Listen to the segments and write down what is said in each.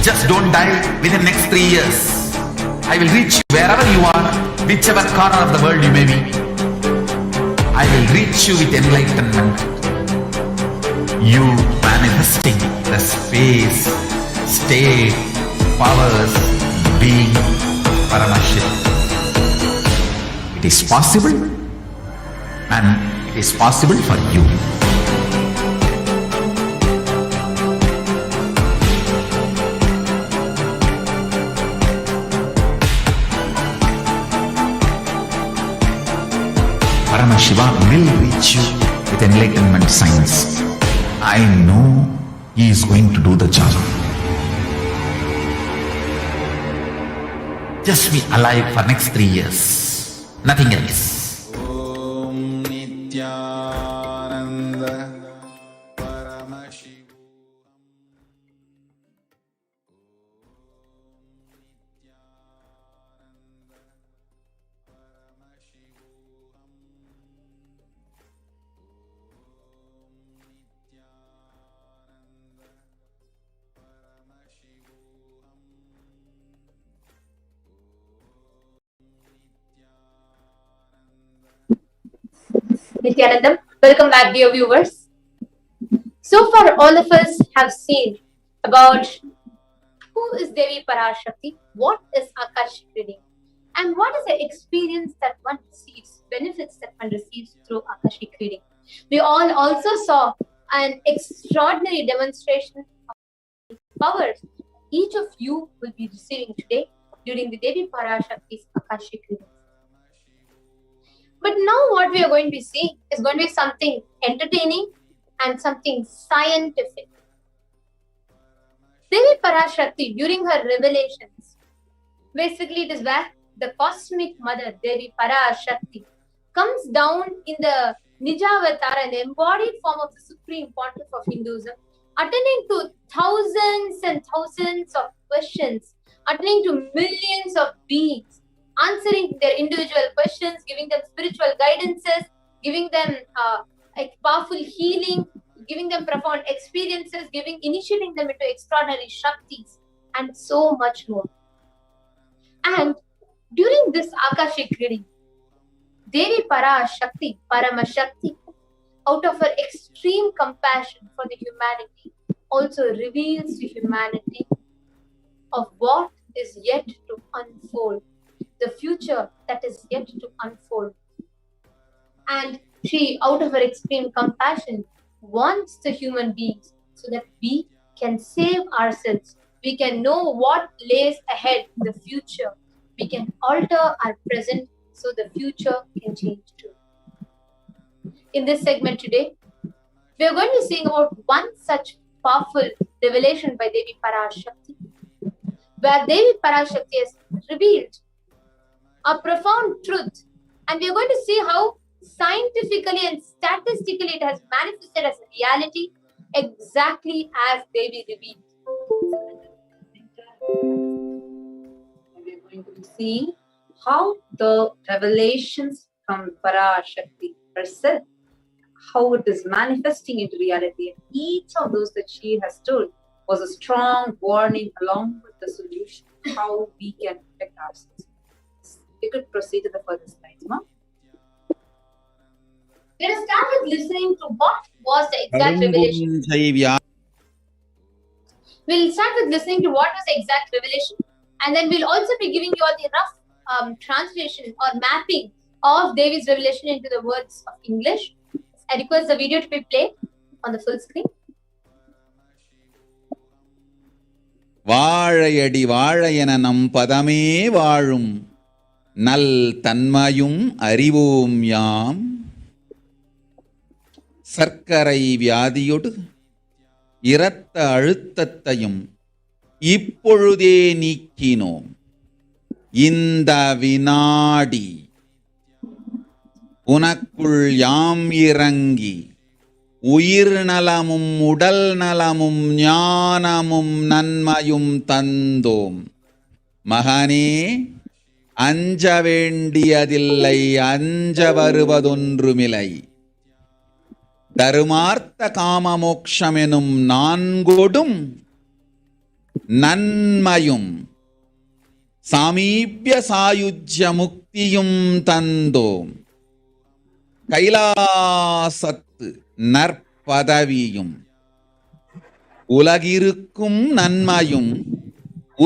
Just don't die within next 3 years. I will reach you wherever you are, whichever corner of the world you may be. I will reach you with enlightenment. You manifesting the space, state, powers, being, Parashakti. It is possible, and it is possible for you. Shiva will reach you with enlightenment science. I know he is going to do the job. Just be alive for next 3 years. Nothing else. Om Nityananda Parashakti. Nityanandam, welcome back, dear viewers. So far, all of us have seen about who is Devi Parashakti, what is Akashic reading, and what is the experience that one receives, benefits that one receives through Akashic reading. We all also saw an extraordinary demonstration of powers each of you will be receiving today during the Devi Parashakti's Akashic reading. But now what we are going to be seeing is going to be something entertaining and something scientific. Devi Parashakti, during her revelations, basically it is where the cosmic mother, Devi Parashakti, comes down in the Nijavatara, the embodied form of the Supreme Pontiff of Hinduism, attending to thousands and thousands of questions, attending to millions of beings, answering their individual questions, giving them spiritual guidances, giving them powerful healing, giving them profound experiences, initiating them into extraordinary Shaktis, and so much more. And during this Akashic reading, Devi Parashakti, Paramashakti, out of her extreme compassion for the humanity, also reveals to humanity of what is yet to unfold, the future that is yet to unfold. And she, out of her extreme compassion, wants the human beings so that we can save ourselves. We can know what lays ahead in the future. We can alter our present so the future can change too. In this segment today, we are going to be seeing about one such powerful revelation by Devi Parashakti, where Devi Parashakti has revealed a profound truth, and we are going to see how scientifically and statistically it has manifested as a reality exactly as Devi revealed. And we are going to be seeing how the revelations from Parashakti herself, how it is manifesting into reality, and each of those that she has told was a strong warning along with the solution, how we can protect ourselves. We could proceed to the further slides, ma'am. Let us start with listening to what was the exact revelation. We'll start with listening to what was the exact revelation, and then we'll also be giving you all the rough translation or mapping of Devi's revelation into the words of English. I request the video to be played on the full screen. வாழையடி வாழையன நம் பதமே வாழும் நல் தன்மையும் அறிவோம் யாம் சர்க்கரை வியாதியொடு இரத்த அழுத்தத்தையும் இப்பொழுதே நீக்கினோம் இந்த வினாடி உனக்குள் யாம் இறங்கி உயிர் நலமும் உடல் நலமும் ஞானமும் நன்மையும் தந்தோம் மகனே அஞ்ச வேண்டியதில்லை அஞ்ச வருவதொன்றுமில்லை தருமார்த்த காமமோக்ஷமெனும் நான்கொடும் நன்மையும் சாமீபிய சாயுஜ்ய முக்தியும் தந்தோம். கைலாசத்து நற்பதவியும் உலகிருக்கும் நன்மையும்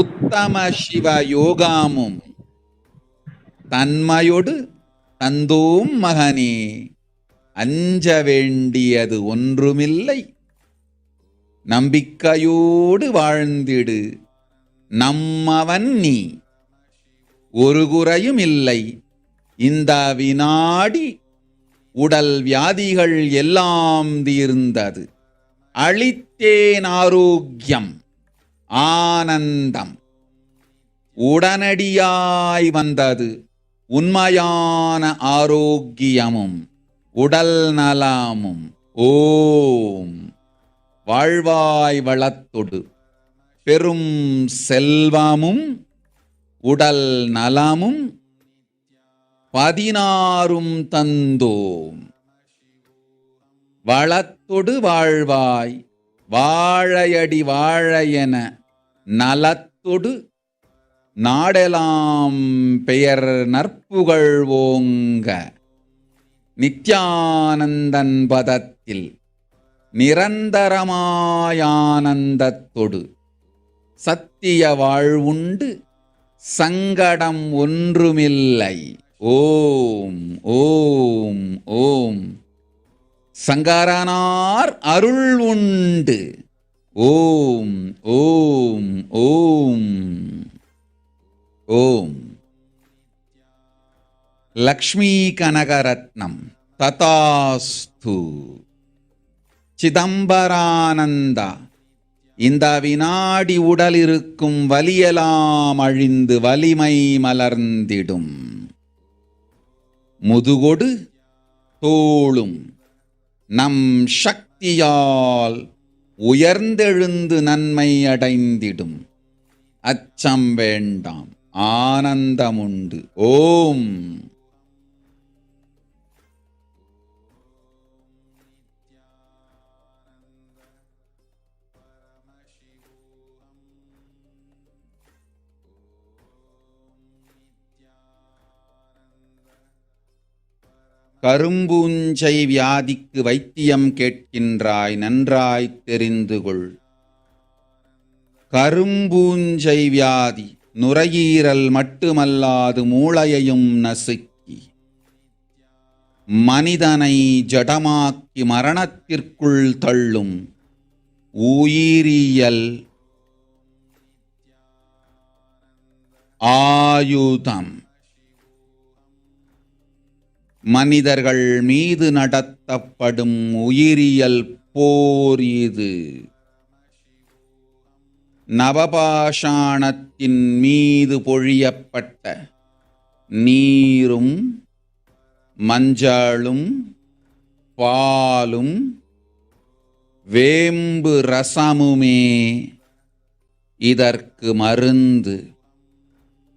உத்தம சிவ யோகாமும் தன்மையொடு தந்தோம் மகனே. அஞ்ச வேண்டியது ஒன்றுமில்லை, நம்பிக்கையோடு வாழ்ந்திடு, நம்மவன் நீ. ஒரு குறையும் இல்லை, இந்த வினாடி உடல் வியாதிகள் எல்லாம் தீர்ந்தது. அளித்தேன் ஆரோக்கியம், ஆனந்தம் உடனடியாய் வந்தது. உண்மையான ஆரோக்கியமும் உடல் நலமும். ஓம். வாழ்வாய் வளத்தொடு பெரும் செல்வமும் உடல் நலமும் 16 தந்தோம். வளத்தொடு வாழ்வாய், வாழையடி வாழையென நலத்தொடு நாடெலாம் பெயர் நற்புகழ் ஓங்க. நித்யானந்தன் பதத்தில் நிரந்தரமாயானந்தத்தொடு சத்திய வாழ்வுண்டு, சங்கடம் ஒன்றுமில்லை. ஓம் ஓம் ஓம். சங்கரனார் அருள் உண்டு. ஓம் ஓம் ஓம் ஓம். லக்ஷ்மீ கனகரத்னம் ததாஸ்து. சிதம்பரானந்தா, இந்த வினாடி உடல் இருக்கும் வலியெல்லாம் அழிந்து வலிமை மலர்ந்திடும். முதுகொடு தோளும் நம் சக்தியால் உயர்ந்தெழுந்து நன்மை அடைந்திடும். அச்சம் வேண்டாம், ஆனந்தமுண்டு. ஓம். கரும்பூஞ்சை வியாதிக்கு வைத்தியம் கேட்கின்றாய், நன்றாய் தெரிந்து கொள். கரும்பூஞ்சை வியாதி நுரையீரல் மட்டுமல்லாது மூளையையும் நசுக்கி மனிதனை ஜடமாக்கி மரணத்திற்குள் தள்ளும் உயிரியல் ஆயுதம். மனிதர்கள் மீது நடத்தப்படும் உயிரியல் போர் இது. நவபாஷாணத்தின் மீது பொழியப்பட்ட நீரும் மஞ்சளும் பாலும் வேம்பு ரசமுமே இதற்கு மருந்து.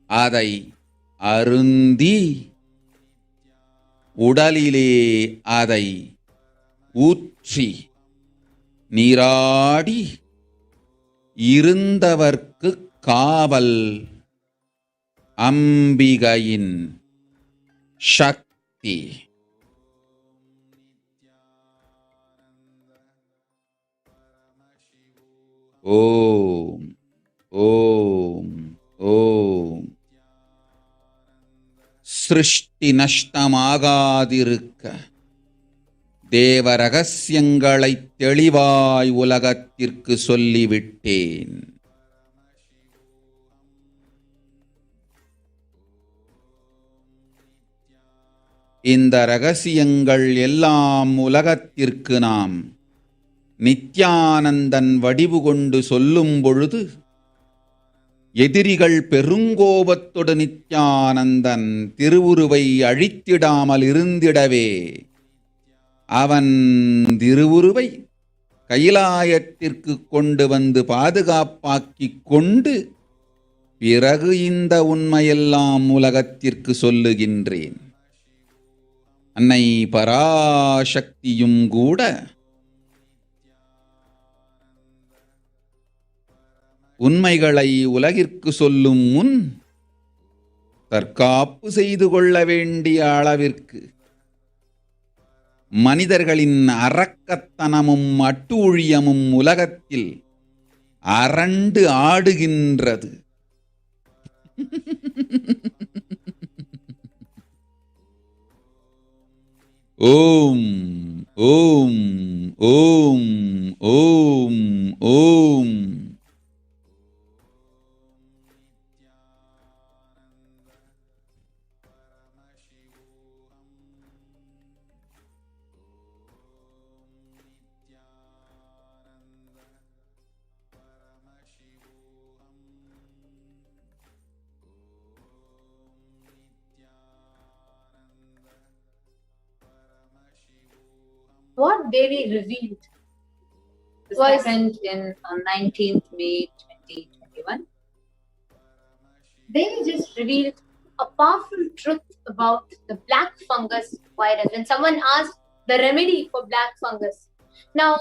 அதை அருந்தி உடலிலே அதை ஊற்றி நீராடி இருந்தவர்க்கு காவல் அம்பிகையின் சக்தி. ஓம் ஓம் ஓம். சிருஷ்டி நஷ்டமாகாதிருக்க தேவ ரகசியங்களை தெளிவாய் உலகத்திற்கு சொல்லிவிட்டேன். இந்த ரகசியங்கள் எல்லாம் உலகத்திற்கு நாம் நித்யானந்தன் வடிவு கொண்டு சொல்லும் பொழுது எதிரிகள் பெருங்கோபத்தொடு நித்யானந்தன் திருவுருவை அழித்திடாமல் இருந்திடவே அவன் திருவுருவை கைலாயத்திற்கு கொண்டு வந்து பாதுகாப்பாக்கிக் கொண்டு பிறகு இந்த உண்மையெல்லாம் உலகத்திற்கு சொல்லுகின்றேன். அன்னை பராசக்தியும் கூட உண்மைகளை உலகிற்கு சொல்லும் முன் தற்காப்பு செய்து கொள்ள வேண்டிய அளவிற்கு மனிதர்களின் அரக்கத்தனமும் அட்டூழியமும் உலகத்தில் அரண்டு ஆடுகின்றது. ஓம் ஓம் ஓம் ஓம் ஓம். What Devi revealed This was happened on 19th May 2021. Devi just revealed a powerful truth about the black fungus virus. When someone asked the remedy for black fungus, now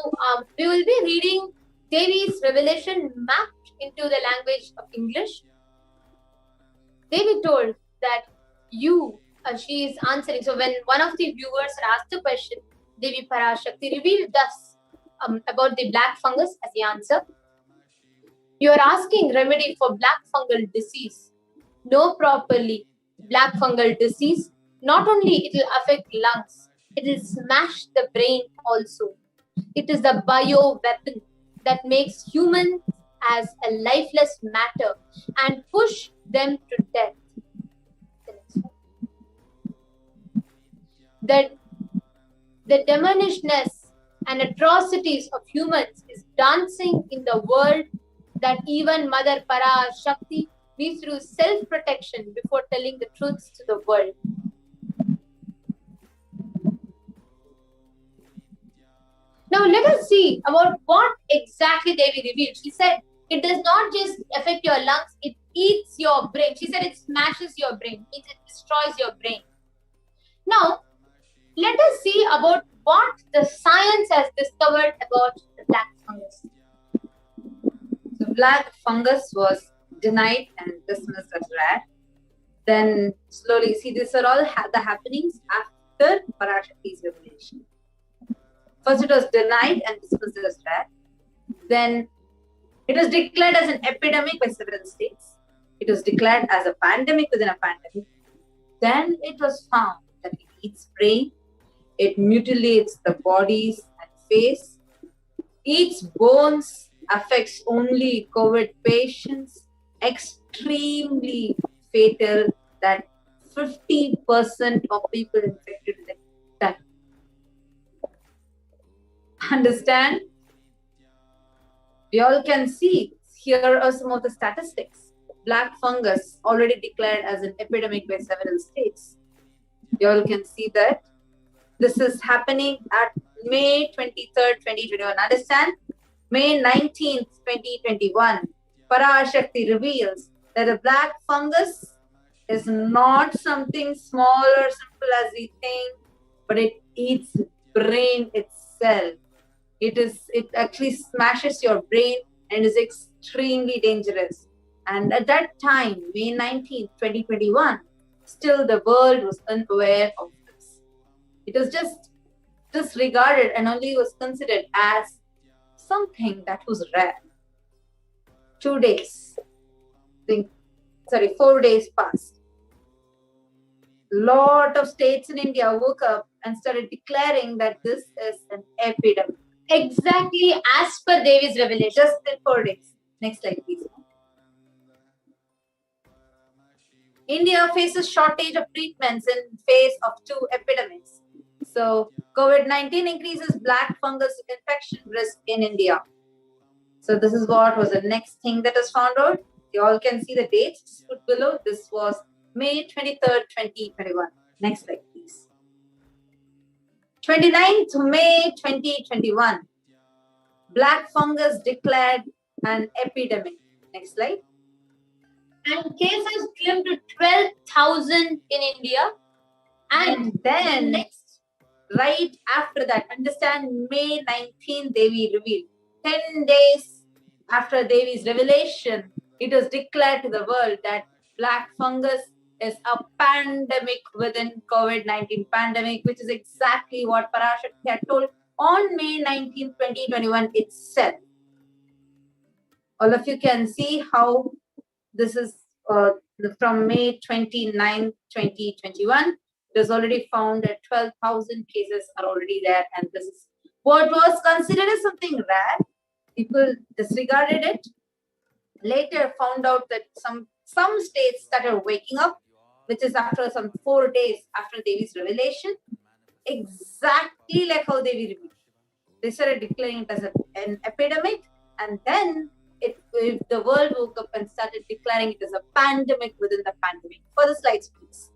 we will be reading Devi's revelation mapped into the language of English. Devi told that she is answering. So when one of the viewers asked the question, Devi Parashakti revealed thus about the black fungus as the answer. You are asking remedy for black fungal disease. Know properly, black fungal disease, not only it will affect lungs, it will smash the brain also. It is the bio weapon that makes humans as a lifeless matter and push them to death. The demonishness and atrocities of humans is dancing in the world that even Mother Parashakti needs to do self-protection before telling the truths to the world. Now let us see about what exactly Devi revealed. She said it does not just affect your lungs, it eats your brain. She said it smashes your brain, it destroys your brain. Now, let us see about what the science has discovered about the black fungus. So black fungus was denied and dismissed as rare. Then slowly, see, these are all the happenings after Parashakti's revelation. First it was denied and dismissed as rare. Then it was declared as an epidemic by several states. It was declared as a pandemic within a pandemic. Then it was found that it eats brain, it mutilates the bodies and face, eats bones, affects only COVID patients, extremely fatal, that 50% of people infected with it die. Understand? We all can see, here are some of the statistics. Black fungus already declared as an epidemic by several states. You all can see that this is happening at May 23rd, 2021. Understand? May 19th, 2021, Parashakti reveals that the black fungus is not something small or simple as we think, but it eats brain itself. It actually smashes your brain and is extremely dangerous. And at that time, May 19th, 2021, still the world was unaware of this. It was just disregarded and only was considered as something that was rare. 4 days passed. Lot of states in India woke up and started declaring that this is an epidemic. Exactly as per Devi's revelation. Just in 4 days. Next slide, please. India faces shortage of treatments in face of 2 epidemics. So COVID-19 increases black fungus infection risk in India. So this is what was the next thing that was found out. You all can see the dates put below. This was May 23rd, 2021. Next slide, please. 29th May 2021. Black fungus declared an epidemic. Next slide. And cases climbed to 12,000 in India. And then next, right after that, understand, May 19th, Devi revealed 10 days after Devi's revelation, it was declared to the world that black fungus is a pandemic within COVID-19 pandemic, which is exactly what Parashakti had told on May 19, 2021 itself. All of you can see how this is from May 29, 2021. It is already found that 12,000 cases are already there, and this is what was considered as something rare. People disregarded it. Later found out that some states started waking up, which is after some 4 days after Devi's revelation, exactly like how Devi revealed. They started declaring it as an epidemic, and then the world woke up and started declaring it as a pandemic within the pandemic. For the slides, please.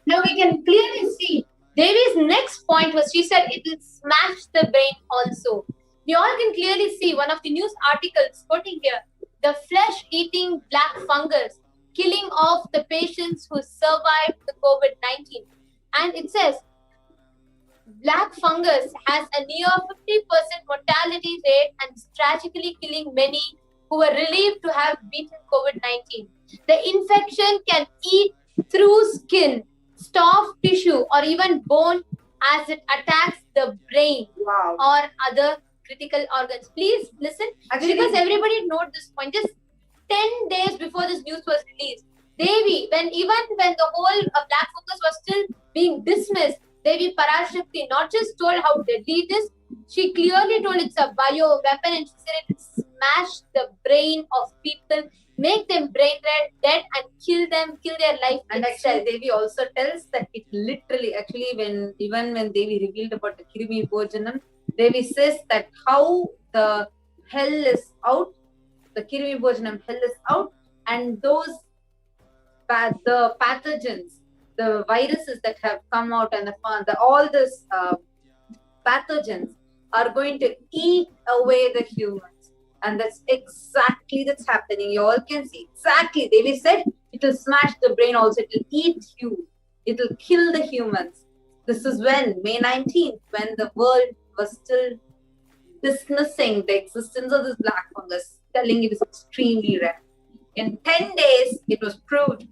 Now we can clearly see Devi's next point was she said it will smash the brain also. We all can clearly see one of the news articles quoting here, the flesh-eating black fungus killing off the patients who survived the COVID-19. And it says, black fungus has a near 50% mortality rate and is tragically killing many who were relieved to have beaten COVID-19. The infection can eat through skin, soft tissue, or even bone as it attacks the brain or other critical organs. Please listen, because everybody note this point. Just 10 days before this news was released, Devi, when the whole black fungus was still being dismissed, Devi Parashakti not just told how deadly it is, she clearly told it's a bio weapon, and she said it will smash the brain of people, make them brain dead, and kill their life. And actually, Devi also tells that it literally, actually, when Devi revealed about the Kirimi Bhojanam, Devi says that how the hell is out, the Kirimi Bhojanam hell is out, and those the pathogens, the viruses that have come out, and all these pathogens are going to eat away the humans, and that's happening. You all can see exactly. Devi said it will smash the brain also. It will eat you. It will kill the humans. This is when May 19th, when the world was still dismissing the existence of this black fungus, telling it is extremely rare. In 10 days, it was proved.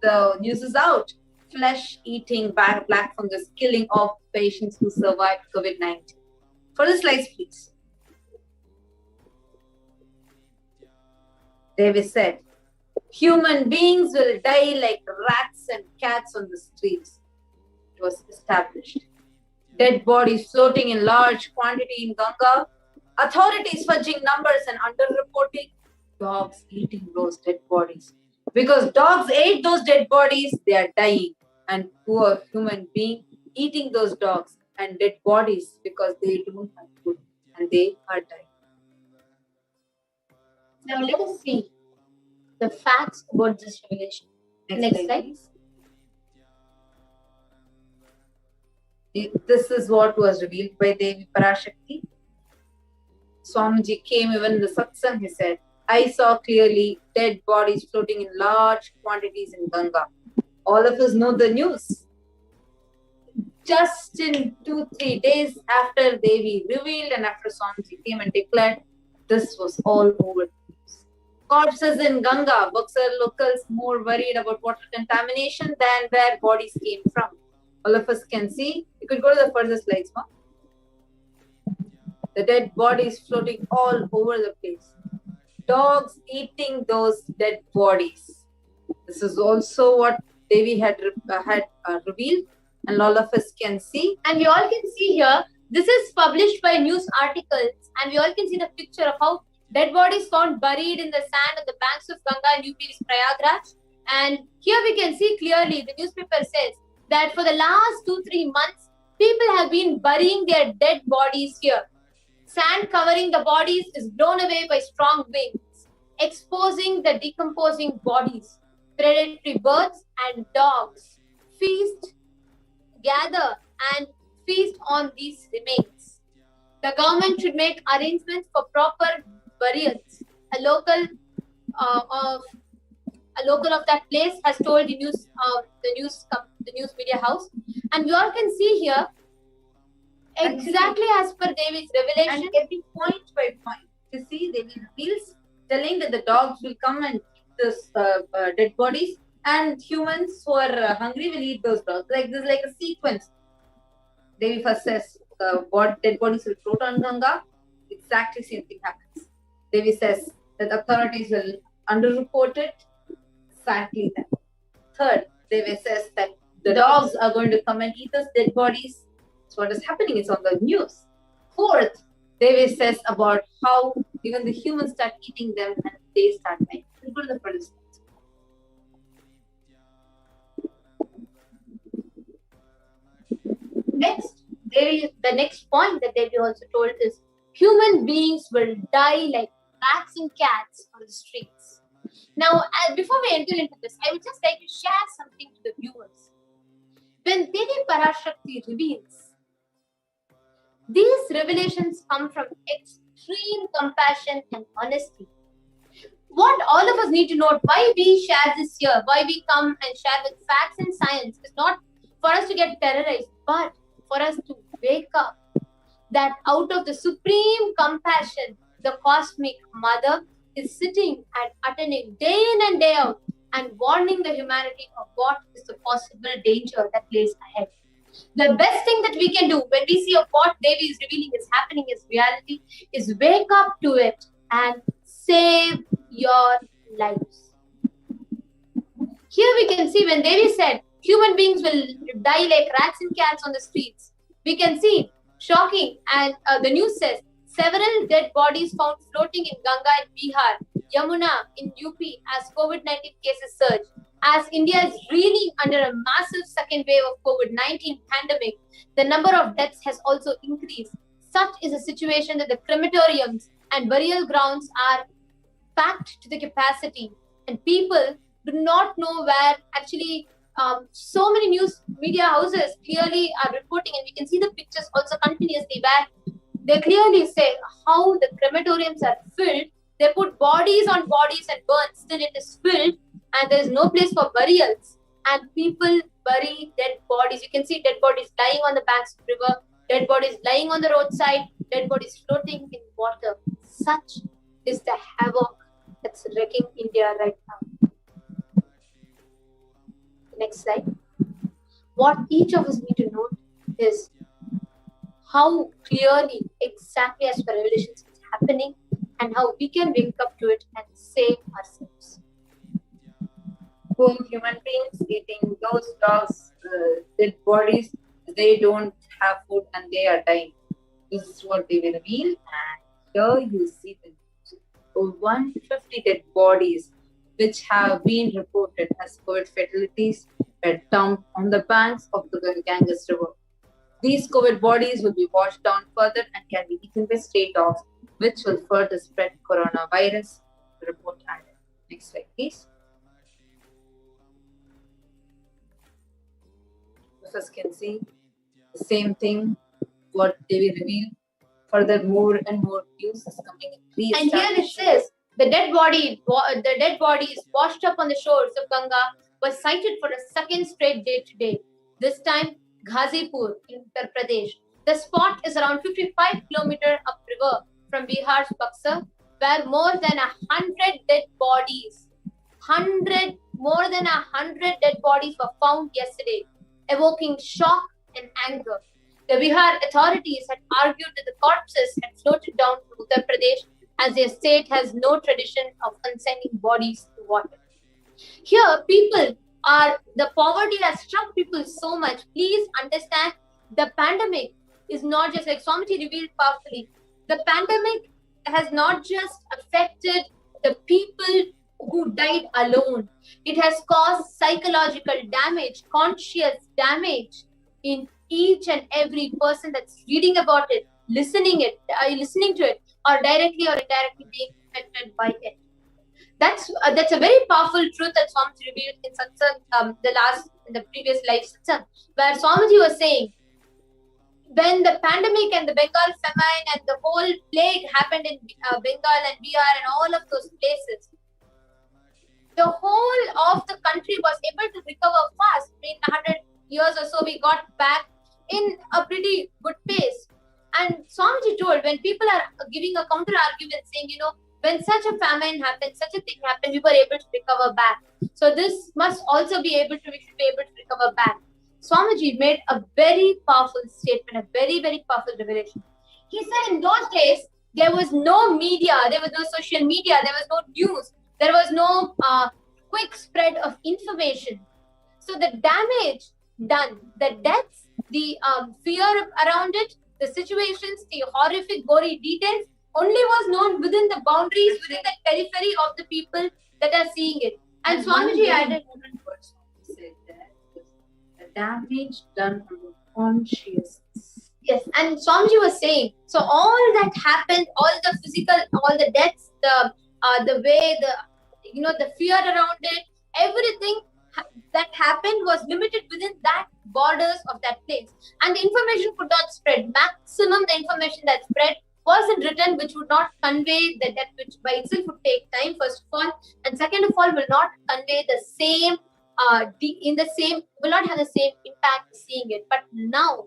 The news is out. Flesh-eating black fungus killing off patients who survived COVID-19. For the slides, please. Davis said, human beings will die like rats and cats on the streets. It was established. Dead bodies floating in large quantity in Ganga. Authorities fudging numbers and underreporting. Dogs eating those dead bodies. Because dogs ate those dead bodies, they are dying. And poor human being eating those dogs and dead bodies because they don't have food and they are dying. Now let us see the facts about this revelation. Next slide. This is what was revealed by Devi Parashakti. Swamiji came even in the satsang, he said, I saw clearly dead bodies floating in large quantities in Ganga. All of us know the news. Just in 2-3 days after Devi revealed and after Swamiji came and declared, this was all over the news. Corpses in Ganga, Buxar locals more worried about water contamination than where bodies came from. All of us can see. You could go to the further slides, ma. The dead bodies floating all over the place. Dogs eating those dead bodies. This is also what Devi had revealed, and all of us can see. And we all can see here, this is published by news articles, and we all can see the picture of how dead bodies found buried in the sand on the banks of Ganga in UP's Prayagraj. And here we can see clearly, the newspaper says that for the last 2-3 months, people have been burying their dead bodies here. Sand covering the bodies is blown away by strong winds, exposing the decomposing bodies. Predatory birds and dogs gather and feast on these remains. The government should make arrangements for proper burials. A local of that place has told the news media house, and we all can see here Exactly as per Devi's revelation. And every point by point, you see, they will reveal telling that the dogs will come and eat this dead bodies, and humans who are hungry will eat those dogs. Like this, like a sequence. Devi first says, what dead bodies will float on Ganga. Exactly same thing happens. Devi says that authorities will underreport it. Exactly that. Third, Devi says that the dogs are going to come and eat those dead bodies. That's what is happening. It's on the news. Fourth, Devi says about how even the humans start eating them and they start dying. We'll go to the further slides. Next, the next point that Devi also told is human beings will die like rats and cats on the streets. Now, before we enter into this, I would just like to share something to the viewers. When Devi Parashakti reveals, these revelations come from extreme compassion and honesty. What all of us need to note, why we share this here, why we come and share with facts and science, is not for us to get terrorized, but for us to wake up that out of the supreme compassion, the cosmic mother is sitting and attending day in and day out and warning the humanity of what is the possible danger that lays ahead. The best thing that we can do when we see of what Devi is revealing is happening is reality is wake up to it and save your lives. Here we can see when Devi said human beings will die like rats and cats on the streets. We can see shocking, and the news says several dead bodies found floating in Ganga in Bihar, Yamuna in UP as COVID-19 cases surge. As India is reeling under a massive second wave of COVID-19 pandemic, the number of deaths has also increased. Such is a situation that the crematoriums and burial grounds are packed to the capacity, and people do not know where actually so many news media houses clearly are reporting, and we can see the pictures also continuously where they clearly say how the crematoriums are filled. They put bodies on bodies and burn, still it is filled, and there is no place for burials, and people bury dead bodies. You can see dead bodies lying on the banks of the river, dead bodies lying on the roadside, dead bodies floating in water. Such is the havoc that's wrecking India right now. Next slide. What each of us need to note is how clearly, exactly as per revelations, it's happening, and how we can wake up to it and save ourselves. Poor human beings eating those dogs' dead bodies, they don't have food and they are dying. This is what they will reveal, and here you see the 150 dead bodies which have been reported as COVID fatalities were dumped on the banks of the Ganges River. These COVID bodies will be washed down further and can be eaten by stray dogs, which will further spread coronavirus. The report added. Next slide, please. Users can see the same thing what they will reveal. Further, more and more news is coming in. Please, and here it says the dead bodies washed up on the shores of Ganga was sighted for a second straight day today. This time, Ghazipur in Uttar Pradesh. The spot is around 55 kilometers upriver from Bihar's Buxar, where more than 100 dead bodies, more than 100 dead bodies were found yesterday, evoking shock and anger. The Bihar authorities had argued that the corpses had floated down from Uttar Pradesh as their state has no tradition of consigning bodies to water. Here, the poverty has struck people so much. Please understand, the pandemic is not just like Swamiji revealed powerfully. The pandemic has not just affected the people who died alone. It has caused psychological damage, conscious damage in each and every person that's reading about it, listening to it, or directly or indirectly being affected by it. That's a very powerful truth that Swamiji revealed in satsang, the previous live satsang, where Swamiji was saying, when the pandemic and the Bengal famine and the whole plague happened in Bengal and Bihar and all of those places, the whole of the country was able to recover fast. In 100 years or so, we got back in a pretty good pace. And Swamiji told, when people are giving a counter argument saying, when such a famine happened, such a thing happened, we were able to recover back. So this must also be able to, we should be able to recover back. Swamiji made a very powerful statement, a very, very powerful revelation. He said in those days, there was no media, there was no social media, there was no news, there was no quick spread of information. So the damage done, the deaths, the fear around it, the situations, the horrific, gory details only was known within the boundaries, within the periphery of the people that are seeing it. And Swamiji added, said that the damage done on the consciousness. yes, and Swamiji was saying, so all that happened, all the physical, all the deaths, the way, the fear around it, everything that happened was limited within that borders of that place, and the information could not spread. Maximum the information that spread was in written, which would not convey the death, which by itself would take time, first of all, and second of all, will not convey the same, will not have the same impact seeing it. But now,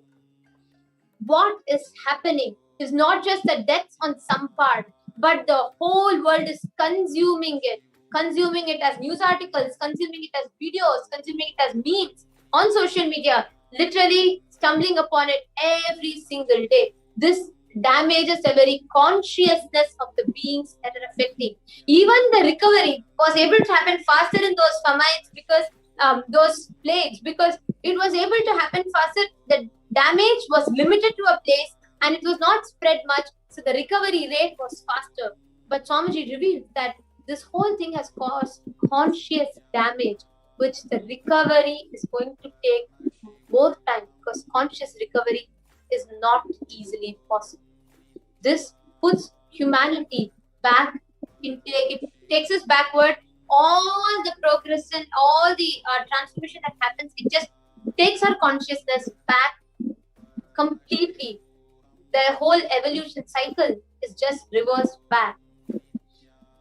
what is happening is not just the deaths on some part, but the whole world is consuming it as news articles, consuming it as videos, consuming it as memes on social media, literally stumbling upon it every single day. This damages the very consciousness of the beings that are affecting. Even the recovery was able to happen faster in those famines, because those plagues, because it was able to happen faster. The damage was limited to a place and it was not spread much, so the recovery rate was faster. But Swamiji revealed that this whole thing has caused conscious damage, which the recovery is going to take more time, because conscious recovery is not easily possible. This puts humanity back, it takes us backward. All the progression, all the transformation that happens, it just takes our consciousness back completely. The whole evolution cycle is just reversed back.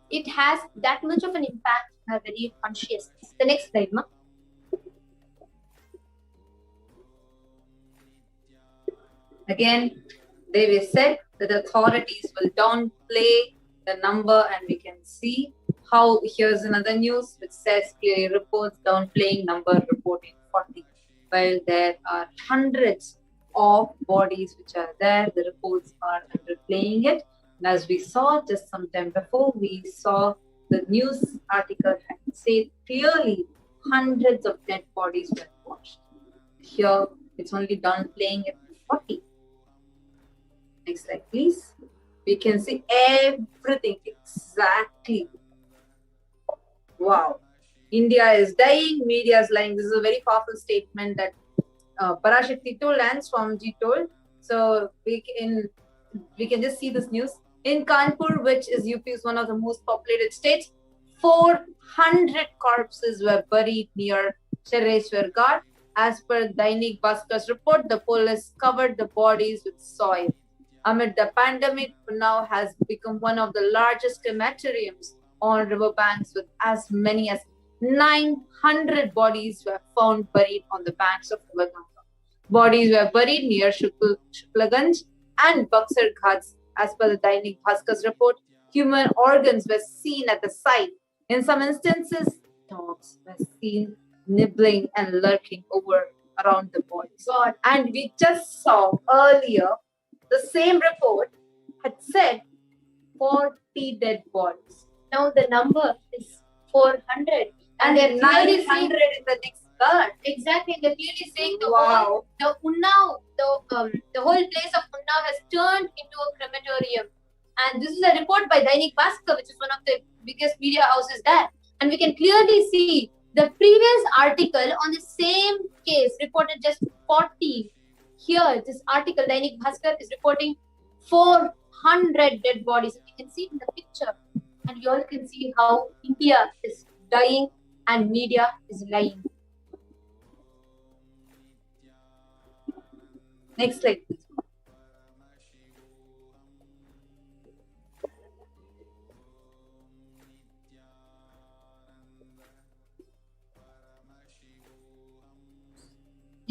It has that much of an impact on our very consciousness. The next slide, ma. Again, they said that the authorities will downplay the number, and we can see how here's another news which says clearly reports downplaying number reporting 40. While there are hundreds of bodies which are there, the reports are underplaying it. And as we saw just some time before, we saw the news article had said clearly hundreds of dead bodies were washed. Here it's only downplaying it to 40. Next slide, please. We can see everything exactly. Wow. India is dying, media is lying. This is a very powerful statement that Parashakti told and Swamiji told. So we can just see this news. In Kanpur, which is UP's one of the most populated states, 400 corpses were buried near Chereshwar Ghat. As per Dainik Bhaskar's report, the police covered the bodies with soil. Amid the pandemic, Unnao has become one of the largest crematoriums on riverbanks, with as many as 900 bodies were found buried on the banks of River Ganga. Bodies were buried near Shuklaganj and Buxar Ghats. As per the Dainik Bhaskar's report, human organs were seen at the site. In some instances, dogs were seen nibbling and lurking around the bodies. And we just saw earlier, the same report had said 40 dead bodies. Now the number is 400. And they're clearly saying, in the next guard. exactly, they're clearly saying the Wow. the whole place of Unnao has turned into a crematorium. And this is a report by Dainik Bhaskar, which is one of the biggest media houses there. And we can clearly see the previous article on the same case reported just 40. Here, this article, Dainik Bhaskar, is reporting 400 dead bodies. You can see in the picture. And you all can see how India is dying and media is lying. Next slide, please.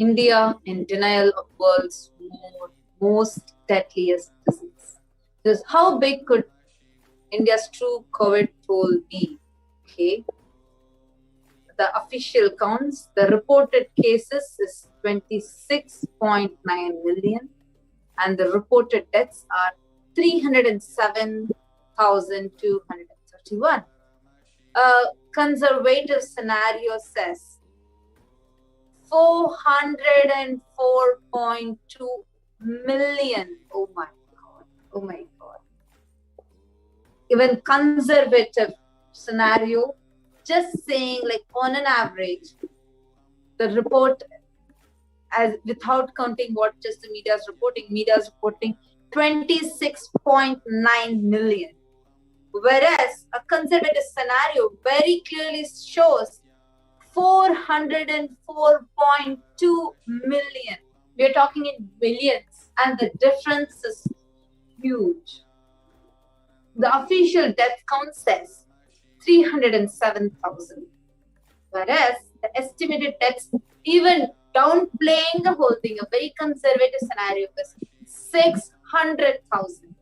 India in denial of world's most deadliest disease. This, how big could India's true COVID toll be? Okay. The official counts, the reported cases is 26.9 million and the reported deaths are 307,231. A conservative scenario says 404.2 million. Oh my God. Oh my God. Even conservative scenario, just saying like on an average, the report, as without counting what just the media is reporting 26.9 million. Whereas a conservative scenario very clearly shows 404.2 million. We are talking in billions, and the difference is huge. The official death count says 307,000, whereas the estimated deaths, even downplaying the whole thing, a very conservative scenario is 600,000.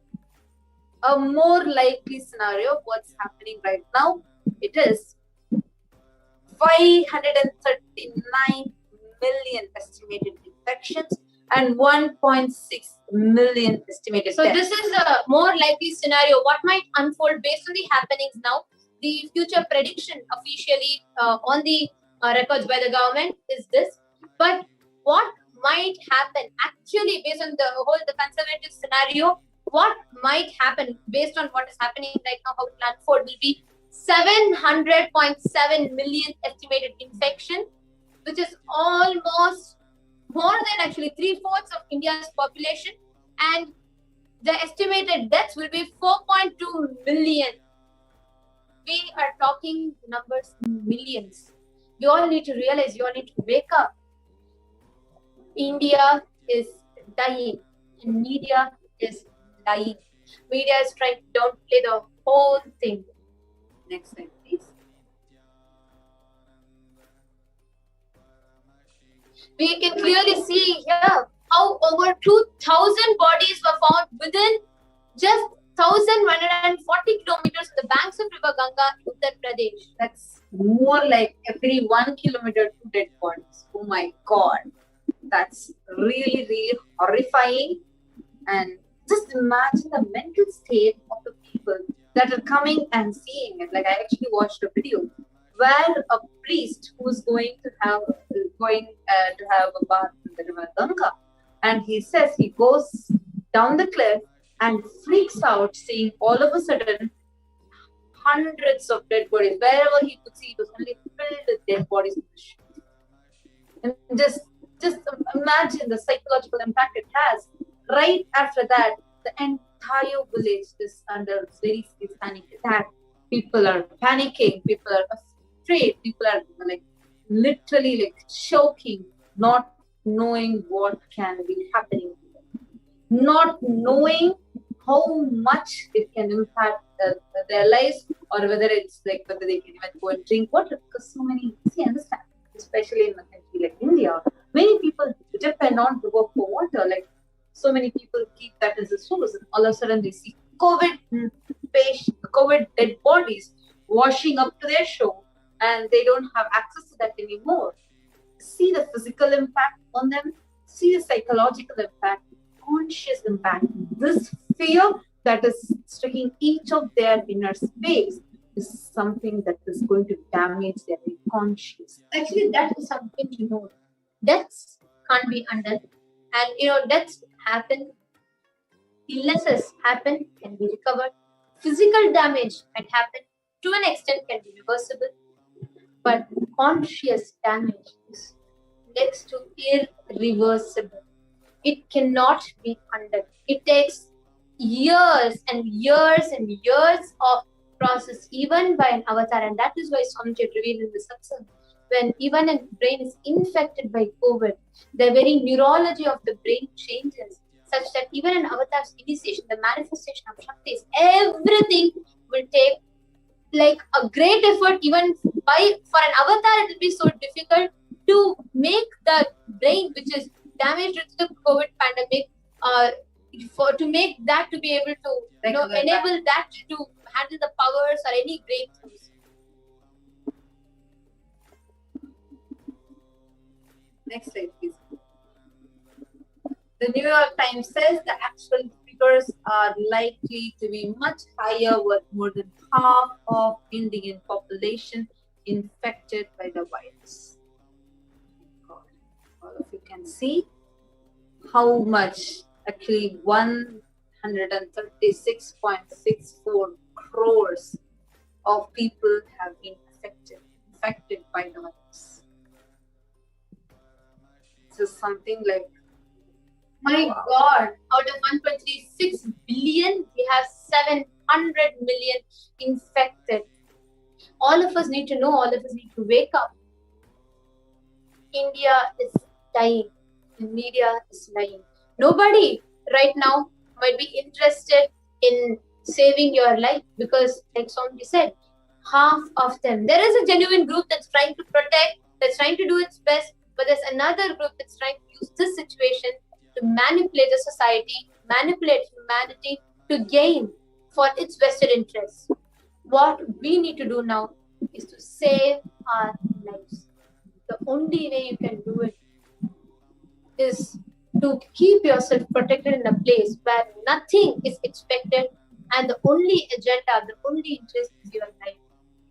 A more likely scenario of what's happening right now, it is 539 million estimated infections and 1.6 million estimated So deaths. this is a more likely scenario. What might unfold based on the happenings now? The future prediction officially on the records by the government is this. But what might happen actually based on the conservative scenario? What might happen based on what is happening right now, how it will unfold, will be 700.7 million estimated infection, which is almost more than actually 3/4 of India's population, and the estimated deaths will be 4.2 million. We are talking numbers in millions. You all need to realize, you all need to wake up. India is dying and media is lying. Media is trying to downplay the whole thing. Next slide, please. We can clearly see here how over 2,000 bodies were found within just 1,140 kilometers on the banks of River Ganga in Uttar Pradesh. That's more like every 1 kilometer 2 dead bodies. Oh my God. That's really, really horrifying. And just imagine the mental state of the people that are coming and seeing it. Like, I actually watched a video where a priest who's going to have a bath in the River Ganga, and he says he goes down the cliff and freaks out, seeing all of a sudden hundreds of dead bodies. Wherever he could see, it was only filled with dead bodies. And just imagine the psychological impact it has. Right after that, the entire village is under very serious panic attack. People are panicking. People are afraid. People are like literally like choking, not knowing what can be happening to them, not knowing how much it can impact their lives, or whether it's like whether they can even go and drink water, because so many, understand, especially in a country like India, many people depend on the work for water. Like, so many people keep that as a source, and all of a sudden they see COVID dead bodies washing up to their shore, and they don't have access to that anymore. See the physical impact on them, see the psychological impact, conscious impact. This fear that is striking each of their inner space is something that is going to damage their conscious. Actually, that is something to know. Deaths can't be undone. And deaths happen, illnesses happen, can be recovered. Physical damage can happen, to an extent can be reversible. But conscious damage is next to irreversible. It cannot be undone. It takes years and years and years of process, even by an avatar. And that is why Swamiji had revealed in the satsang, when even a brain is infected by COVID, the very neurology of the brain changes, such that even an avatar's initiation, the manifestation of Shaktis, everything will take like a great effort. Even for an avatar, it will be so difficult to make the brain, which is damaged with the COVID pandemic, to make that to be able to enable that to handle the powers or any breakthroughs. Next slide, please. The New York Times says the actual figures are likely to be much higher, with more than half of Indian population infected by the virus. All of you can see how much, actually 136.64 crores of people have been infected by the virus. This is something like, my God, out of 1.36 billion, we have 700 million infected. All of us need to know, all of us need to wake up. India is dying. The media is lying. Nobody right now might be interested in saving your life because, like somebody said, half of them. There is a genuine group that's trying to protect, that's trying to do its best, but there's another group that's trying to use this situation to manipulate the society, manipulate humanity to gain for its vested interests. What we need to do now is to save our lives. The only way you can do it is to keep yourself protected in a place where nothing is expected and the only agenda, the only interest is your life,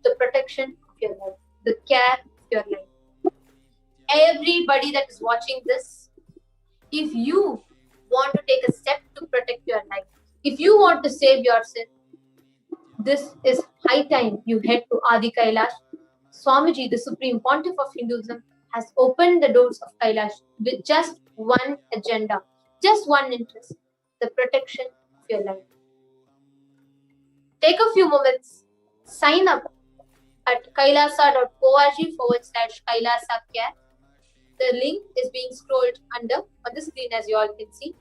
the protection of your life, the care of your life. Everybody that is watching this, if you want to take a step to protect your life, if you want to save yourself, this is high time you head to Adi Kailash. Swamiji, the Supreme Pontiff of Hinduism, has opened the doors of Kailash with just one agenda, just one interest, the protection of your life. Take a few moments, sign up at kailasa.org/Kailasa Care. The link is being scrolled under on the screen, as you all can see.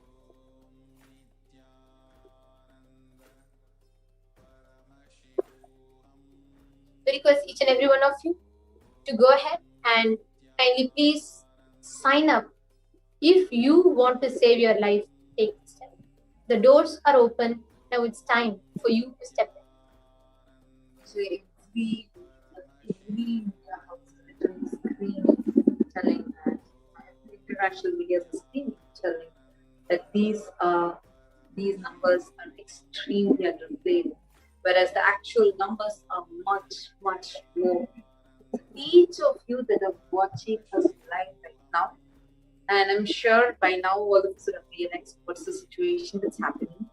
I request each and every one of you to go ahead and kindly please sign up. If you want to save your life, take the step. The doors are open. Now it's time for you to step in. so every screen telling that international media is telling that these numbers are extremely underplayed, whereas the actual numbers are much, much more. Each of you that are watching us live right now, and I'm sure by now all of us have realized what's the situation that's happening.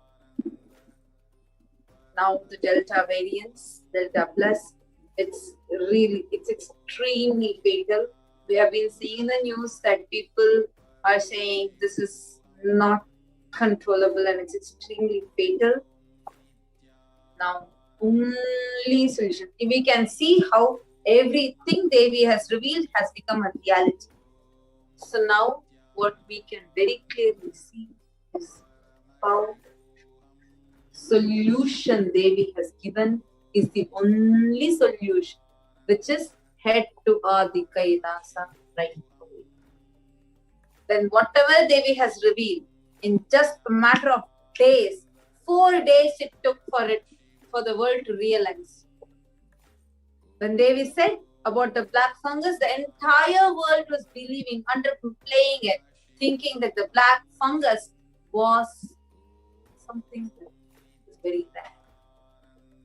Now the Delta variants, Delta Plus, it's extremely fatal. We have been seeing in the news that people are saying this is not controllable and it's extremely fatal. Now, only solution. We can see how everything Devi has revealed has become a reality. So now what we can very clearly see is how solution Devi has given is the only solution, which is head to Adi Kailasa right away. Then whatever Devi has revealed, in just a matter of days, 4 days it took for the world to realize. When Devi said about the black fungus, the entire world was believing, underplaying it, thinking that the black fungus was something that was very bad.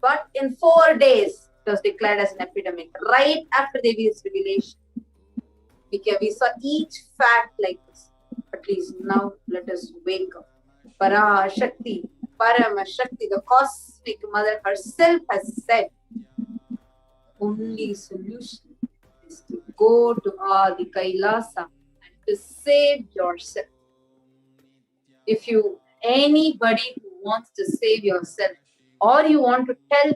But in 4 days, it was declared as an epidemic. Right after Devi's revelation, we saw each fact like this. At least now, let us wake up. Parashakti, Paramashakti, the cosmic mother herself has said, only solution is to go to Adi Kailasa and to save yourself. If anybody who wants to save yourself, or you want to tell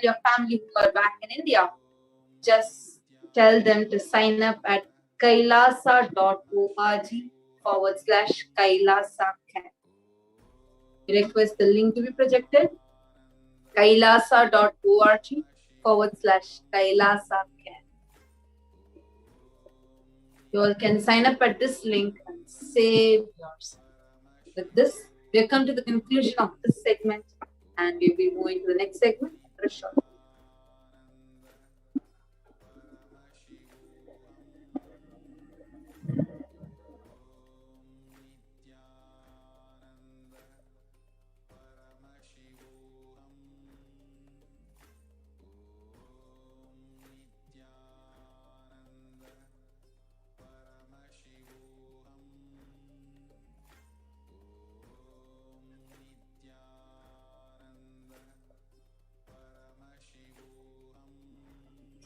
your family who are back in India, just tell them to sign up at kailasa.org/Kailasa Care. Request the link to be projected. kailasa.org/Kailasa Care. You all can sign up at this link and save yourself. With this, we have come to the conclusion of this segment and we'll be moving to the next segment after a short break.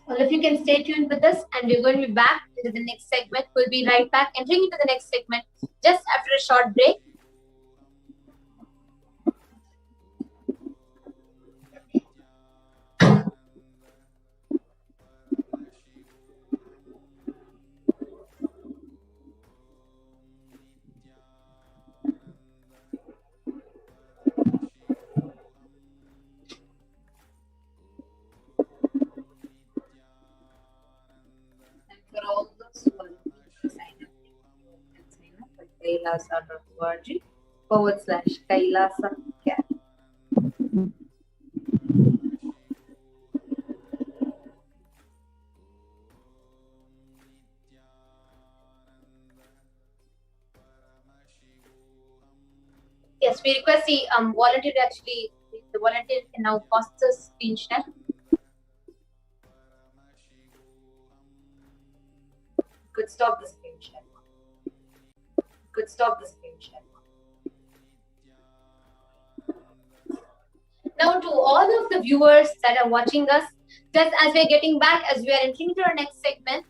All of you can stay tuned with us, and we're going to be back into the next segment. We'll be right back, entering into the next segment just after a short break. For all those who are looking to sign up, you can sign up at kailasa.org/Kailasa Care. Yes, we request the volunteer to actually, the volunteer can now post the screen share. Could stop the screen share. Could stop the screen share. Now, to all of the viewers that are watching us, just as we're getting back, as we are entering into our next segment,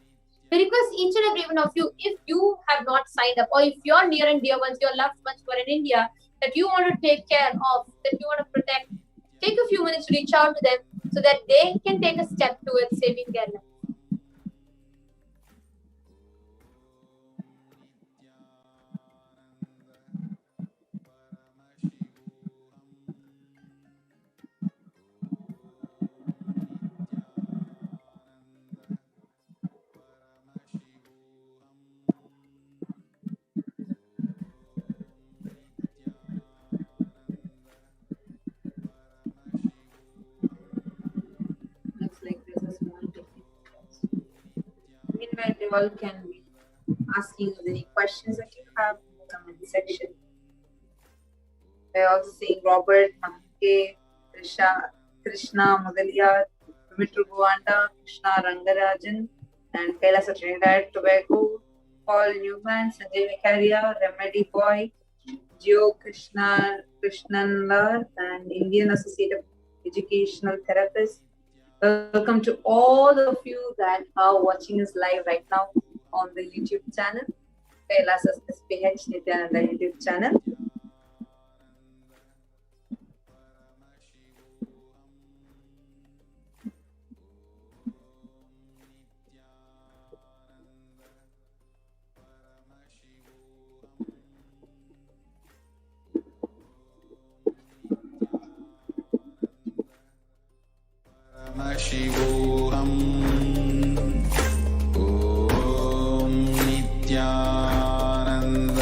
we request each and every one of you, if you have not signed up, or if your near and dear ones, your loved ones who are in India, that you want to take care of, that you want to protect, take a few minutes to reach out to them so that they can take a step towards saving their life. Looks like there's a small difference. Meanwhile, you all can be asking us any questions that you have in the comment section. We're also seeing Robert, Manke, Krishna Mudaliar, Dimitri Buanda, Krishna Rangarajan, and Kailasa Trinidad Tobago, Paul Newman, Sanjay Vicaria, Remedy Boy, Gio Krishnanlar, and Indian Associate of Educational Therapist. Welcome to all of you that are watching us live right now on the YouTube channel, Kailasa's SPH Nityananda YouTube channel. शिवोऽहम् ॐ नित्यानन्द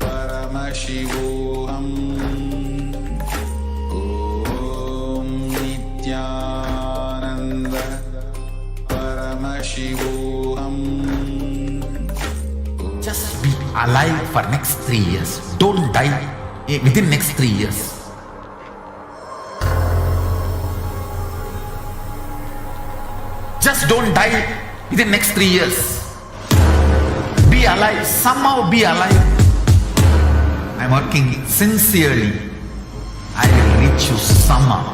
परमशिवोऽहम् ॐ नित्यानन्द परमशिवोऽहम्. Just be alive for next 3 years. Don't die within next 3 years. Just don't die within next 3 years. Be alive. Somehow be alive. I'm working sincerely. I will reach you somehow.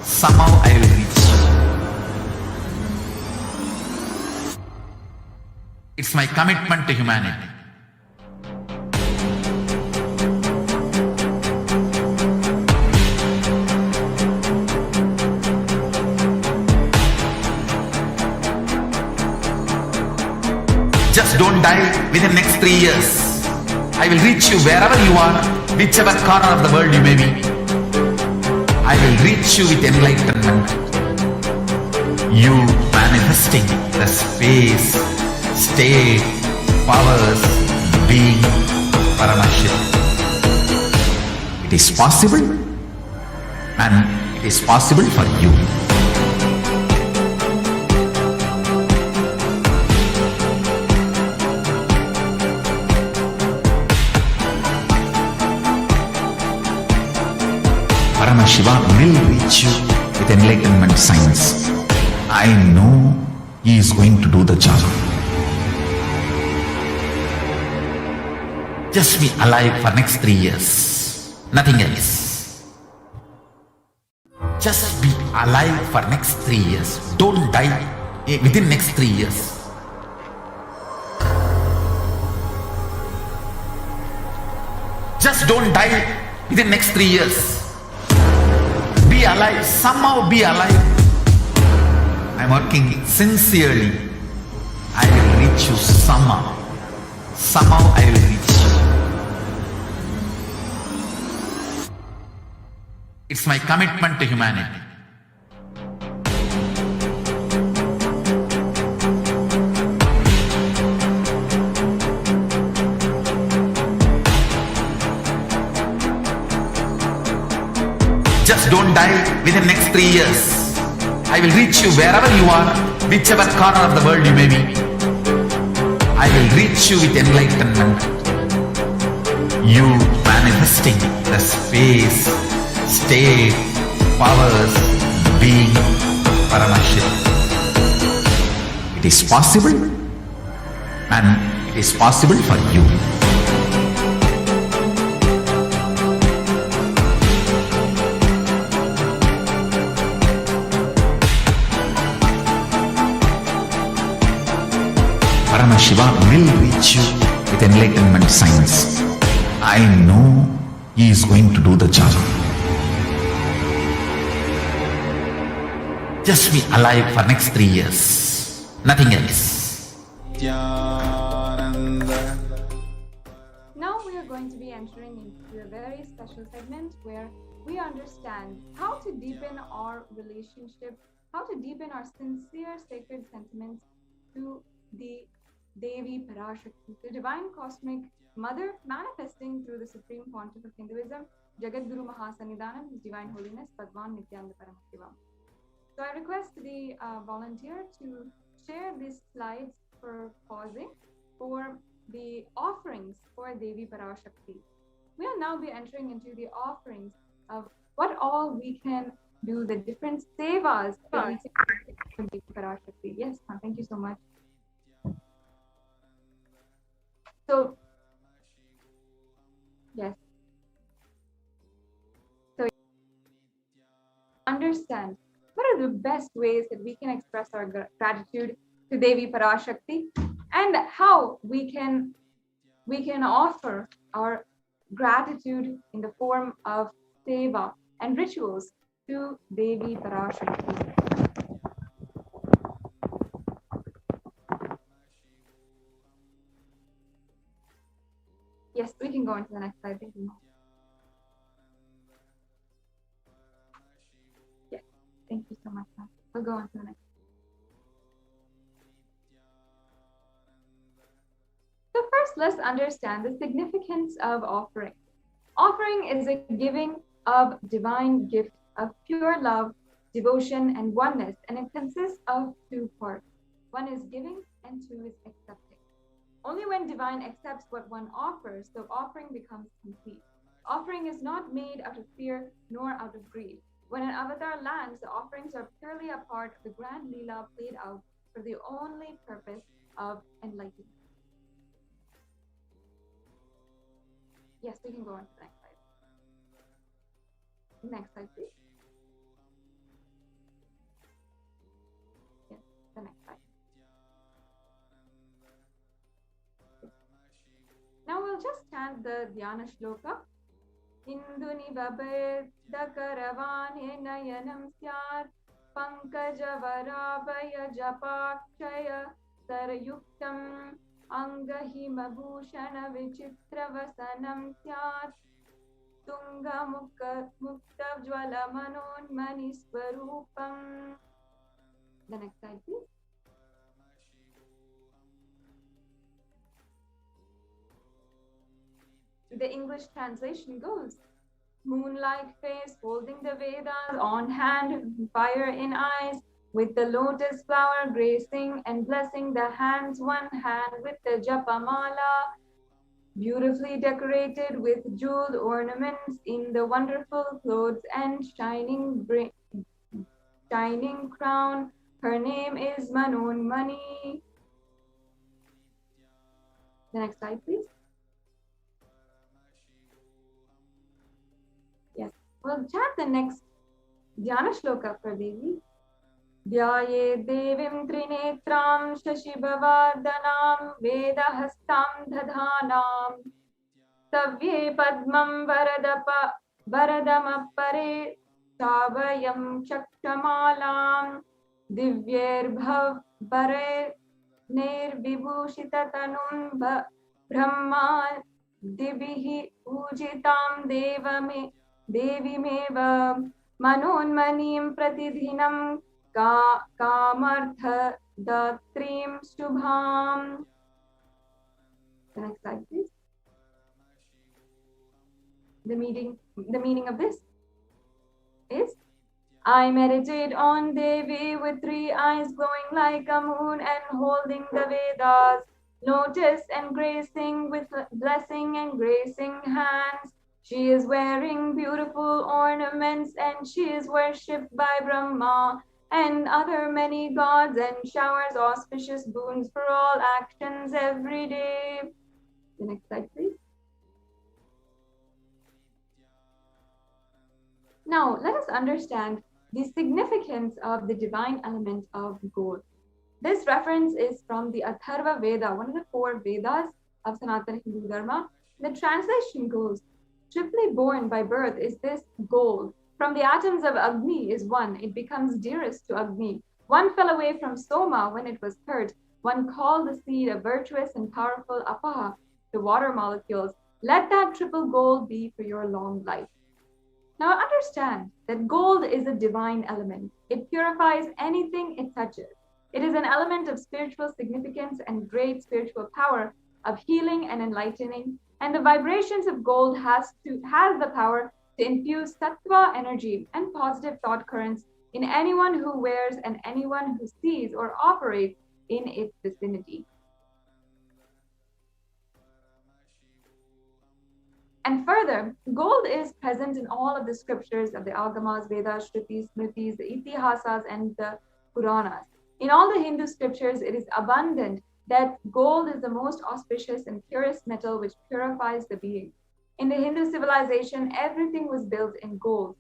Somehow I will reach you. It's my commitment to humanity. Just don't die within next 3 years. I will reach you wherever you are, whichever corner of the world you may be. I will reach you with enlightenment. You manifesting the space state, powers, being, Paramashakti. It is possible, and it is possible for you. Paramashiva will reach you with enlightenment signs. I know he is going to do the job. Just be alive for next 3 years. Nothing else. Just be alive for next 3 years. Don't die within next 3 years. Just don't die within next 3 years. Be alive. Somehow be alive. I'm working sincerely. I will reach you somehow. Somehow I will reach you. It's my commitment to humanity. Just don't die within next 3 years. I will reach you wherever you are, whichever corner of the world you may be. I will reach you with enlightenment. You manifesting the space, state, powers, being, Paramashakti. It is possible, and it is possible for you. Paramashiva will reach you with enlightenment signs. I know he is going to do the job. Just be alive for next 3 years. Nothing else. Now we are going to be entering into a very special segment where we understand how to deepen our relationship, how to deepen our sincere sacred sentiments to the Devi Parashakti, the divine cosmic mother manifesting through the supreme pontiff of Hinduism, Jagadguru Mahasannidhanam, His Divine Holiness Bhagwan Nityananda Paramashiva. So I request the volunteer to share these slides for pausing for the offerings for Devi Parashakti. We'll now be entering into the offerings of what all we can do, the different sevas that we can do for Devi Parashakti. Yes, thank you so much. So, yes. So, understand what are the best ways that we can express our gratitude to Devi Parashakti, and how we can offer our gratitude in the form of seva and rituals to Devi Parashakti. Yes, we can go into the next slide. Thank you. Yes, thank you so much. We'll go on to the next. So first, let's understand the significance of offering. Offering is a giving of divine gift of pure love, devotion, and oneness, and it consists of 2 parts. One is giving, and 2 is accepting. Only when divine accepts what one offers, the offering becomes complete. Offering is not made out of fear nor out of greed. When an avatar lands, the offerings are purely a part of the grand Leela played out for the only purpose of enlightenment. Yes, we can go on to the next slide. Next slide, please. Yes, the next slide. Now we'll just chant the Dhyana Shloka. Induni Babedakaravan Nayanam Syat Pankaja Varabaya Japakshaya Sarayuktam Angahima Bhushana Vichitravasanam Syat Tunga Mukta Jwala Manon Maniswarupam. The next slide, please. the English translation goes, moon-like face, holding the Vedas, on hand, fire in eyes, with the lotus flower gracing and blessing the hands, one hand with the japamala, beautifully decorated with jeweled ornaments in the wonderful clothes and shining crown. Her name is Manonmani. The next slide, please. Yes, we'll chant the next Dhyana Shloka for Devi. ध्याये देवीं त्रिनेत्रां शशिभवार्दनां वेदहस्तां दधानां सव्ये पद्मं वरदमपरे चावयं चक्षमालां दिव्यैर्भवरे निर्विभूषिततनुं ब्रह्मा दिभिः पूजितां देवीमेव मनोन्मनीं प्रतिदिनं कामर्थदात्रीं शुभाम्. The next slide, please. The meaning of this is, I meditate on Devi with 3 eyes glowing like a moon and holding the Vedas, lotus and gracing with blessing and gracing hands. She is wearing beautiful ornaments and she is worshipped by Brahma and other many gods and showers auspicious boons for all actions every day. The next slide, please. Now, let us understand the significance of the divine element of gold. This reference is from the Atharva Veda, one of the 4 Vedas of Sanatana Hindu Dharma. The translation goes, triply born by birth is this gold. From the atoms of Agni is one, it becomes dearest to Agni. One fell away from Soma when it was hurt. One called the seed a virtuous and powerful Apaha, the water molecules. Let that triple gold be for your long life. Now understand that gold is a divine element. It purifies anything it touches. It is an element of spiritual significance and great spiritual power of healing and enlightening. And the vibrations of gold has the power to infuse sattva energy and positive thought currents in anyone who wears and anyone who sees or operates in its vicinity. And further, gold is present in all of the scriptures of the Agamas, Vedas, Shrutis, Smritis, the Itihasas, and the Puranas. In all the Hindu scriptures, it is abundant that gold is the most auspicious and purest metal which purifies the being. In the Hindu civilization, everything was built in gold,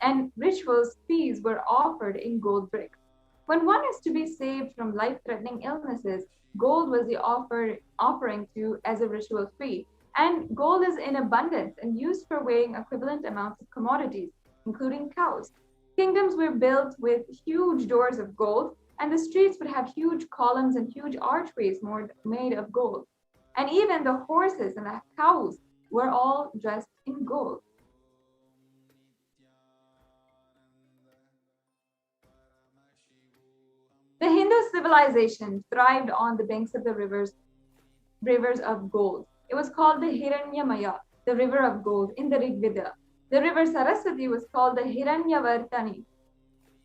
and rituals, feasts were offered in gold bricks. When one is to be saved from life-threatening illnesses, gold was the offering to as a ritual fee. And gold is in abundance and used for weighing equivalent amounts of commodities, including cows. Kingdoms were built with huge doors of gold, and the streets would have huge columns and huge archways made of gold. And even the horses and the cows were all dressed in gold. The Hindu civilization thrived on the banks of the rivers of gold. It was called the Hiranyamaya, the river of gold, in the Rig Veda. The river Saraswati was called the Hiranyavartani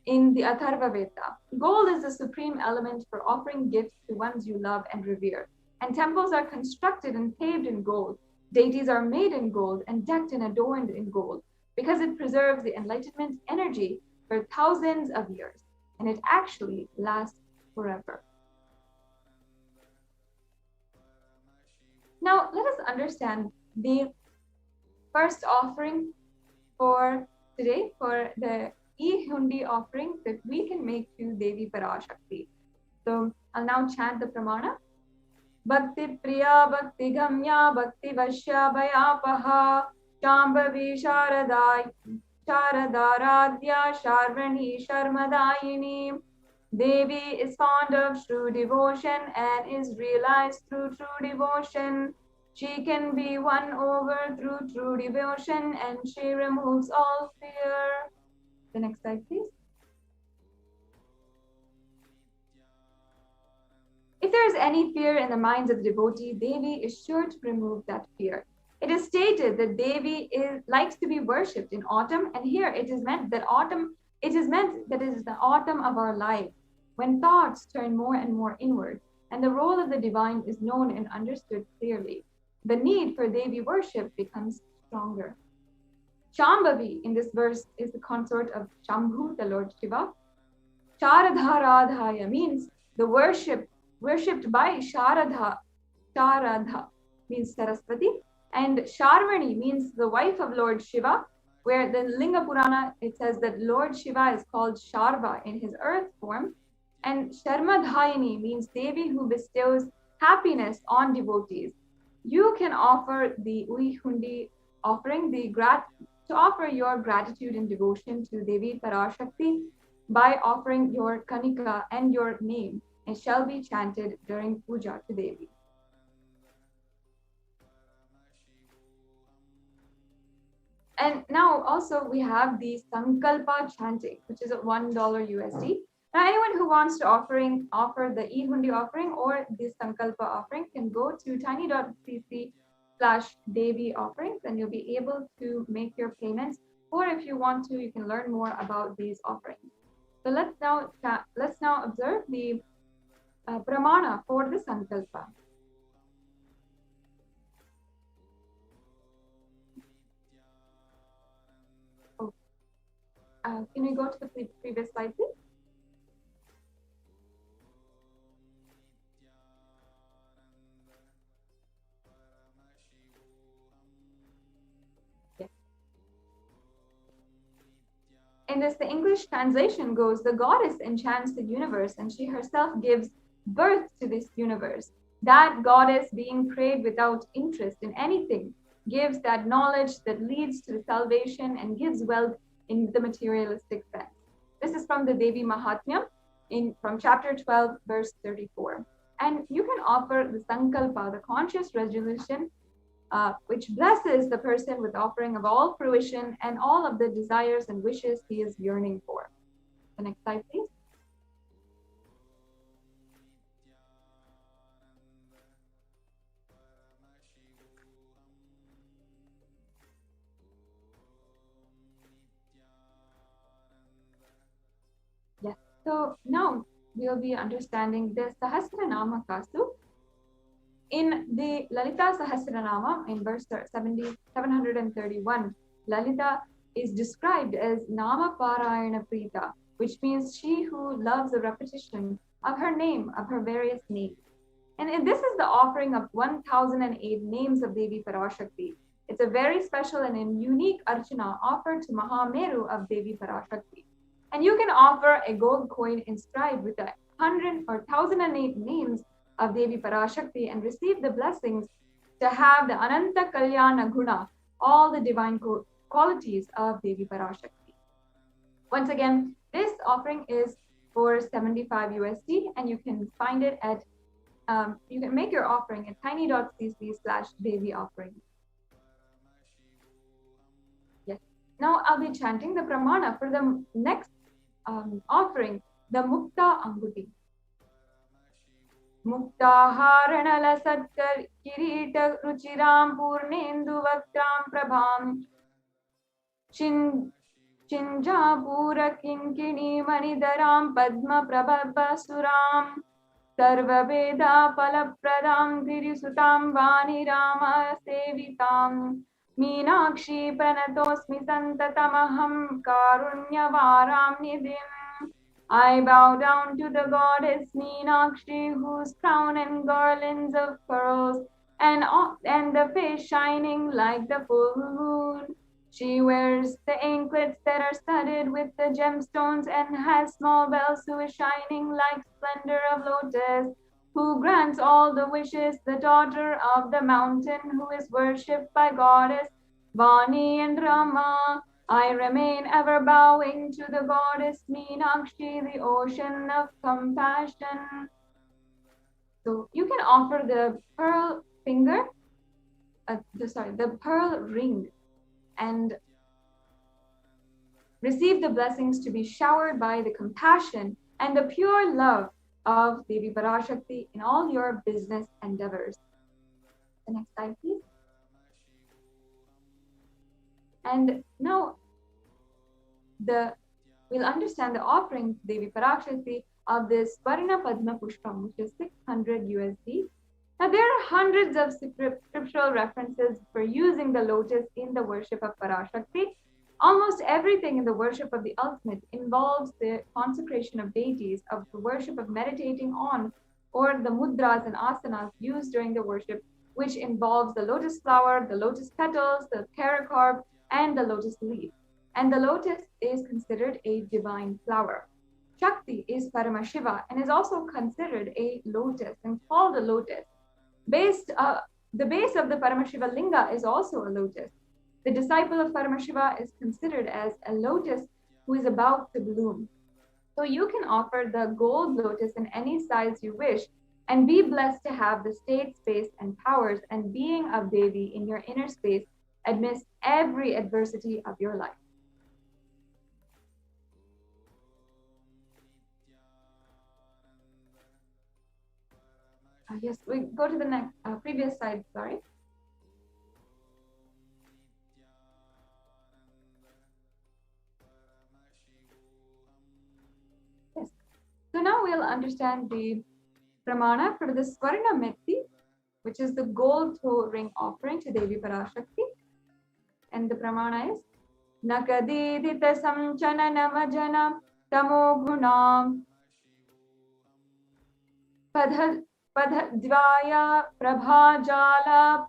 in the Atharva Veda. Gold is the supreme element for offering gifts to ones you love and revere. And temples are constructed and paved in gold. Deities are made in gold and decked and adorned in gold because it preserves the enlightenment energy for thousands of years, and it actually lasts forever. Now, let us understand the first offering for today, for the e-hundi offering that we can make to Devi Parashakti. So, I'll now chant the pramana. Bhakti Priya Bhakti Gamya Bhakti Vashya Bhayapaha Shambhavi Sharadaradhya Sharvani Sharmadayini. Devi is fond of true devotion and is realized through true devotion. She can be won over through true devotion and she removes all fear. The next slide, please. If there is any fear in the minds of the devotee, Devi is sure to remove that fear. It is stated that Devi likes to be worshipped in autumn, and here it is meant that it is the autumn of our life, when thoughts turn more and more inward, and the role of the divine is known and understood clearly. The need for Devi worship becomes stronger. Shambhavi in this verse is the consort of Shambhu, the Lord Shiva. Sharadharadhaya means the worshipped by Sharadha. Sharadha means Saraswati, and Sharvani means the wife of Lord Shiva, where the Linga Purana, it says that Lord Shiva is called Sharva in his earth form, and Sharmadhayini means Devi who bestows happiness on devotees. You can offer the Uihundi offering, to offer your gratitude and devotion to Devi Parashakti by offering your Kanika and your name, and shall be chanted during puja to Devi. And now also we have the Sankalpa chanting, which is at $1 USD. Now anyone who wants to offer the e-hundi offering or the Sankalpa offering can go to tiny.cc/Devi offerings, and you'll be able to make your payments. Or if you want to, you can learn more about these offerings. So let's now observe the pramana for the Sankalpa. Can we go to the previous slide, please? Yes. In this, the English translation goes, the goddess enchants the universe, and she herself gives birth to this universe. That goddess, being prayed without interest in anything, gives that knowledge that leads to the salvation and gives wealth in the materialistic sense. This is from the Devi Mahatmya from chapter 12, verse 34. And you can offer the Sankalpa, the conscious resolution, which blesses the person with offering of all fruition and all of the desires and wishes he is yearning for. The next slide, please. Yes, so now we'll be understanding the Sahasranama Kasu. In the Lalita Sahasranama, in verse 731, Lalita is described as Nama Parayana Prita, which means she who loves the repetition of her name, of her various names. And this is the offering of 1008 names of Devi Parashakti. It's a very special and unique archana offered to Mahameru of Devi Parashakti. And you can offer a gold coin inscribed with 100 or 1008 names of Devi Parashakti and receive the blessings to have the Ananta Kalyana Guna, all the divine qualities of Devi Parashakti. Once again, this offering is for 75 USD, and you can find it at, you can make your offering at tiny.cc/Devi offering. Yes. Now I'll be chanting the pramana for the next offering, the Mukta Anguti. Muktaharanala Satkar Kirita Ruchiram Purnendu Vaktram Prabham Chinjapura Kinkini Manidaram Padma Prabhabha Suram Sarva Veda Palapradam Girisutam Vani Rama Sevitam Meenakshi Pranatosmi Santatamaham Karunyavaram Nidim. I bow down to the goddess Meenakshi, whose crown and garlands of pearls and the face shining like the full moon. She wears the anklets that are studded with the gemstones and has small bells, who is shining like splendor of lotus, who grants all the wishes, the daughter of the mountain, who is worshipped by goddess Vani and Rama. I remain ever bowing to the goddess Meenakshi, the ocean of compassion. So you can offer the pearl finger, the pearl ring, and receive the blessings to be showered by the compassion and the pure love of Devi Parashakti in all your business endeavors. The next slide, please. And now we'll understand the offering to Devi Parashakti of this Swarna Padma Pushpam, which is 600 USD. Now, there are hundreds of scriptural references for using the lotus in the worship of Parashakti. Almost everything in the worship of the ultimate involves the consecration of deities, of the worship of meditating on, or the mudras and asanas used during the worship, which involves the lotus flower, the lotus petals, the paracarp, and the lotus leaf. And the lotus is considered a divine flower. Shakti is Paramashiva and is also considered a lotus and called a lotus. The base of the Paramashiva linga is also a lotus. The disciple of Paramashiva is considered as a lotus who is about to bloom. So you can offer the gold lotus in any size you wish and be blessed to have the state, space, and powers and being of Devi in your inner space amidst every adversity of your life. Yes, we go to the next previous slide, sorry. Yes. So now we'll understand the pramana for the Swarna Metti, which is the gold toe ring offering to Devi Parashakti. And the pramana is Nakadidita Samchana Namajana Tamo Gunam Padhadvaya Prabhajala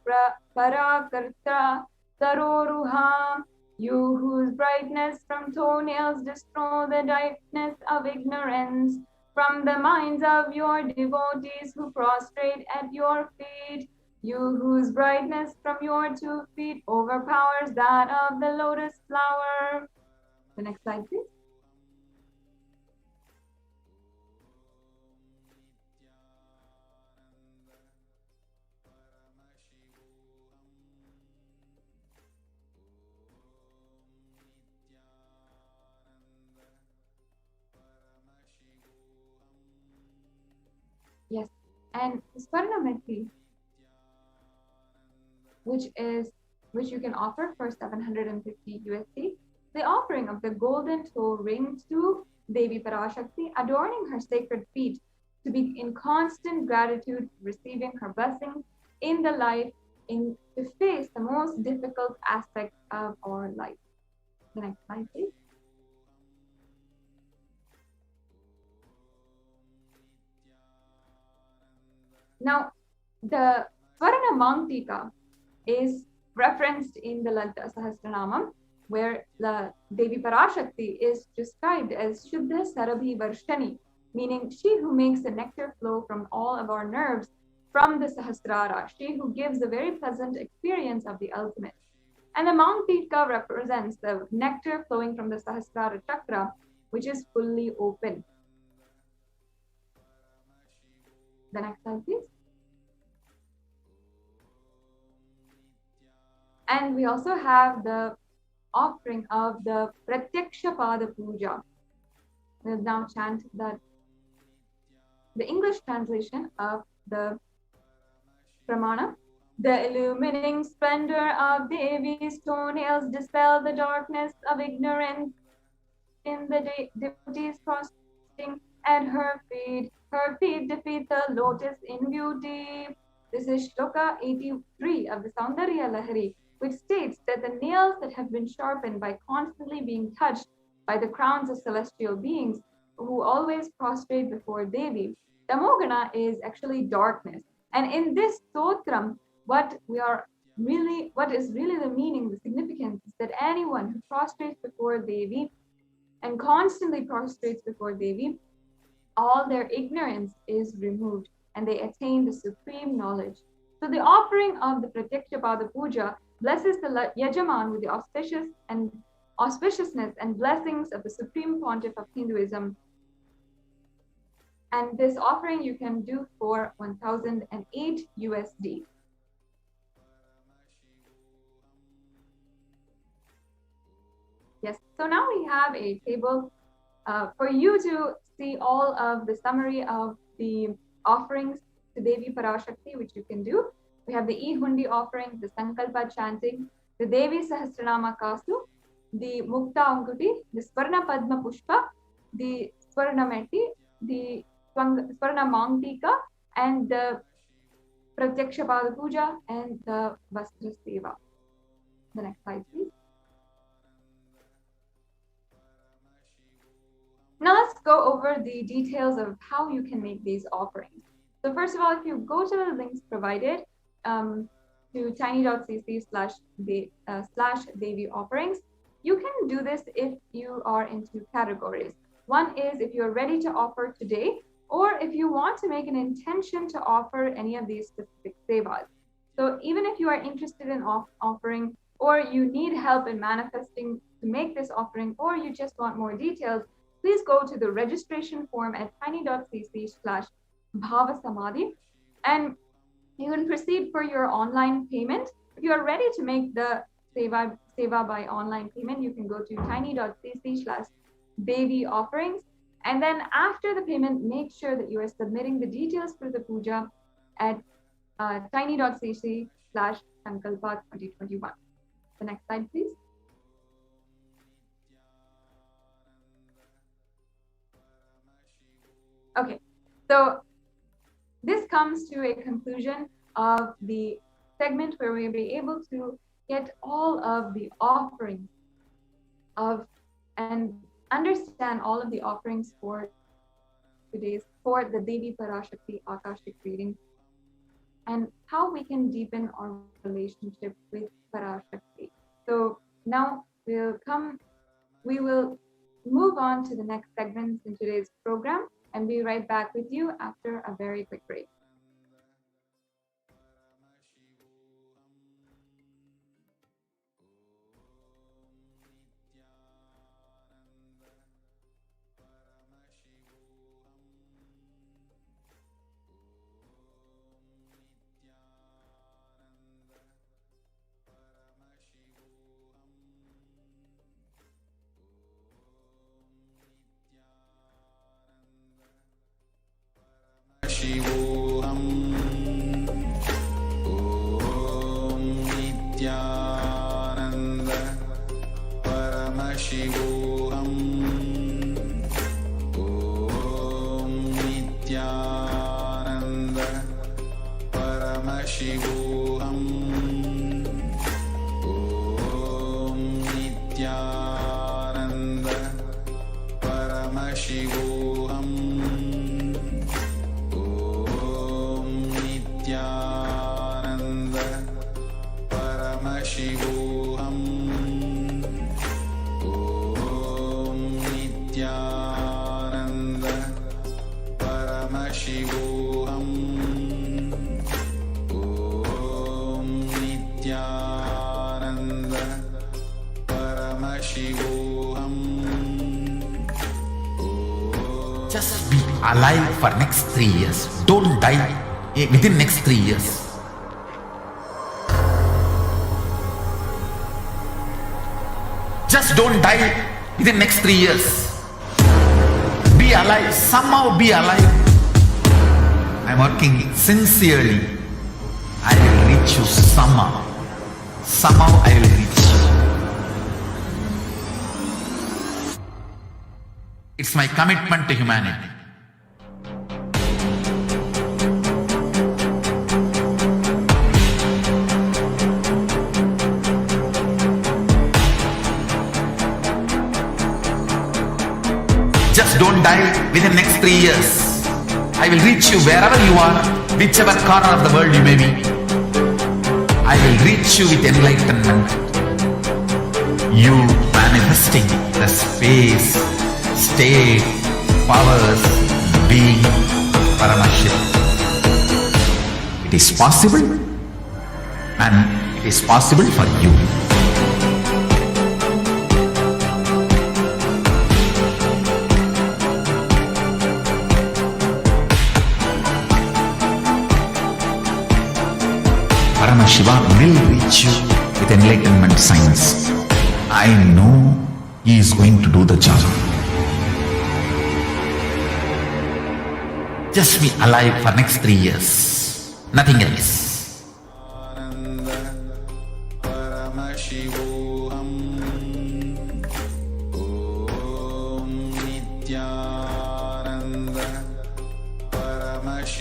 Parakarta Taroruha. You whose brightness from toenails destroy the darkness of ignorance, from the minds of your devotees who prostrate at your feet. You whose brightness from your 2 feet overpowers that of the lotus flower. The next slide, please. Yes, and Swarna Metti, which you can offer for 750 USD, the offering of the golden toe ring to Devi Parashakti, adorning her sacred feet, to be in constant gratitude, receiving her blessings in the life, to face the most difficult aspects of our life. The next slide, please. Now, the Swarna Mangtika is referenced in the Lalita Sahasranamam, where the Devi Parashakti is described as Shuddha Sarabhi Varshani, meaning she who makes the nectar flow from all of our nerves from the Sahasrara, she who gives a very pleasant experience of the ultimate. And the Mangtika represents the nectar flowing from the Sahasrara chakra, which is fully open. The next slide, please. And we also have the offering of the Pratyaksha Pada Puja. We'll now chant the English translation of the pramana. The illumining splendor of Devi's toenails dispel the darkness of ignorance in the devotees prostrating at her feet. Her feet defeat the lotus in beauty. This is Shloka 83 of the Saundarya Lahari, which states that the nails that have been sharpened by constantly being touched by the crowns of celestial beings who always prostrate before Devi, Tamogana is actually darkness. And in this stotram, what is really the meaning, the significance is that anyone who prostrates before Devi and constantly prostrates before Devi, all their ignorance is removed and they attain the supreme knowledge. So the offering of the Pratyaksha Pada Puja blesses the Yajaman with the auspiciousness and blessings of the Supreme Pontiff of Hinduism. And this offering you can do for 1008 USD. Yes, so now we have a table for you to see all of the summary of the offerings to Devi Parashakti, which you can do. We have the E-Hundi offering, the Sankalpa chanting, the Devi Sahasranama Kasu, the Mukta Ankuti, the Swarna Padma Pushpa, the Swarna Meti, the Swarna Mangtika, and the Pratyaksha Pada Puja and the Vastra Seva. The next slide, please. Now let's go over the details of how you can make these offerings. So first of all, if you go to the links provided to tiny.cc/Devi offerings, you can do this if you are in two categories. One is if you're ready to offer today, or if you want to make an intention to offer any of these specific sevas. So even if you are interested in offering, or you need help in manifesting to make this offering, or you just want more details, please go to the registration form at tiny.cc/bhavasamadhi, and you can proceed for your online payment. If you are ready to make the seva by online payment, you can go to tiny.cc/Devi offerings. And then after the payment, make sure that you are submitting the details for the puja at tiny.cc/Sankalpa 2021. The next slide, please. Okay, so this comes to a conclusion of the segment where we'll be able to get all of the offerings and understand all of the offerings for the Devi Parashakti Akashic reading, and how we can deepen our relationship with Parashakti. So now we will move on to the next segments in today's program, and be right back with you after a very quick break. शिवोऽहम् ॐ नित्यानन्द परमशिवोऽहम् ॐ नित्यानन्द परमशिवोऽहम् ॐ नित्यानन्द परमशिवोऽहम् नित्यानन्द परमशिवोऽहम् ॐ नित्यानन्द परमशिवोऽहम् ॐ नित्यानन्द परमशिवोऽहम् Just be alive for next 3 years. Don't die within next 3 years. Just don't die within next 3 years. Be alive. Somehow be alive. I'm working sincerely. I will reach you somehow. Somehow I will reach you. It's my commitment to humanity. Just don't die within next 3 years. I will reach you wherever you are, whichever corner of the world you may be. I will reach you with enlightenment. You manifesting the space, state, powers, being, Paramashiv. It is possible, and it is possible for you. Paramashiva will reach you with enlightenment science. I know he is going to do the job. Just be alive for next 3 years. Nothing else.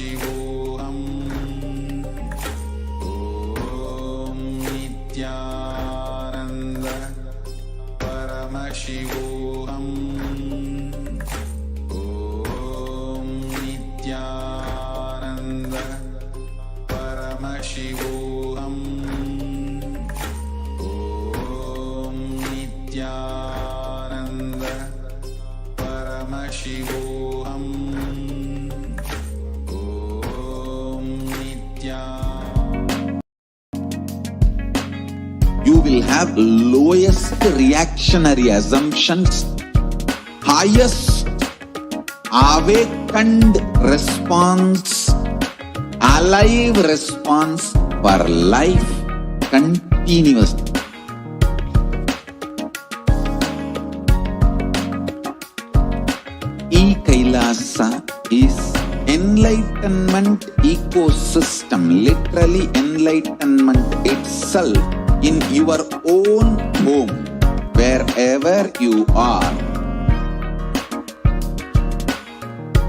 Paramashivoham. Om Nityananda Paramashivoham. Om Nityananda Paramashivoham. Om Nityananda Paramashivoham. Om Nityananda. You will have lowest reactionary assumptions, highest awakened response, alive response for life continuously. Kailasa is enlightenment ecosystem, literally enlightenment itself in your own home, wherever you are.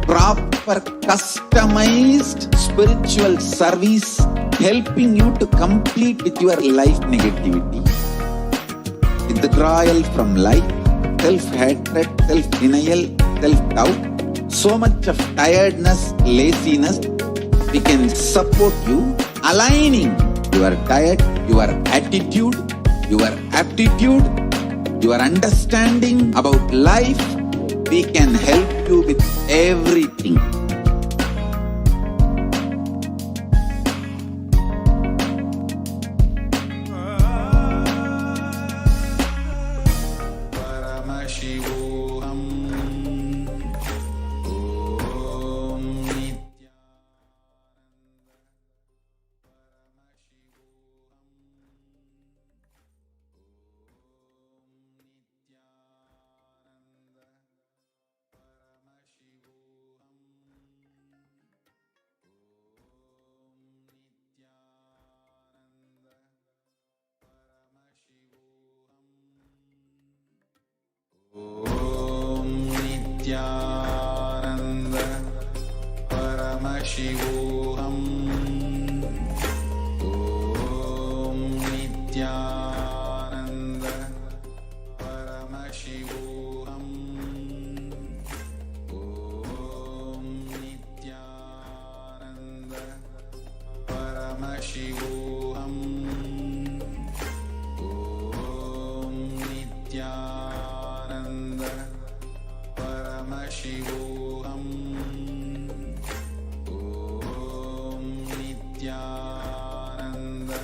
Proper customized spiritual service helping you to complete with your life negativity, withdrawal from life, self-hatred, self-denial, self-doubt, so much of tiredness, laziness. We can support you aligning your diet, your attitude, your aptitude, your understanding about life. We can help you with everything. Paramashivoham. Om Nityananda Paramashivoham. Om Nityananda Paramashivoham. Om Nityananda Paramashivoham. Om Nityananda Paramashivoham. Om Nityananda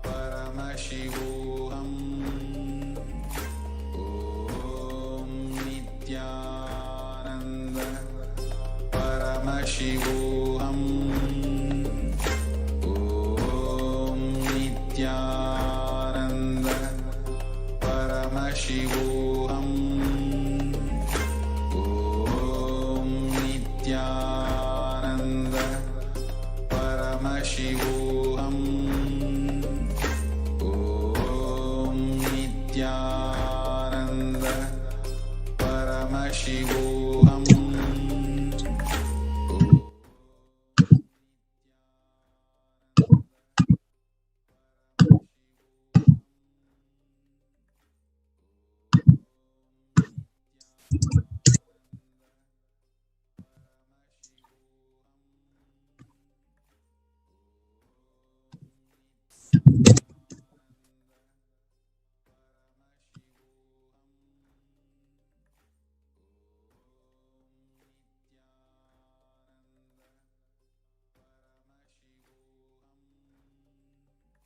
Paramashivoham. Om Nityananda Paramashivoham. Om Nityananda Paramashivoham. Om Nityananda Paramashivoham. Om Nityananda Paramashivoham.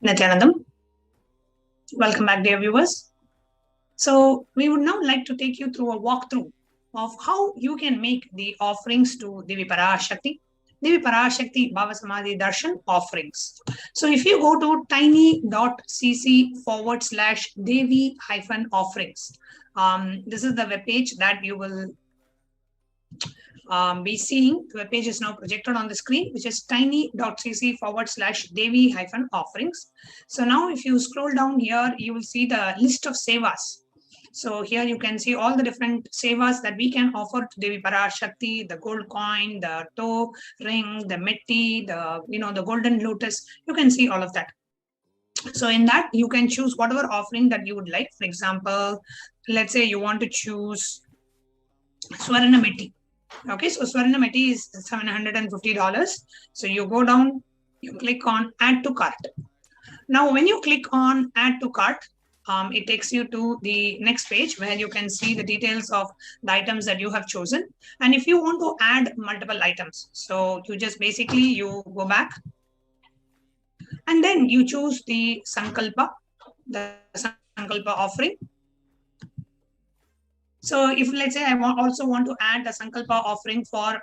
Natyanandam. Welcome back, dear viewers. So we would now like to take you through a walkthrough of how you can make the offerings to Devi Parashakti, Devi Parashakti Bhava Samadhi Darshan offerings. So if you go to tiny.cc/Devi-offerings, this is the webpage that you will be seeing. The webpage is now projected on the screen, which is tiny.cc/Devi-offerings. So now if you scroll down here, you will see the list of sevas. So here you can see all the different sevas that we can offer to Devi Parashakti, the gold coin, the toe ring, the metti, the golden lotus. You can see all of that. So in that, you can choose whatever offering that you would like. For example, let's say you want to choose Swarna Metti. Okay, so Swarna Metti is $750. So you go down, you click on add to cart. Now, when you click on add to cart, it takes you to the next page where you can see the details of the items that you have chosen. And if you want to add multiple items, so you just basically, you go back and then you choose the Sankalpa offering. So if, let's say, I also want to add a Sankalpa offering for,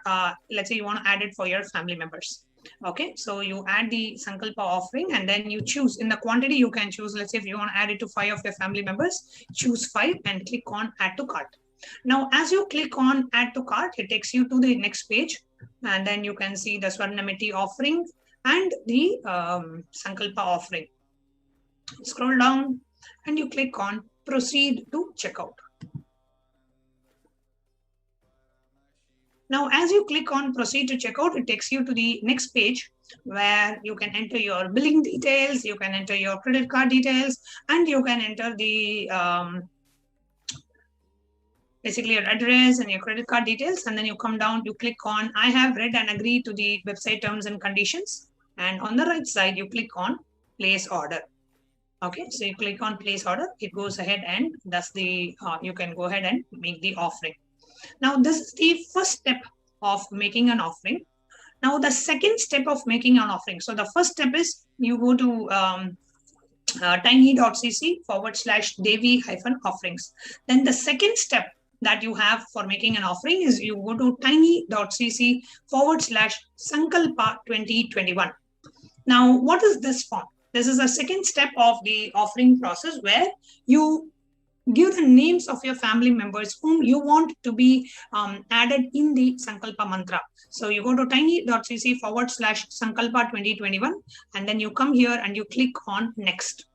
let's say you want to add it for your family members. Okay, so you add the Sankalpa offering and then you choose in the quantity you can choose. Let's say if you want to add it to 5 of your family members, choose 5 and click on add to cart. Now, as you click on add to cart, it takes you to the next page and then you can see the Swarna Metti offering and the Sankalpa offering. Scroll down and you click on proceed to checkout. Now, as you click on proceed to checkout, it takes you to the next page where you can enter your billing details, you can enter your credit card details, and you can enter the basically your address and your credit card details. And then you come down, you click on I have read and agree to the website terms and conditions. And on the right side, you click on place order. Okay, so you click on place order, it goes ahead and that's the, you can go ahead and make the offering. Now, this is the first step of making an offering. Now, the second step of making an offering. So the first step is you go to tiny.cc/Devi-offerings. Then the second step that you have for making an offering is you go to tiny.cc/Sankalpa 2021. Now, what is this form? This is the second step of the offering process where you give the names of your family members whom you want to be added in the Sankalpa mantra. So you go to tiny.cc/Sankalpa 2021 and then you come here and you click on next.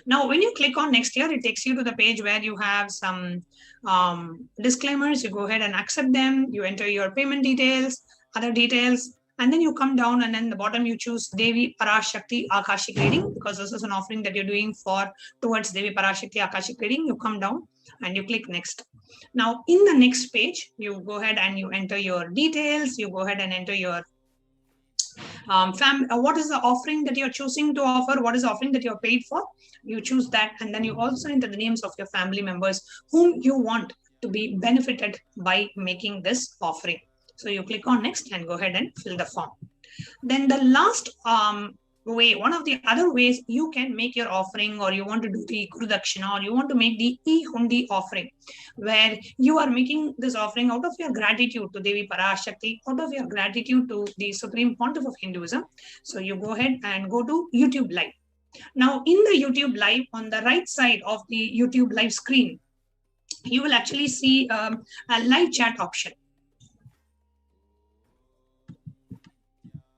Now, when you click on next here, it takes you to the page where you have some disclaimers. You go ahead and accept them. You enter your payment details, other details. And then you come down and then the bottom you choose Devi Parashakti Akashic reading because this is an offering that you're doing towards Devi Parashakti Akashic reading. You come down and you click next. Now in the next page, you go ahead and you enter your details. You go ahead and enter your what is the offering that you're choosing to offer? What is the offering that you're paid for? You choose that and then you also enter the names of your family members whom you want to be benefited by making this offering. So you click on next and go ahead and fill the form. Then the last way, one of the other ways you can make your offering or you want to do the Guru Dakshina or you want to make the E-Hundi offering where you are making this offering out of your gratitude to Devi Parashakti, out of your gratitude to the Supreme Pontiff of Hinduism. So you go ahead and go to YouTube Live. Now in the YouTube Live, on the right side of the YouTube Live screen, you will actually see a live chat option.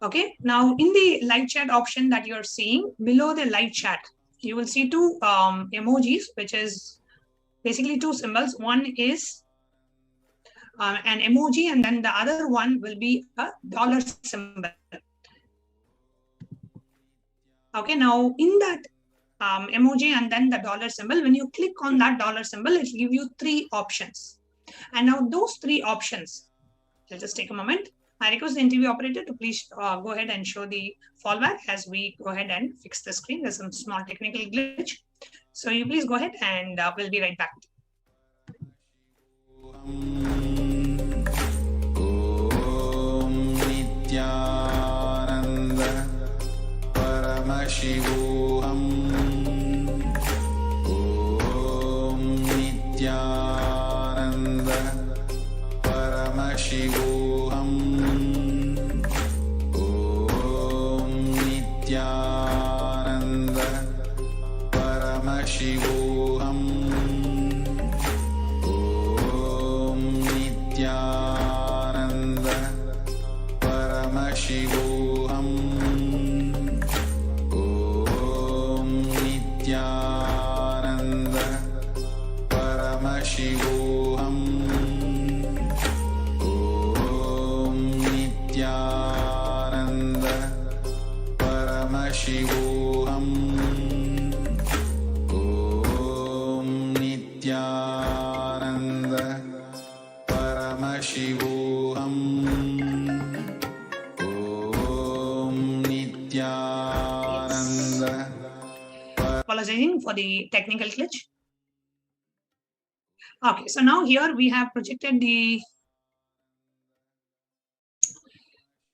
Okay, now in the live chat option that you're seeing below the live chat, you will see two emojis, which is basically two symbols. One is an emoji and then the other one will be a dollar symbol. Okay, now in that emoji and then the dollar symbol, when you click on that dollar symbol, it will give you 3 options. And now those 3 options, let's just take a moment. I request the interview operator to please go ahead and show the fallback as we go ahead and fix the screen. There's some small technical glitch. So you please go ahead and we'll be right back. Namah Shivoham. Om Nityananda. Apologizing for the technical glitch. Okay, so now here we have projected the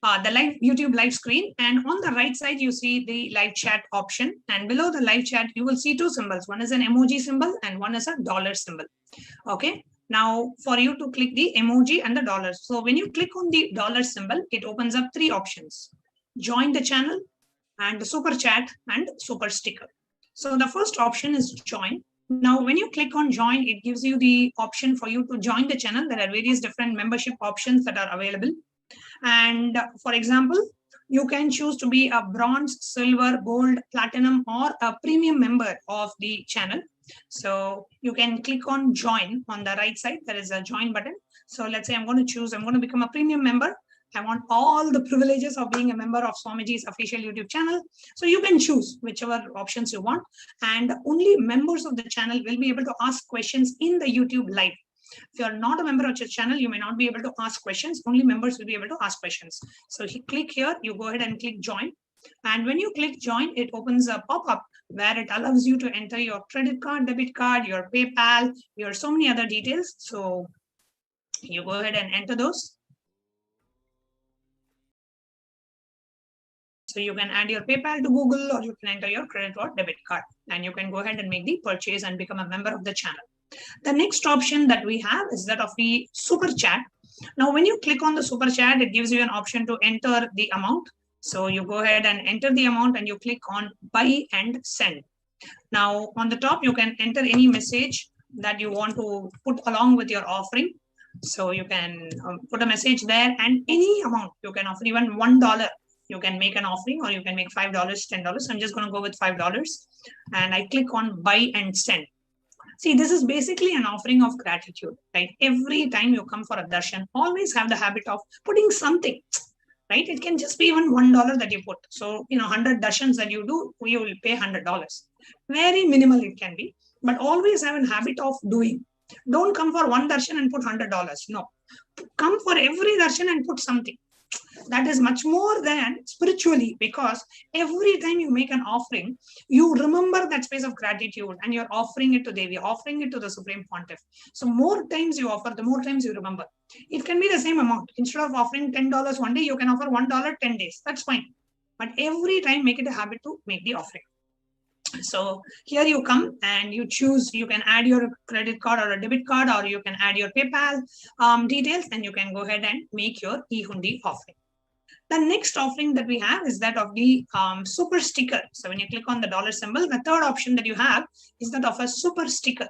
live YouTube live screen, and on the right side you see the live chat option, and below the live chat you will see two symbols. One is an emoji symbol and one is a dollar symbol. Okay, now for you to click the emoji and the dollars. So when you click on the dollar symbol, it opens up three options: join the channel, and super chat, and super sticker. So the first option is join. Now, when you click on join, it gives you the option for you to join the channel. There are various different membership options that are available. And for example, you can choose to be a bronze, silver, gold, platinum, or a premium member of the channel. So you can click on join on the right side. There is a join button. So let's say I'm going to become a premium member. I want all the privileges of being a member of Swamiji's official YouTube channel. So you can choose whichever options you want. And only members of the channel will be able to ask questions in the YouTube live. If you're not a member of your channel, you may not be able to ask questions. Only members will be able to ask questions. So you click here, you go ahead and click join. And when you click join, it opens a pop-up where it allows you to enter your credit card, debit card, your PayPal, your so many other details. So you go ahead and enter those. So you can add your PayPal to Google, or you can enter your credit or debit card, and you can go ahead and make the purchase and become a member of the channel. The next option that we have is that of the super chat. Now, when you click on the super chat, it gives you an option to enter the amount. So you go ahead and enter the amount and you click on buy and send. Now, on the top, you can enter any message that you want to put along with your offering. So you can put a message there, and any amount you can offer, even $1. You can make an offering, or you can make $5, $10. I'm just going to go with $5, and I click on buy and send. See, this is basically an offering of gratitude, right? Every time you come for a darshan, always have the habit of putting something, right? It can just be even $1 that you put. So, 100 darshans that you do, you will pay $100. Very minimal it can be, but always have a habit of doing. Don't come for one darshan and put $100. No, come for every darshan and put something. That is much more than spiritually, because every time you make an offering, you remember that space of gratitude and you're offering it to Devi, offering it to the Supreme Pontiff. So more times you offer, the more times you remember. It can be the same amount. Instead of offering $10 one day, you can offer $1 10 days. That's fine. But every time make it a habit to make the offering. So here you come and you choose, you can add your credit card or a debit card, or you can add your PayPal details, and you can go ahead and make your e-hundi offering. The next offering that we have is that of the super sticker. So when you click on the dollar symbol, the third option that you have is that of a super sticker.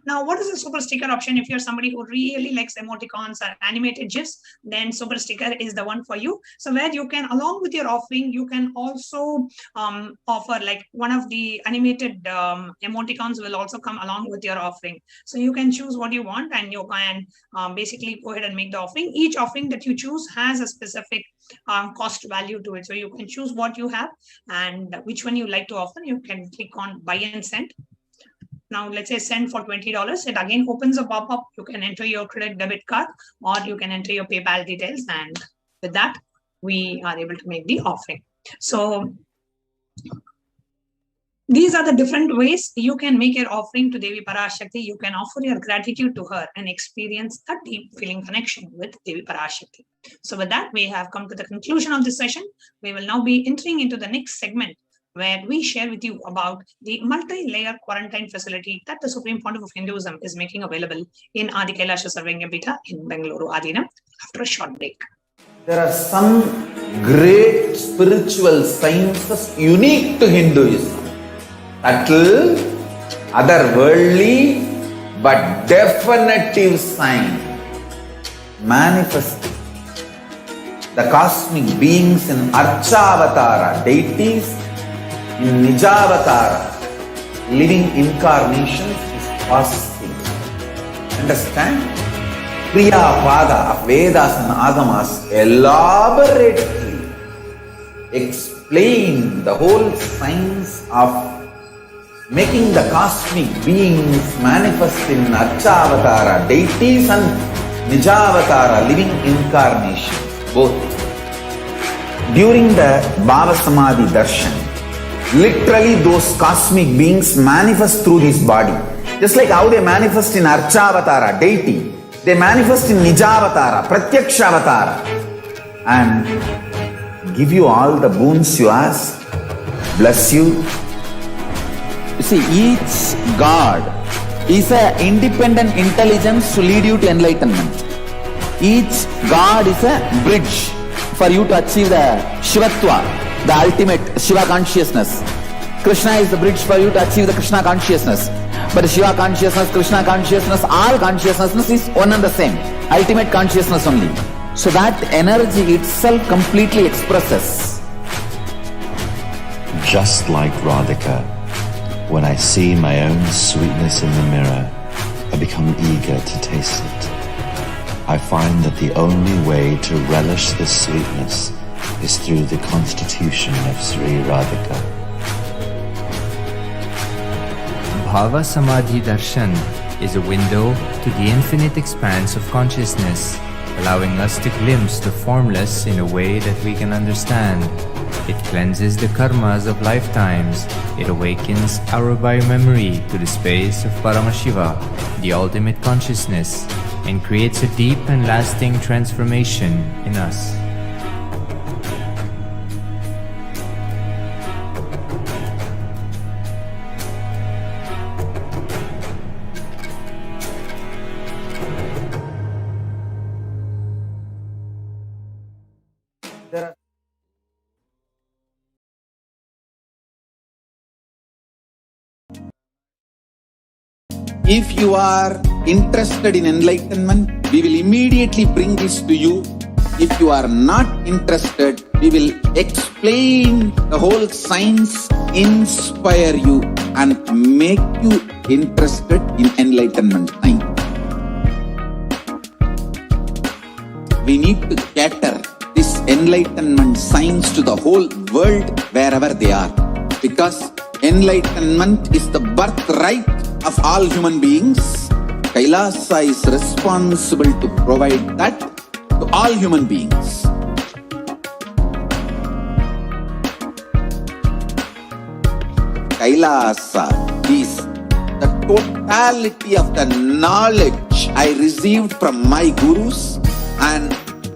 Now, what is a super sticker option? If you're somebody who really likes emoticons or animated GIFs, then super sticker is the one for you. So where you can, along with your offering, you can also offer like one of the animated emoticons will also come along with your offering. So you can choose what you want, and you can basically go ahead and make the offering. Each offering that you choose has a specific cost value to it. So you can choose what you have and which one you like to offer. You can click on buy and send. Now, let's say send for $20. It again opens a pop-up. You can enter your credit debit card, or you can enter your PayPal details. And with that, we are able to make the offering. So these are the different ways you can make your offering to Devi Parashakti. You can offer your gratitude to her and experience a deep feeling connection with Devi Parashakti. So with that, we have come to the conclusion of this session. We will now be entering into the next segment, where we share with you about the multi-layer quarantine facility that the Supreme Pontiff of Hinduism is making available in Adi Kailasa Sarvengya Peetha in Bengaluru, Adina, after a short break. There are some great spiritual sciences unique to Hinduism. Subtle, otherworldly, but definitive sign. Manifesting the cosmic beings in Archavatara, deities in Nijavatara, living incarnations is possible. Understand? Priya Pada of Vedas and Agamas elaborately explain the whole science of making the cosmic beings manifest in Archavatara, deities, and Nijavatara, living incarnation, both. During the Bhava Samadhi Darshan, literally those cosmic beings manifest through this body. Just like how they manifest in Archavatara, deity, they manifest in Nijavatara, Pratyakshavatara, and give you all the boons you ask, bless you. You see, each God is an independent intelligence to lead you to enlightenment. Each God is a bridge for you to achieve the Shivatva, the ultimate Shiva consciousness. Krishna is the bridge for you to achieve the Krishna consciousness. But Shiva consciousness, Krishna consciousness, all consciousness is one and the same. Ultimate consciousness only. So that energy itself completely expresses. Just like Radhika, when I see my own sweetness in the mirror, I become eager to taste it. I find that the only way to relish this sweetness is through the constitution of Sri Radhika. Bhava Samadhi Darshan is a window to the infinite expanse of consciousness, allowing us to glimpse the formless in a way that we can understand. It cleanses the karmas of lifetimes. It awakens our biomemory to the space of Paramashiva, the ultimate consciousness, and creates a deep and lasting transformation in us. If you are interested in enlightenment, we will immediately bring this to you. If you are not interested, we will explain the whole science, inspire you and make you interested in enlightenment time. We need to cater this enlightenment science to the whole world wherever they are, because enlightenment is the birthright of all human beings. Kailasa is responsible to provide that to all human beings. Kailasa is the totality of the knowledge I received from my gurus and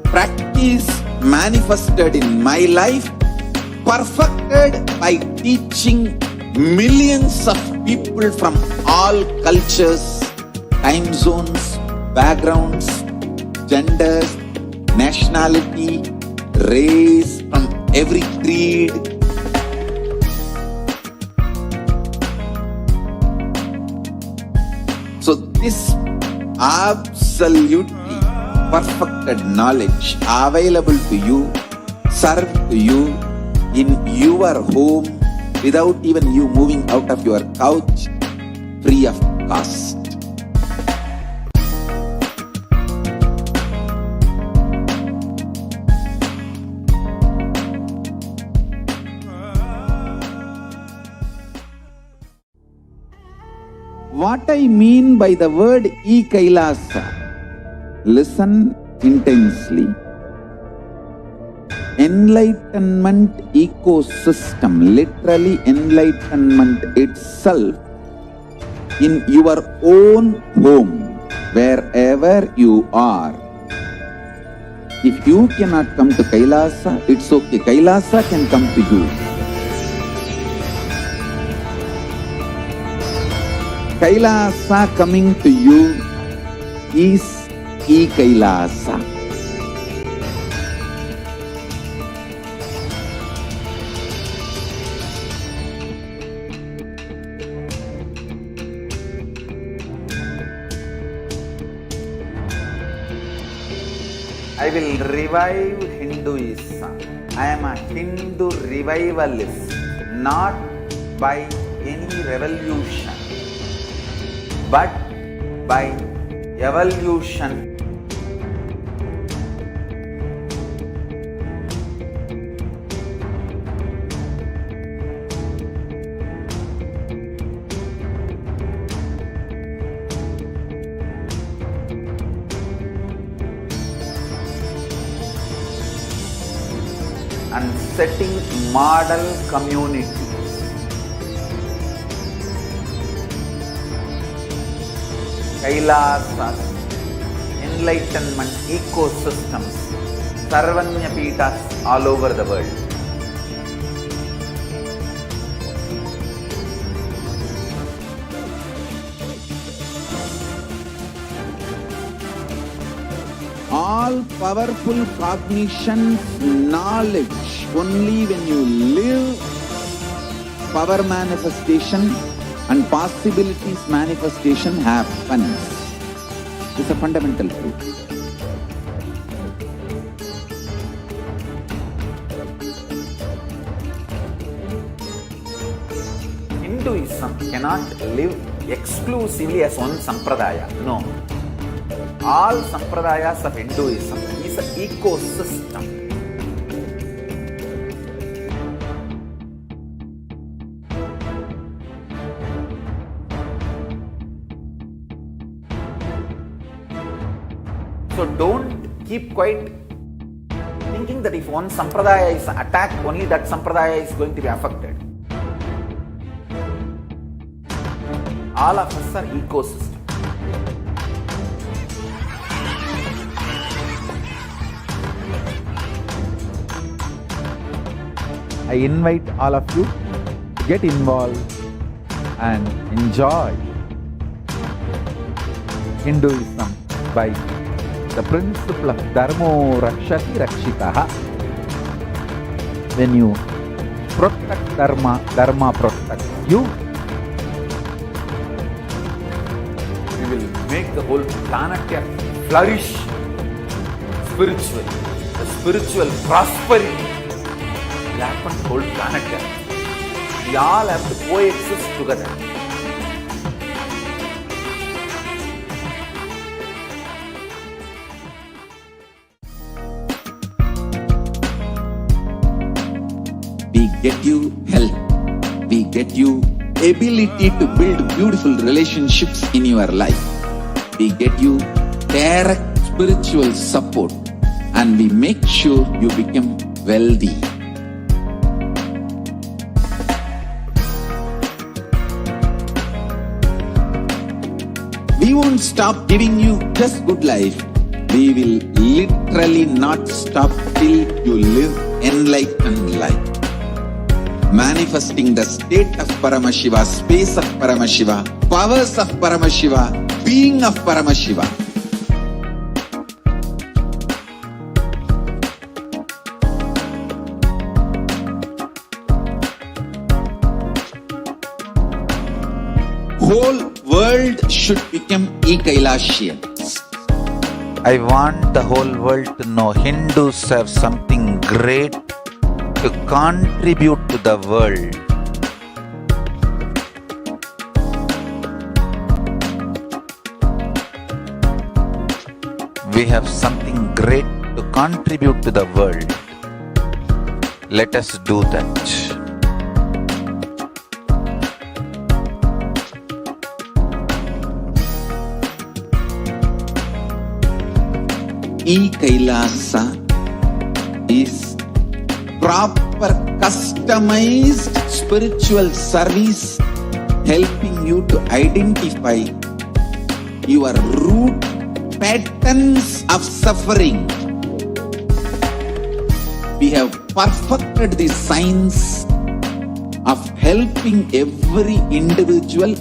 practice manifested in my life, perfected by teaching millions of people from all cultures, time zones, backgrounds, genders, nationality, race, from every creed. So this absolutely perfected knowledge available to you, served to you in your home, without even you moving out of your couch, free of cost. What I mean by the word Kailasa, listen intensely. Enlightenment ecosystem, literally enlightenment itself, in your own home, wherever you are. If you cannot come to Kailasa, it's okay. Kailasa can come to you. Kailasa coming to you is Kailasa. I will revive Hinduism. I am a Hindu revivalist, not by any revolution, but by evolution. and setting model communities. Kailasas, enlightenment ecosystems, Sarvanya Peethas all over the world. All powerful cognition, knowledge, only when you live, power manifestation and possibilities manifestation happens. It's a fundamental truth. Hinduism cannot live exclusively as one sampradaya. No. All sampradayas of Hinduism is an ecosystem. So don't keep quiet thinking that if one sampradaya is attacked, only that sampradaya is going to be affected. All of us are ecosystems. I invite all of you to get involved and enjoy Hinduism by the principle of Dharmo Rakshati Rakshitaha. When you protect Dharma, Dharma protects you. We will make the whole planet flourish spiritually. The spiritual prosperity will happen to the whole planet Earth. We all have to coexist together. We get you health. We get you ability to build beautiful relationships in your life. We get you direct spiritual support, and we make sure you become wealthy. We won't stop giving you just good life. We will literally not stop till you live enlightened life. Manifesting the state of Paramashiva, space of Paramashiva, powers of Paramashiva, being of Paramashiva. Whole world should become Kailasians. I want the whole world to know Hindus have something great to contribute to the world. We have something great to contribute to the world. Let us do that. Kailasa is proper customized spiritual service helping you to identify your root patterns of suffering. We have perfected the science of helping every individual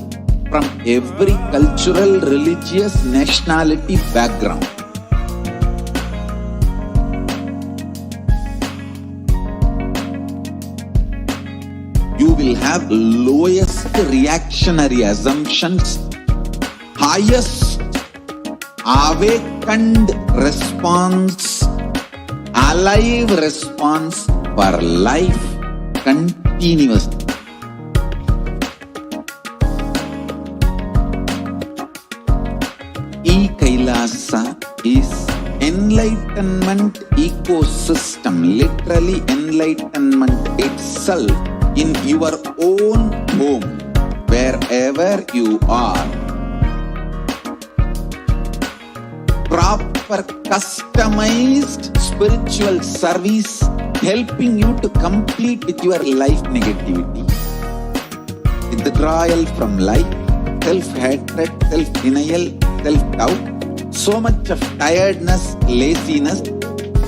from every cultural, religious, nationality background. You will have lowest reactionary assumptions, highest awakened response, alive response for life continuously. Kailasa is enlightenment ecosystem, literally enlightenment itself in your own home, wherever you are. Proper customized spiritual service helping you to complete with your life negativity. Withdrawal from life, self-hatred, self-denial, self-doubt, so much of tiredness, laziness,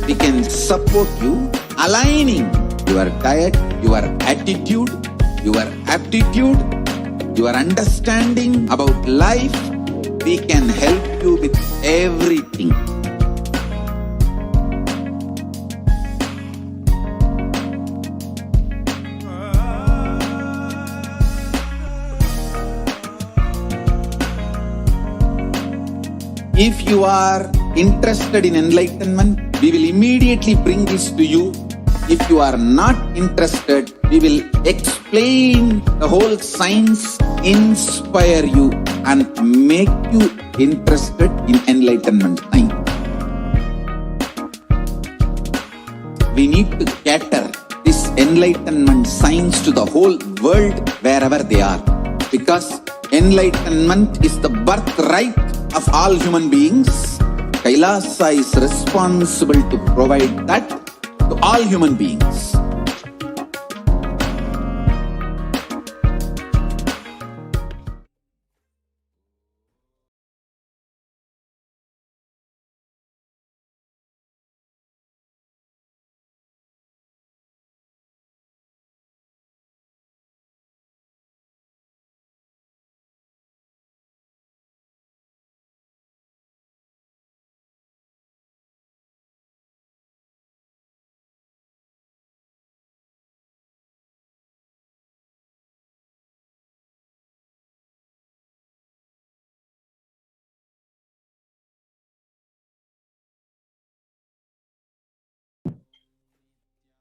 we can support you aligning your diet, your attitude, your aptitude, your understanding about life. We can help you with everything. If you are interested in enlightenment, we will immediately bring this to you. If you are not interested, we will explain the whole science, inspire you and make you interested in enlightenment time. We need to cater this enlightenment science to the whole world wherever they are, because enlightenment is the birthright of all human beings. Kailasa is responsible to provide that to all human beings.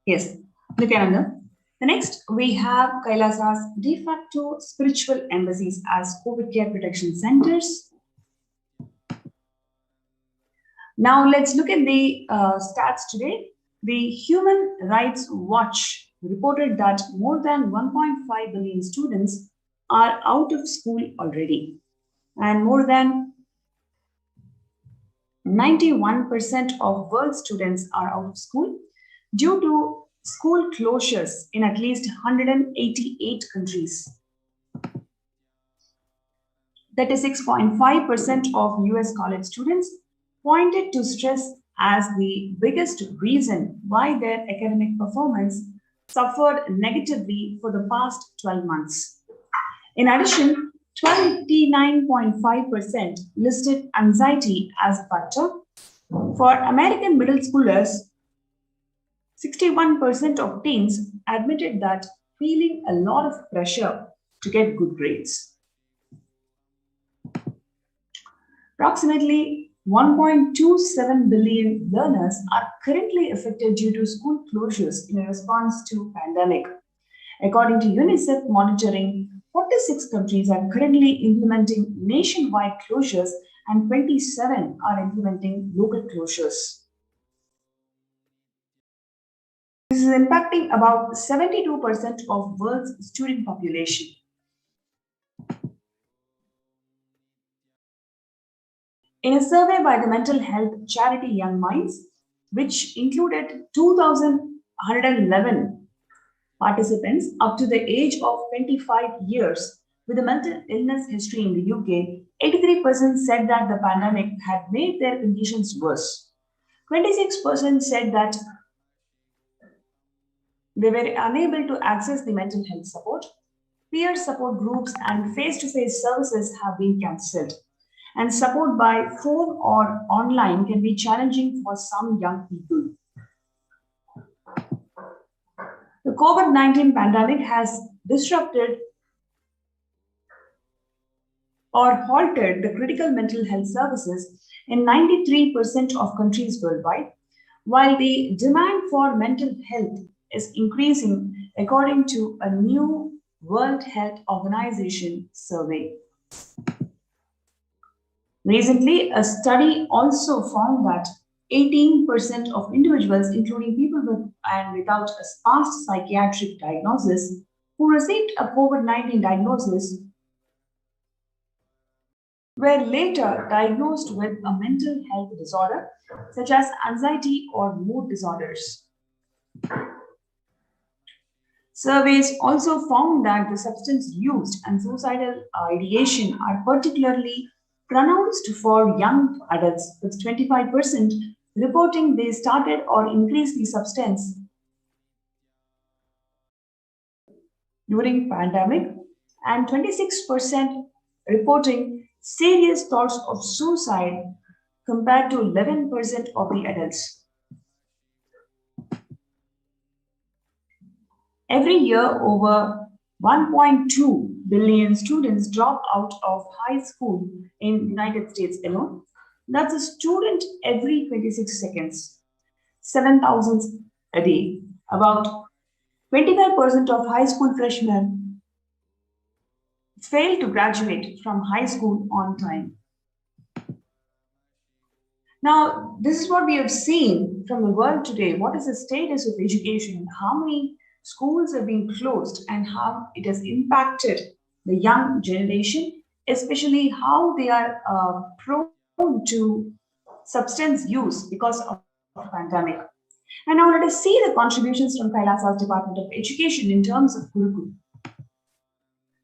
Yes, Nityananda. The next, we have Kailasa's de facto spiritual embassies as COVID care protection centers. Now let's look at the stats today. The Human Rights Watch reported that more than 1.5 billion students are out of school already, and more than 91% of world students are out of school due to school closures in at least 188 countries. 36.5% of US college students pointed to stress as the biggest reason why their academic performance suffered negatively for the past 12 months. In addition, 29.5% listed anxiety as a factor. For American middle schoolers, 61% of teens admitted that feeling a lot of pressure to get good grades. Approximately 1.27 billion learners are currently affected due to school closures in response to pandemic. According to UNICEF monitoring, 46 countries are currently implementing nationwide closures and 27 are implementing local closures. This is impacting about 72% of world's student population. In a survey by the mental health charity Young Minds, which included 2,111 participants up to the age of 25 years with a mental illness history in the UK, 83% said that the pandemic had made their conditions worse. 26% said that they were unable to access the mental health support. Peer support groups and face-to-face services have been cancelled. And support by phone or online can be challenging for some young people. The COVID-19 pandemic has disrupted or halted the critical mental health services in 93% of countries worldwide, while the demand for mental health is increasing according to a new World Health Organization survey. Recently, a study also found that 18% of individuals, including people with and without a past psychiatric diagnosis, who received a COVID-19 diagnosis, were later diagnosed with a mental health disorder, such as anxiety or mood disorders. Surveys also found that the substance used and suicidal ideation are particularly pronounced for young adults, with 25% reporting they started or increased the substance during pandemic and 26% reporting serious thoughts of suicide compared to 11% of the adults. Every year, over 1.2 billion students drop out of high school in the United States alone. That's a student every 26 seconds, 7,000 a day. About 25% of high school freshmen fail to graduate from high school on time. Now, this is what we have seen from the world today. What is the status of education? How many schools have been closed and how it has impacted the young generation, especially how they are prone to substance use because of the pandemic. And now let us see the contributions from Kailasa's Department of Education in terms of Gurukul.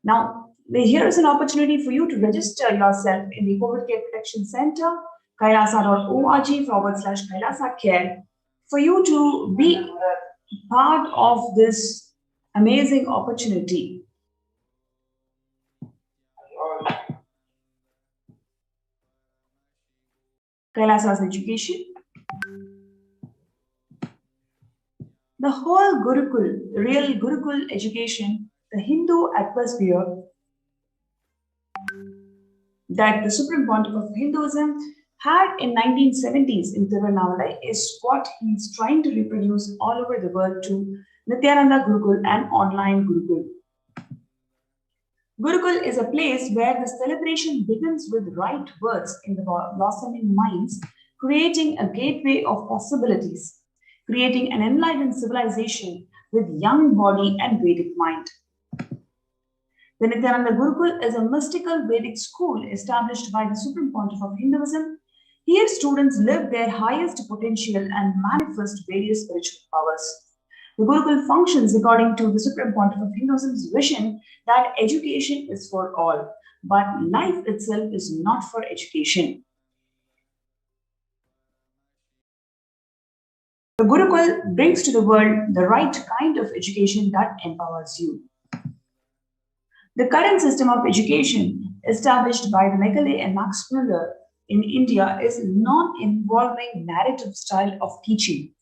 Now, here is an opportunity for you to register yourself in the COVID Care Protection Center, kailasa.org/Kailasa Care, for you to be part of this amazing opportunity. Kailasa's education. The whole Gurukul, real Gurukul education, the Hindu atmosphere that the Supreme Pontiff of Hinduism had in 1970s in Tirunelveli is what he's trying to reproduce all over the world to Nityananda Gurukul and online Gurukul. Gurukul is a place where the celebration begins with right words in the blossoming minds, creating a gateway of possibilities, creating an enlightened civilization with young body and Vedic mind. The Nityananda Gurukul is a mystical Vedic school established by the Supreme Pontiff of Hinduism. Here, students live their highest potential and manifest various spiritual powers. The Gurukul functions according to the Supreme Pontiff of Hinduism's vision that education is for all, but life itself is not for education. The Gurukul brings to the world the right kind of education that empowers you. The current system of education established by the Meghalaya and Max Muller in India is non-involving narrative style of teaching.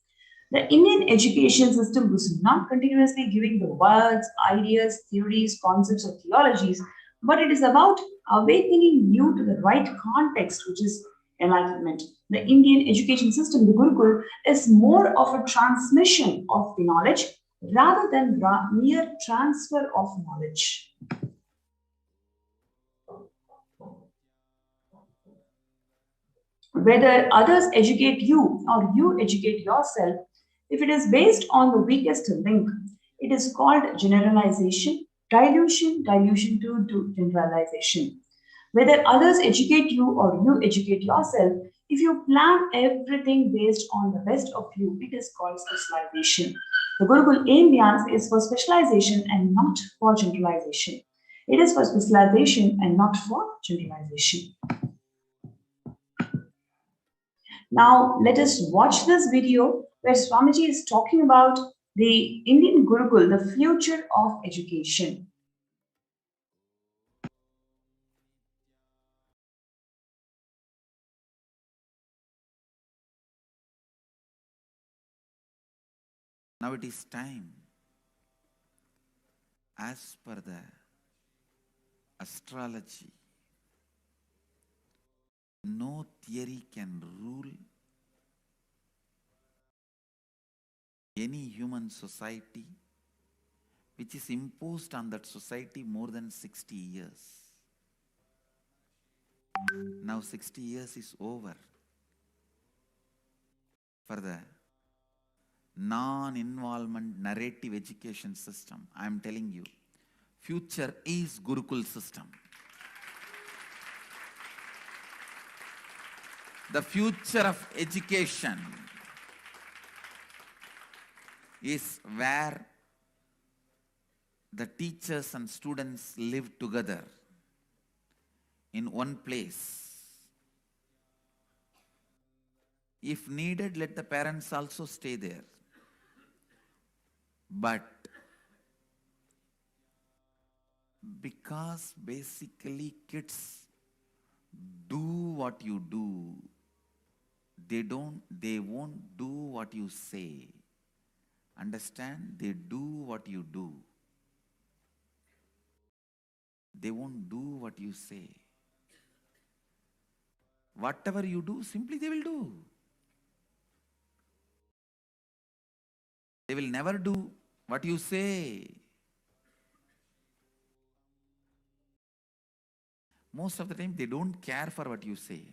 The Indian education system was not continuously giving the words, ideas, theories, concepts, or theologies, but it is about awakening you to the right context, which is enlightenment. The Indian education system, the Gurukul, is more of a transmission of the knowledge rather than mere transfer of knowledge. Whether others educate you or you educate yourself, if it is based on the weakest link, it is called generalization, dilution to generalization. Whether others educate you or you educate yourself, if you plan everything based on the best of you, it is called specialization. The Gurukul aim is for specialization and not for generalization. It is for specialization and not for generalization. Now, let us watch this video where Swamiji is talking about the Indian Gurukul, the future of education. Now it is time, as per the astrology, no theory can rule any human society which is imposed on that society more than 60 years. Now 60 years is over for the non-involvement narrative education system. I am telling you, future is Gurukul system. The future of education is where the teachers and students live together in one place. If needed, let the parents also stay there. But because basically kids do what you do, they won't do what you say. Understand? They do what you do. They won't do what you say. Whatever you do, simply they will do. They will never do what you say. Most of the time, they don't care for what you say.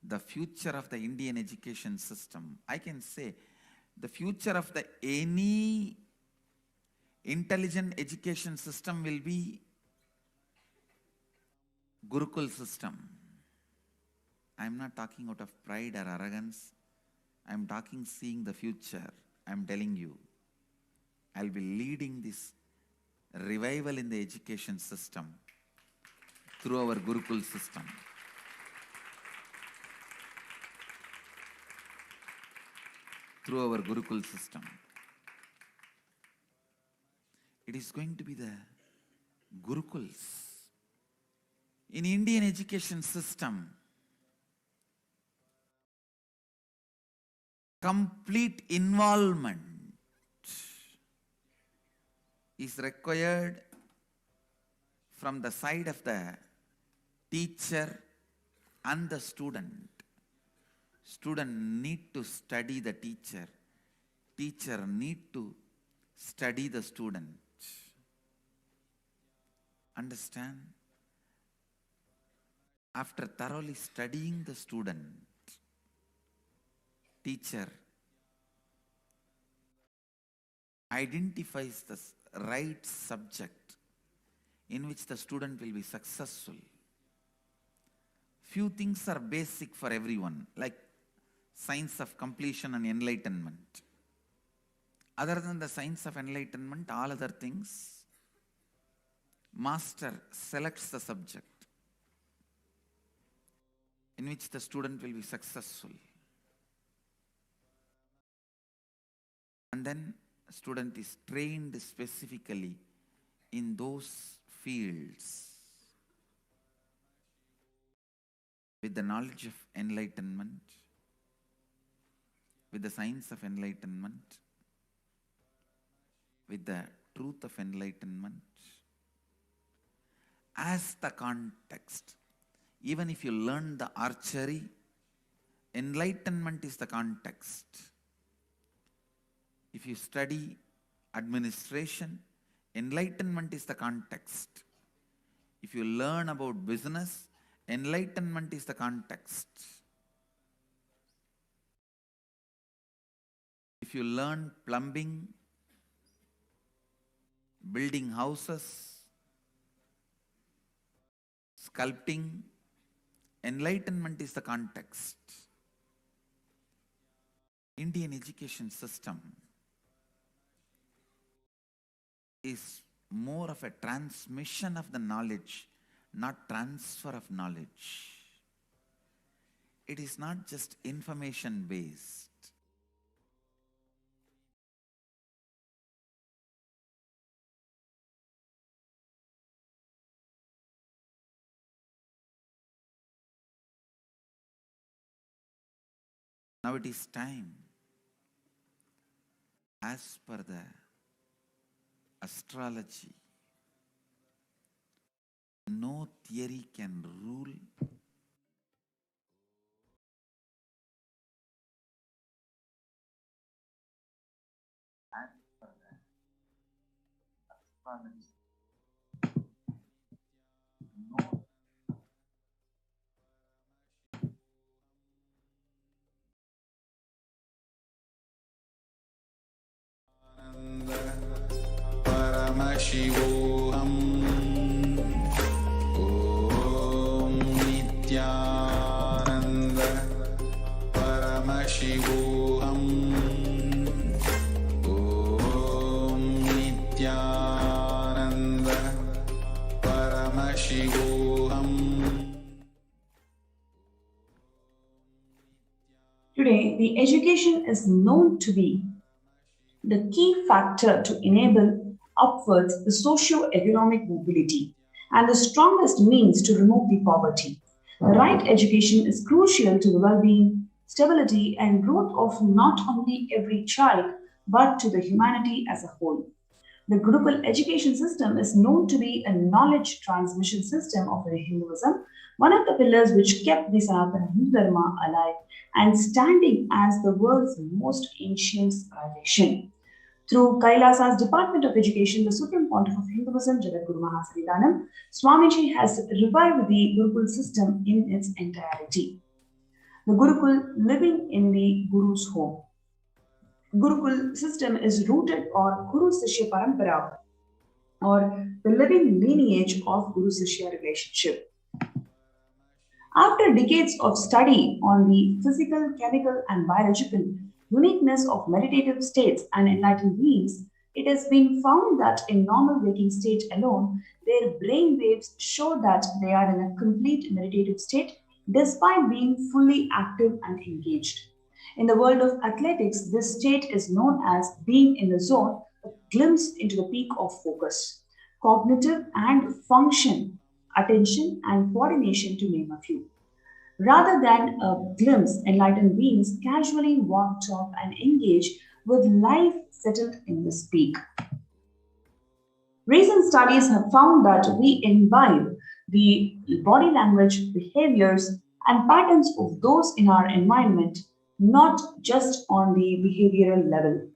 The future of the Indian education system, I can say, the future of any intelligent education system will be Gurukul system. I am not talking out of pride or arrogance. I am talking seeing the future. I am telling you, I will be leading this revival in the education system through our Gurukul system. Through our Gurukul system. It is going to be the Gurukuls. In Indian education system, complete involvement is required from the side of the teacher and the student. Student need to study the teacher. Teacher need to study the student. Understand? After thoroughly studying the student, teacher identifies the right subject in which the student will be successful. Few things are basic for everyone, like science of completion and enlightenment. Other than the science of enlightenment, all other things, master selects the subject in which the student will be successful. And then student is trained specifically in those fields with the knowledge of enlightenment, with the science of enlightenment, with the truth of enlightenment as the context. Even if you learn the archery, enlightenment is the context. If you study administration, enlightenment is the context. If you learn about business, enlightenment is the context. If you learn plumbing, building houses, sculpting, enlightenment is the context. Indian education system is more of a transmission of the knowledge, not transfer of knowledge. It is not just information based. Now it is time, as per the astrology, no theory can rule. As per the astrology, no Paramashivoham. Om Nityananda Paramashivoham. Om Nityananda the education is known to be the key factor to enable upwards the socio-economic mobility and the strongest means to remove the poverty. The right education is crucial to the well-being, stability, and growth of not only every child but to the humanity as a whole. The Gurukul education system is known to be a knowledge transmission system of Hinduism, one of the pillars which kept the Sanatana Hindu Dharma alive and standing as the world's most ancient civilization. Through Kailasa's Department of Education, the Supreme Pontiff of Hinduism, Jagadguru Mahasanidanam, Swamiji has revived the Gurukul system in its entirety. The Gurukul living in the Guru's home. Gurukul system is rooted on Guru Sishya Parampara, or the living lineage of Guru Sishya relationship. After decades of study on the physical, chemical, and biological uniqueness of meditative states and enlightened beings, it has been found that in normal waking state alone, their brain waves show that they are in a complete meditative state despite being fully active and engaged. In the world of athletics, this state is known as being in the zone, a glimpse into the peak of focus, cognitive and function, attention and coordination, to name a few. Rather than a glimpse, enlightened beings casually walk, talk, and engage with life settled in this peak. Recent studies have found that we imbibe the body language, behaviors, and patterns of those in our environment, not just on the behavioral level,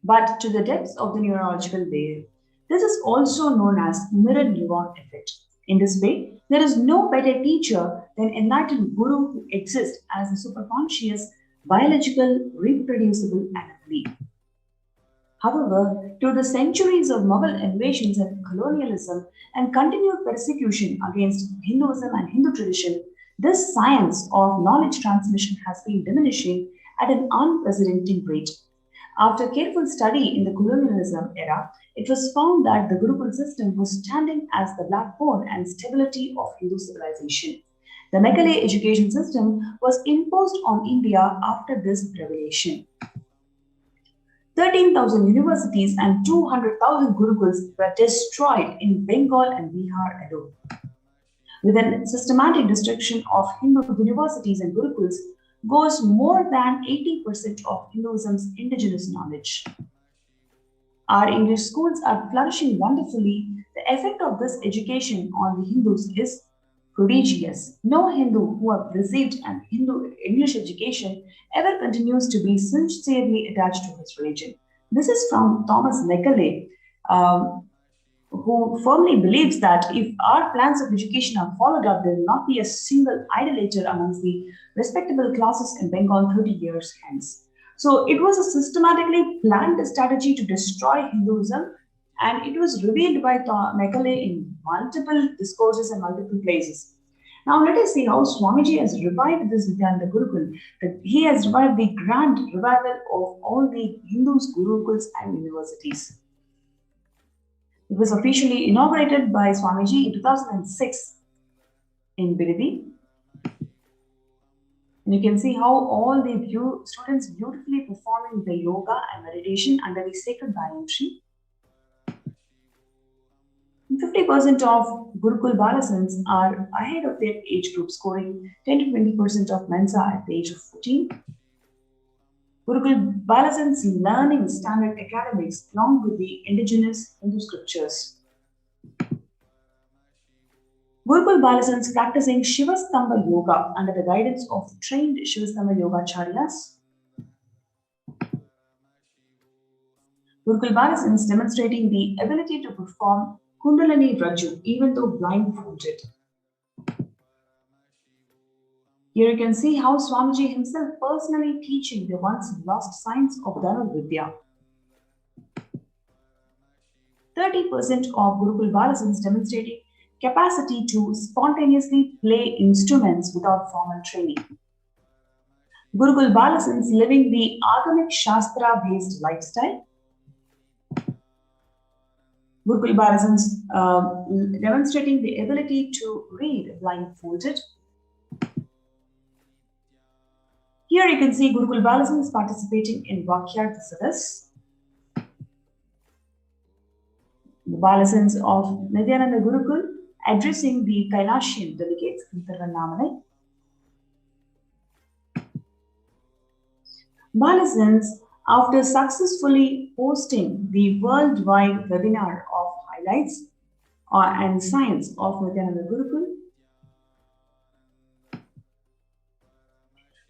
but to the depths of the neurological layer. This is also known as mirror neuron effect. In this way, there is no better teacher than enlightened Guru who exists as a superconscious, biological, reproducible anomaly. However, through the centuries of Mughal invasions and colonialism and continued persecution against Hinduism and Hindu tradition, this science of knowledge transmission has been diminishing at an unprecedented rate. After careful study in the colonialism era, it was found that the Gurukul system was standing as the backbone and stability of Hindu civilization. The Macaulay education system was imposed on India after this revelation. 13,000 universities and 200,000 Gurukuls were destroyed in Bengal and Bihar alone. With a systematic destruction of Hindu universities and Gurukuls goes more than 80% of Hinduism's indigenous knowledge. Our English schools are flourishing wonderfully. The effect of this education on the Hindus is prodigious. No Hindu who have received an Hindu English education ever continues to be sincerely attached to his religion. This is from Thomas Macaulay, who firmly believes that if our plans of education are followed up, there will not be a single idolater amongst the respectable classes in Bengal 30 years hence. So it was a systematically planned strategy to destroy Hinduism, and it was revealed by Macaulay in multiple discourses and multiple places. Now let us see how Swamiji has revived this Vidyananda Gurukul, that he has revived the grand revival of all the Hindus, Gurukuls and universities. It was officially inaugurated by Swamiji in 2006 in Biridi. And you can see how all the students beautifully performing the yoga and meditation under the sacred banyan tree. 50% of Gurukul Balasans are ahead of their age group, scoring 10 to 20% of Mensa at the age of 14. Gurukul Balasans learning standard academics along with the indigenous Hindu scriptures. Gurukul Balasans practicing Shivastamba Yoga under the guidance of trained Shivastamba Yogacharyas. Gurukul Balasans demonstrating the ability to perform Kundalini Raju even though blindfolded. Here you can see how Swamiji himself personally teaching the once lost science of Dhanurvidya. 30% of Gurukul Balasans demonstrating capacity to spontaneously play instruments without formal training. Gurukul Balasans living the Agamic Shastra-based lifestyle. Gurukul Balasans demonstrating the ability to read blindfolded. Here you can see Gurukul Balasans participating in Vakyard Visitas. The Balasans of Nityananda Gurukul addressing the Kailasian delegates in Tiruvannamalai. Balasans, after successfully hosting the worldwide webinar of highlights and science of Nityananda Gurukul.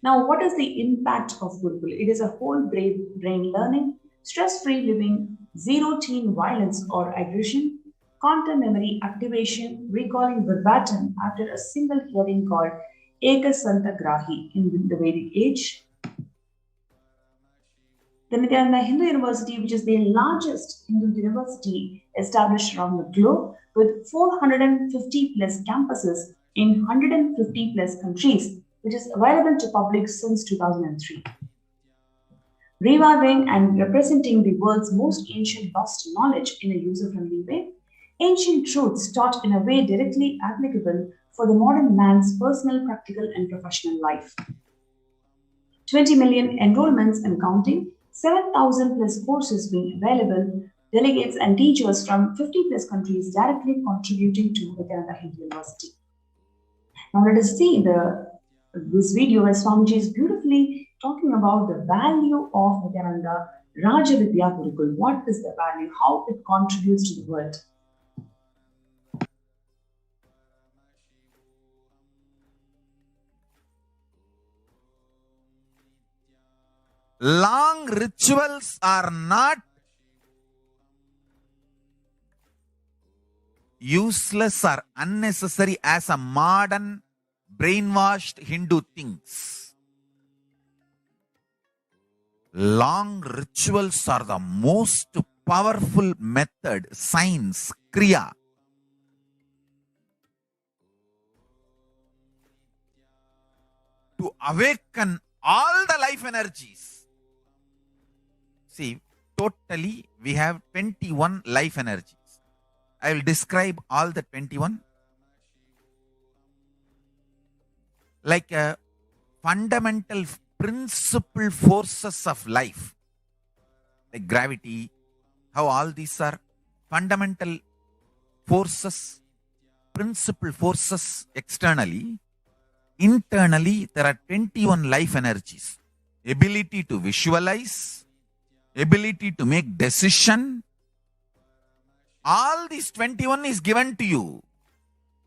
Now, what is the impact of Gurukul? It is a whole brain learning, stress-free living, zero teen violence or aggression, content memory activation, recalling verbatim after a single hearing called Eka Santagrahi in the Vedic age. The Nityananda Hindu University, which is the largest Hindu university established around the globe with 450 plus campuses in 150 plus countries, which is available to public since 2003. Reviving and representing the world's most ancient lost knowledge in a user-friendly way, ancient truths taught in a way directly applicable for the modern man's personal, practical, and professional life. 20 million enrollments and counting, 7,000 plus courses being available, delegates and teachers from 50 plus countries directly contributing to Nityananda Hindu University. Now let us see this video where Swamiji is beautifully talking about the value of Nityananda Raja Vidya Gurukul. What is the value? How it contributes to the world? Long rituals are not useless or unnecessary as a modern brainwashed Hindu thinks. Long rituals are the most powerful method, science, kriya, to awaken all the life energies. See, totally we have 21 life energies. I will describe all the 21 like a fundamental principal forces of life, like gravity, how all these are fundamental forces, principal forces externally. Internally, there are 21 life energies. Ability to visualize, ability to make decision. All these 21 is given to you,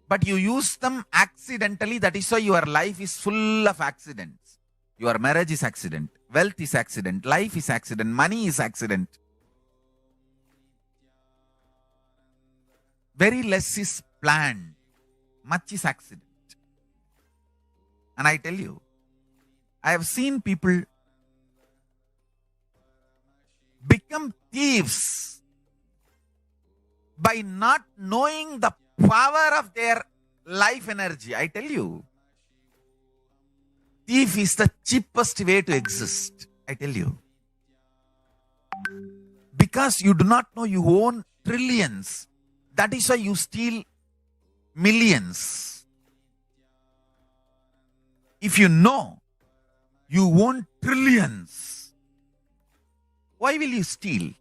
but you use them accidentally. That is why your life is full of accidents. Your marriage is accident, wealth is accident, life is accident, money is accident. Very less is planned, much is accident. And I tell you, I have seen people become thieves by not knowing the power of their life energy. I tell you, thief is the cheapest way to exist. I tell you. Because you do not know you own trillions. That is why you steal millions. If you know you own trillions, why will you steal?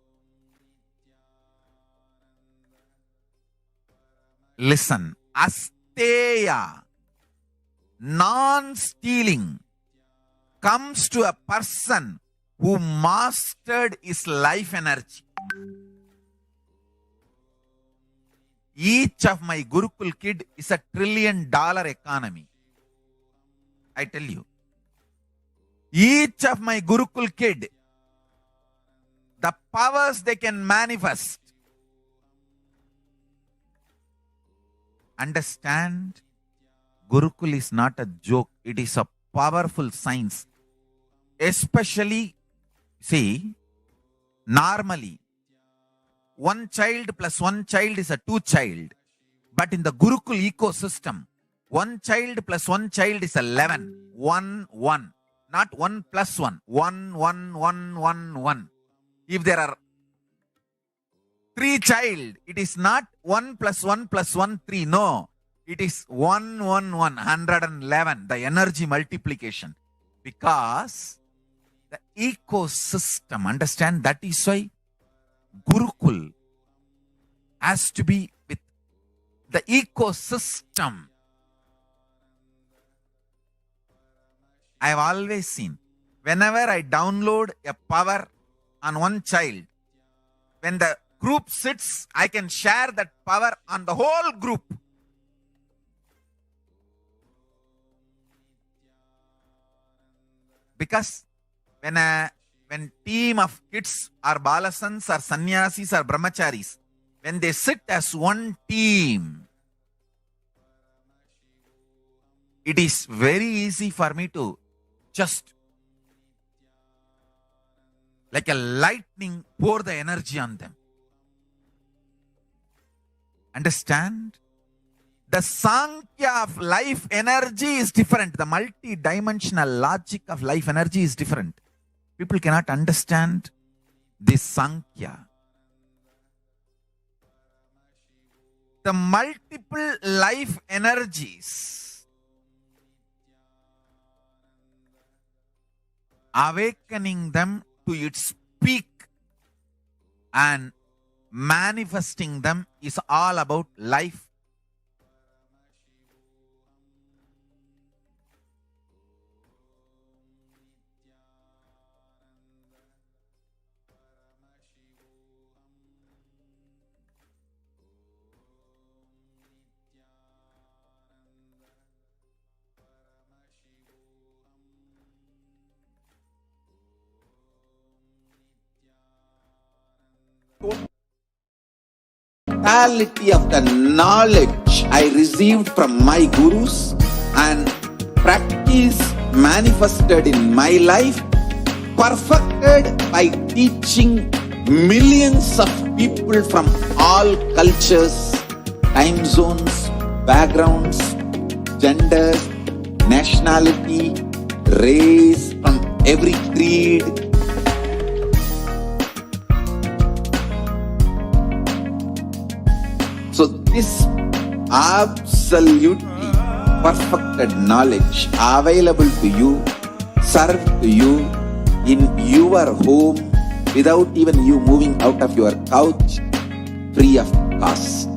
Listen, asteya, non-stealing, comes to a person who mastered his life energy. Each of my Gurukul kid is $1 trillion economy. I tell you. Each of my Gurukul kid, the powers they can manifest. Understand, Gurukul is not a joke. It is a powerful science. Especially, see, normally, one child plus one child is a two child. But in the Gurukul ecosystem, one child plus one child is 11. 1, 1. Not 1 plus 1. 1, 1, 1, 1, 1. If there are 3 child, it is not 1 plus 1 plus 1, 3. No. It is 1, 1, 1. 111. The energy multiplication. Because the ecosystem, understand, that is why Gurukul has to be with the ecosystem. I have always seen, whenever I download a power on one child, when the group sits, I can share that power on the whole group. Because when team of kids or balasans or sannyasis or brahmacharis, when they sit as one team, it is very easy for me to just like a lightning pour the energy on them. Understand? The Sankhya of life energy is different. The multi-dimensional logic of life energy is different. People cannot understand this Sankhya. The multiple life energies, awakening them to its peak and manifesting them is all about life. Totality of the knowledge I received from my gurus and practice manifested in my life, perfected by teaching millions of people from all cultures, time zones, backgrounds, genders, nationality, race, from every creed. So this absolutely perfected knowledge available to you, served to you in your home without even you moving out of your couch, free of cost.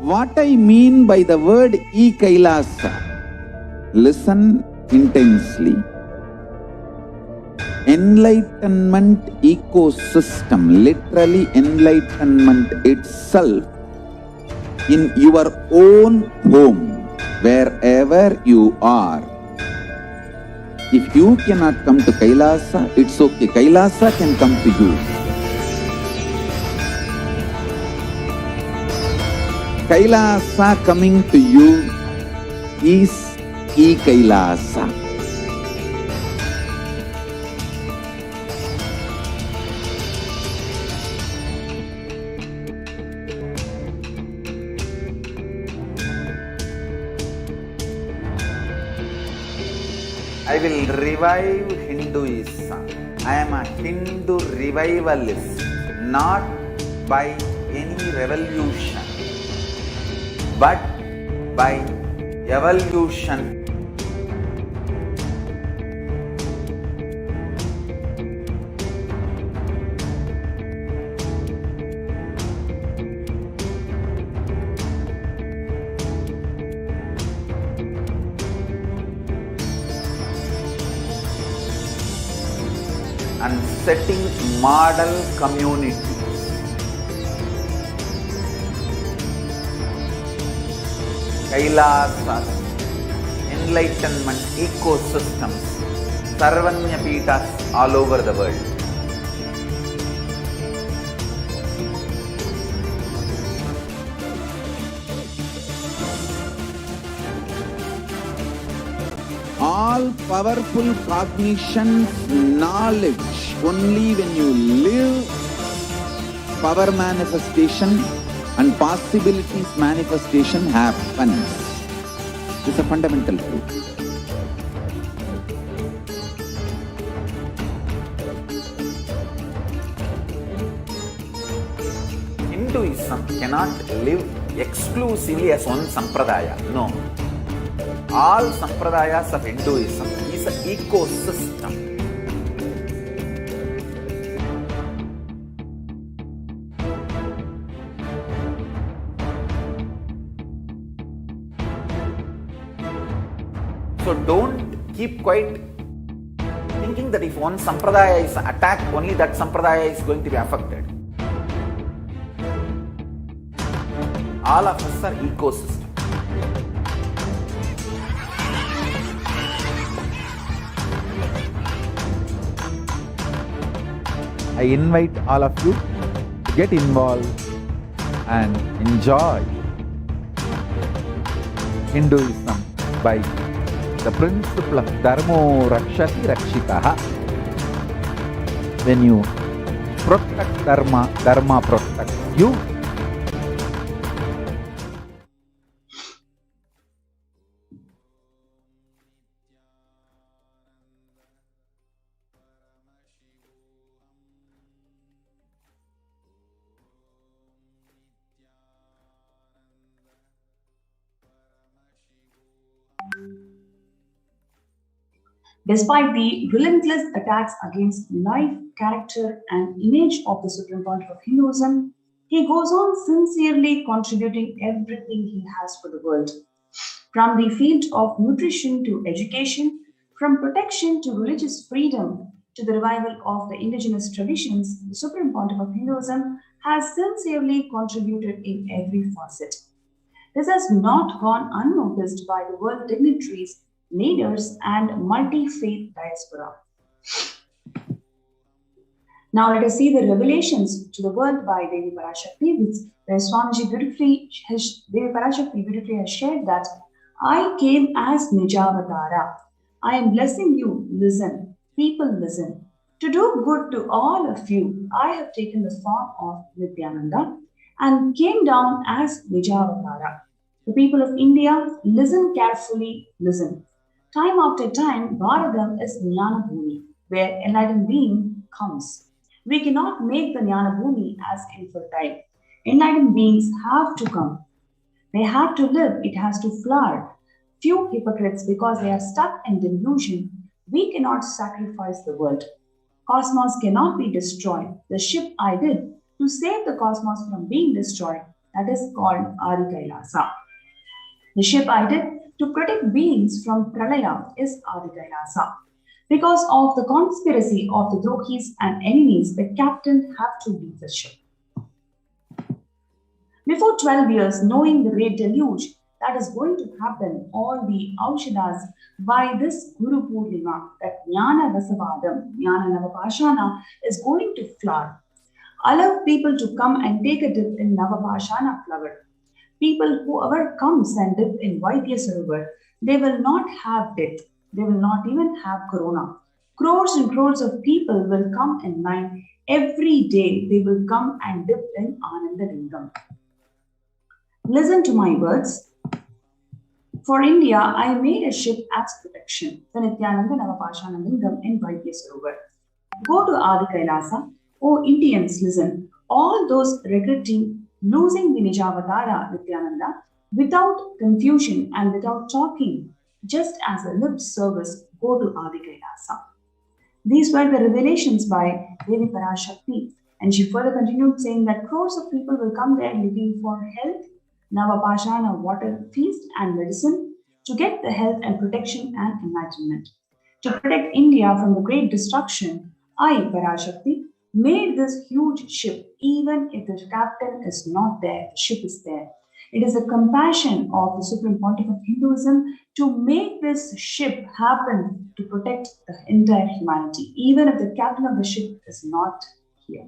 What I mean by the word Kailasa, listen intensely. Enlightenment ecosystem, literally enlightenment itself in your own home, wherever you are. If you cannot come to Kailasa, it's okay. Kailasa can come to you. Kailasa coming to you is Kailasa. I will revive Hinduism. I am a Hindu revivalist, not by any revolution, but by evolution. And setting model communities. Kailasas, enlightenment ecosystems, Sarvanya Pitas all over the world. All powerful cognition, knowledge, only when you live power manifestation and possibilities manifestation happens. This is a fundamental truth. Hinduism cannot live exclusively as one sampradaya. No. All sampradayas of Hinduism is an ecosystem. So don't keep quiet thinking that if one sampradaya is attacked, only that sampradaya is going to be affected. All of us are ecosystem. I invite all of you to get involved and enjoy Hinduism by the principle of Dharmo Rakshati Rakshitaha. When you protect Dharma, Dharma protects you. Despite the relentless attacks against life, character, and image of the Supreme Pontiff of Hinduism, he goes on sincerely contributing everything he has for the world. From the field of nutrition to education, from protection to religious freedom, to the revival of the indigenous traditions, the Supreme Pontiff of Hinduism has sincerely contributed in every facet. This has not gone unnoticed by the world dignitaries, leaders, and multi-faith diaspora. Now let us see the revelations to the world by Devi Parashakti, which Devi Parashakti beautifully has shared that I came as Nijavatara. I am blessing you, listen, people listen. To do good to all of you, I have taken the form of Nityananda and came down as Nijavatara. The people of India, listen carefully, listen. Time after time, Bharadam is Jnana Bhumi, where enlightened being comes. We cannot make the Jnana Bhumi as infertile. Enlightened beings have to come. They have to live, it has to flower. Few hypocrites, because they are stuck in delusion, we cannot sacrifice the world. Cosmos cannot be destroyed. The ship I did to save the cosmos from being destroyed, that is called Adi Kailasa. The ship I did to protect beings from Pralaya is Adi Kailasa. Because of the conspiracy of the Drohis and enemies, the captain have to leave the ship. Before 12 years, knowing the great deluge that is going to happen, all the Aushadas by this Guru Purnima, that Jnana Rasavadam, Jnana Navapashana is going to flower. Allow people to come and take a dip in Navapashana flower. People, whoever comes and dip in Vaidya Sarovar, they will not have death. They will not even have corona. Crores and crores of people will come in line. Every day they will come and dip in Ananda Lingam. Listen to my words. For India, I made a ship as protection, the Nityananda Navapashana Lingam in Vaidya Sarovar. Go to Adi Kailasa. Oh, Indians, listen. All those regretting losing the Nijavatara Nityananda without confusion and without talking, just as a lip service, go to Adi Kailasa. These were the revelations by Devi Parashakti, and she further continued saying that crores of people will come there looking for health, Navapashana, water, feast, and medicine to get the health and protection and enlightenment. To protect India from the great destruction, I, Parashakti, made this huge ship. Even if the captain is not there, the ship is there. It is the compassion of the Supreme Pontiff of Hinduism to make this ship happen to protect the entire humanity, even if the captain of the ship is not here.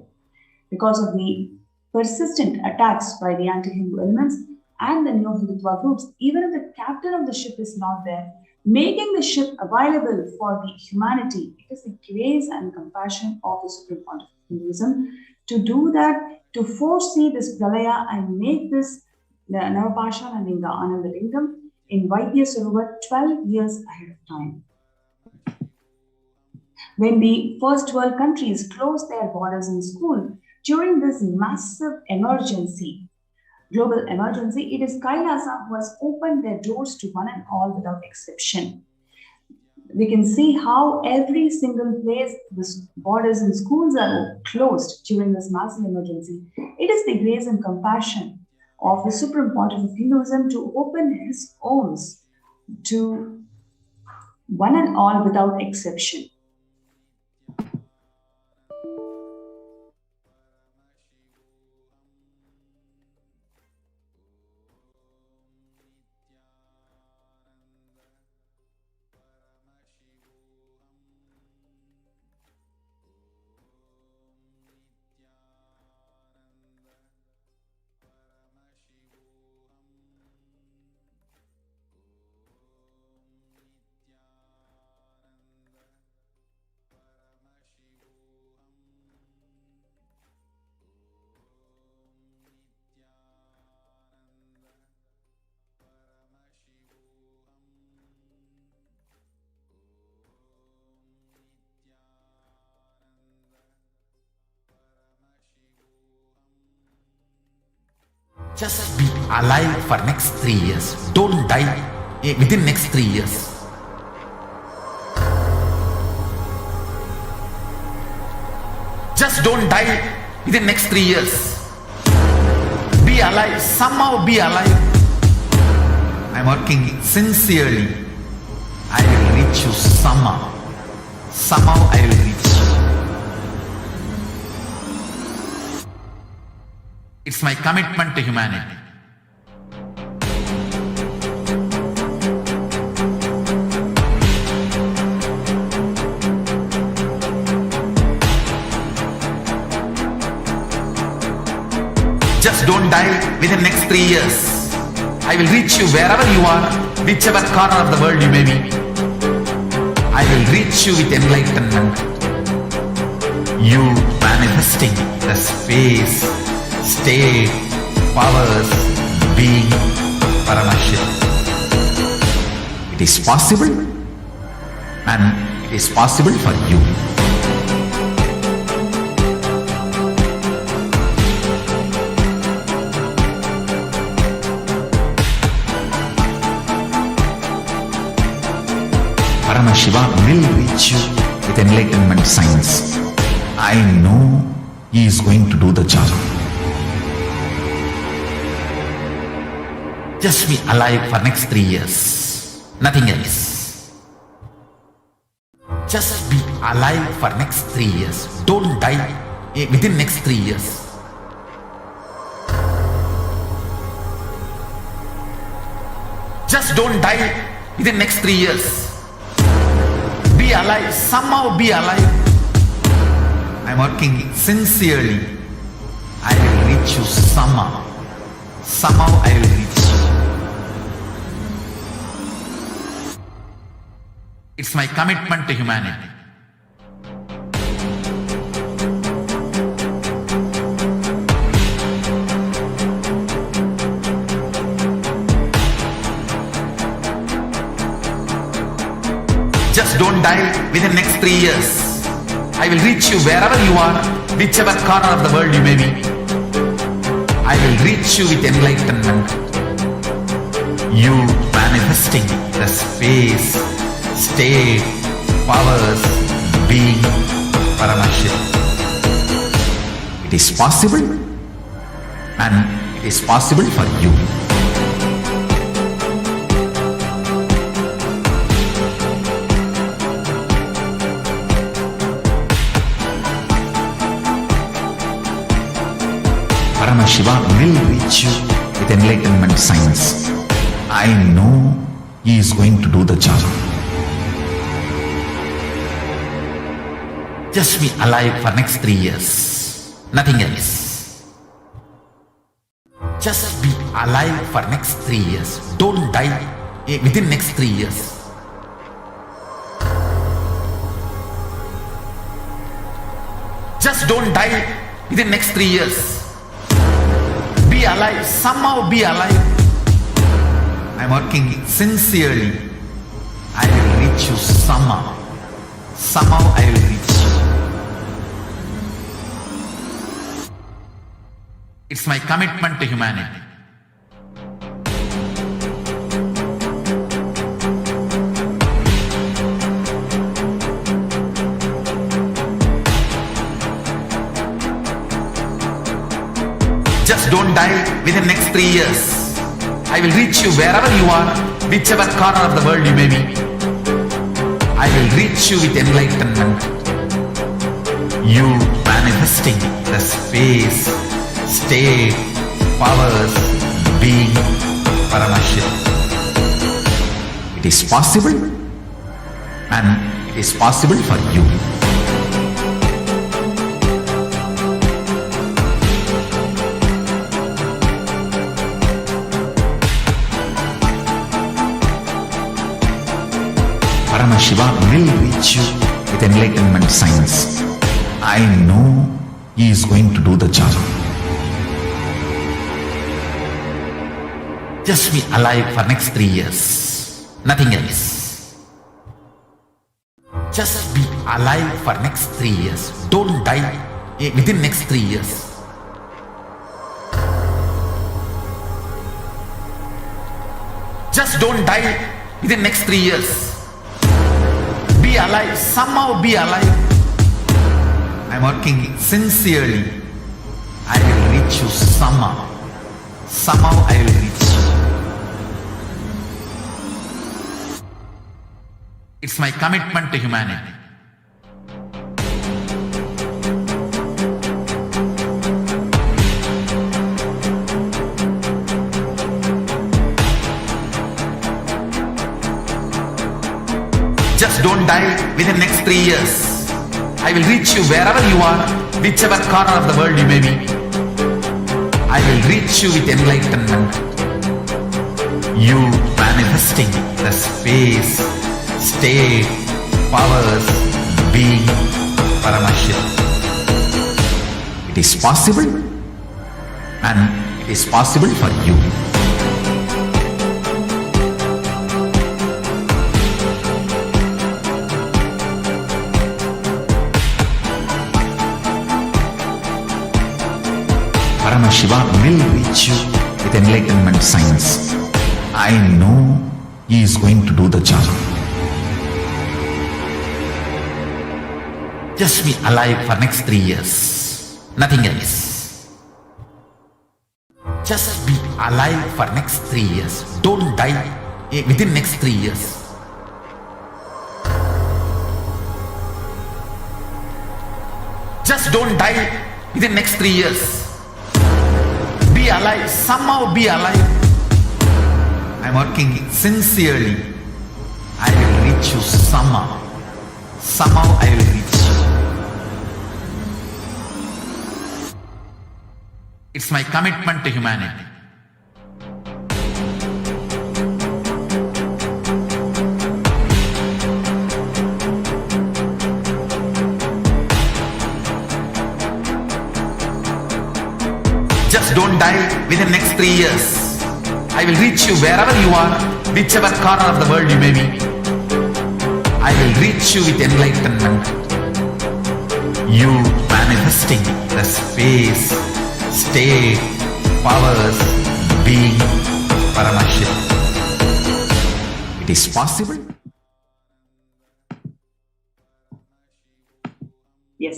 Because of the persistent attacks by the anti-Hindu elements and the Neo-Hindutva groups, even if the captain of the ship is not there, making the ship available for the humanity, it is the grace and compassion of the Supreme Pontiff of Hinduism to do that, to foresee this Pralaya and make this Navapashana Linga, Ananda Lingam, in Vaidya Sarovar 12 years ahead of time. When the first world countries closed their borders in school, during this massive emergency, global emergency, it is Kailasa who has opened their doors to one and all without exception. We can see how every single place, the borders and schools are closed during this massive emergency. It is the grace and compassion of the Supreme Pontiff of Hinduism to open his homes to one and all without exception. Just be alive for next 3 years. Don't die within next 3 years. Just don't die within next 3 years. Be alive. Somehow be alive. I'm working sincerely. I will reach you somehow. Somehow I will reach you. It's my commitment to humanity. Just don't die within next 3 years. I will reach you wherever you are, whichever corner of the world you may be. I will reach you with enlightenment. You manifesting the space, state, powers, being, Parashakti. It is possible, and it is possible for you. Shiva will reach you with enlightenment science. I know he is going to do the job. Just be alive for next 3 years. Nothing else. Just be alive for next 3 years. Don't die within next 3 years. Just don't die within next 3 years. Be alive, somehow be alive. I'm working sincerely. I will reach you somehow. Somehow I will reach you. It's my commitment to humanity. Just don't die within next 3 years. I will reach you wherever you are, whichever corner of the world you may be. I will reach you with enlightenment. You manifesting the space, state, powers, being, Parashakti. It is possible, and it is possible for you. Shiva will reach you with enlightenment science. I know he is going to do the job. Just be alive for next 3 years. Nothing else. Just be alive for next 3 years. Don't die within next 3 years. Just don't die within next 3 years. Be alive, somehow be alive. I'm working sincerely. I will reach you somehow. Somehow I will reach you. It's my commitment to humanity. Just don't die within the next 3 years. I will reach you wherever you are, whichever corner of the world you may be. I will reach you with enlightenment. You manifesting the space, state, powers, being, Parashakti. It is possible, and it is possible for you. Shiva will reach you with enlightenment science. I know he is going to do the job. Just be alive for next 3 years. Nothing else. Just be alive for next 3 years. Don't die within next 3 years. Just don't die within next 3 years. Be alive, somehow be alive. I'm working sincerely. I will reach you somehow. Somehow I will reach you. It's my commitment to humanity. Just don't die within the next 3 years. I will reach you wherever you are, whichever corner of the world you may be. I will reach you with enlightenment. You manifesting the space, state, powers, being, Parashakti. It is possible, and it is possible for you. Shiva will reach you with enlightenment science. I know he is going to do the job. Just be alive for next 3 years. Nothing else. Just be alive for next 3 years. Don't die within next 3 years. Just don't die within next 3 years. Be alive, somehow be alive. I'm working sincerely. I will reach you somehow. Somehow I will reach you. It's my commitment to humanity. Just don't die within the next 3 years. I will reach you wherever you are, whichever corner of the world you may be. I will reach you with enlightenment. You manifesting the space, state, powers, being, Parashakti. It is possible. Yes.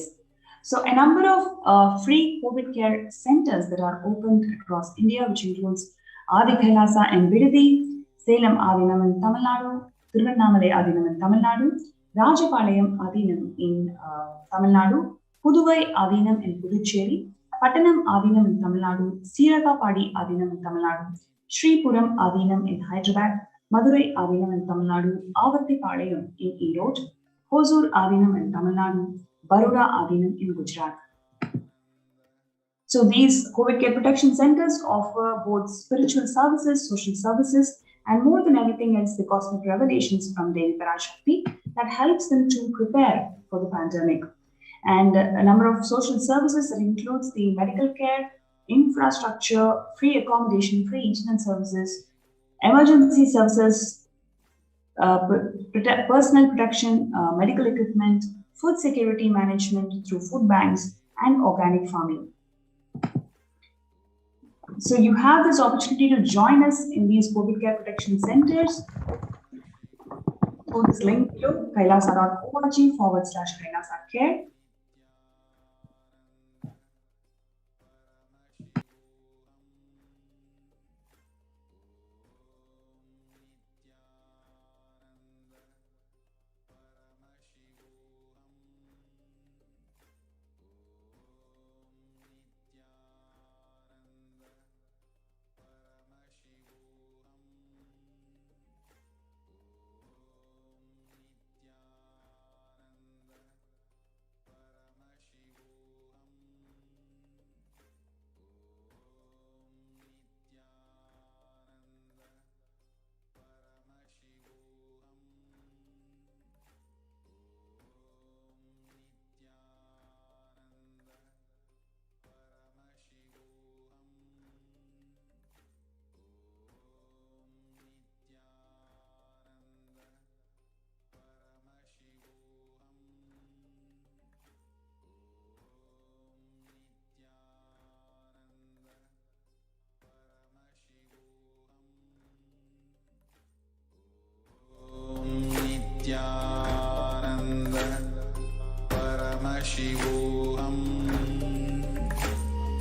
So a number of free COVID care centers that are opened across India, which includes Adi Kailasa and Vidadi, Salem Adinam in Tamil Nadu, Tirunnamalai Adinam in Tamil Nadu, Rajapalayam Adinam in Tamil Nadu, Puduvai Adinam in Puducherry, Pattanam Adinam in Tamil Nadu, Sirakapadi Adinam in Tamil Nadu, Sripuram Adinam in Hyderabad, Madurai Adinam in Tamil Nadu, Avattipalayam in Erode, Hosur Adinam in Tamil Nadu, Baroda Adinam in Gujarat. So these COVID care protection centers offer both spiritual services, social services, and more than everything else, the cosmic revelations from Devi Parashakti that helps them to prepare for the pandemic. And a number of social services that includes the medical care, infrastructure, free accommodation, free internet services, emergency services, personal protection, medical equipment, food security management through food banks, and organic farming. So you have this opportunity to join us in these COVID care protection centers through this link below, kailasa.org/Kailasa Care. Nityanand परमशिवोऽहम्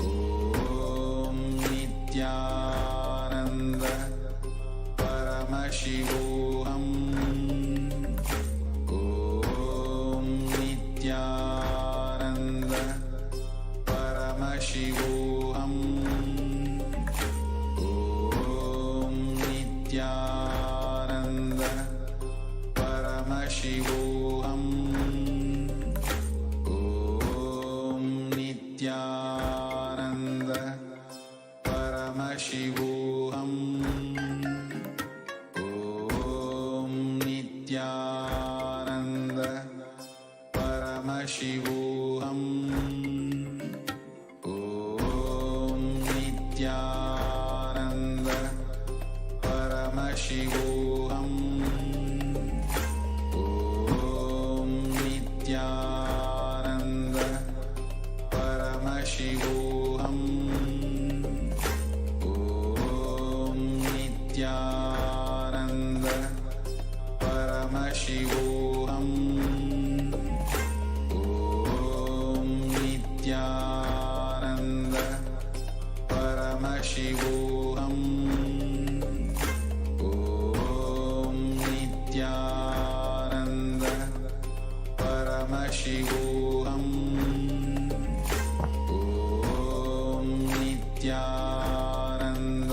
ॐ नित्यानन्द परमशिवोऽहम् ॐ नित्यानन्द परमशिवोऽहम् ॐ नित्यानन्द परमशिवोऽहम् ॐ नित्यानन्द परमशिवोऽहम् ॐ नित्यानन्द परमशिवोऽहम् ॐ नित्यानन्द परमशिवोऽहम् ॐ नित्यानन्द परमशिवोऽहम् ॐ नित्यानन्द परमशिवोऽहम् ॐ नित्यानन्द परमशिवोऽहम् ॐ नित्यानन्द परमशिवोऽहम् ॐ नित्यानन्द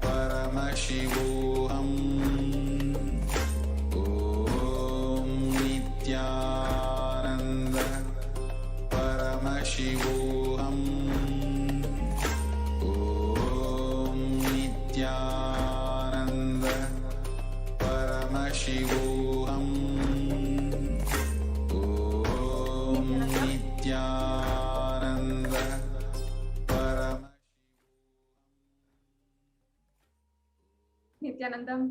परमशिवोऽहम् ॐ नित्यानन्द परमशिवोऽहम् ॐ नित्यानन्द परमशिवोऽहम् ॐ नित्यानन्द परम Nityanandam.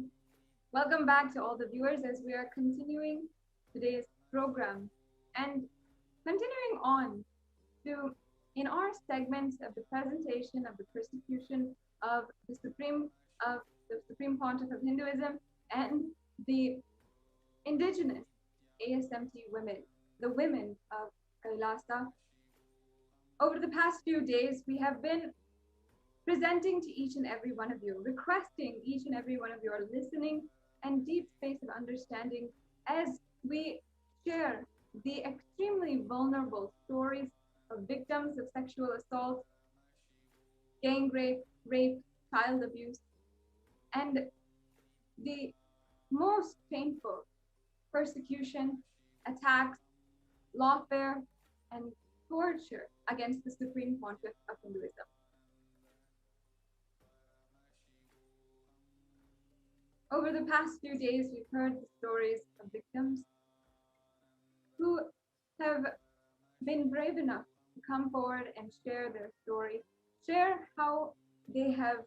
Welcome back to all the viewers as we are continuing today's program and continuing on to in our segments of the presentation of the persecution of the Supreme Pontiff of Hinduism and the indigenous ASMT women, the women of Kailasa. Over the past few days, we have been presenting to each and every one of you, requesting each and every one of you are listening and deep space of understanding as we share the extremely vulnerable stories of victims of sexual assault, gang rape, child abuse, and the most painful persecution, attacks, lawfare, and torture against the Supreme Pontiff of Hinduism. Over the past few days, we've heard the stories of victims who have been brave enough to come forward and share their story, share how they have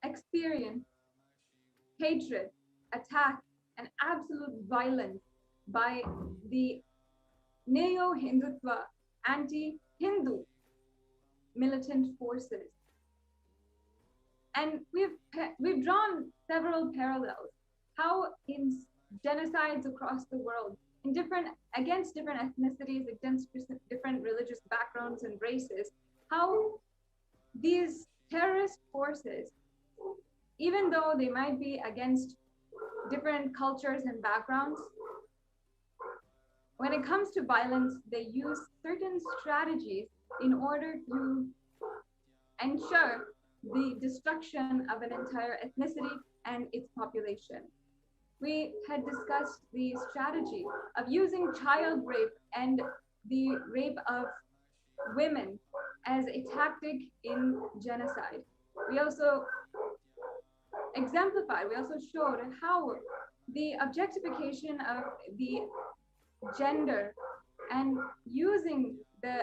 experienced hatred, attack, and absolute violence by the neo-Hindutva, anti-Hindu militant forces. And we've drawn several parallels. How in genocides across the world, against different ethnicities, against different religious backgrounds and races, how these terrorist forces, even though they might be against different cultures and backgrounds, when it comes to violence, they use certain strategies in order to ensure the destruction of an entire ethnicity and its population. We had discussed the strategy of using child rape and the rape of women as a tactic in genocide. We also showed how the objectification of the gender and using the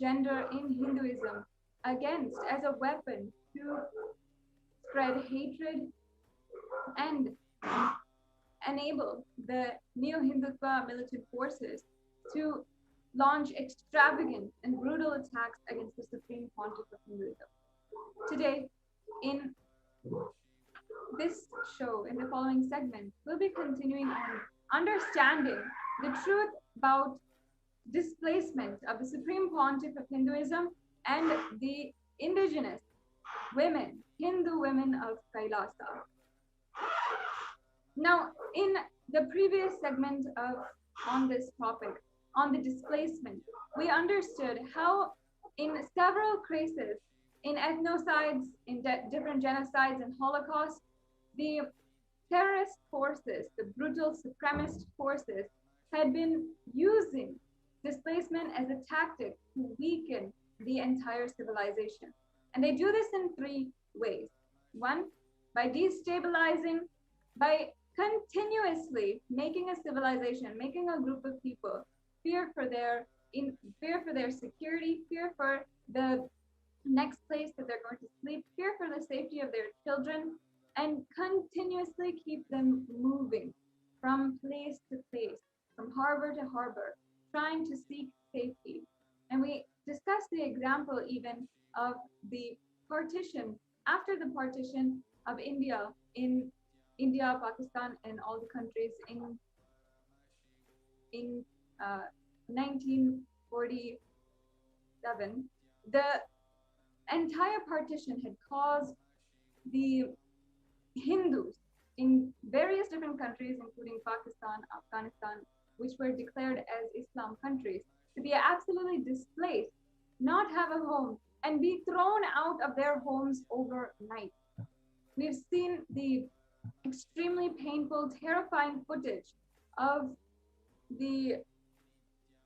gender in Hinduism as a weapon to spread hatred and enable the neo-Hindutva militant forces to launch extravagant and brutal attacks against the Supreme Pontiff of Hinduism. Today, in this show, in the following segment, we'll be continuing on understanding the truth about displacement of the Supreme Pontiff of Hinduism and the indigenous women, Hindu women of Kailasa. Now, in the previous segment on this topic, on the displacement, we understood how in several cases, in ethnocides, in different genocides and holocausts, the terrorist forces, the brutal supremacist forces, had been using displacement as a tactic to weaken the entire civilization. And they do this in three ways. One, by destabilizing, by continuously making a civilization, making a group of people fear for their security, fear for the next place that they're going to sleep, fear for the safety of their children, and continuously keep them moving from place to place, from harbor to harbor, trying to seek safety. And we discussed the example even of the partition, after the partition of India, in India, Pakistan, and all the countries in 1947, the entire partition had caused the Hindus in various different countries, including Pakistan, Afghanistan, which were declared as Islam countries, to be absolutely displaced, not have a home, and be thrown out of their homes overnight. We've seen the extremely painful, terrifying footage of the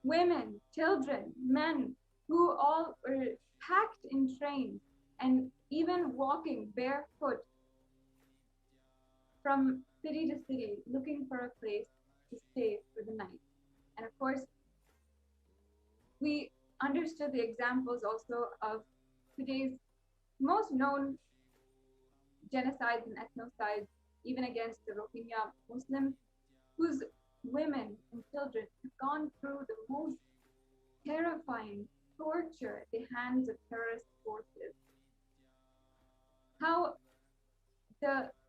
women, children, men who all were packed in trains and even walking barefoot from city to city, looking for a place to stay for the night. And of course, we understood the examples also of today's most known genocides and ethnocides, even against the Rohingya Muslims, whose women and children have gone through the most terrifying torture at the hands of terrorist forces. How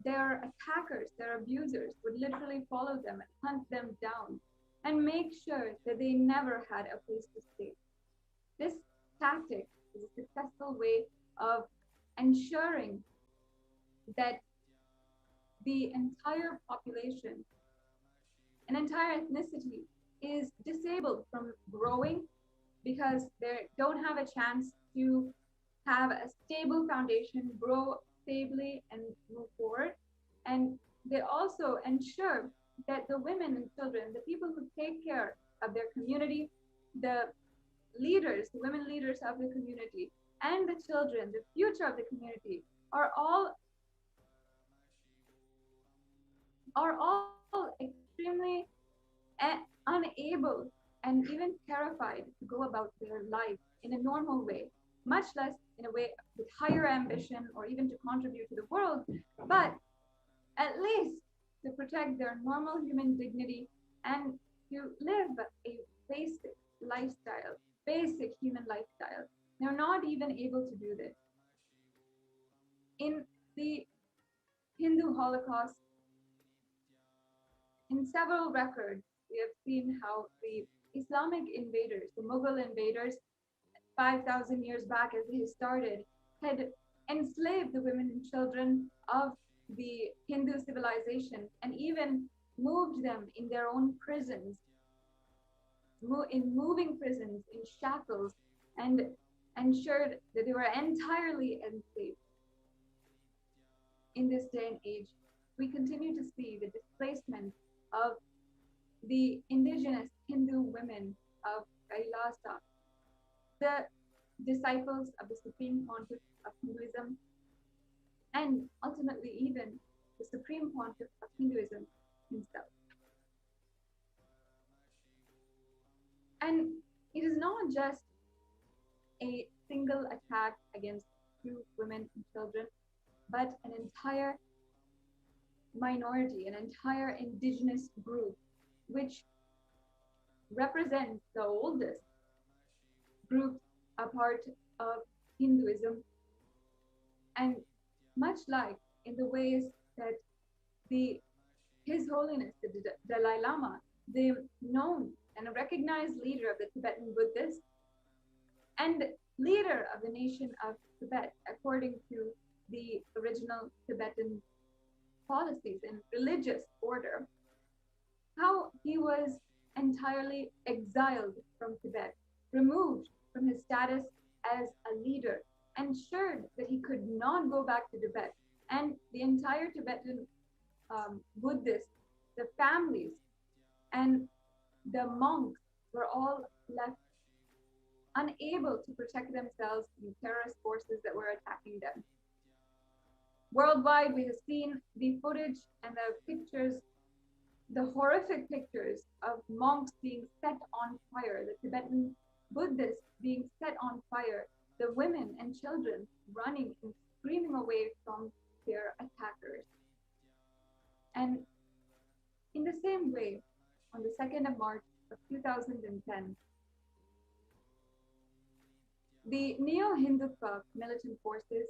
their attackers, their abusers, would literally follow them and hunt them down and make sure that they never had a place to stay. This tactic is a successful way of ensuring that the entire population, an entire ethnicity, is disabled from growing because they don't have a chance to have a stable foundation, grow stably and move forward. And they also ensure that the women and children, the people who take care of their community, the leaders, the women leaders of the community, and the children, the future of the community, are all extremely unable and even terrified to go about their life in a normal way, much less in a way with higher ambition or even to contribute to the world, but at least to protect their normal human dignity and to live a basic lifestyle, basic human lifestyle. They're not even even able to do this. In the Hindu Holocaust, in several records, we have seen how the Islamic invaders, the Mughal invaders, 5,000 years back as they started, had enslaved the women and children of the Hindu civilization and even moved them in their own prisons, in moving prisons, in shackles, and ensured that they were entirely enslaved. In this day and age, we continue to see the displacement of the indigenous Hindu women of Kailasa, the disciples of the Supreme Pontiff of Hinduism, and ultimately even the Supreme Pontiff of Hinduism himself. And it is not just a single attack against two women and children, but an entire minority, an entire indigenous group, which represents the oldest group a part of Hinduism. And much like in the ways that His Holiness, the Dalai Lama, the known and a recognized leader of the Tibetan Buddhists and leader of the nation of Tibet, according to the original Tibetan policies and religious order, how he was entirely exiled from Tibet, removed from his status as a leader, ensured that he could not go back to Tibet. And the entire Tibetan Buddhists, the families, and the monks were all left unable to protect themselves from terrorist forces that were attacking them. Worldwide, we have seen the footage and the pictures, the horrific pictures of monks being set on fire, the Tibetan Buddhists being set on fire, the women and children running and screaming away from their attackers. And in the same way, on the 2nd of March of 2010, the Neo-Hindutva militant forces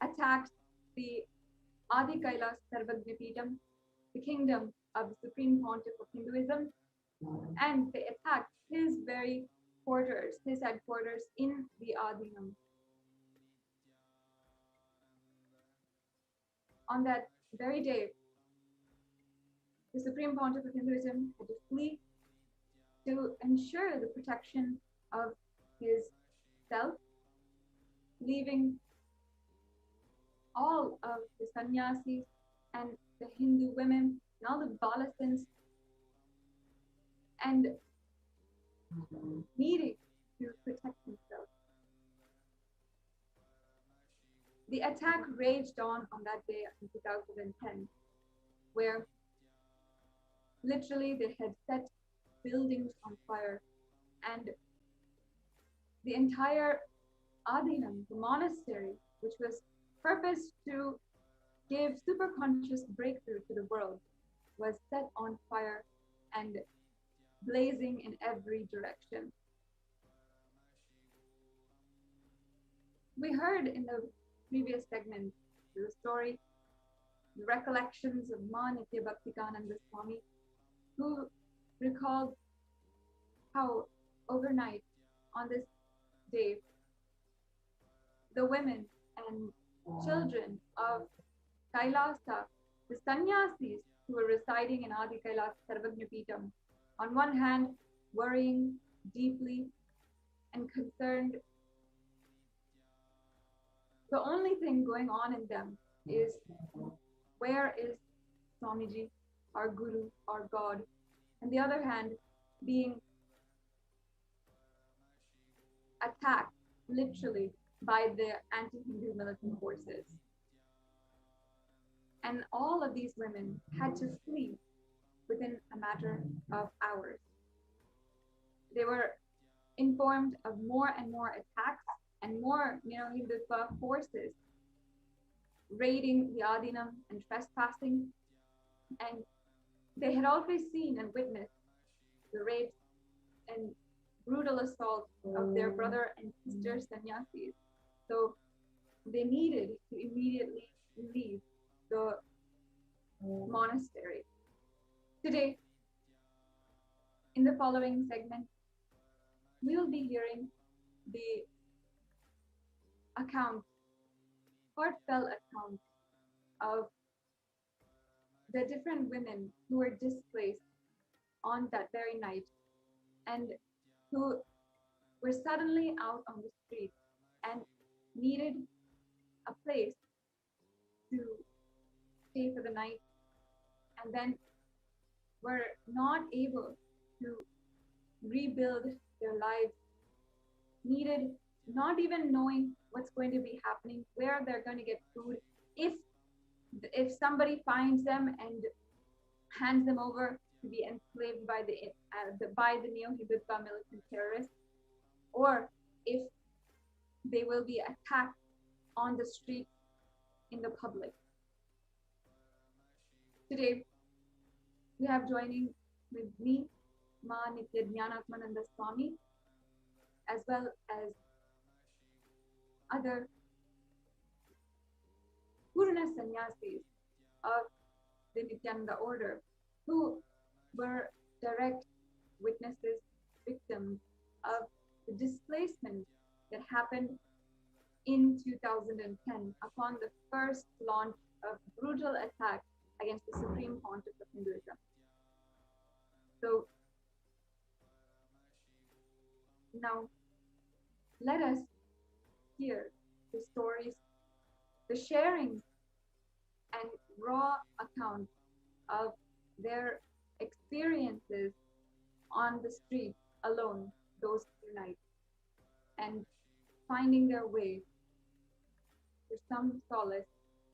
attacked the Adi Kailas Sarvagnipeetam, the kingdom of the Supreme Pontiff of Hinduism, and they attacked his very quarters, his headquarters in the Adinam. On that very day, the Supreme Pontiff of Hinduism had to flee to ensure the protection of his self, leaving all of the sannyasis and the Hindu women and all the Balasins and needing to protect himself. The attack raged on that day in 2010, where literally they had set buildings on fire, and the entire Adinam, the monastery, which was purposed to give superconscious breakthrough to the world, was set on fire and blazing in every direction. We heard in the previous segment the story, the recollections of Ma Nitya Bhaktikananda Swami, who recalled how overnight on this day, the women and children of Kailasa, the sannyasis who were residing in Adi Kailas Sarvagnipeetam, on one hand, worrying deeply and concerned. The only thing going on in them is, where is Swamiji, our Guru, our God? On the other hand, being attacked literally by the anti-Hindu militant forces. And all of these women had to flee within a matter of hours. They were informed of more and more attacks and more Neo-Hindutva forces raiding the Adinam and trespassing. And they had always seen and witnessed the rapes and brutal assault of their brother and sister sannyasis. So they needed to immediately leave the monastery. Today, in the following segment, we will be hearing the account, heartfelt account of the different women who were displaced on that very night and who were suddenly out on the street and needed a place to stay for the night, and then were not able to rebuild their lives, needed not even knowing what's going to be happening, where they're going to get food, if somebody finds them and hands them over to be enslaved by the neo-Hindutva militant terrorists, or if they will be attacked on the street in the public. Today, we have joining with me Ma Nitya Jnanatmananda Swami, as well as other Purna sannyasis of the Nityananda order, who were direct witnesses, victims of the displacement that happened in 2010 upon the first launch of brutal attack against the Supreme Pontiff of Hinduism. So now let us hear the stories, the sharing and raw account of their experiences on the street alone those few nights, and finding their way to some solace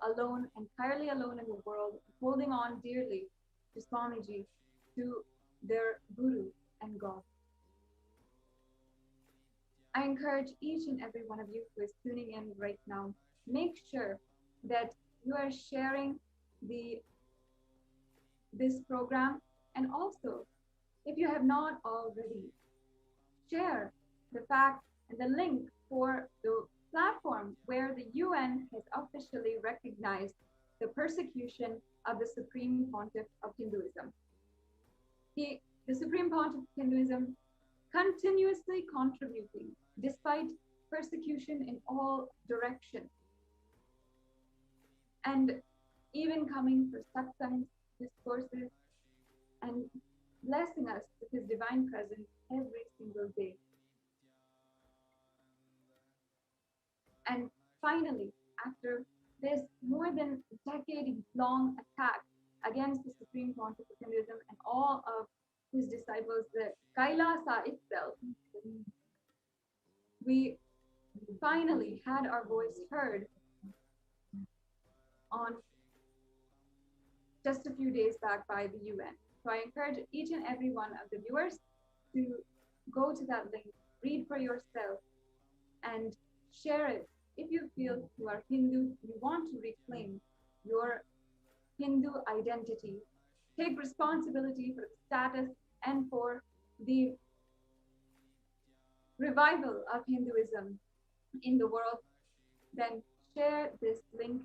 alone, entirely alone in the world, holding on dearly to Swamiji, to their Guru and God. I encourage each and every one of you who is tuning in right now, make sure that you are sharing this program, and also, if you have not already, share the fact and the link for the platform where the UN has officially recognized the persecution of the Supreme Pontiff of Hinduism. The Supreme Pontiff of Hinduism continuously contributing despite persecution in all directions, and even coming for satsangs, discourses, and blessing us with his divine presence every single day. And finally, after this more than decade-long attack against the Supreme Pontiff of Hinduism and all of his disciples, the Kailasa itself, we finally had our voice heard on just a few days back by the UN. So I encourage each and every one of the viewers to go to that link, read for yourself, and share it. If you feel you are Hindu, you want to reclaim your Hindu identity, take responsibility for the status and for the revival of Hinduism in the world, then share this link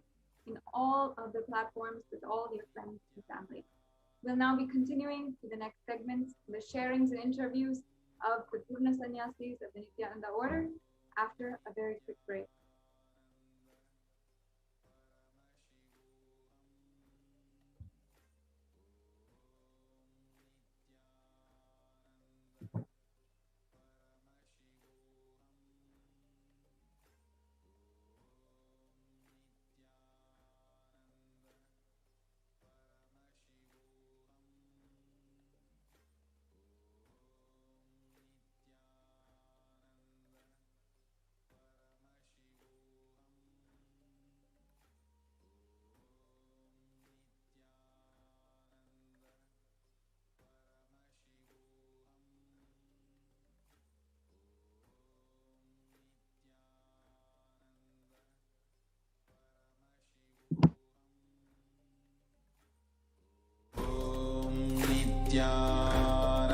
in all of the platforms with all your friends and family. We'll now be continuing to the next segments, the sharings and interviews of the Purna Sannyasis of the Nityananda order after a very quick break. Om Nityananda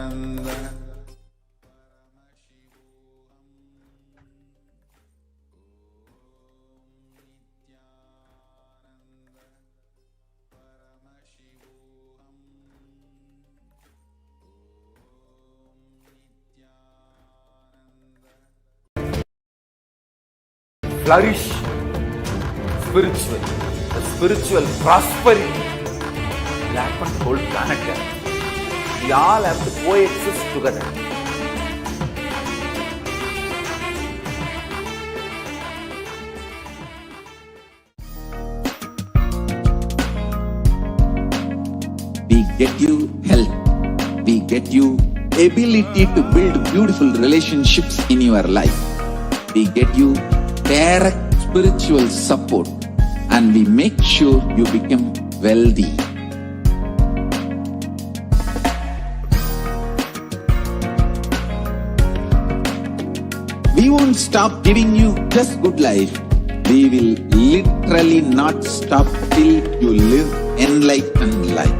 flourish spiritually, the spiritual prosperity will happen to the whole planet. We all have to coexist together. We get you health. We get you ability to build beautiful relationships in your life. We get you direct spiritual support, and we make sure you become wealthy. We won't stop giving you just good life. We will literally not stop till you live enlightened life.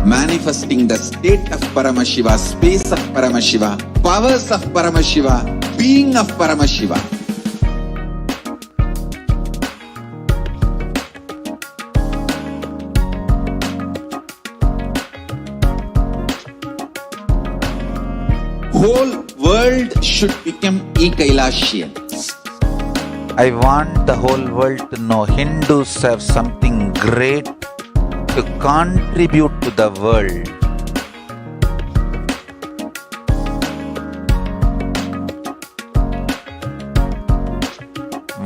Manifesting the state of Paramashiva, space of Paramashiva, powers of Paramashiva, being of Paramashiva. Whole world should become Kailasians. I want the whole world to know Hindus have something great to contribute to the world.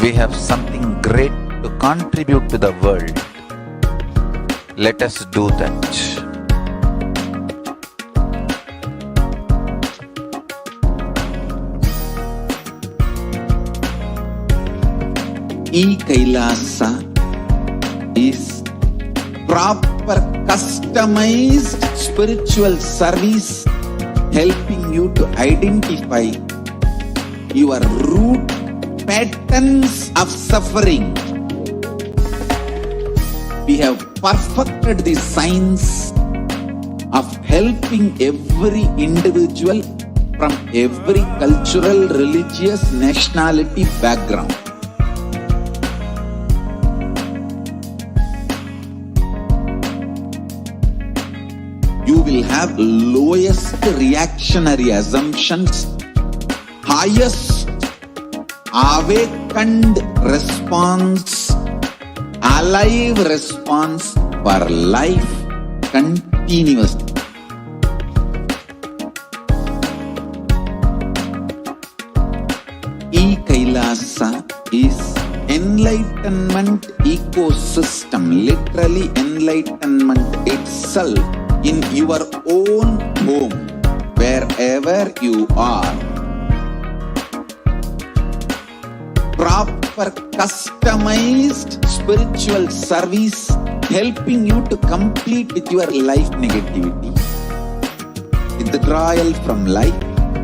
We have something great to contribute to the world. Let us do that. Kailasa is proper customized spiritual service helping you to identify your root patterns of suffering. We have perfected the science of helping every individual from every cultural, religious, nationality background. You will have lowest reactionary assumptions, highest awakened response, alive response for life continuously. Kailasa is enlightenment ecosystem, literally enlightenment itself in your own home, wherever you are. Proper customized spiritual service helping you to complete with your life negativity, withdrawal from life,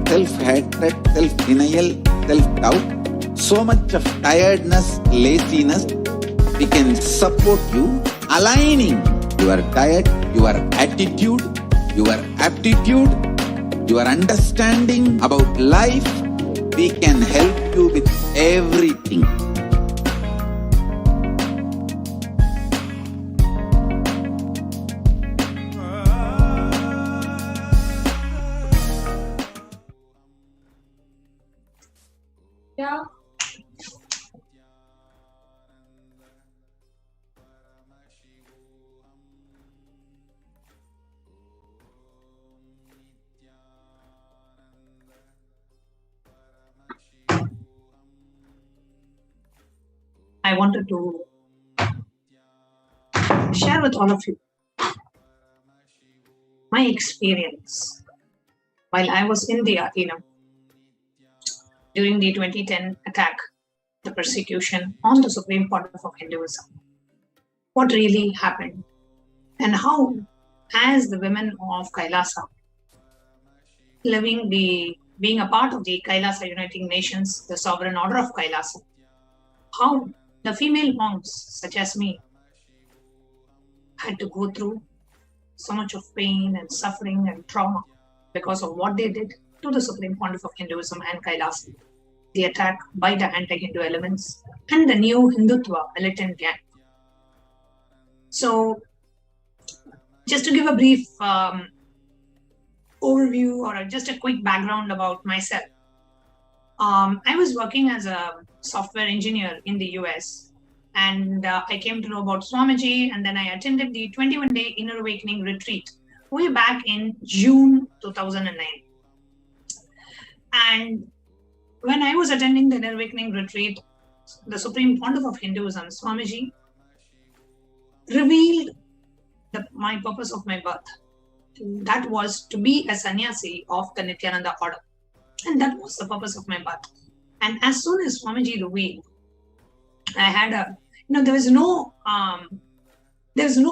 self-hatred, self-denial, self-doubt, so much of tiredness, laziness. We can support you aligning your diet, your attitude, your aptitude, your understanding about life. We can help you with everything. Yeah. I wanted to share with all of you my experience while I was in the arena during the 2010 attack, the persecution on the Supreme Pontiff of Hinduism. What really happened and how, as the women of Kailasa, being a part of the Kailasa Uniting Nations, the sovereign order of Kailasa, how the female monks such as me had to go through so much of pain and suffering and trauma because of what they did to the Supreme Pontiff of Hinduism and Kailasa, the attack by the anti-Hindu elements and the new Hindutva militant gang. So, just to give a brief overview or just a quick background about myself, I was working as a software engineer in the US. And I came to know about Swamiji, and then I attended the 21-day Inner Awakening retreat way back in June 2009. And when I was attending the Inner Awakening retreat, the Supreme Pontiff of Hinduism, Swamiji, revealed my purpose of my birth. That was to be a sannyasi of the Nityananda order. And that was the purpose of my birth. And as soon as Swamiji revealed, I had there was no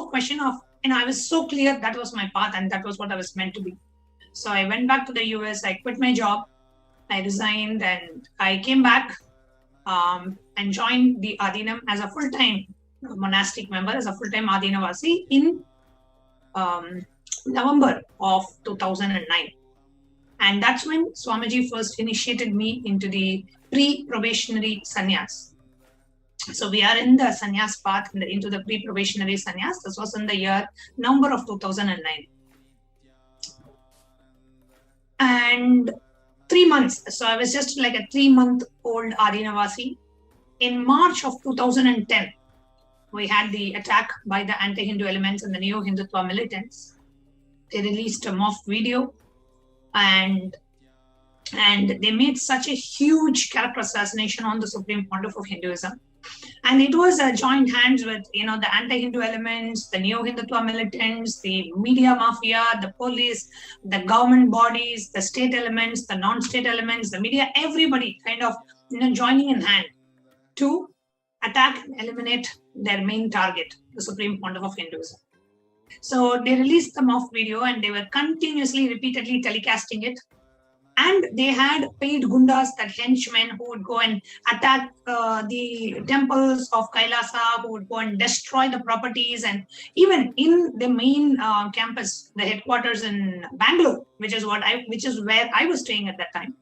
question of, I was so clear that was my path and that was what I was meant to be. So I went back to the US, I quit my job, I resigned, and I came back and joined the Adinam as a full-time monastic member, as a full-time Adinavasi in November of 2009. And that's when Swamiji first initiated me into the pre-probationary sannyas. So we are in the sannyas path, into the pre-probationary sannyas. This was in the year November of 2009. And 3 months, so I was just like a 3-month-old Adinavasi. In March of 2010, we had the attack by the anti-Hindu elements and the neo-Hindutva militants. They released a morphed video, and they made such a huge character assassination on the Supreme Pontiff of Hinduism. And it was a joint hands with, the anti-Hindu elements, the neo-Hindutva militants, the media mafia, the police, the government bodies, the state elements, the non-state elements, the media, everybody kind of, joining in hand to attack and eliminate their main target, the Supreme Pontiff of Hinduism. So they released the morph video and they were continuously, repeatedly telecasting it. And they had paid gundas, that henchmen who would go and attack the temples of Kailasa, who would go and destroy the properties. And even in the main campus, the headquarters in Bangalore, which is where I was staying at that time.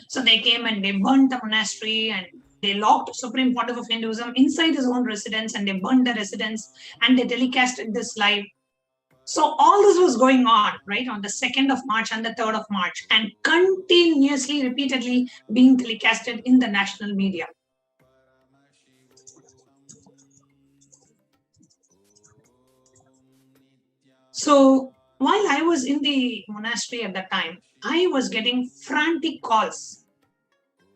So they came and they burned the monastery, and they locked Supreme Pontiff of Hinduism inside his own residence, and they burned the residence, and they telecasted this live. So all this was going on, right, on the 2nd of March and the 3rd of March, and continuously, repeatedly being telecasted in the national media. So while I was in the monastery at that time, I was getting frantic calls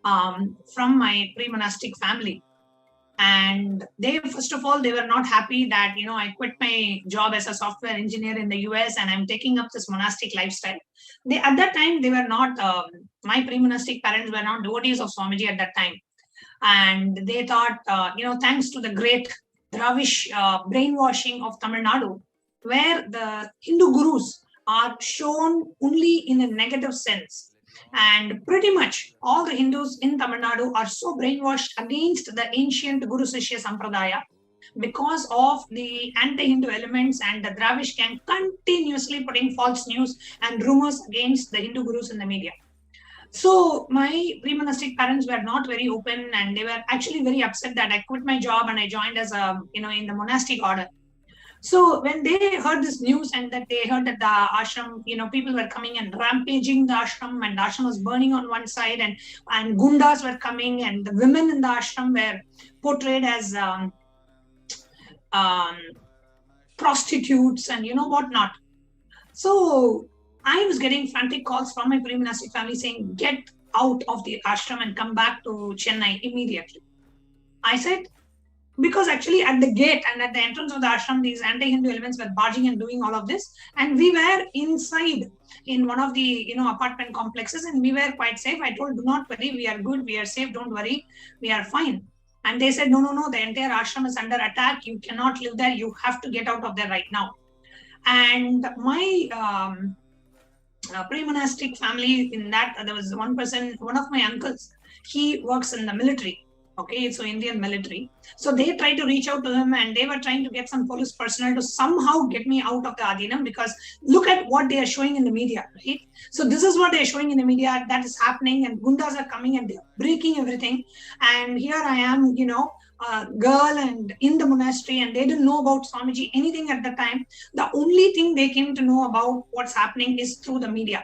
from my pre-monastic family. And they, first of all, they were not happy that, I quit my job as a software engineer in the US and I'm taking up this monastic lifestyle. At that time, they were not, my pre-monastic parents were not devotees of Swamiji at that time. And they thought, thanks to the great Dravish brainwashing of Tamil Nadu, where the Hindu gurus are shown only in a negative sense. And pretty much all the Hindus in Tamil Nadu are so brainwashed against the ancient Guru Sishya Sampradaya because of the anti-Hindu elements and the Dravish gang continuously putting false news and rumors against the Hindu gurus in the media. So my pre-monastic parents were not very open, and they were actually very upset that I quit my job and I joined as a, in the monastic order. So when they heard this news and that they heard that the ashram, people were coming and rampaging the ashram, and the ashram was burning on one side, and gundas were coming, and the women in the ashram were portrayed as prostitutes and whatnot. So I was getting frantic calls from my pre-monastic family saying, get out of the ashram and come back to Chennai immediately. I said, because actually at the gate and at the entrance of the ashram, these anti-Hindu elements were barging and doing all of this. And we were inside in one of the, apartment complexes, and we were quite safe. I told, do not worry, we are good, we are safe, don't worry, we are fine. And they said, no, the entire ashram is under attack. You cannot live there. You have to get out of there right now. And my pre-monastic family, in that, there was one person, one of my uncles, he works in the military. Okay, so Indian military. So they tried to reach out to him, and they were trying to get some police personnel to somehow get me out of the Adinam, because look at what they are showing in the media, right? So this is what they are showing in the media that is happening, and gundas are coming and they are breaking everything. And here I am, a girl and in the monastery, and they didn't know about Swamiji, anything at the time. The only thing they came to know about what's happening is through the media.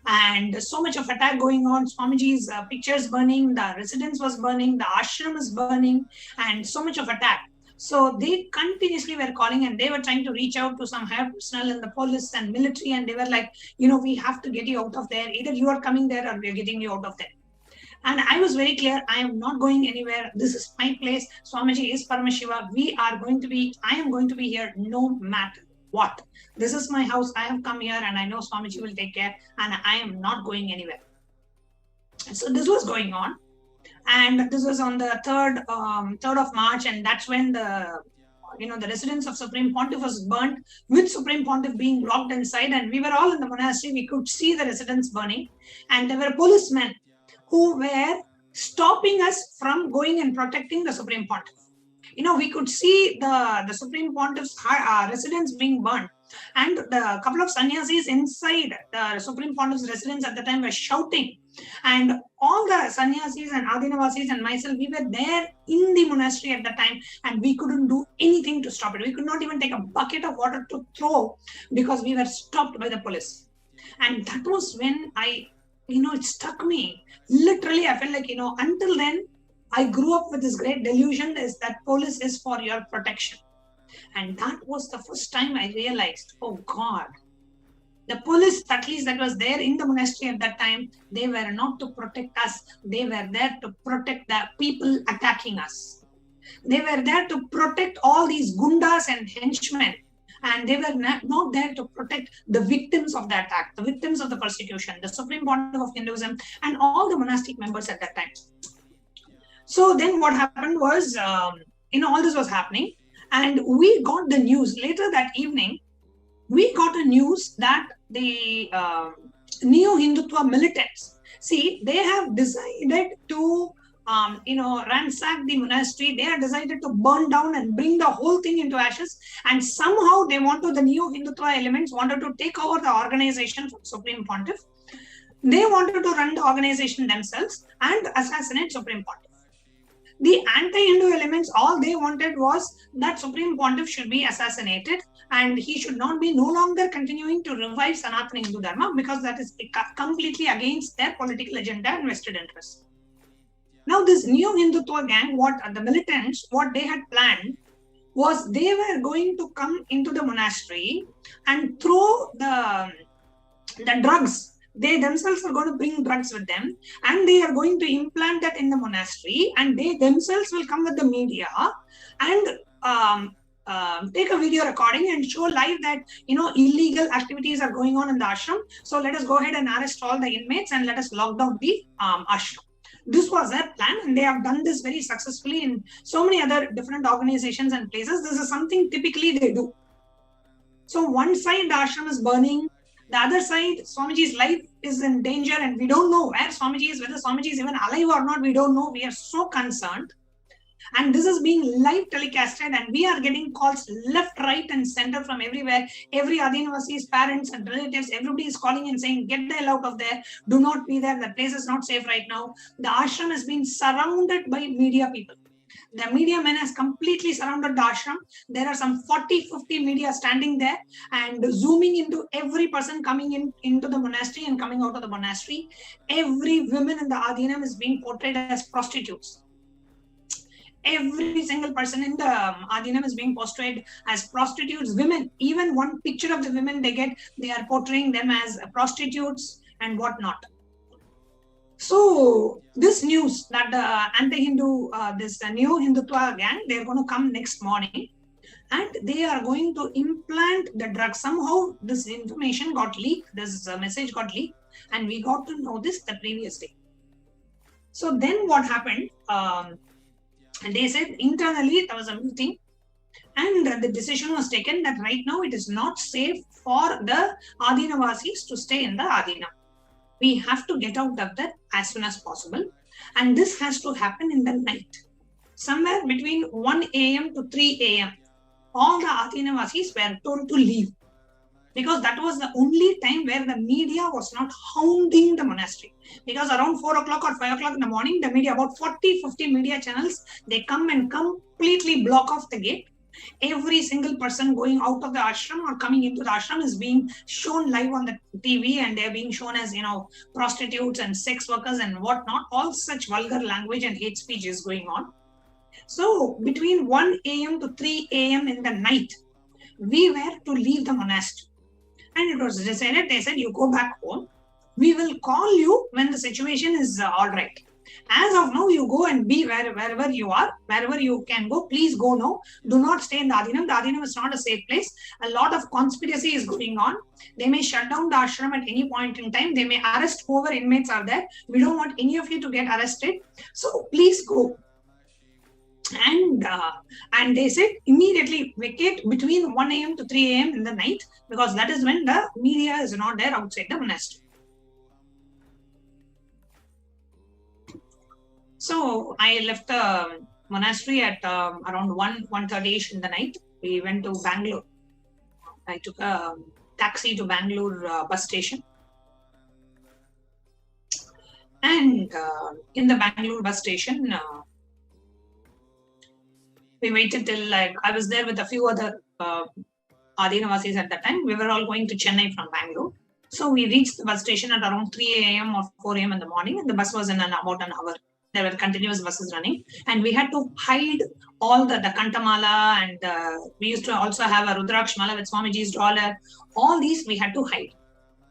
and so much of attack going on. Swamiji's pictures burning, the residence was burning, the ashram is burning, and so much of attack. So they continuously were calling, and they were trying to reach out to some higher personnel in the police and military, and they were like, we have to get you out of there. Either you are coming there or we are getting you out of there. And I was very clear, I am not going anywhere. This is my place. Swamiji is Paramashiva. I am going to be here no matter what. This is my house. I have come here and I know Swamiji will take care, and I am not going anywhere. So this was going on. And this was on the 3rd of March. And that's when the residence of Supreme Pontiff was burnt, with Supreme Pontiff being locked inside. And we were all in the monastery. We could see the residence burning. And there were policemen who were stopping us from going and protecting the Supreme Pontiff. We could see the Supreme Pontiff's residence being burnt, and the couple of sannyasis inside the Supreme Pontiff's residence at the time were shouting. And all the sannyasis and adinavasis and myself, we were there in the monastery at the time, and we couldn't do anything to stop it. We could not even take a bucket of water to throw because we were stopped by the police. And that was when it struck me. Literally, I felt like, until then, I grew up with this great delusion is that police is for your protection. And that was the first time I realized, oh God, the police, at least that was there in the monastery at that time, they were not to protect us. They were there to protect the people attacking us. They were there to protect all these gundas and henchmen. And they were not there to protect the victims of the attack, the victims of the persecution, the Supreme Pontiff of Hinduism, and all the monastic members at that time. So then what happened was, all this was happening, and we got the news later that evening. We got a news that the Neo-Hindutva militants, they have decided to ransack the monastery. They have decided to burn down and bring the whole thing into ashes. And somehow the Neo-Hindutva elements wanted to take over the organization from Supreme Pontiff. They wanted to run the organization themselves and assassinate Supreme Pontiff. The anti-Hindu elements, all they wanted was that Supreme Pontiff should be assassinated, and he should not be no longer continuing to revive Sanatana Hindu Dharma, because that is completely against their political agenda and vested interests. Now, this Neo-Hindutva gang, the militants, what they had planned was they were going to come into the monastery and throw the drugs. They themselves are going to bring drugs with them, and they are going to implant that in the monastery, and they themselves will come with the media and take a video recording and show live that illegal activities are going on in the ashram. So let us go ahead and arrest all the inmates and let us lock down the ashram. This was their plan, and they have done this very successfully in so many other different organizations and places. This is something typically they do. So one side the ashram is burning, the other side Swamiji's life is in danger, and we don't know where Swamiji is, whether Swamiji is even alive or not, we don't know. We are so concerned. And this is being live telecasted, and we are getting calls left, right, and center from everywhere. Every Adinavasi's parents and relatives, everybody is calling and saying, get the hell out of there. Do not be there. The place is not safe right now. The ashram has been surrounded by media people. The media men has completely surrounded the ashram. There are some 40-50 media standing there and zooming into every person coming into the monastery and coming out of the monastery. Every woman in the Adinam is being portrayed as prostitutes. Every single person in the Adinam is being portrayed as prostitutes, women. Even one picture of the women they are portraying them as prostitutes and whatnot. So this news that the anti-Hindu, this Neo-Hindutva gang, they're going to come next morning and they are going to implant the drug. Somehow this information got leaked, this message got leaked, and we got to know this the previous day. So then what happened? And they said internally there was a meeting, and the decision was taken that right now it is not safe for the Adinavasis to stay in the Adina. We have to get out of there as soon as possible, and this has to happen in the night. Somewhere between 1 a.m. to 3 a.m. all the Adinavasis were told to leave, because that was the only time where the media was not hounding the monastery. Because around 4 o'clock or 5 o'clock in the morning, the media, about 40-50 media channels, they come and completely block off the gate, Every single person going out of the ashram or coming into the ashram is being shown live on the TV, and they're being shown as, prostitutes and sex workers and whatnot. All such vulgar language and hate speech is going on. So between 1 a.m. to 3 a.m. in the night, we were to leave the monastery. And it was decided, they said, you go back home. We will call you when the situation is all right. As of now, you go and be wherever you are, wherever you can go. Please go now. Do not stay in the Adhinam. The Adhinam is not a safe place. A lot of conspiracy is going on. They may shut down the ashram at any point in time. They may arrest whoever inmates are there. We don't want any of you to get arrested. So please go. And they said immediately vacate between 1 a.m. to 3 a.m. in the night, because that is when the media is not there outside the monastery. So I left the monastery at around 1:30ish in the night. We went to Bangalore. I took a taxi to Bangalore bus station. And in the Bangalore bus station, we waited till I was there with a few other Adinavasis at that time. We were all going to Chennai from Bangalore. So we reached the bus station at around 3 a.m. or 4 a.m. in the morning, and the bus was in about an hour. There were continuous buses running, and we had to hide all the Kantamala, and we used to also have a Rudraksh Mala with Swamiji's dollar. All these we had to hide.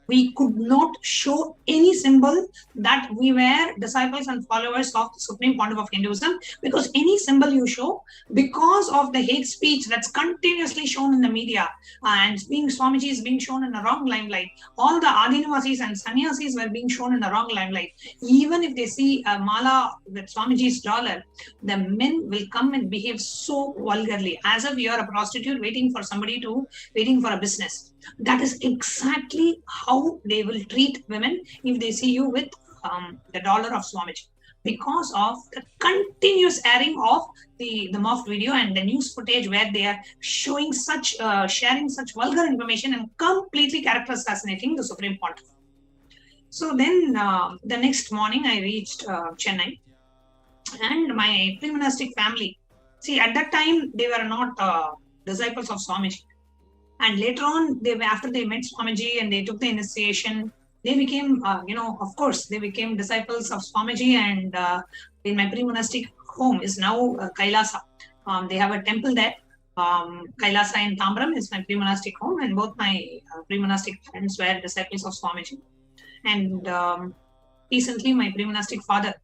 We could not show any symbol that we were disciples and followers of the Supreme Pontiff of Hinduism, because any symbol you show, because of the hate speech that's continuously shown in the media, and Swamiji is being shown in the wrong limelight, all the Adinavasis and Sannyasis were being shown in the wrong limelight. Even if they see a mala with Swamiji's dollar, the men will come and behave so vulgarly, as if you are a prostitute waiting for a business. That is exactly how they will treat women if they see you with the dollar of Swamiji, because of the continuous airing of the mock video and the news footage where they are showing sharing such vulgar information and completely character assassinating the Supreme Pontiff. So then the next morning I reached Chennai, and my pre-monastic family, see, at that time they were not disciples of Swamiji. And later on, after they met Swamiji and they took the initiation, they became, of course, they became disciples of Swamiji. And in my pre-monastic home is now Kailasa. They have a temple there. Kailasa in Tambram is my pre-monastic home, and both my pre-monastic parents were disciples of Swamiji. And recently, my pre-monastic father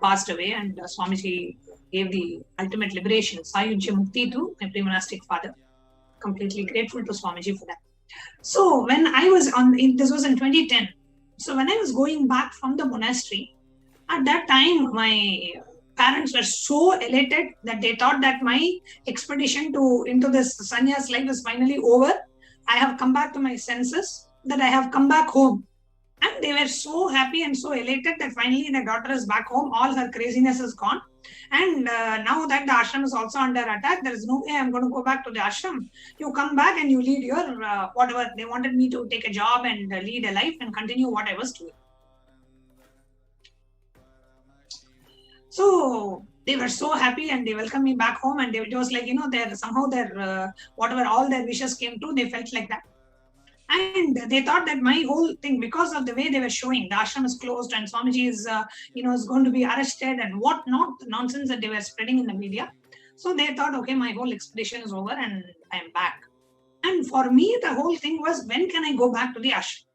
passed away, and Swamiji gave the ultimate liberation, Sayujya Mukti, to my pre-monastic father. Completely grateful to Swamiji for that. So when I was this was in 2010. So when I was going back from the monastery, at that time, my parents were so elated that they thought that my expedition into this sannyas life is finally over. I have come back to my senses, that I have come back home. And they were so happy and so elated that finally their daughter is back home. All her craziness is gone. And now that the ashram is also under attack, there is no way I'm going to go back to the ashram. You come back and you lead your whatever. They wanted me to take a job and lead a life and continue what I was doing. So they were so happy and they welcomed me back home, and it was like, somehow their whatever all their wishes came true. They felt like that. And they thought that my whole thing, because of the way they were showing, the ashram is closed and Swamiji is, is going to be arrested and whatnot, the nonsense that they were spreading in the media. So they thought, okay, my whole expedition is over and I am back. And for me, the whole thing was, when can I go back to the ashram?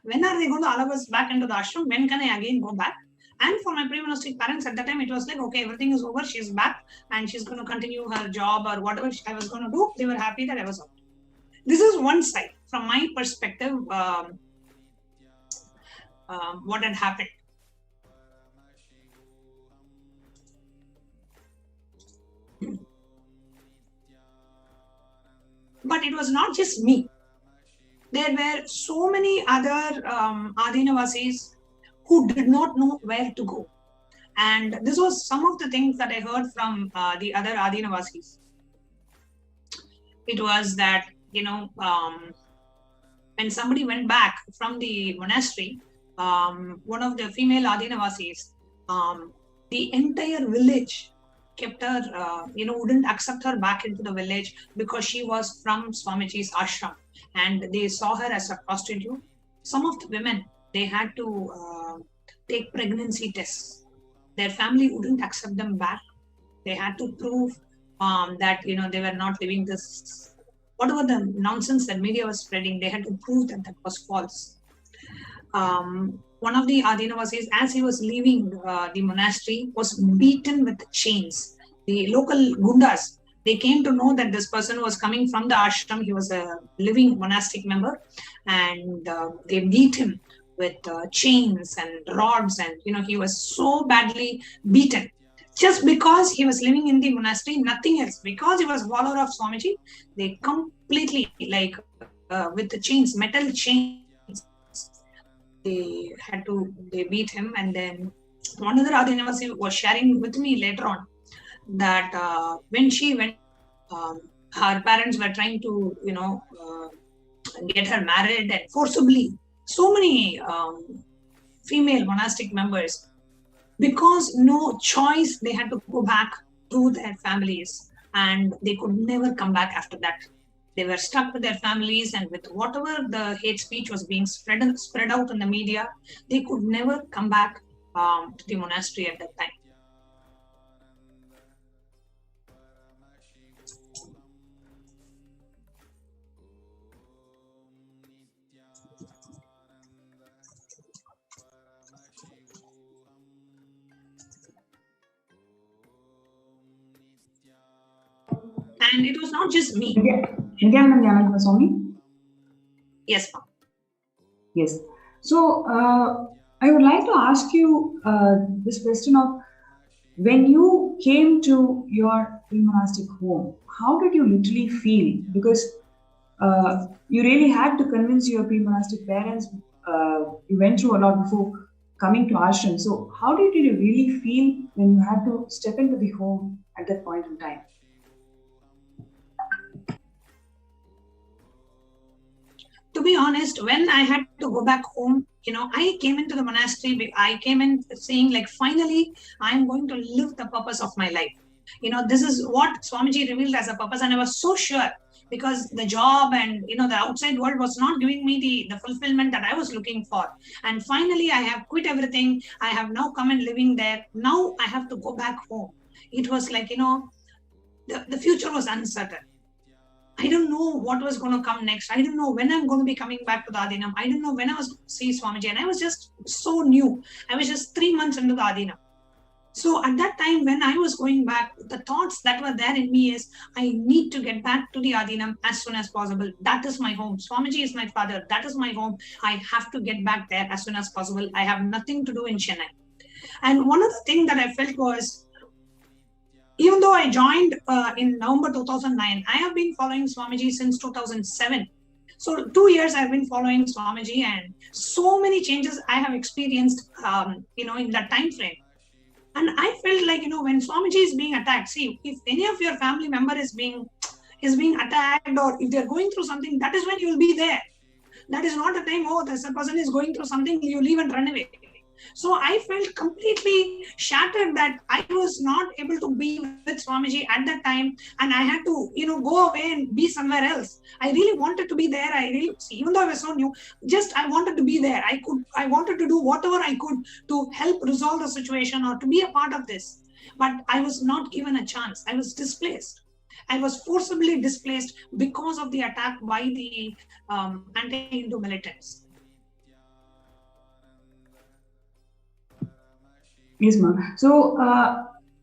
When are they going to allow us back into the ashram? When can I again go back? And for my pre-monastic parents at that time, it was like, okay, everything is over. She's back and she's going to continue her job or whatever I was going to do. They were happy that I was out. This is one side. From my perspective, what had happened. But it was not just me. There were so many other Adinavasis who did not know where to go. And this was some of the things that I heard from the other Adinavasis. It was that, when somebody went back from the monastery, one of the female Adinavasis, the entire village kept her, wouldn't accept her back into the village because she was from Swamiji's ashram, and they saw her as a prostitute. Some of the women, they had to take pregnancy tests. Their family wouldn't accept them back. They had to prove that they were not living this, whatever the nonsense that media was spreading, they had to prove that was false. One of the Adinavas, as he was leaving the monastery, was beaten with chains. The local gundas, they came to know that this person was coming from the ashram. He was a living monastic member, and they beat him with chains and rods, and he was so badly beaten. Just because he was living in the monastery, nothing else. Because he was a follower of Swamiji, they completely, with the chains, metal chains, they beat him. And then one other Adinavasi was sharing with me later on that when she went, her parents were trying to, get her married, and forcibly, so many female monastic members, because no choice, they had to go back to their families, and they could never come back after that. They were stuck with their families, and with whatever the hate speech was being spread out in the media, they could never come back to the monastery at that time. And it was not just me. Yes, ma'am. Yes. So I would like to ask you this question of, when you came to your pre-monastic home, how did you literally feel? Because you really had to convince your pre-monastic parents. You went through a lot before coming to ashram. So how did you really feel when you had to step into the home at that point in time? To be honest, when I had to go back home, I came into the monastery, I came in saying, finally, I'm going to live the purpose of my life. This is what Swamiji revealed as a purpose, and I was so sure, because the job and, the outside world was not giving me the fulfillment that I was looking for. And finally, I have quit everything. I have now come and living there. Now I have to go back home. It was like, the future was uncertain. I don't know what was going to come next. I don't know when I'm going to be coming back to the Adinam. I don't know when I was going to see Swamiji. And I was just so new. I was just 3 months into the Adinam. So at that time, when I was going back, the thoughts that were there in me is, I need to get back to the Adinam as soon as possible. That is my home. Swamiji is my father. That is my home. I have to get back there as soon as possible. I have nothing to do in Chennai. And one of the things that I felt was, even though I joined in November 2009, I have been following Swamiji since 2007. So 2 years I've been following Swamiji, and so many changes I have experienced, in that time frame. And I felt like, when Swamiji is being attacked, see, if any of your family member is being attacked, or if they're going through something, that is when you will be there. That is not a time, this person is going through something, you leave and run away. So I felt completely shattered that I was not able to be with Swamiji at that time, and I had to, go away and be somewhere else. I really wanted to be there. Even though I was so new, I wanted to be there. I wanted to do whatever I could to help resolve the situation or to be a part of this. But I was not given a chance. I was displaced. I was forcibly displaced because of the attack by the anti-Hindu militants. Yes, ma'am. So,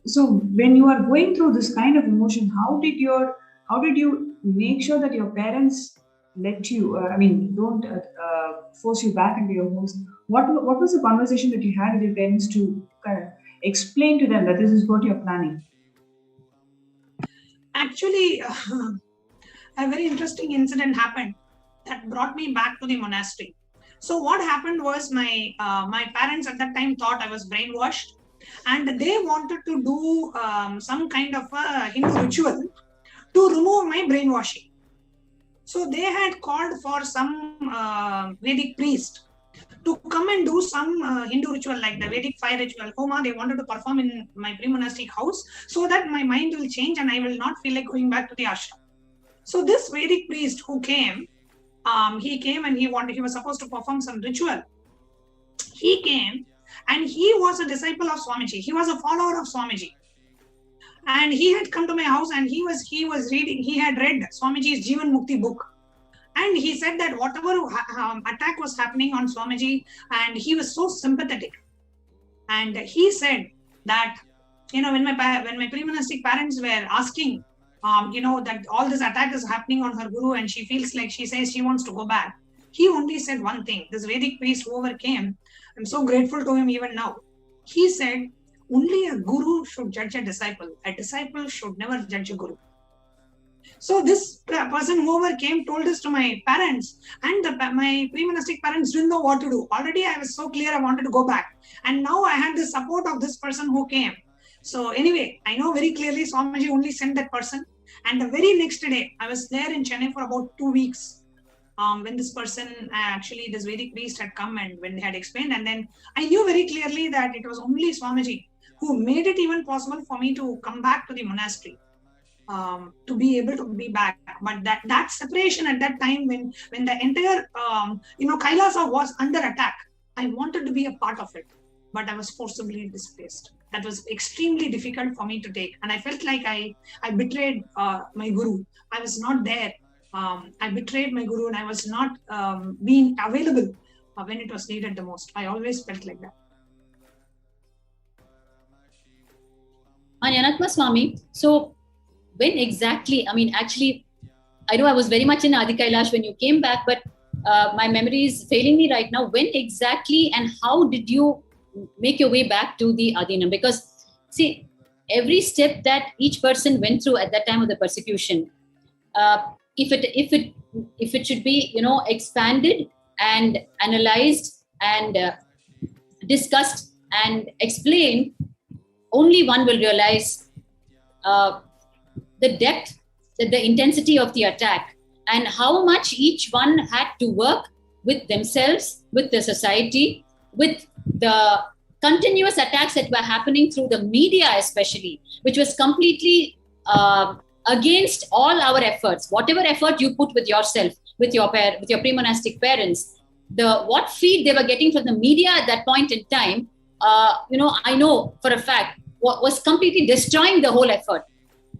so when you are going through this kind of emotion, how did you make sure that your parents let you? Don't force you back into your homes. What was the conversation that you had with your parents to explain to them that this is what you're planning? Actually, a very interesting incident happened that brought me back to the monastery. So what happened was, my parents at that time thought I was brainwashed, and they wanted to do some kind of a Hindu ritual to remove my brainwashing. So they had called for some Vedic priest to come and do some Hindu ritual like the Vedic fire ritual, Homa, they wanted to perform in my pre-monastic house so that my mind will change and I will not feel like going back to the ashram. So this Vedic priest who came, he came and he was supposed to perform some ritual. He came and he was a disciple of Swamiji. He was a follower of Swamiji. And he had come to my house and he had read Swamiji's Jivan Mukti book. And he said that whatever attack was happening on Swamiji, and he was so sympathetic. And he said that, when my pre-monastic parents were asking, that all this attack is happening on her guru and she says she wants to go back. He only said one thing. This Vedic priest who overcame, I'm so grateful to him even now. He said, only a guru should judge a disciple. A disciple should never judge a guru. So this person who overcame told this to my parents, and my pre-monastic parents didn't know what to do. Already I was so clear I wanted to go back. And now I had the support of this person who came. So anyway, I know very clearly Swamiji only sent that person. And the very next day, I was there in Chennai for about 2 weeks. When this person, this Vedic priest had come and when they had explained, and then I knew very clearly that it was only Swamiji who made it even possible for me to come back to the monastery, to be able to be back. But that separation at that time when the entire, Kailasa was under attack, I wanted to be a part of it, but I was forcibly displaced. That was extremely difficult for me to take. And I felt like I betrayed my guru. I was not there. I betrayed my guru and I was not being available when it was needed the most. I always felt like that. Anyanatma Swami, so when exactly, I know I was very much in Adi Kailash when you came back, but my memory is failing me right now. When exactly and how did you make your way back to the Adinam? Because see, every step that each person went through at that time of the persecution, if it should be, expanded and analyzed and discussed and explained, only one will realize the depth, the intensity of the attack, and how much each one had to work with themselves, with the society, with the continuous attacks that were happening through the media especially, which was completely against all our efforts. Whatever effort you put with yourself, with your pre-monastic parents, what feed they were getting from the media at that point in time, I know for a fact, was completely destroying the whole effort.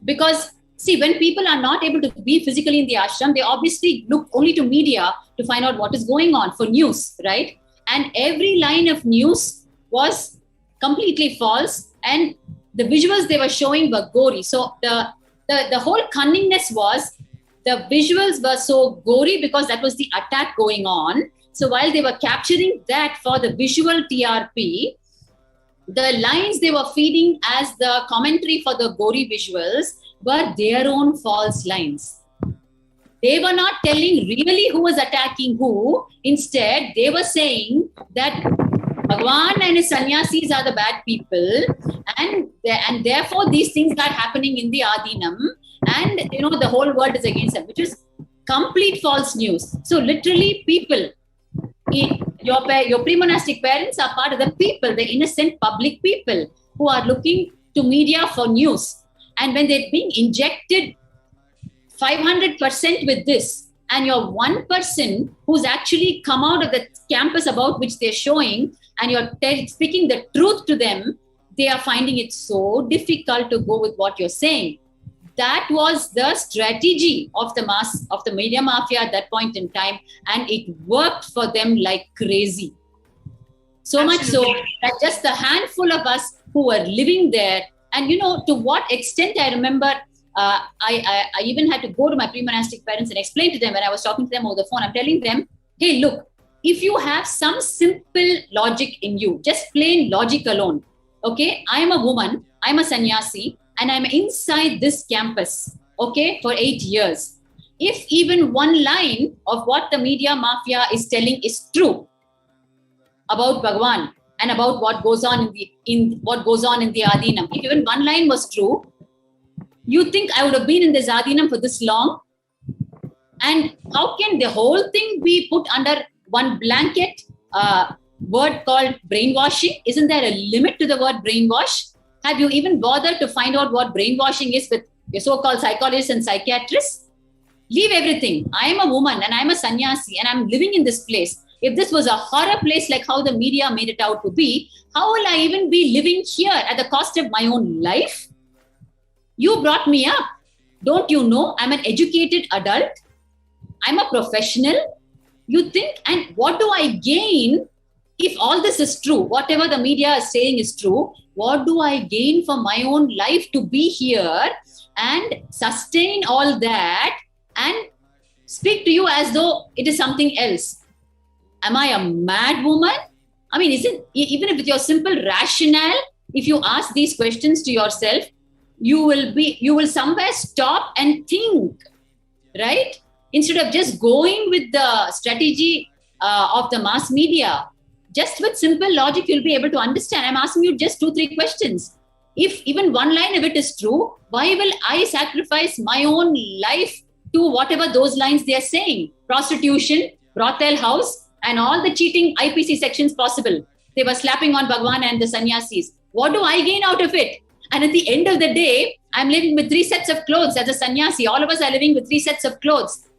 Because see, when people are not able to be physically in the ashram, they obviously look only to media to find out what is going on for news, right? And every line of news was completely false, and the visuals they were showing were gory. So the whole cunningness was, the visuals were so gory because that was the attack going on. So while they were capturing that for the visual TRP, the lines they were feeding as the commentary for the gory visuals were their own false lines. They were not telling really who was attacking who. Instead, they were saying that Bhagwan and his sannyasis are the bad people, and therefore these things are happening in the Adinam, and the whole world is against them, which is complete false news. So literally, people, your pre-monastic parents are part of the people, the innocent public people who are looking to media for news. And when they're being injected 500% with this, and you're one person who's actually come out of the campus about which they're showing, and you're speaking the truth to them, they are finding it so difficult to go with what you're saying. That was the strategy of the media mafia at that point in time, and it worked for them like crazy. So Absolutely. Much so that just the handful of us who were living there, and to what extent I remember, I even had to go to my pre-monastic parents and explain to them when I was talking to them over the phone. I'm telling them, hey, look, if you have some simple logic in you, just plain logic alone, okay, I am a woman, I'm a sannyasi, and I'm inside this campus, okay, for 8 years. If even one line of what the media mafia is telling is true about Bhagwan and about what goes on in the Adinam, if even one line was true, you think I would have been in this Adinam for this long? And how can the whole thing be put under one blanket word called brainwashing? Isn't there a limit to the word brainwash? Have you even bothered to find out what brainwashing is with your so-called psychologists and psychiatrists? Leave everything. I am a woman and I'm a sannyasi and I'm living in this place. If this was a horror place like how the media made it out to be, how will I even be living here at the cost of my own life? You brought me up. Don't you know I'm an educated adult? I'm a professional. You think, and what do I gain if all this is true? Whatever the media is saying is true. What do I gain for my own life to be here and sustain all that and speak to you as though it is something else? Am I a mad woman? I mean, even if with your simple rationale, if you ask these questions to yourself, you will somewhere stop and think, right? Instead of just going with the strategy of the mass media. Just with simple logic, you'll be able to understand. I'm asking you just 2-3 questions. If even one line of it is true, why will I sacrifice my own life to whatever those lines they are saying? Prostitution, brothel house, and all the cheating IPC sections possible. They were slapping on Bhagwan and the sannyasis. What do I gain out of it? And at the end of the day, I'm living with 3 sets of clothes as a sannyasi. All of us are living with 3 sets of clothes,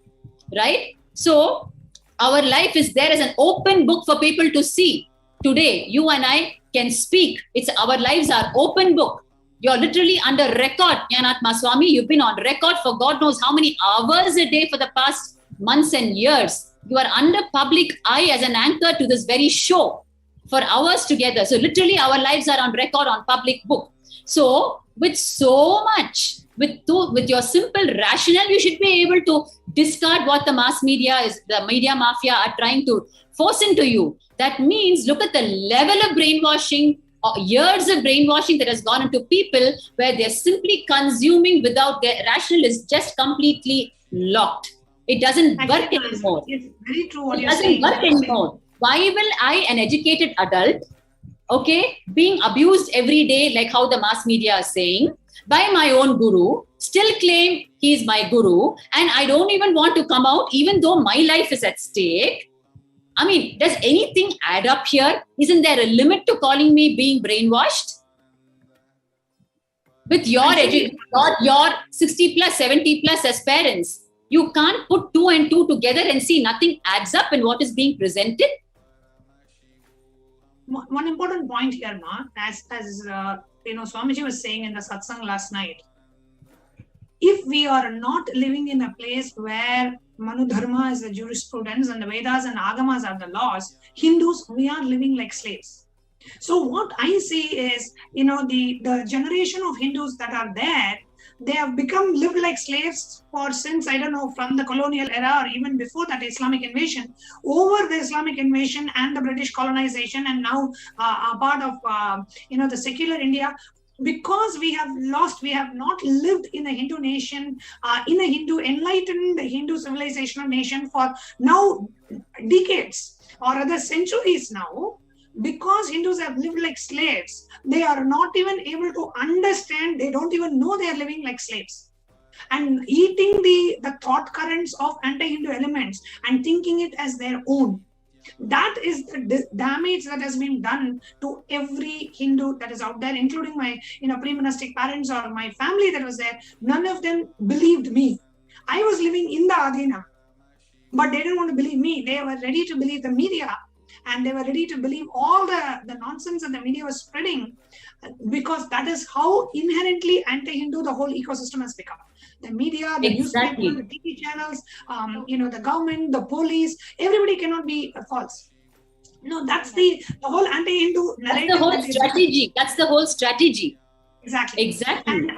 right? So our life is there as an open book for people to see. Today, you and I can speak. Our lives are open book. You're literally under record, Jnanatma Swami. You've been on record for God knows how many hours a day for the past months and years. You are under public eye as an anchor to this very show for hours together. So literally our lives are on record on public book. So with so much, with your simple rationale, you should be able to discard what the mass media is, the media mafia are trying to force into you. That means look at the level of brainwashing, or years of brainwashing that has gone into people where they're simply consuming without their rationale is just completely locked. It doesn't work anymore. It's very true what it you're doesn't saying. work anymore. Why will I, an educated adult, okay, being abused every day like how the mass media is saying, by my own guru, still claim he's my guru, and I don't even want to come out even though my life is at stake? I mean, does anything add up here? Isn't there a limit to calling me being brainwashed? With your 60 plus, 70 plus as parents, you can't put 2 and 2 together and see nothing adds up in what is being presented. One important point here, Ma, as Swamiji was saying in the satsang last night, if we are not living in a place where Manu Dharma is the jurisprudence and the Vedas and Agamas are the laws, Hindus, we are living like slaves. So what I see is, the generation of Hindus that are there, they have lived like slaves since, I don't know, from the colonial era or even before that Islamic invasion, over the Islamic invasion and the British colonization, and now a part of, the secular India. Because we have not lived in a Hindu nation, in a Hindu enlightened Hindu civilizational nation for now decades or other centuries now. Because Hindus have lived like slaves, they are not even able to understand, they don't even know they are living like slaves. And eating the thought currents of anti-Hindu elements and thinking it as their own. That is the damage that has been done to every Hindu that is out there, including my pre-monastic parents or my family that was there. None of them believed me. I was living in the Adina, but they didn't want to believe me. They were ready to believe the media, and they were ready to believe all the nonsense that the media was spreading, because that is how inherently anti-Hindu the whole ecosystem has become. The media, the newspaper, the TV channels, the government, the police, everybody cannot be false. No, that's the whole anti-Hindu narrative. That's the whole strategy. Exactly. And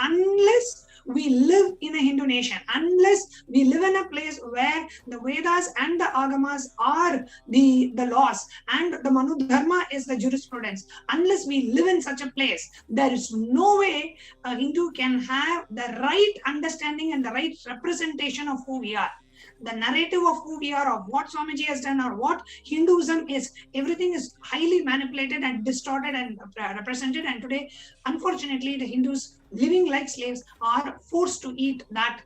unless we live in a Hindu nation, unless we live in a place where the Vedas and the Agamas are the laws and the Manu Dharma is the jurisprudence, unless we live in such a place, there is no way a Hindu can have the right understanding and the right representation of who we are. The narrative of who we are, of what Swamiji has done, or what Hinduism is, everything is highly manipulated and distorted and represented. And today, unfortunately, the Hindus living like slaves are forced to eat that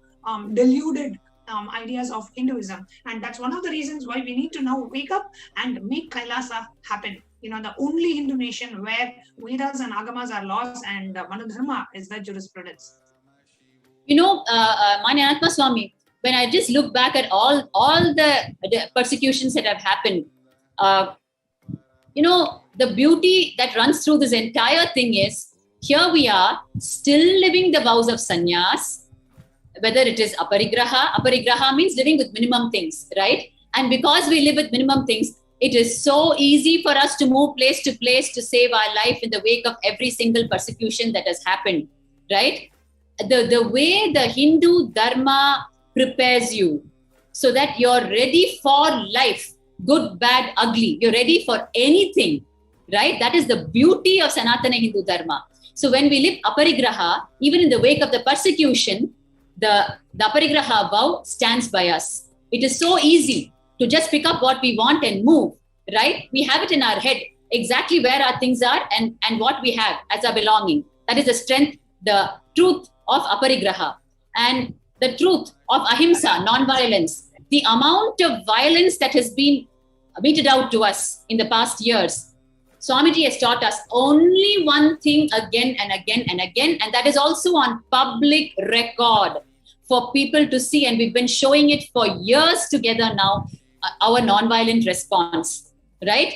deluded ideas of Hinduism. And that's one of the reasons why we need to now wake up and make Kailasa happen. The only Hindu nation where Vedas and Agamas are laws and Manudharma is the jurisprudence. My Anatma Swami, when I just look back at all the persecutions that have happened, the beauty that runs through this entire thing is, here we are still living the vows of sannyas, whether it is aparigraha means living with minimum things, right? And because we live with minimum things, it is so easy for us to move place to place to save our life in the wake of every single persecution that has happened, right? The way the Hindu Dharma prepares you so that you're ready for life, good, bad, ugly, you're ready for anything, right? That is the beauty of Sanatana Hindu Dharma. So when we live aparigraha, even in the wake of the persecution, the aparigraha vow stands by us. It is so easy to just pick up what we want and move, right? We have it in our head, exactly where our things are and what we have as our belonging. That is the strength, the truth of aparigraha. And the truth of ahimsa, non-violence. The amount of violence that has been meted out to us in the past years, Swamiji has taught us only one thing again and again and again, and that is also on public record for people to see. And we've been showing it for years together now, our non-violent response, right?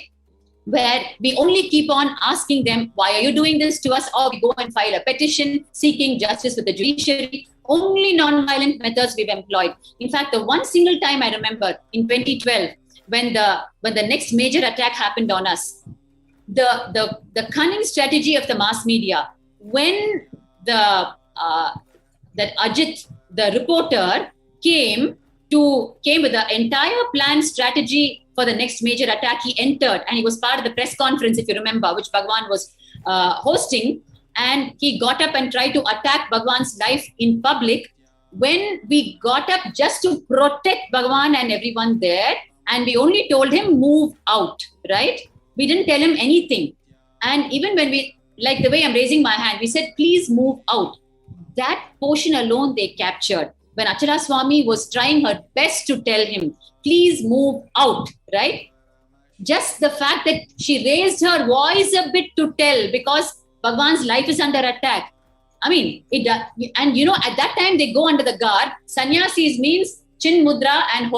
Where we only keep on asking them, why are you doing this to us? Or we go and file a petition seeking justice with the judiciary. Only non-violent methods we've employed. In fact, the one single time I remember in 2012, when the next major attack happened on us, the cunning strategy of the mass media, when that Ajit, the reporter, came with the entire planned strategy for the next major attack, he entered and he was part of the press conference, if you remember, which Bhagwan was hosting. And he got up and tried to attack Bhagwan's life in public. When we got up just to protect Bhagwan and everyone there, and we only told him, move out, right? We didn't tell him anything. And even when we, like the way I'm raising my hand, we said, please move out. That portion alone they captured. When Achala Swami was trying her best to tell him, please move out, right? Just the fact that she raised her voice a bit to tell, because Bhagwan's life is under attack. I mean, at that time they go under the guard. Sannyasis means chin mudra and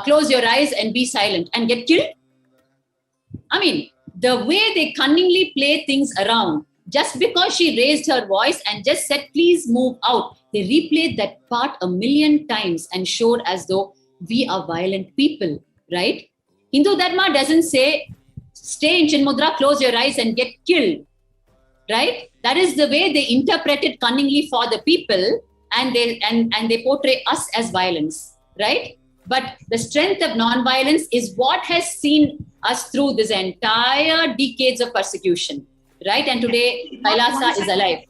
close your eyes and be silent and get killed. I mean, the way they cunningly play things around, just because she raised her voice and just said, please move out, they replayed that part 1,000,000 times and showed as though we are violent people, right? Hindu Dharma doesn't say, stay in Chinmudra, close your eyes and get killed, right? That is the way they interpret it cunningly for the people, and they portray us as violence, right? But the strength of non-violence is what has seen us through this entire decades of persecution, right? And today, Kailasa is alive.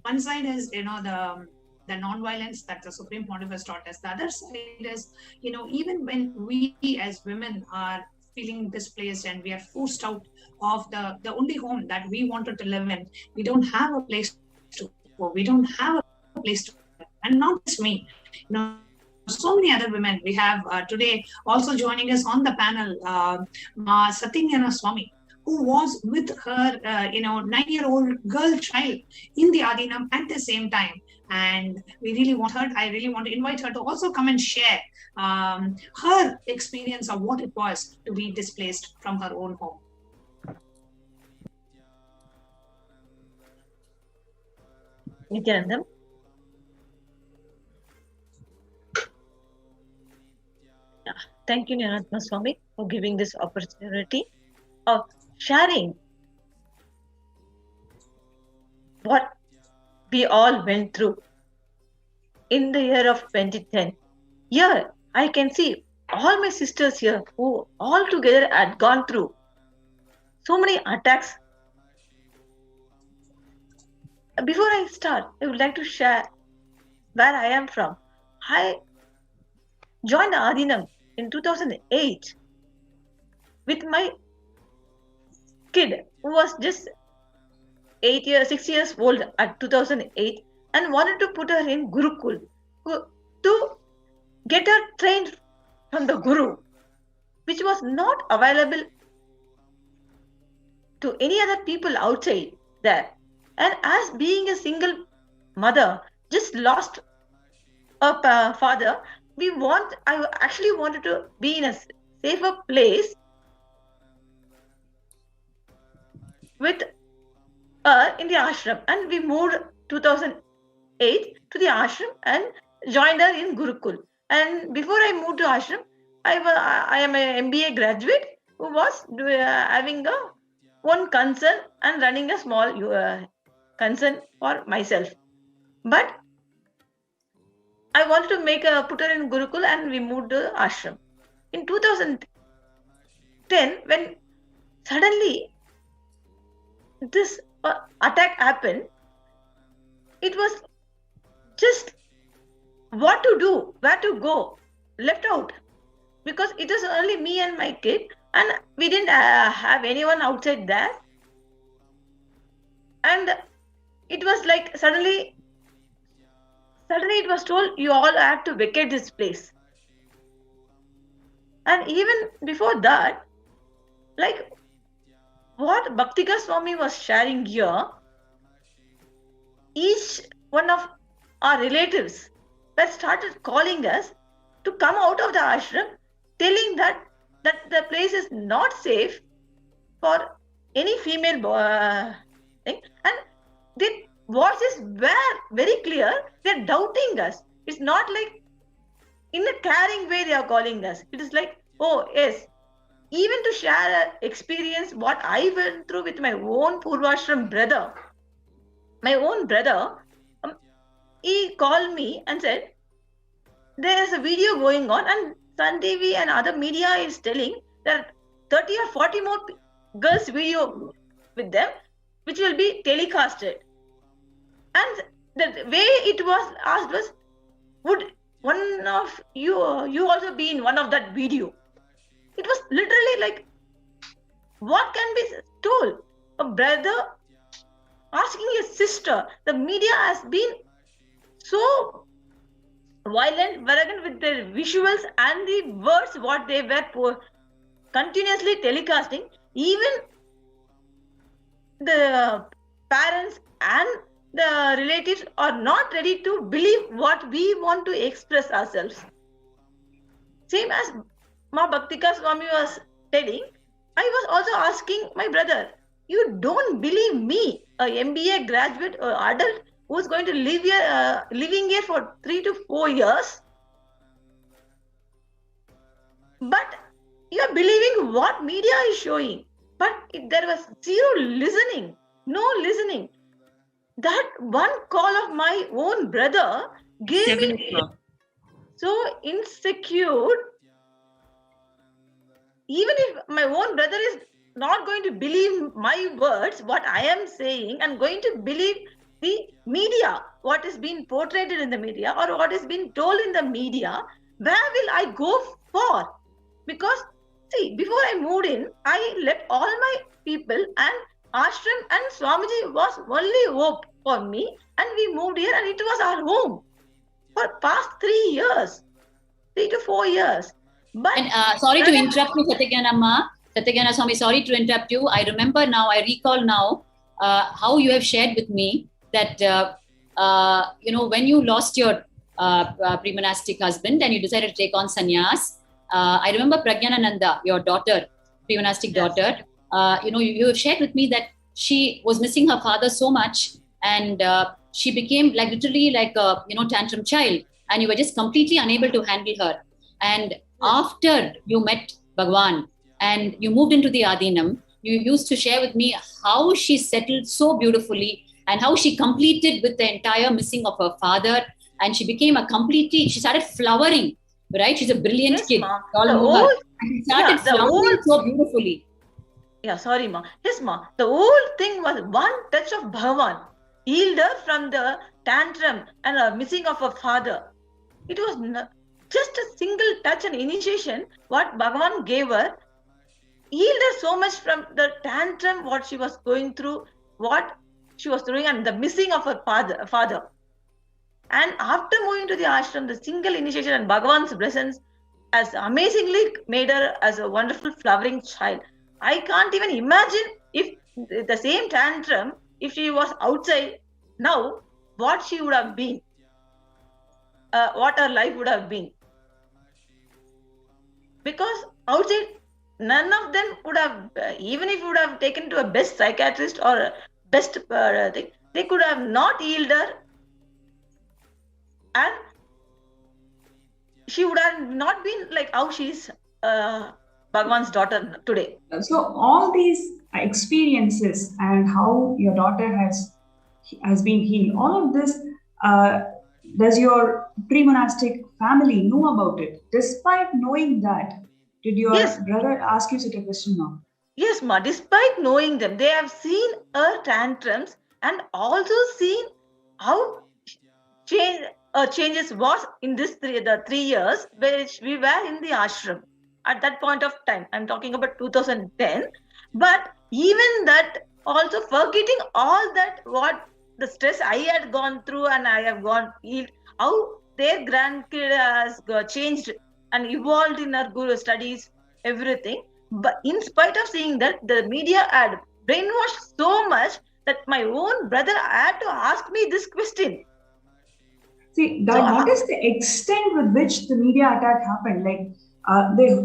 One side is, the non-violence that the Supreme Pontiff has taught us. The other side is, even when we as women are feeling displaced and we are forced out of the only home that we wanted to live in, we don't have a place to go. We don't have a place to live. And not just me, so many other women. We have today also joining us on the panel, Satyanyana Swami, who was with her, 9-year-old girl child in the Adinam at the same time. And I really want to invite her to also come and share her experience of what it was to be displaced from her own home. Nityanandam. Thank you, Nyanatma Swami, for giving this opportunity of sharing what we all went through in the year of 2010. Here, I can see all my sisters here who all together had gone through so many attacks. Before I start, I would like to share where I am from. I joined the Adinam in 2008 with my kid who was just 6 years old at 2008 and wanted to put her in Gurukul. to get her trained from the Guru, which was not available to any other people outside there. And as being a single mother, just lost a father, I actually wanted to be in a safer place with her in the ashram, and we moved 2008 to the ashram and joined her in Gurukul. And before I moved to ashram, I am an MBA graduate who was having a one concern and running a small concern for myself. But I wanted to put her in Gurukul, and we moved to ashram. In 2010, when suddenly this attack happened, it was just what to do, where to go, left out, because it was only me and my kid, and we didn't have anyone outside there. And it was like suddenly it was told, you all have to vacate this place. And even before that, like what Bhaktika Swami was sharing here, each one of our relatives that started calling us to come out of the ashram, telling that the place is not safe for any female thing. And their voices were very clear. They're doubting us. It's not like in a caring way they are calling us. It is like, oh yes, even to share an experience what I went through with my own Purvashram brother. My own brother, he called me and said, there is a video going on, and Sun TV and other media is telling that 30 or 40 more girls video with them, which will be telecasted. And the way it was asked was, would one of you also be in one of that video? It was literally like, what can be told? A brother asking a sister. The media has been so violent, arrogant with their visuals and the words what they were continuously telecasting. Even the parents and the relatives are not ready to believe what we want to express ourselves. Same as Ma Bhaktika Swami was telling, I was also asking my brother, you don't believe me, a MBA graduate or adult who's going to living here for 3 to 4 years, but you are believing what media is showing. But there was zero listening, no listening. That one call of my own brother gave me so insecure. Even if my own brother is not going to believe my words, what I am saying, and going to believe the media, what is being portrayed in the media or what is being told in the media, where will I go for? Because see, before I moved in, I left all my people, and ashram and Swamiji was only hope for me, and we moved here, and it was our home for past 3 years, 3 to 4 years. But sorry to interrupt you, Satyagana Swami, sorry to interrupt you. I recall now how you have shared with me that, when you lost your pre-monastic husband and you decided to take on sannyas, I remember Pragyanananda, your daughter, pre-monastic daughter, you have shared with me that she was missing her father so much, and she became literally like a tantrum child, and you were just completely unable to handle her. And after you met Bhagwan and you moved into the Adinam, you used to share with me how she settled so beautifully and how she completed with the entire missing of her father, and she became she started flowering, right? She's a brilliant kid. She started flowering so beautifully. Yeah, sorry, ma. Yes, ma. The whole thing was one touch of Bhagavan, healed her from the tantrum and missing of her father. It was just a single touch and initiation what Bhagavan gave her, healed her so much from the tantrum, what she was going through, what she was doing, and the missing of her father. And after moving to the ashram, the single initiation and Bhagavan's presence has amazingly made her as a wonderful flowering child. I can't even imagine if the same tantrum, if she was outside now, what she would have been, what her life would have been. Because outside, none of them would have, even if would have taken to a best psychiatrist or a best thing, they could have not healed her, and she would have not been like how she is Bhagwan's daughter today. So all these experiences and how your daughter has been healed, all of this, does your pre-monastic family know about it? Despite knowing that, did your brother ask you such a question now? Yes, ma. Despite knowing them, they have seen her tantrums and also seen how changes was in the 3 years which we were in the ashram at that point of time. I'm talking about 2010. But even that, also forgetting all that, what the stress I had gone through and I have gone healed, how their grandkid has changed and evolved in her guru studies, everything. But in spite of seeing that, the media had brainwashed so much that my own brother had to ask me this question. See, that is the extent with which the media attack happened. Like,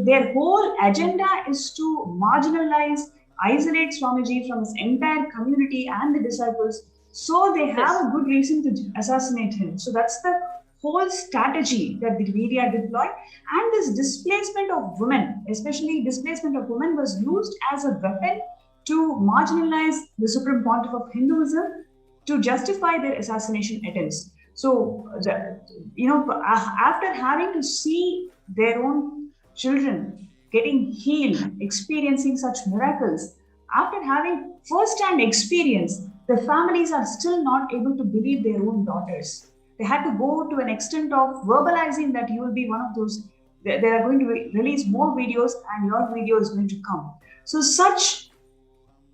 their whole agenda is to marginalize, isolate Swamiji from his entire community and the disciples, so they have a good reason to assassinate him. So that's the whole strategy that the media deployed. And this displacement of women, especially displacement of women, was used as a weapon to marginalize the Supreme Pontiff of Hinduism to justify their assassination attempts. So, after having to see their own children getting healed, experiencing such miracles, after having first-hand experience, the families are still not able to believe their own daughters. They had to go to an extent of verbalizing that you will be one of those. They are going to release more videos and your video is going to come. So such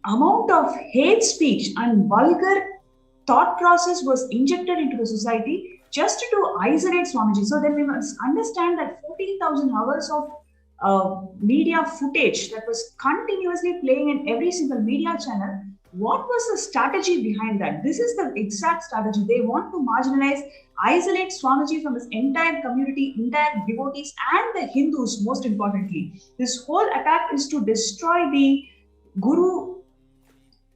amount of hate speech and vulgar thought process was injected into the society just to isolate Swamiji. So then we must understand that 14,000 hours of media footage that was continuously playing in every single media channel. What was the strategy behind that? This is the exact strategy. They want to marginalize, isolate Swamiji from his entire community, entire devotees, and the Hindus, most importantly. This whole attack is to destroy the Guru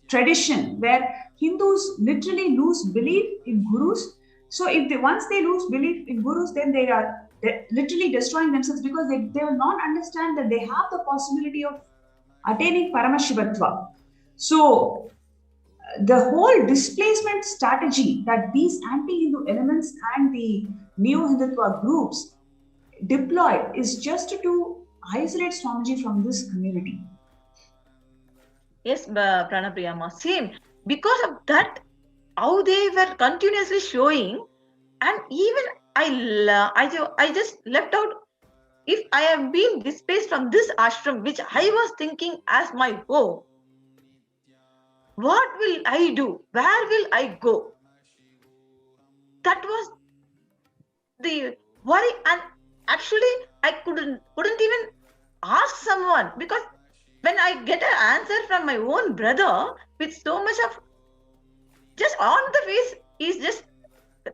tradition, where Hindus literally lose belief in Gurus. So once they lose belief in Gurus, then they are literally destroying themselves, because they will not understand that they have the possibility of attaining Paramashivatva. So the whole displacement strategy that these anti-Hindu elements and the neo-Hindutva groups deployed is just to isolate Swamiji from this community. Yes, Pranapriyama, same. Because of that, how they were continuously showing, and even I just left out, if I have been displaced from this ashram, which I was thinking as my home, what will I do? Where will I go? That was the worry, and actually I couldn't even ask someone, because when I get an answer from my own brother with so much of just on the face, he's just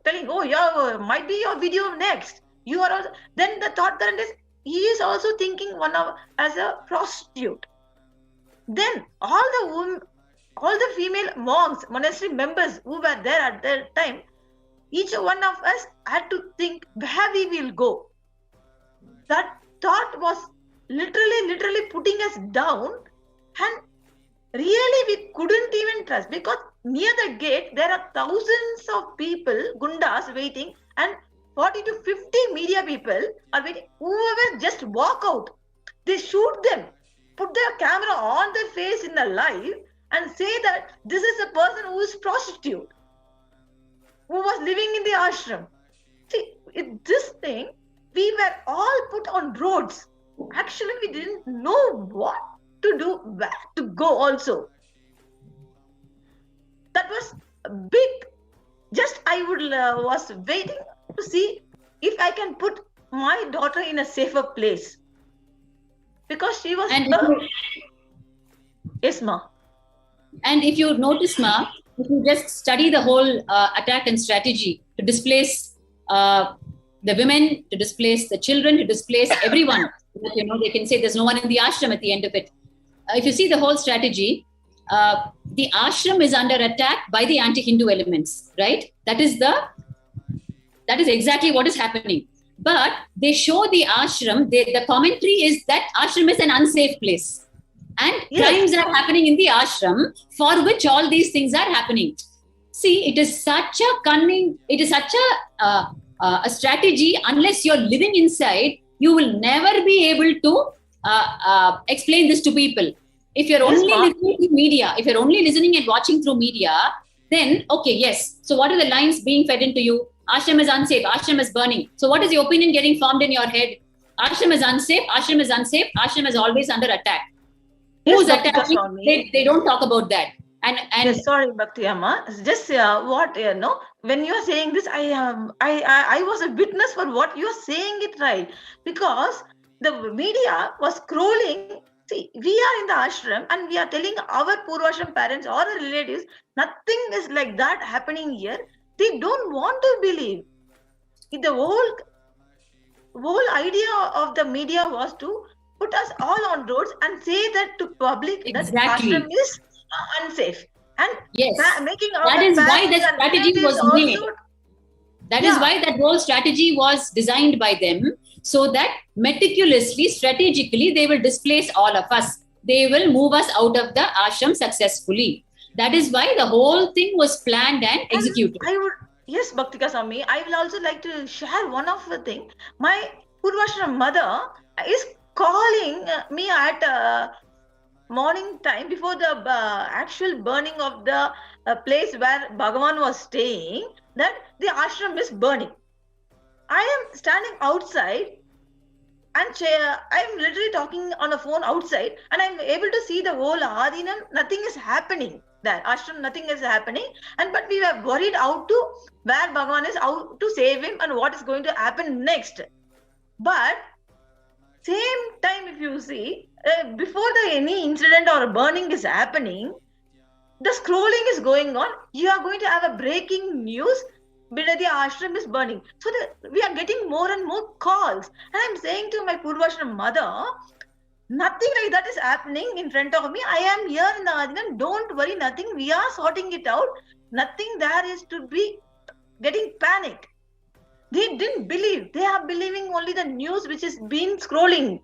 telling, oh yeah, might be your video next. You are also, then the thought current is, he is also thinking as a prostitute. Then all the female monks, monastery members who were there at that time, each one of us had to think where we will go. That thought was literally putting us down, and really we couldn't even trust, because near the gate there are thousands of people, gundas, waiting, and 40 to 50 media people are waiting. Whoever just walk out, they shoot them, put their camera on their face in the live and say that this is a person who is prostitute, who was living in the ashram. See, this thing, we were all put on roads. Actually, we didn't know what to do, where to go also. That was a big just I was waiting to see if I can put my daughter in a safer place, because she was yes, ma. And if you notice, ma, if you just study the whole attack and strategy to displace the women, to displace the children, to displace everyone, they can say there's no one in the ashram at the end of it. If you see the whole strategy, the ashram is under attack by the anti-Hindu elements, right? That is exactly what is happening. But they show the ashram, the commentary is that ashram is an unsafe place. And crimes are happening in the ashram for which all these things are happening. See, it is such a cunning, it is such a strategy. Unless you're living inside, you will never be able to explain this to people. If you're only listening to media, if you're only listening and watching through media, then okay, yes. So what are the lines being fed into you? Ashram is unsafe, ashram is burning. So what is the opinion getting formed in your head? Ashram is unsafe, ashram is unsafe, ashram is always under attack. Who's attacking? They don't talk about that. And yes, sorry, Bhakti Amma. Just when you are saying this, I was a witness for what you are saying it right, because the media was scrolling. See, we are in the ashram and we are telling our Purvashram parents or the relatives, nothing is like that happening here. They don't want to believe. The whole idea of the media was to put us all on roads and say that to public that ashram is unsafe. And making that is why the strategy was made. That is why that whole strategy was designed by them, so that meticulously, strategically, they will displace all of us. They will move us out of the ashram successfully. That is why the whole thing was planned and executed. Yes, Bhaktika Swami, I will also like to share one of the thing. My Purvashram mother is calling me at morning time before the actual burning of the place where Bhagavan was staying, that the ashram is burning. I am standing outside and I am literally talking on a phone outside, and I am able to see the whole Adinam. Nothing is happening there. Ashram, nothing is happening. But we were worried out to where Bhagavan is, out to save him and what is going to happen next. But same time, if you see, before any incident or burning is happening, the scrolling is going on. You are going to have a breaking news. The ashram is burning. So we are getting more and more calls. And I'm saying to my Purvashram mother, nothing like that is happening in front of me. I am here in the Adinam. Don't worry, nothing. We are sorting it out. Nothing there is to be getting panic. They didn't believe. They are believing only the news which is being scrolling.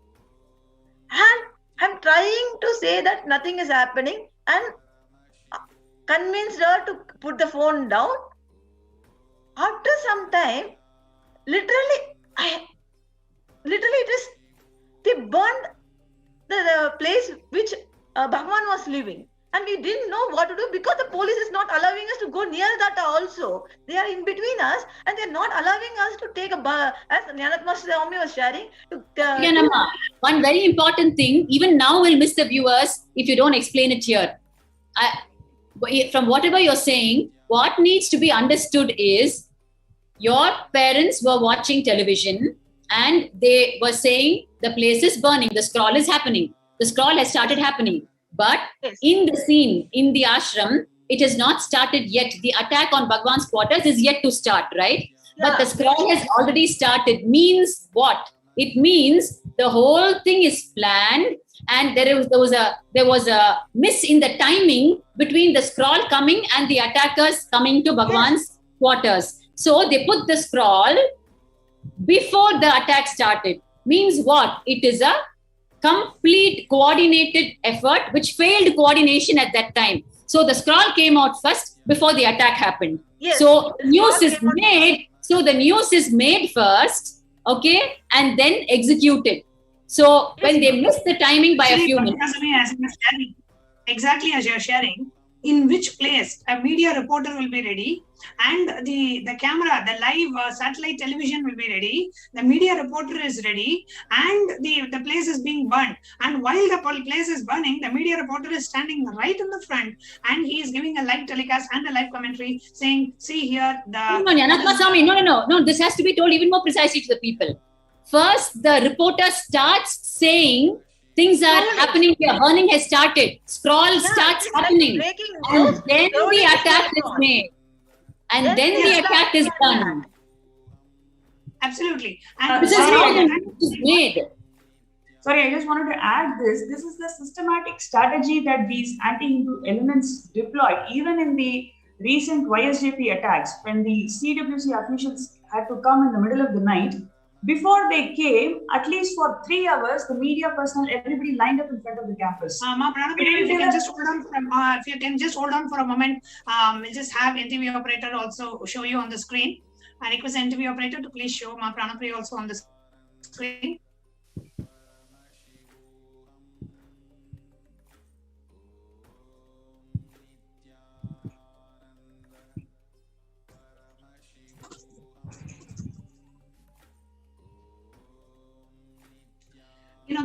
And I'm trying to say that nothing is happening and convinced her to put the phone down. After some time, literally it is, they burned the place which Bhagavan was living. And we didn't know what to do because the police is not allowing us to go near that also. They are in between us and they're not allowing us to take a bath. As Nyanatma Swami was sharing. One very important thing, even now we'll miss the viewers if you don't explain it here. From whatever you're saying, what needs to be understood is your parents were watching television and they were saying the place is burning, the scroll is happening. The scroll has started happening. But in the scene, in the ashram, it has not started yet. The attack on Bhagwan's quarters is yet to start, right? Yeah. But the scroll has already started. Means what? It means the whole thing is planned, and there was a miss in the timing between the scroll coming and the attackers coming to Bhagwan's quarters. So they put the scroll before the attack started. Means what? It is a complete coordinated effort which failed coordination at that time. So the scroll came out first before the attack happened. Yes. So news is made. So the news is made first, okay, and then executed. So when they miss the timing by a few minutes. Exactly as you're sharing, in which place a media reporter will be ready, and the camera, the live satellite television will be ready, the media reporter is ready, and the place is being burned. And while the place is burning, the media reporter is standing right in the front, and he is giving a live telecast and a live commentary saying, see here, No, this has to be told even more precisely to the people. First, the reporter starts saying, things are happening here, burning has started, scroll starts happening, and then the attack is made. And then the attack is done. Absolutely. And this is how it is made. Sorry, I just wanted to add this. This is the systematic strategy that these anti-Hindu elements deployed, even in the recent YSJP attacks, when the CWC officials had to come in the middle of the night. Before they came, at least for 3 hours, the media personnel, everybody lined up in front of the campus. If you can just hold on for a moment, we'll just have NTV operator also show you on the screen. I request NTV operator to please show Ma Pranapriya also on the screen.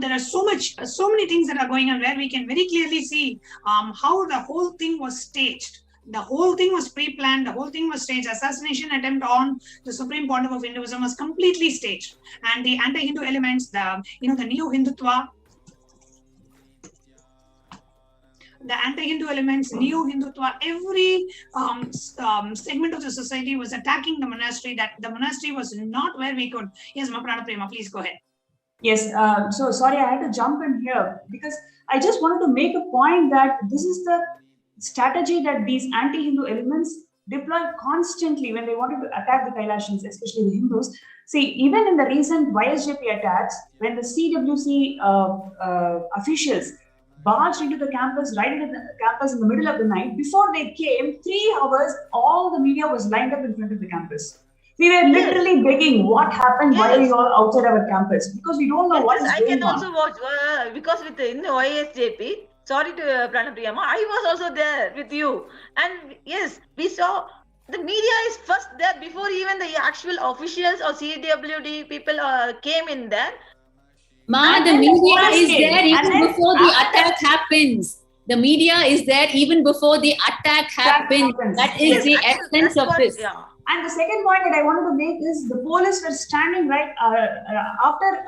There are so many things that are going on where we can very clearly see how the whole thing was staged. The whole thing was pre-planned. The whole thing was staged. Assassination attempt on the Supreme Pontiff of Hinduism was completely staged. And the anti-Hindu elements, the neo-Hindutva, the anti-Hindu elements, neo-Hindutva, every segment of the society was attacking the monastery. That the monastery was not where we could. Yes, Ma Pranapriya, please go ahead. Yes, so sorry, I had to jump in here because I just wanted to make a point that this is the strategy that these anti-Hindu elements deploy constantly when they wanted to attack the Kailashans, especially the Hindus. See, even in the recent YSJP attacks, when the CWC officials barged into the campus, right into the campus in the middle of the night, before they came, 3 hours, all the media was lined up in front of the campus. We were literally begging, what happened? Why are you all outside our campus? Because we don't know what is going on. I can also watch, because in the YSJP, sorry to Pranapriya, I was also there with you. And yes, we saw the media is first there before even the actual officials or CWD people came in there. The media is there even before the attack happens. The media is there even before the attack happens. That is the essence of this. Yeah. And the second point that I wanted to make is the police were standing right after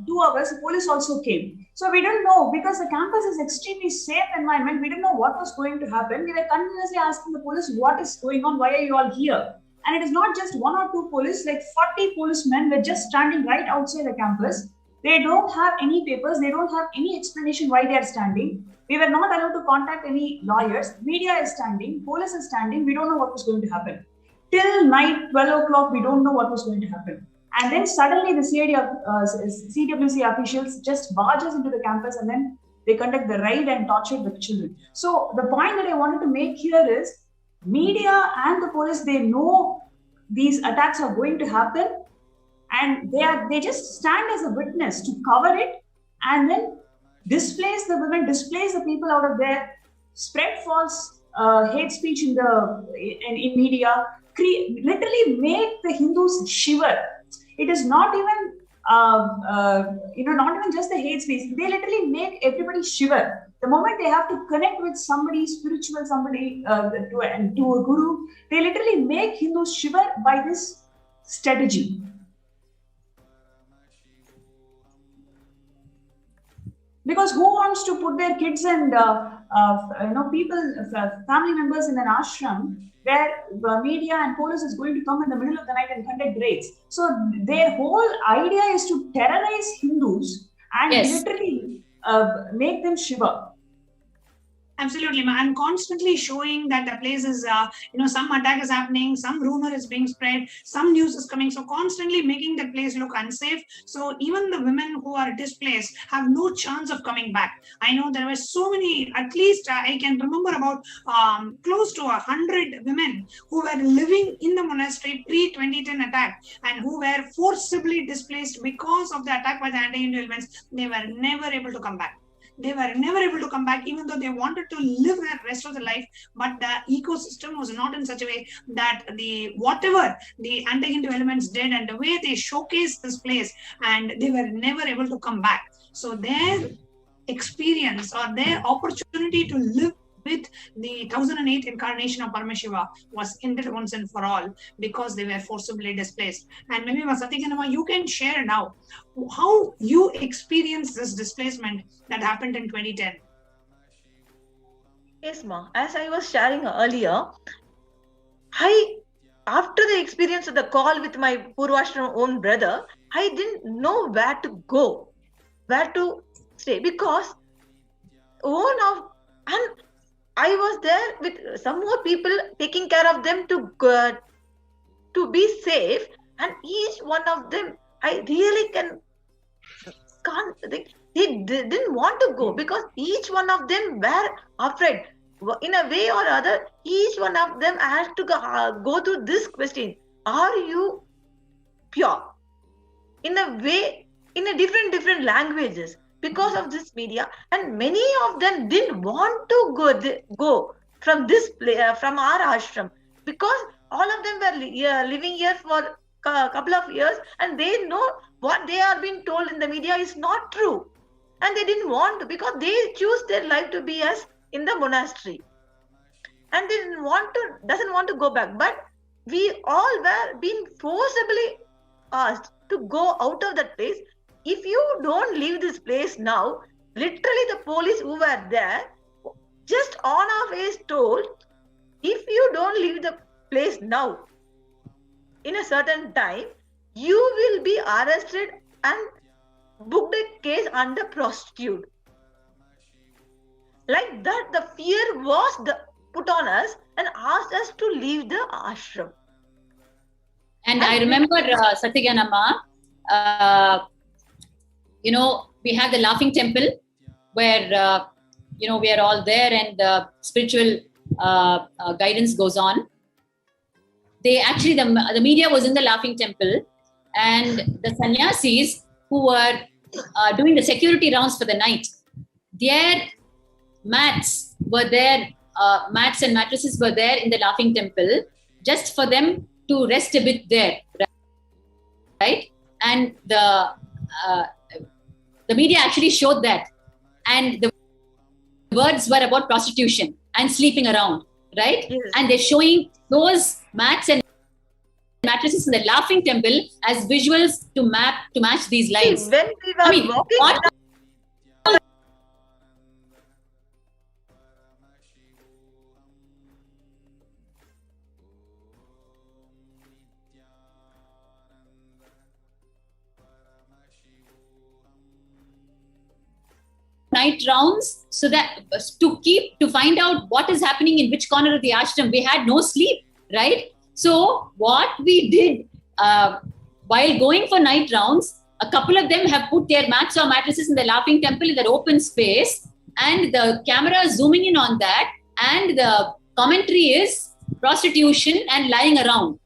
2 hours. The police also came, so we didn't know, because the campus is extremely safe environment. We didn't know what was going to happen. We were continuously asking the police, "What is going on? Why are you all here?" And it is not just 1 or 2 police; like 40 policemen were just standing right outside the campus. They don't have any papers. They don't have any explanation why they are standing. We were not allowed to contact any lawyers. Media is standing. Police is standing. We don't know what was going to happen. Till night, 12 o'clock, we don't know what was going to happen. And then suddenly the CWC officials just barges into the campus, and then they conduct the raid and torture the children. So the point that I wanted to make here is, media and the police, they know these attacks are going to happen, and they just stand as a witness to cover it, and then displace the women, displace the people out of there, spread false hate speech in media, literally make the Hindus shiver. It is not even not even just the hate speech. They literally make everybody shiver. The moment they have to connect with somebody spiritual, somebody to a guru, they literally make Hindus shiver by this strategy. Because who wants to put their kids and family members in an ashram where the media and police is going to come in the middle of the night and conduct raids? So their whole idea is to terrorize Hindus and literally make them shiver. Absolutely, and constantly showing that the place is, some attack is happening, some rumor is being spread, some news is coming. So constantly making that place look unsafe. So even the women who are displaced have no chance of coming back. I know there were so many, at least I can remember about close to 100 women who were living in the monastery pre-2010 attack and who were forcibly displaced because of the attack by the anti-Hindu elements. They were never able to come back. they were never able to come back, even though they wanted to live the rest of their life. But the ecosystem was not in such a way that whatever the anti-Hindu elements did and the way they showcased this place, and they were never able to come back. So their experience or their opportunity to live with the 1008 incarnation of Paramashiva was ended once and for all because they were forcibly displaced. And maybe Satyakanama, you can share now how you experienced this displacement that happened in 2010. Yes, ma. As I was sharing earlier, after the experience of the call with my Purvashram own brother, I didn't know where to go, where to stay, because I was there with some more people taking care of them to be safe, and each one of them, I really can't think, they didn't want to go because each one of them were afraid. In a way or other, each one of them has to go through this question: are you pure? In a way, in a different languages, because of this media, and many of them didn't want to go from this from our ashram, because all of them were living here for a couple of years, and they know what they are being told in the media is not true, and they didn't want to, because they choose their life to be as in the monastery, and they doesn't want to go back. But we all were being forcibly asked to go out of that place. If you don't leave this place now, literally the police who were there just on our face told, if you don't leave the place now in a certain time, you will be arrested and booked a case under prostitute. Like that, the fear was put on us and asked us to leave the ashram. And I remember Satyaganama, we have the Laughing Temple where, we are all there and the spiritual guidance goes on. The media was in the Laughing Temple, and the sannyasis who were doing the security rounds for the night, their mats were there, mats and mattresses were there in the Laughing Temple just for them to rest a bit there, right? And the media actually showed that, and the words were about prostitution and sleeping around, right? Yes. And they're showing those mats and mattresses in the Laughing Temple as visuals to match these lines. When we were walking night rounds, so that to find out what is happening in which corner of the ashram. We had no sleep, right? So what we did while going for night rounds, a couple of them have put their mats or mattresses in the Laughing Temple in that open space, and the camera is zooming in on that, and the commentary is prostitution and lying around.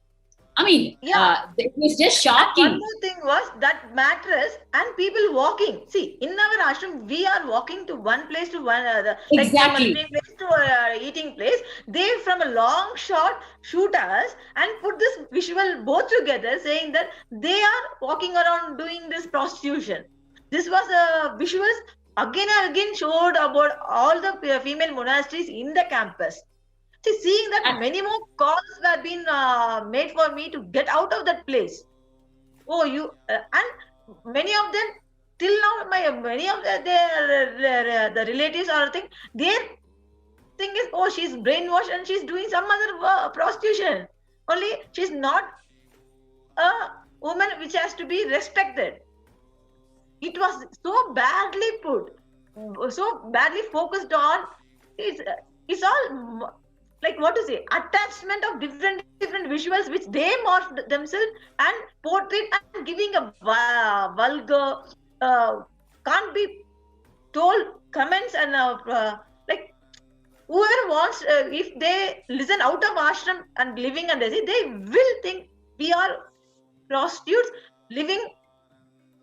I mean, it was just shocking. One more thing was that mattress and people walking. See, in our ashram, we are walking to one place to one other. Exactly. Like from a living place to an eating place. They from a long shot shoot us and put this visual both together, saying that they are walking around doing this prostitution. This was visuals again and again showed about all the female monasteries in the campus. Seeing that many more calls were being made for me to get out of that place. And many of them till now, many of the relatives are think their thing is, she's brainwashed and she's doing some other prostitution. Only she's not a woman which has to be respected. It was so badly put, so badly focused on. It's all. Like what to say, attachment of different visuals which they morphed themselves and portrayed and giving a vulgar, can't be told comments, and like whoever wants, if they listen out of ashram and living and they will think we are prostitutes living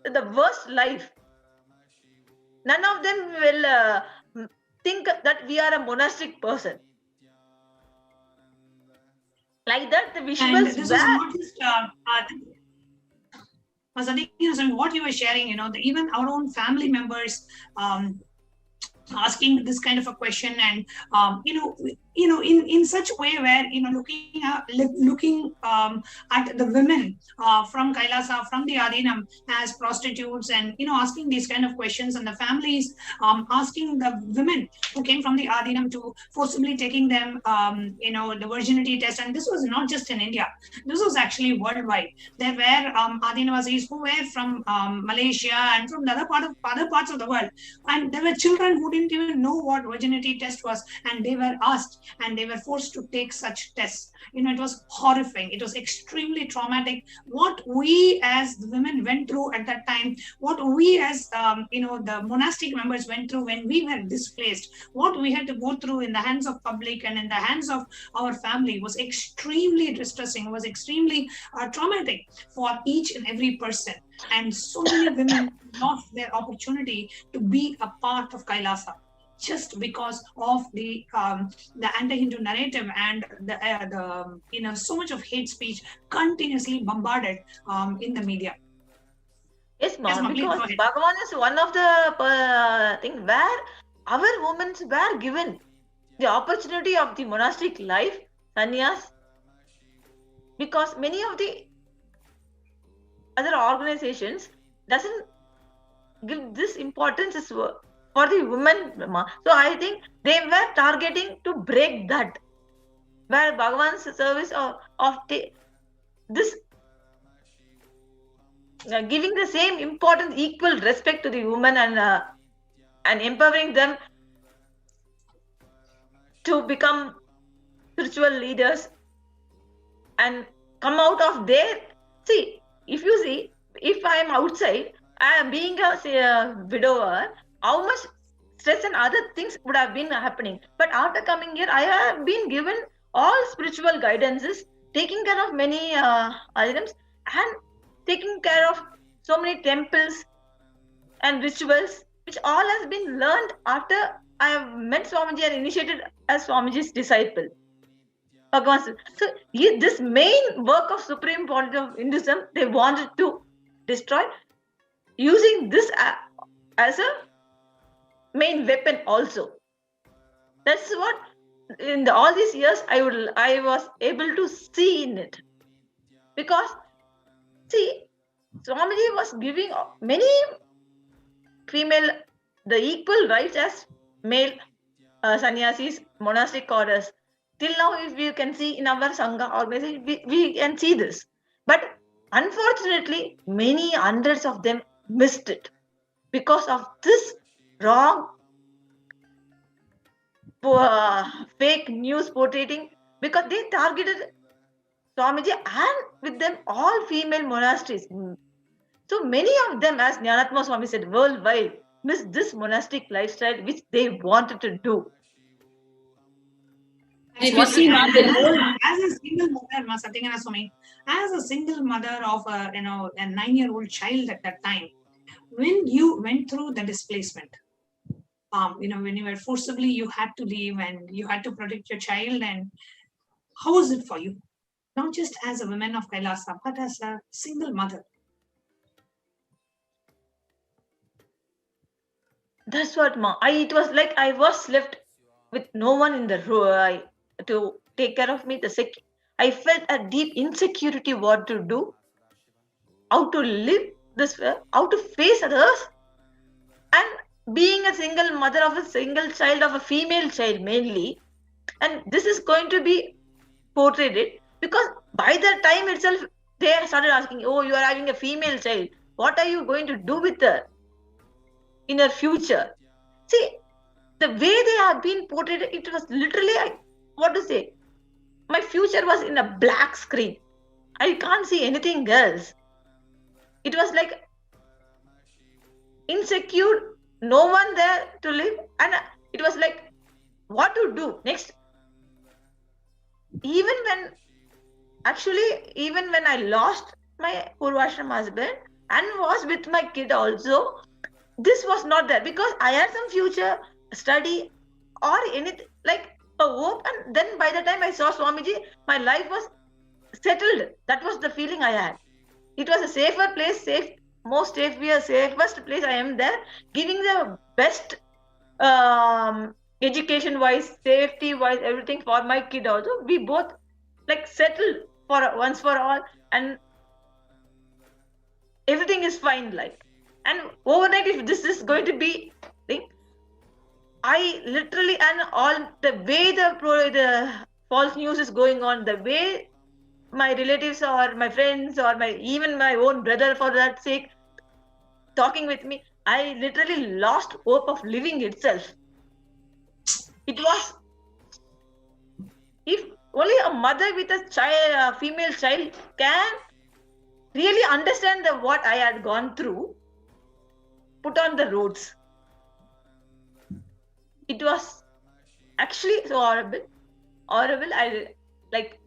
the worst life. none of them will think that we are a monastic person. Like that, the And visuals this is were not just Sati, what you were sharing, even our own family members asking this kind of a question, and in such a way where looking at the women from Kailasa, from the Adinam as prostitutes, and asking these kind of questions, and the families asking the women who came from the Adinam to forcibly taking them the virginity test. And this was not just in India, this was actually worldwide. There were Adinavasis who were from Malaysia and from the other parts of the world, and there were children who didn't even know what virginity test was, and they were asked and they were forced to take such tests. It was horrifying. It was extremely traumatic. What we as the women went through at that time, what we as the monastic members went through when we were displaced, what we had to go through in the hands of public and in the hands of our family was extremely distressing, was extremely traumatic for each and every person. And so many women lost their opportunity to be a part of Kailasa just because of the anti-Hindu narrative and the so much of hate speech continuously bombarded in the media. Yes, ma'am, because Bhagavan is one of the things where our women were given the opportunity of the monastic life, sannyas, because many of the other organizations doesn't give this importance for the women. So I think they were targeting to break that, where Bhagavan's service of this giving the same importance, equal respect to the women, and empowering them to become spiritual leaders and come out of their. See, if you see, if I am outside, I am being a widower, how much stress and other things would have been happening. But after coming here, I have been given all spiritual guidances, taking care of many items, and taking care of so many temples and rituals, which all has been learned after I have met Swamiji and initiated as Swamiji's disciple. So this main work of Supreme Point of Hinduism, they wanted to destroy, using this as a main weapon also. That's what in all these years I was able to see in it. Because see, Swamiji was giving many female the equal rights as male sannyasis, monastic orders. Till now, if you can see in our Sangha organization, we can see this. But unfortunately, many hundreds of them missed it because of this wrong fake news portraying, because they targeted Swamiji and with them all female monasteries. So many of them, as Jnanatma Swami said, worldwide missed this monastic lifestyle which they wanted to do. As a single mother, Satyagana Swami, as a single mother of a 9-year-old child at that time, when you went through the displacement, when you were forcibly, you had to leave and you had to protect your child, and how was it for you? Not just as a woman of Kailasa, but as a single mother. That's what, Ma. It was like I was left with no one in the room to take care of me. I felt a deep insecurity what to do, how to live this way, how to face others, and being a single mother of a single child, of a female child mainly. And this is going to be portrayed, because by that time itself, they started asking, oh, you are having a female child. What are you going to do with her in her future? See, the way they have been portrayed, it was literally, my future was in a black screen. I can't see anything else. It was like insecure, no one there to live, and it was like what to do next. Even when I lost my Purvashram husband and was with my kid also, this was not there because I had some future study or anything like a hope. And then by the time I saw Swamiji, my life was settled. That was the feeling I had. It was a safer place, safest place I am there, giving the best education wise, safety wise, everything for my kid also. We both like settled for once for all, and everything is fine. Like, and overnight, if this is going to be thing, I literally, and all the way the false news is going on, the way my relatives or my friends or even my own brother for that sake talking with me, I literally lost hope of living itself. It was, if only a mother with a child, a female child, can really understand what I had gone through, put on the roads. It was actually so horrible. I like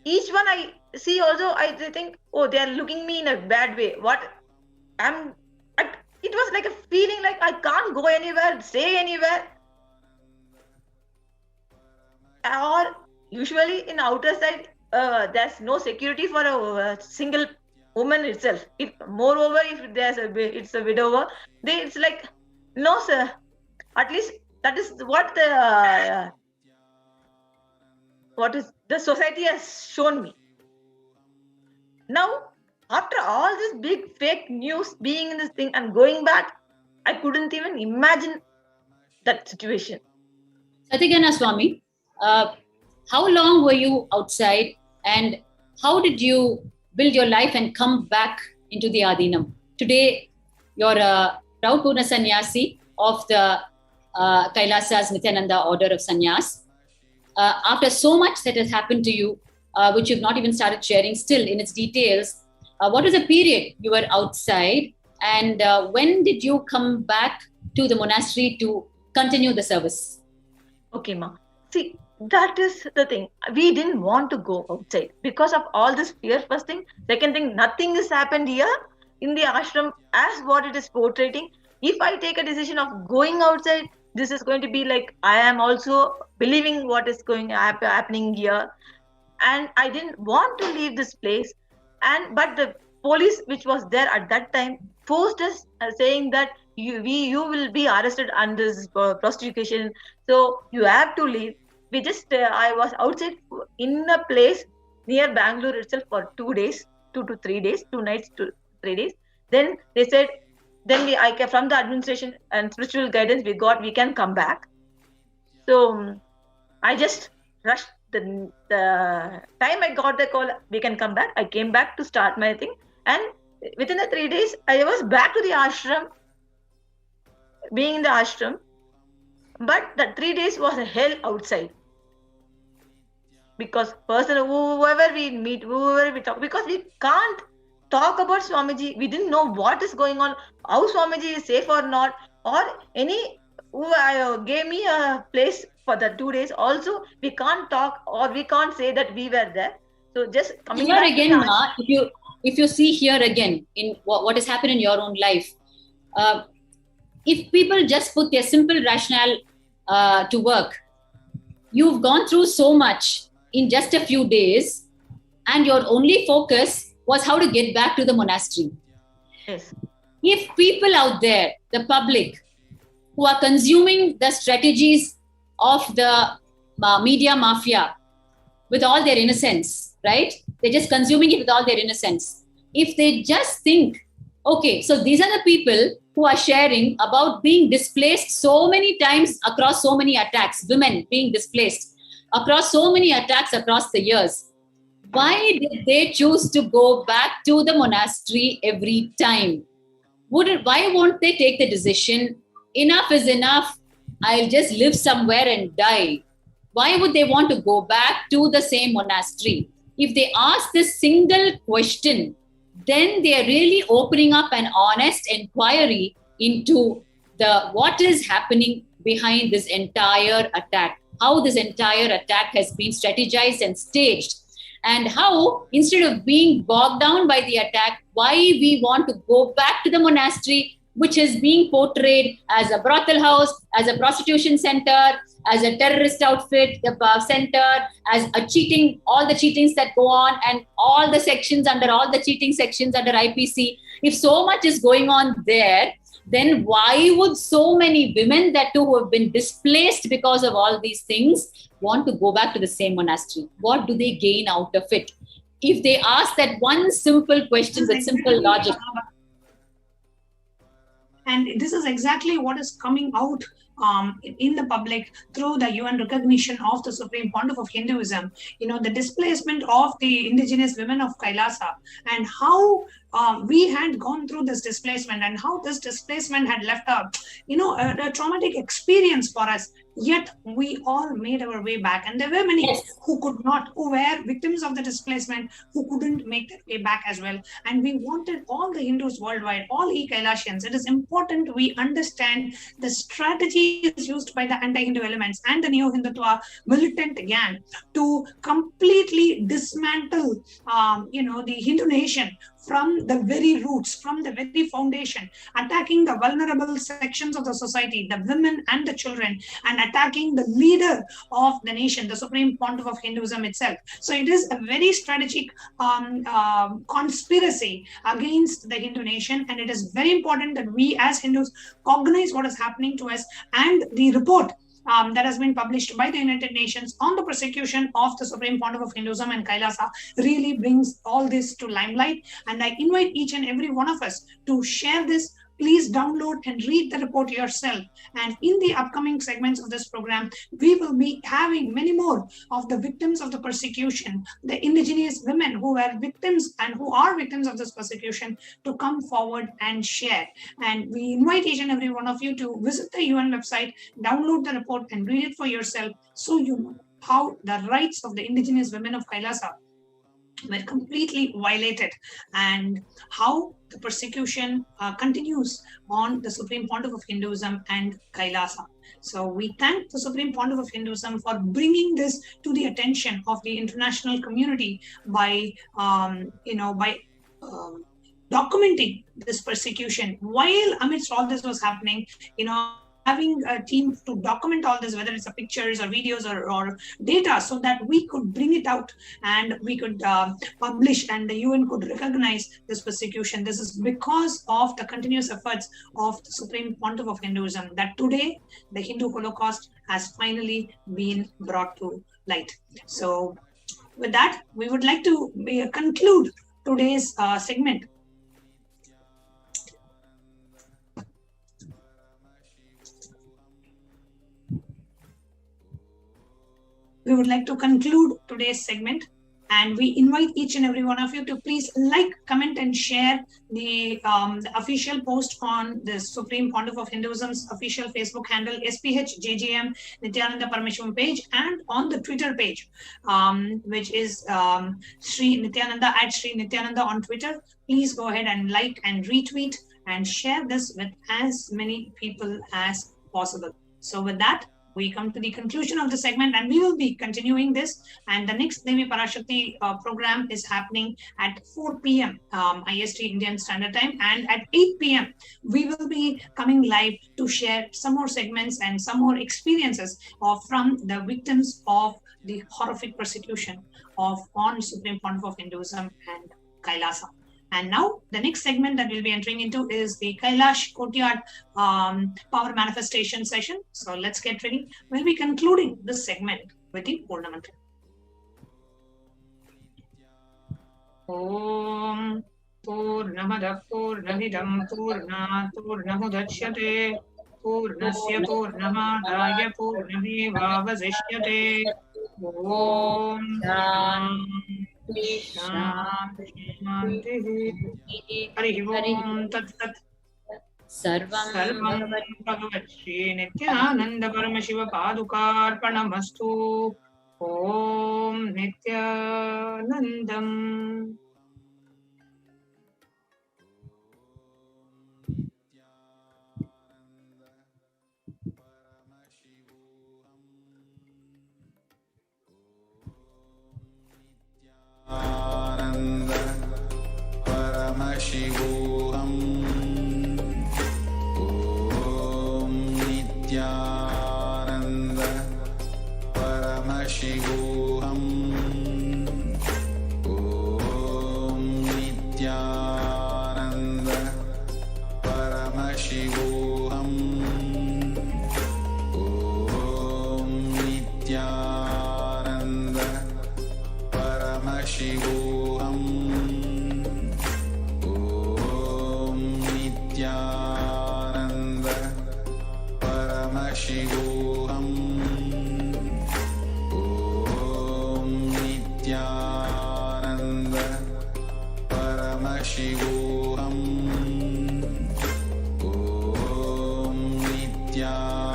each one I see also, I think, oh, they are looking me in a bad way. It was like a feeling like I can't go anywhere, stay anywhere. Or usually in outer side, there's no security for a single woman itself. If moreover, if it's a widower, it's like, no sir. At least that is what the society has shown me. Now, after all this big fake news being in this thing and going back, I couldn't even imagine that situation. Satyagana Swami, how long were you outside and how did you build your life and come back into the Adinam? Today, you're a proud Purna Sannyasi of the Kailasa's Nityananda order of Sannyas. After so much that has happened to you, which you've not even started sharing still in its details, what was the period you were outside and when did you come back to the monastery to continue the service? Okay, ma. See, that is the thing. We didn't want to go outside because of all this fear, first thing. Second thing, nothing has happened here in the ashram as what it is portraying. If I take a decision of going outside, this is going to be like I am also believing what is happening here, and I didn't want to leave this place. But the police, which was there at that time, forced us, saying that you will be arrested under this prostitution, so you have to leave. We just I was outside in a place near Bangalore itself for 2 days, 2 to 3 days, 2 nights to 3 days. Then they said, from the administration and spiritual guidance we can come back. So I just rushed. The time I got the call, we can come back. I came back to start my thing, and within the 3 days, I was back to the ashram, being in the ashram. But the 3 days was a hell outside, because whoever we meet, whoever we talk, because we can't talk about Swamiji. We didn't know what is going on, how Swamiji is safe or not, or any who gave me a place for the 2 days. Also, we can't talk or we can't say that we were there. So just coming here back again, Ma, if you see here again in what has happened in your own life, if people just put their simple rationale to work, you've gone through so much in just a few days, and your only focus was how to get back to the monastery. Yes. If people out there, the public, who are consuming the strategies of the media mafia with all their innocence, right? They're just consuming it with all their innocence. If they just think, okay, so these are the people who are sharing about being displaced so many times across so many attacks, women being displaced across so many attacks across the years. Why did they choose to go back to the monastery every time? Why won't they take the decision, enough is enough, I'll just live somewhere and die? Why would they want to go back to the same monastery? If they ask this single question, then they are really opening up an honest inquiry into what is happening behind this entire attack, how this entire attack has been strategized and staged. and how instead of being bogged down by the attack, why we want to go back to the monastery, which is being portrayed as a brothel house, as a prostitution center, as a terrorist outfit, the center, as a cheating, all the cheatings that go on, and all the sections under all the cheating sections under IPC. If so much is going on there, then why would so many women that too who have been displaced because of all these things want to go back to the same monastery? What do they gain out of it? If they ask that one simple question with simple logic. And this is exactly what is coming out in the public through the UN recognition of the Supreme Pontiff of Hinduism. The displacement of the indigenous women of Kailasa, and how we had gone through this displacement, and how this displacement had left a traumatic experience for us. Yet we all made our way back, and there were many who could not, who were victims of the displacement, who couldn't make their way back as well. And we wanted all the Hindus worldwide, all e-Kailasians. It is important we understand the strategies used by the anti-Hindu elements and the neo-Hindutva militant gang to completely dismantle, the Hindu nation from the very roots, from the very foundation, attacking the vulnerable sections of the society, the women and the children, and attacking the leader of the nation, the Supreme Pontiff of Hinduism itself. So it is a very strategic conspiracy against the Hindu nation, and it is very important that we as Hindus cognize what is happening to us. And the report that has been published by the United Nations on the persecution of the Supreme Pontiff of Hinduism and Kailasa really brings all this to limelight. And I invite each and every one of us to share this. Please download and read the report yourself. And in the upcoming segments of this program, we will be having many more of the victims of the persecution, the indigenous women who were victims and who are victims of this persecution, to come forward and share. And we invite each and every one of you to visit the UN website, download the report and read it for yourself, so you know how the rights of the indigenous women of Kailasa were completely violated, and how the persecution continues on the Supreme Pontiff of Hinduism and Kailasa. So we thank the Supreme Pontiff of Hinduism for bringing this to the attention of the international community by, documenting this persecution while amidst all this was happening. Having a team to document all this, whether it's pictures or videos or data, so that we could bring it out and we could publish, and the UN could recognize this persecution. This is because of the continuous efforts of the Supreme Pontiff of Hinduism that today the Hindu Holocaust has finally been brought to light. So with that, we would like to conclude today's segment. We would like to conclude today's segment, and we invite each and every one of you to please like, comment, and share the official post on the Supreme Pontiff of Hinduism's official Facebook handle, SPHJJM Nityananda Parameshivam page, and on the Twitter page, which is Sri Nityananda, at Sri Nityananda on Twitter. Please go ahead and like and retweet and share this with as many people as possible. So with that, we come to the conclusion of the segment, and we will be continuing this. And the next Devi Parashakti program is happening at 4 p.m. IST Indian Standard Time, and at 8 p.m. we will be coming live to share some more segments and some more experiences from the victims of the horrific persecution on Supreme Pontiff of Hinduism and Kailasa. And now the next segment that we'll be entering into is the Kailash Courtyard Power Manifestation session. So let's get ready. We'll be concluding this segment with the Purna Mantra. Om Purnamada Purnamidam Purnat Purnamudachyate Purnasya Purnamadaya Purnamevavasishyate. Om Hari Om Tat Sat. Sarvam Bhagavat Shri Nityananda Paramashiva Padukarpanamastu. Om Nityanandam. परमशिवोऽहम् ॐ नित्यानन्द परमशिवोऽहम् ॐ नित्यानन्द परमशिवोऽहम् ॐ नित्यानन्द परमशिवोऽहम् ॐ नित्यानन्द परमशिवोऽहम् ॐ नित्यानन्द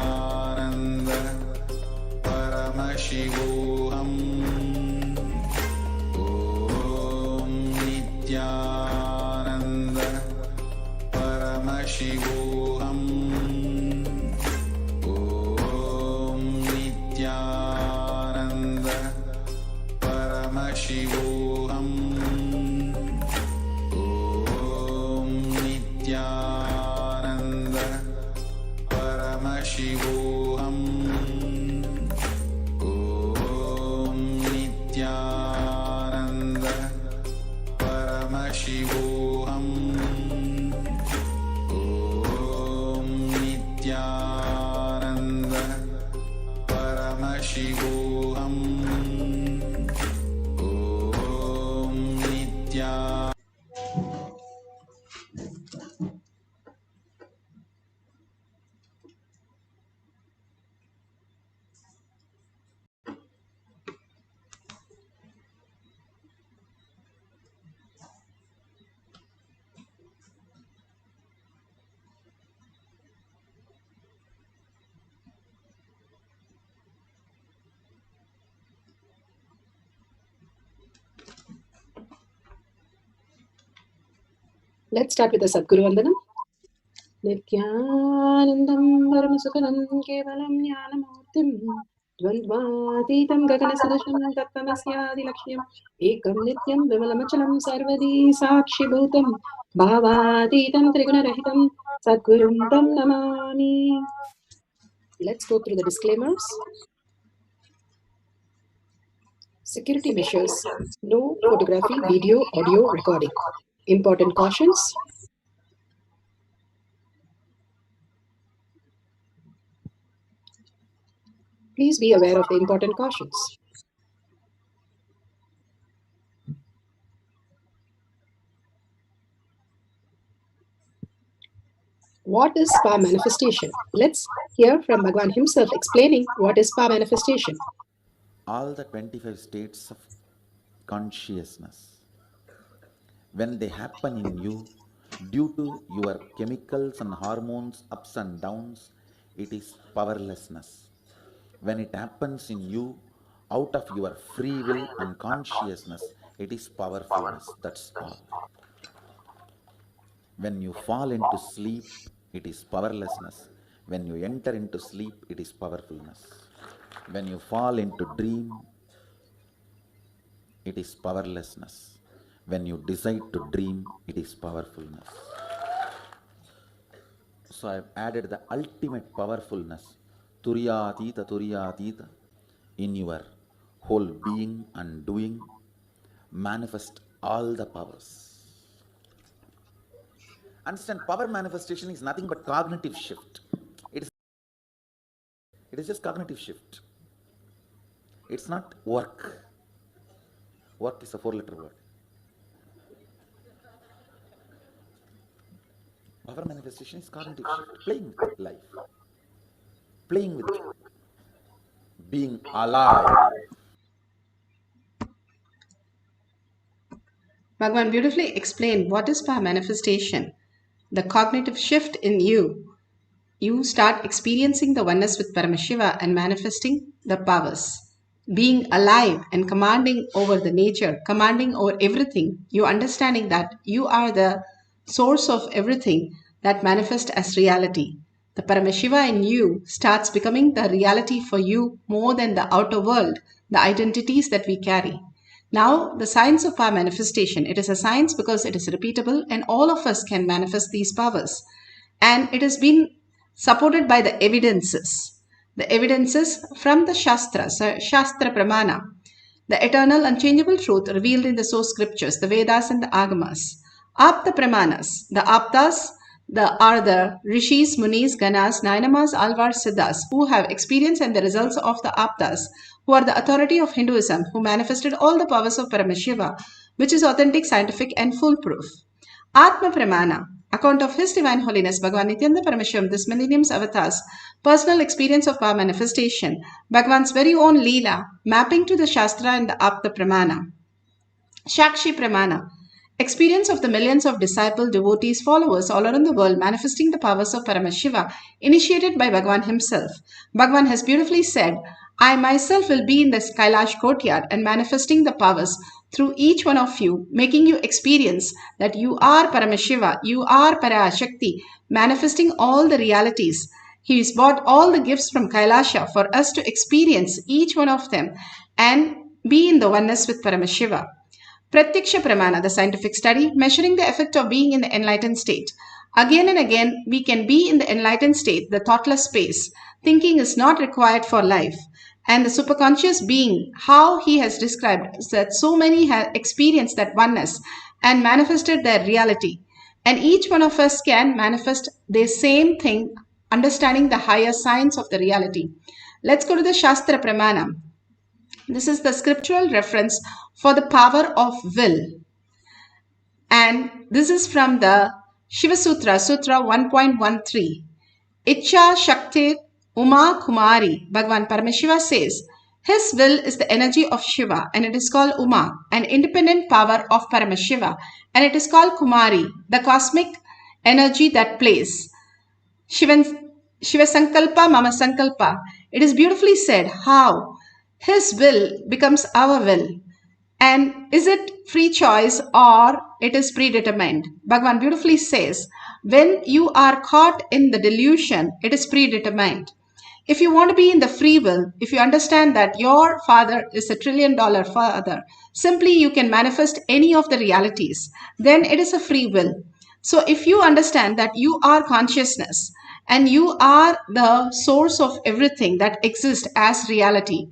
परमशिवोऽहम् ॐ नित्यानन्द परमशिवोऽहम् ॐ नित्यानन्द परमशिवोऽहम् ॐ नित्यानन्द परमशिवोऽहम् ॐ नित्यानन्द परमशिवोऽहम् ॐ नित्यानन्द परमशिवोऽहम् ॐ नित्या Let's start with the Sadguru Vandanam. Nityanandam Paramasukhanam Kevalam Jnanamurtim Dvandvatitam Gaganasadasham Tattamasyadi Lakshyam Ekam Nityam Vimalamachalam Sarvadi Sakshi Bhutam Bhavatitam Trigunarahitam Sadgurum Tam Namami. Let's go through the disclaimers. Security measures. No photography, video, audio recording. Important cautions. Please be aware of the important cautions. What is power manifestation? Let's hear from Bhagwan himself explaining what is power manifestation. All the 25 states of consciousness, when they happen in you, due to your chemicals and hormones ups and downs, it is powerlessness. When it happens in you, out of your free will and consciousness, it is powerfulness. That's all. When you fall into sleep, it is powerlessness. When you enter into sleep, it is powerfulness. When you fall into dream, it is powerlessness. When you decide to dream, it is powerfulness. So I have added the ultimate powerfulness, Turiyatita, in your whole being and doing. Manifest all the powers. Understand, power manifestation is nothing but cognitive shift. It is just cognitive shift. It's not work. Work is a 4-letter word. Power manifestation is cognitive shift. Playing with life. Playing with being alive. Bhagwan beautifully explained what is power manifestation. The cognitive shift in you. You start experiencing the oneness with Paramashiva and manifesting the powers. Being alive and commanding over the nature, commanding over everything, you understanding that you are the source of everything that manifests as reality. The Paramashiva in you starts becoming the reality for you more than the outer world, the identities that we carry. Now, the science of power manifestation, it is a science because it is repeatable and all of us can manifest these powers. And it has been supported by the evidences. the evidences from the Shastras, Shastra Pramana, the eternal unchangeable truth revealed in the source scriptures, the Vedas and the Agamas. Apta Pramanas, the Aptas, are the Rishis, Munis, Ganas, Nainamas, Alvars, Siddhas, who have experience and the results of the Aptas, who are the authority of Hinduism, who manifested all the powers of Paramashiva, which is authentic, scientific and foolproof. Atma Pramana, account of His Divine Holiness Bhagavan Nityananda Paramashivam, this millennium's avatars, personal experience of power manifestation, Bhagavan's very own Leela, mapping to the Shastra and the Apta Pramana. Shakshi Pramana, experience of the millions of disciples, devotees, followers all around the world manifesting the powers of Paramashiva, initiated by Bhagavan himself. Bhagavan has beautifully said, I myself will be in the Kailash courtyard and manifesting the powers through each one of you, making you experience that you are Paramashiva, you are Parashakti, manifesting all the realities. He has brought all the gifts from Kailasa for us to experience each one of them and be in the oneness with Paramashiva. Pratyaksha Pramana, the scientific study, measuring the effect of being in the enlightened state. Again and again, we can be in the enlightened state, the thoughtless space. Thinking is not required for life. And the superconscious being, how he has described that so many have experienced that oneness and manifested their reality. And each one of us can manifest the same thing, understanding the higher science of the reality. Let's go to the Shastra Pramana. This is the scriptural reference for the power of will. And this is from the Shiva Sutra, Sutra 1.13. Icha Shakti Uma Kumari, Bhagavan Paramashiva says, his will is the energy of Shiva and it is called Uma, an independent power of Paramashiva, and it is called Kumari, the cosmic energy that plays. Shiva Sankalpa Mama Sankalpa. It is beautifully said how his will becomes our will. And is it free choice or it is predetermined? Bhagavan beautifully says, when you are caught in the delusion, it is predetermined. If you want to be in the free will, if you understand that your father is $1 trillion father, simply you can manifest any of the realities, then it is a free will. So if you understand that you are consciousness and you are the source of everything that exists as reality,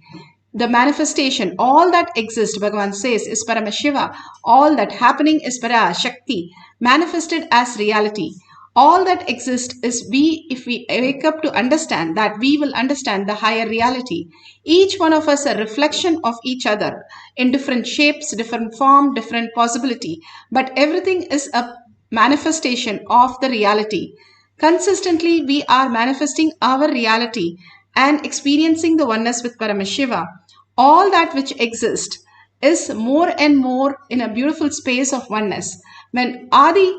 the manifestation, all that exists, Bhagavan says, is Paramashiva. All that happening is Parashakti, manifested as reality. All that exists is we, if we wake up to understand that, we will understand the higher reality. Each one of us a reflection of each other in different shapes, different form, different possibility. But everything is a manifestation of the reality. Consistently, we are manifesting our reality and experiencing the oneness with Paramashiva. All that which exists is more and more in a beautiful space of oneness. When Adi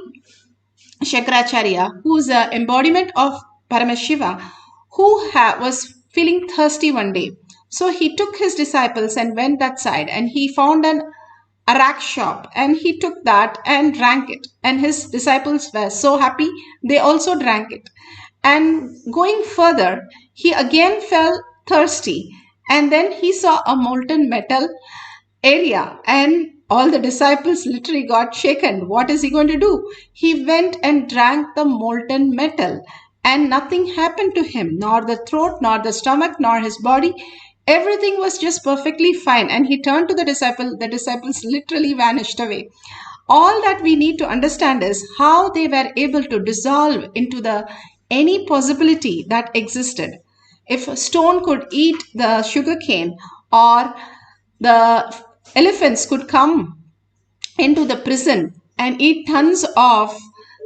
Shankaracharya, who is an embodiment of Paramashiva, who was feeling thirsty one day, so he took his disciples and went that side and he found an arak shop and he took that and drank it, and his disciples were so happy they also drank it. And going further, he again felt thirsty and then he saw a molten metal area and all the disciples literally got shaken. What is he going to do? He went and drank the molten metal and nothing happened to him, nor the throat, nor the stomach, nor his body. Everything was just perfectly fine. And he turned to the disciples literally vanished away. All that we need to understand is how they were able to dissolve into any possibility that existed. If a stone could eat the sugar cane, or the elephants could come into the prison and eat tons of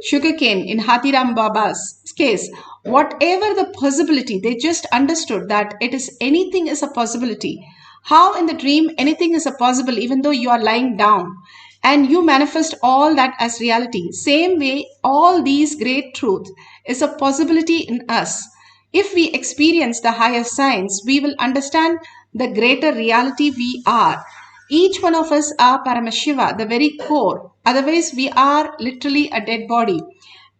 sugarcane in Hathiram Baba's case, whatever the possibility, they just understood that anything is a possibility. How in the dream anything is a possible even though you are lying down and you manifest all that as reality. Same way, all these great truth is a possibility in us. If we experience the higher science, we will understand the greater reality we are. Each one of us are Paramashiva, the very core. Otherwise, we are literally a dead body,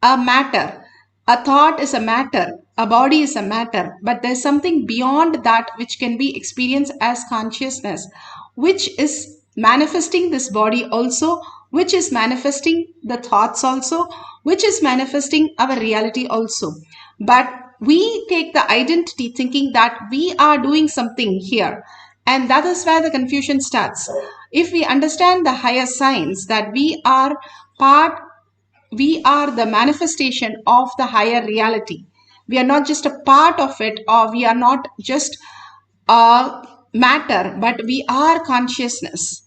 a matter. A thought is a matter, a body is a matter, but there's something beyond that which can be experienced as consciousness, which is manifesting this body also, which is manifesting the thoughts also, which is manifesting our reality also. But we take the identity thinking that we are doing something here. And that is where the confusion starts. If we understand the higher science that we are the manifestation of the higher reality. We are not just a part of it, or we are not just matter, but we are consciousness.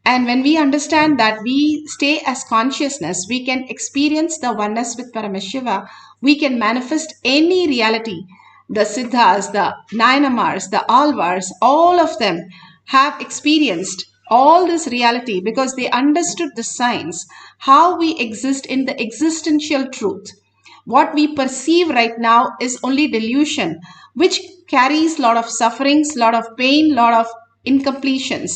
And when we understand that we stay as consciousness, we can experience the oneness with Paramashiva. We can manifest any reality. The Siddhas, the Nayanamars, the Alvars, all of them have experienced all this reality because they understood the science, how we exist in the existential truth. What we perceive right now is only delusion, which carries a lot of sufferings, lot of pain, lot of incompletions.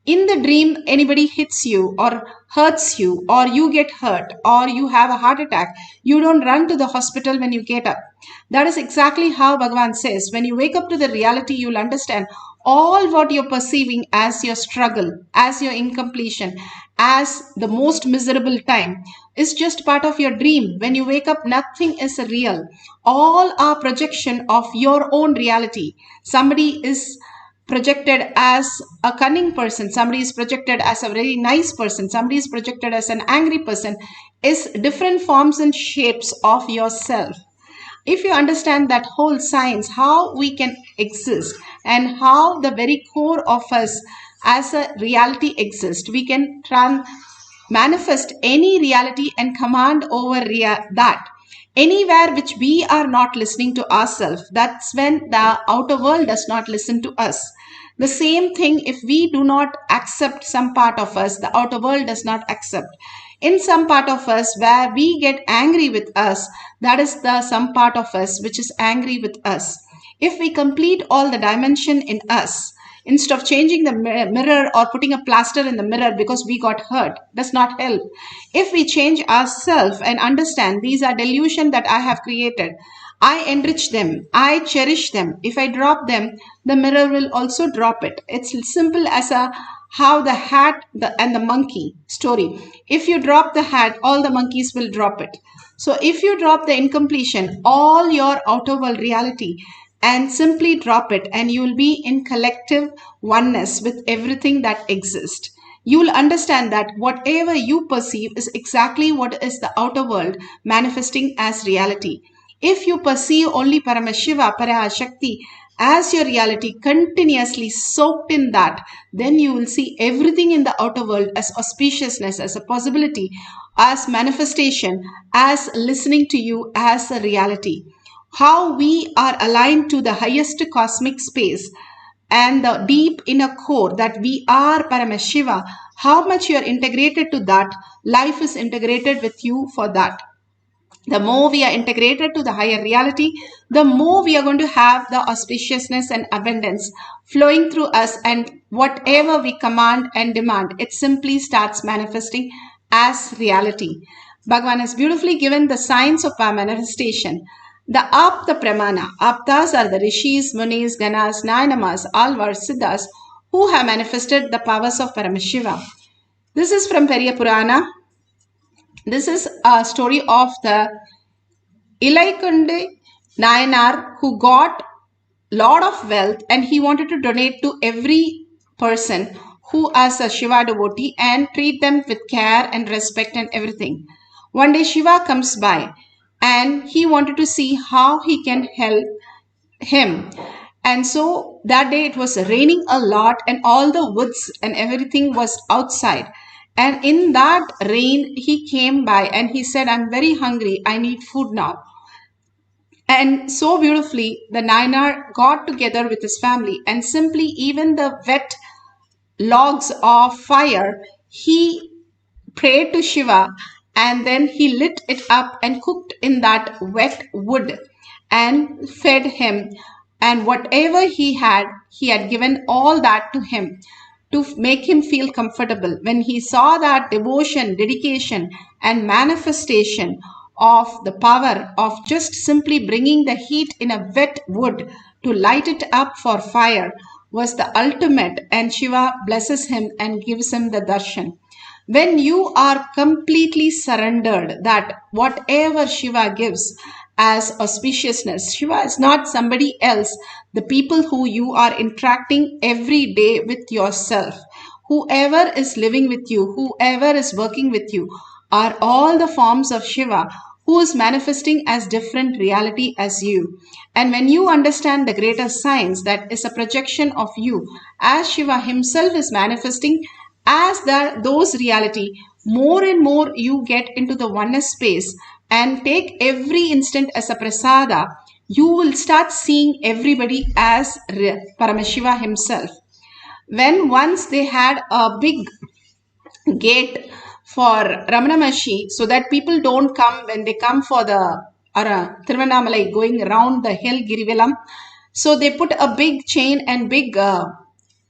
In the dream, anybody hits you or hurts you, or you get hurt, or you have a heart attack, you don't run to the hospital when you get up. That is exactly how Bhagavan says, when you wake up to the reality, you'll understand all what you're perceiving as your struggle, as your incompletion, as the most miserable time is just part of your dream. When you wake up, nothing is real. All are projection of your own reality. Somebody is projected as a cunning person, somebody is projected as a very nice person, somebody is projected as an angry person, is different forms and shapes of yourself. If you understand that whole science, how we can exist and how the very core of us as a reality exists, we can manifest any reality and command over that. Anywhere which we are not listening to ourselves, that's when the outer world does not listen to us. The same thing, if we do not accept some part of us, the outer world does not accept. In some part of us where we get angry with us, that is the some part of us which is angry with us. If we complete all the dimension in us, instead of changing the mirror or putting a plaster in the mirror because we got hurt, does not help. If we change ourselves and understand these are delusion that I have created, I enrich them, I cherish them. If I drop them, the mirror will also drop it. It's simple as how the hat and the monkey story. If you drop the hat, all the monkeys will drop it. So if you drop the incompletion, all your outer world reality, and simply drop it, and you will be in collective oneness with everything that exists. You will understand that whatever you perceive is exactly what is the outer world manifesting as reality. If you perceive only Paramashiva, Parashakti as your reality, continuously soaked in that, then you will see everything in the outer world as auspiciousness, as a possibility, as manifestation, as listening to you as a reality. How we are aligned to the highest cosmic space and the deep inner core that we are Paramashiva, how much you are integrated to that, life is integrated with you for that. The more we are integrated to the higher reality, the more we are going to have the auspiciousness and abundance flowing through us, and whatever we command and demand, it simply starts manifesting as reality. Bhagavan has beautifully given the science of our manifestation. The Apta Pramana. Aptas are the Rishis, Munis, Ganas, Nayanamas, Alvars, Siddhas who have manifested the powers of Paramashiva. This is from Periya Purana. This is a story of the Ilaikunde Nayanar who got lot of wealth and he wanted to donate to every person who is a Shiva devotee and treat them with care and respect and everything. One day Shiva comes by and he wanted to see how he can help him. And so that day it was raining a lot and all the woods and everything was outside. And in that rain, he came by and he said, I'm very hungry. I need food now. And so beautifully, the Nayanar got together with his family and simply even the wet logs of fire, he prayed to Shiva and then he lit it up and cooked in that wet wood and fed him. And whatever he had given all that to him to make him feel comfortable. When he saw that devotion, dedication, and manifestation of the power of just simply bringing the heat in a wet wood to light it up for fire was the ultimate, and Shiva blesses him and gives him the darshan. When you are completely surrendered that whatever Shiva gives as auspiciousness. Shiva is not somebody else. The people who you are interacting every day with yourself, whoever is living with you, whoever is working with you, are all the forms of Shiva who is manifesting as different reality as you. And when you understand the greater science that is a projection of you, as Shiva himself is manifesting as those reality, more and more you get into the oneness space and take every instant as a prasada, you will start seeing everybody as Paramashiva himself. When once they had a big gate for Ramana Maharshi so that people don't come when they come for the Tiruvannamalai going around the hill Girivalam. So they put a big chain and big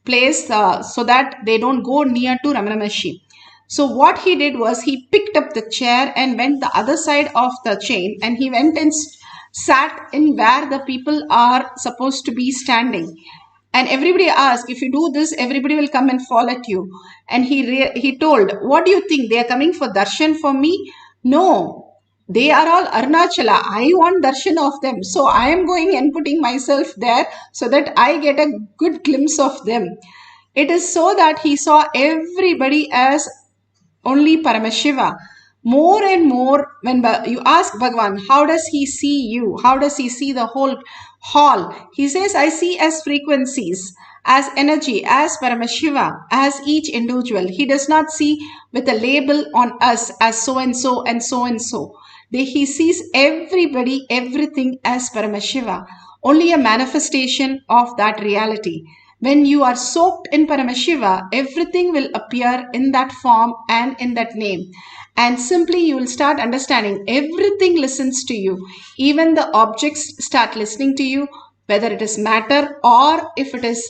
place so that they don't go near to Ramana Maharshi. So what he did was he picked up the chair and went the other side of the chain, and he went and sat in where the people are supposed to be standing. And everybody asked, if you do this, everybody will come and fall at you. And he told, what do you think? They are coming for darshan for me? No, they are all Arunachala. I want darshan of them. So I am going and putting myself there so that I get a good glimpse of them. It is so that he saw everybody as only Paramashiva. More and more, when you ask Bhagavan, how does he see you? How does he see the whole hall? He says, I see as frequencies, as energy, as Paramashiva, as each individual. He does not see with a label on us as so and so and so and so. He sees everybody, everything as Paramashiva, only a manifestation of that reality. When you are soaked in Paramashiva, everything will appear in that form and in that name. And simply you will start understanding everything listens to you. Even the objects start listening to you, whether it is matter or if it is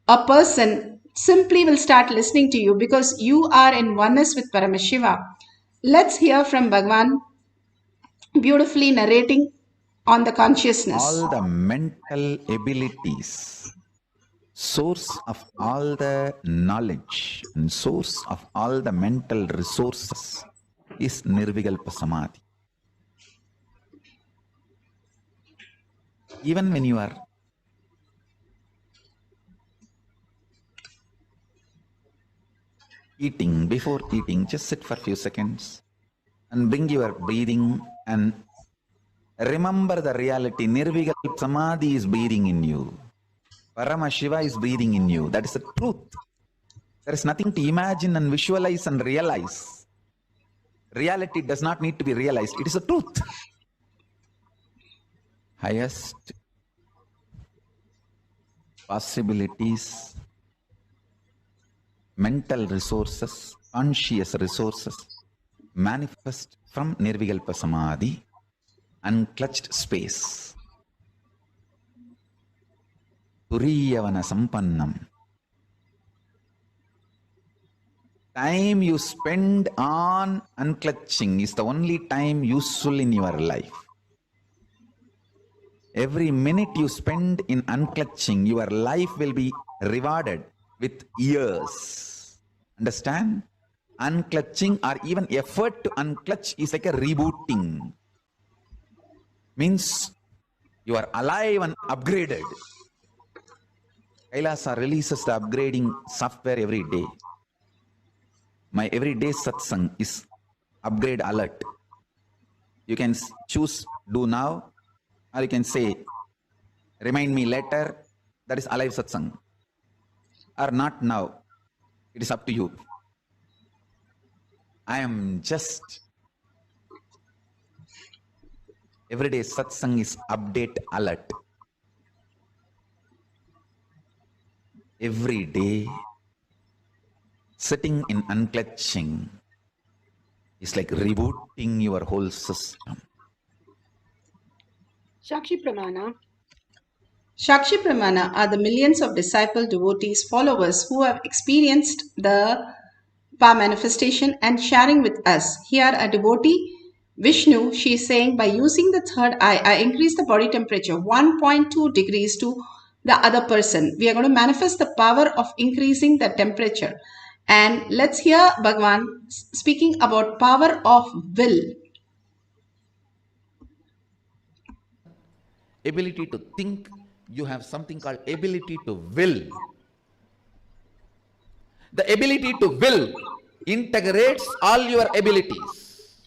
a person, simply will start listening to you because you are in oneness with Paramashiva. Let's hear from Bhagavan beautifully narrating on the consciousness. All the mental abilities, source of all the knowledge and source of all the mental resources is Nirvikalpa Samadhi. Even when you are eating, before eating, just sit for a few seconds and bring your breathing and remember the reality. Nirvikalpa Samadhi is breathing in you. Paramashiva is breathing in you. That is the truth. There is nothing to imagine and visualize and realize. Reality does not need to be realized. It is the truth. Highest possibilities, mental resources, conscious resources manifest from Nirvikalpa Samadhi, unclutched space. Turiyavana Sampannam. Time you spend on unclutching is the only time useful in your life. Every minute you spend in unclutching, your life will be rewarded with years. Understand? Unclutching or even effort to unclutch is like a rebooting. Means you are alive and upgraded. Kailasa releases the upgrading software every day. My everyday satsang is upgrade alert. You can choose do now, or you can say remind me later. That is alive satsang. Or not now. It is up to you. I am just everyday satsang is update alert. Every day, sitting in unclutching is like rebooting your whole system. Shakshi Pramana. Shakshi Pramana are the millions of disciple devotees, followers who have experienced the power manifestation and sharing with us. Here a devotee, Vishnu, she is saying, by using the third eye, I increase the body temperature 1.2 degrees to the other person. We are going to manifest the power of increasing the temperature. And let's hear Bhagavan speaking about power of will. ability to think, you have something called ability to will. The ability to will integrates all your abilities.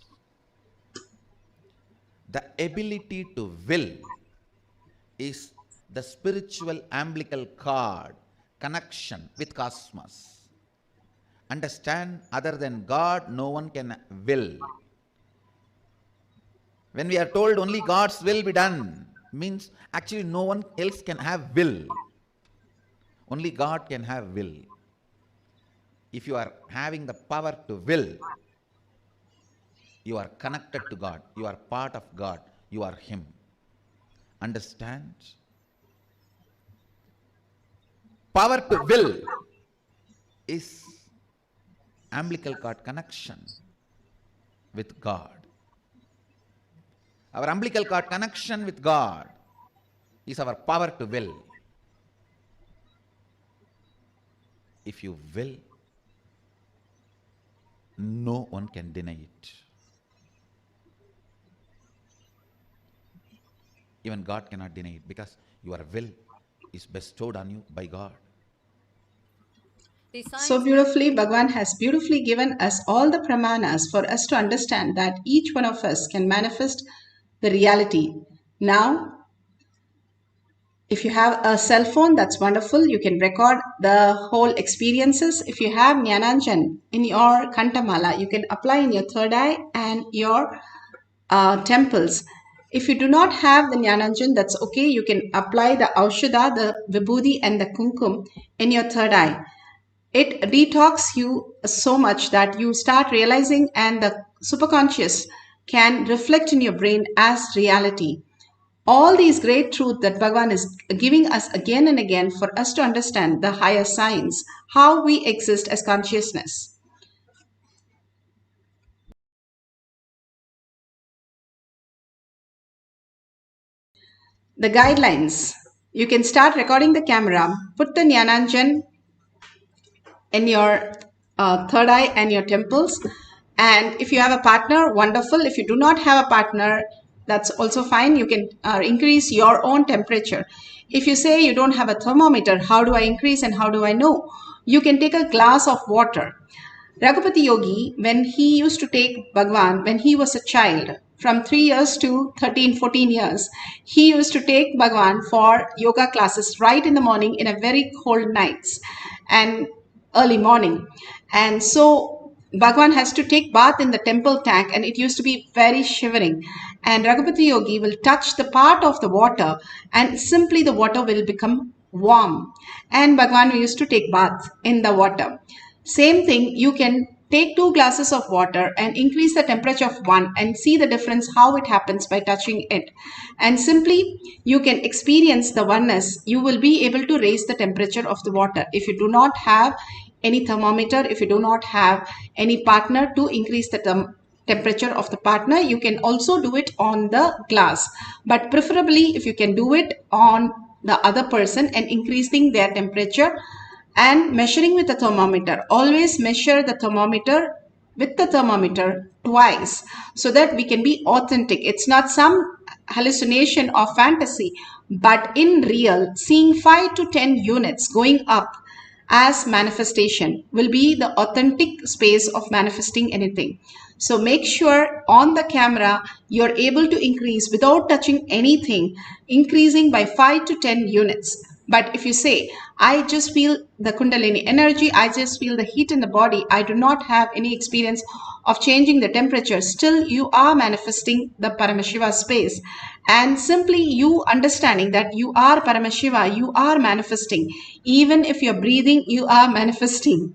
The ability to will is the spiritual umbilical cord connection with cosmos. Understand, other than God, no one can will. When we are told only God's will be done, means actually no one else can have will. Only God can have will. If you are having the power to will, you are connected to God. You are part of God. You are Him. Understand? Power to will is umbilical cord connection with God. Our umbilical cord connection with God is our power to will. If you will, no one can deny it. Even God cannot deny it, because your will is bestowed on you by God. So beautifully, Bhagwan has beautifully given us all the pramanas for us to understand that each one of us can manifest the reality. Now, if you have a cell phone, that's wonderful. You can record the whole experiences. If you have Jnananjan in your Kantamala, you can apply in your third eye and your temples. If you do not have the Jnananjan, that's okay. You can apply the Aushadha, the Vibhuti and the Kumkum in your third eye. It detox you so much that you start realizing, and the superconscious can reflect in your brain as reality. All these great truths that Bhagavan is giving us again and again for us to understand the higher science, how we exist as consciousness. The guidelines. You can start recording the camera, put the Jnananjan in your third eye and your temples. And if you have a partner, wonderful. If you do not have a partner, that's also fine. You can increase your own temperature. If you say you don't have a thermometer, how do I increase and how do I know? You can take a glass of water. Raghupati Yogi, when he used to take Bhagwan, when he was a child, from 3 years to 13, 14 years, he used to take Bhagwan for yoga classes right in the morning in a very cold nights and early morning. And so Bhagwan has to take bath in the temple tank, and it used to be very shivering. And Raghupati Yogi will touch the part of the water and simply the water will become warm. And Bhagwan used to take bath in the water. Same thing, you can take 2 glasses of water and increase the temperature of 1 and see the difference how it happens by touching it. And simply you can experience the oneness. You will be able to raise the temperature of the water. If you do not have any thermometer, if you do not have any partner to increase the temperature of the partner, you can also do it on the glass. But preferably if you can do it on the other person and increasing their temperature and measuring with the thermometer. Always measure the thermometer with the thermometer twice so that we can be authentic. It's not some hallucination or fantasy, but in real, seeing 5 to 10 units going up as manifestation will be the authentic space of manifesting anything. So make sure on the camera you're able to increase without touching anything, increasing by 5 to 10 units. But if you say, I just feel the Kundalini energy, I just feel the heat in the body, I do not have any experience of changing the temperature, still you are manifesting the Paramashiva space. And simply you understanding that you are Paramashiva, you are manifesting. Even if you're breathing, you are manifesting.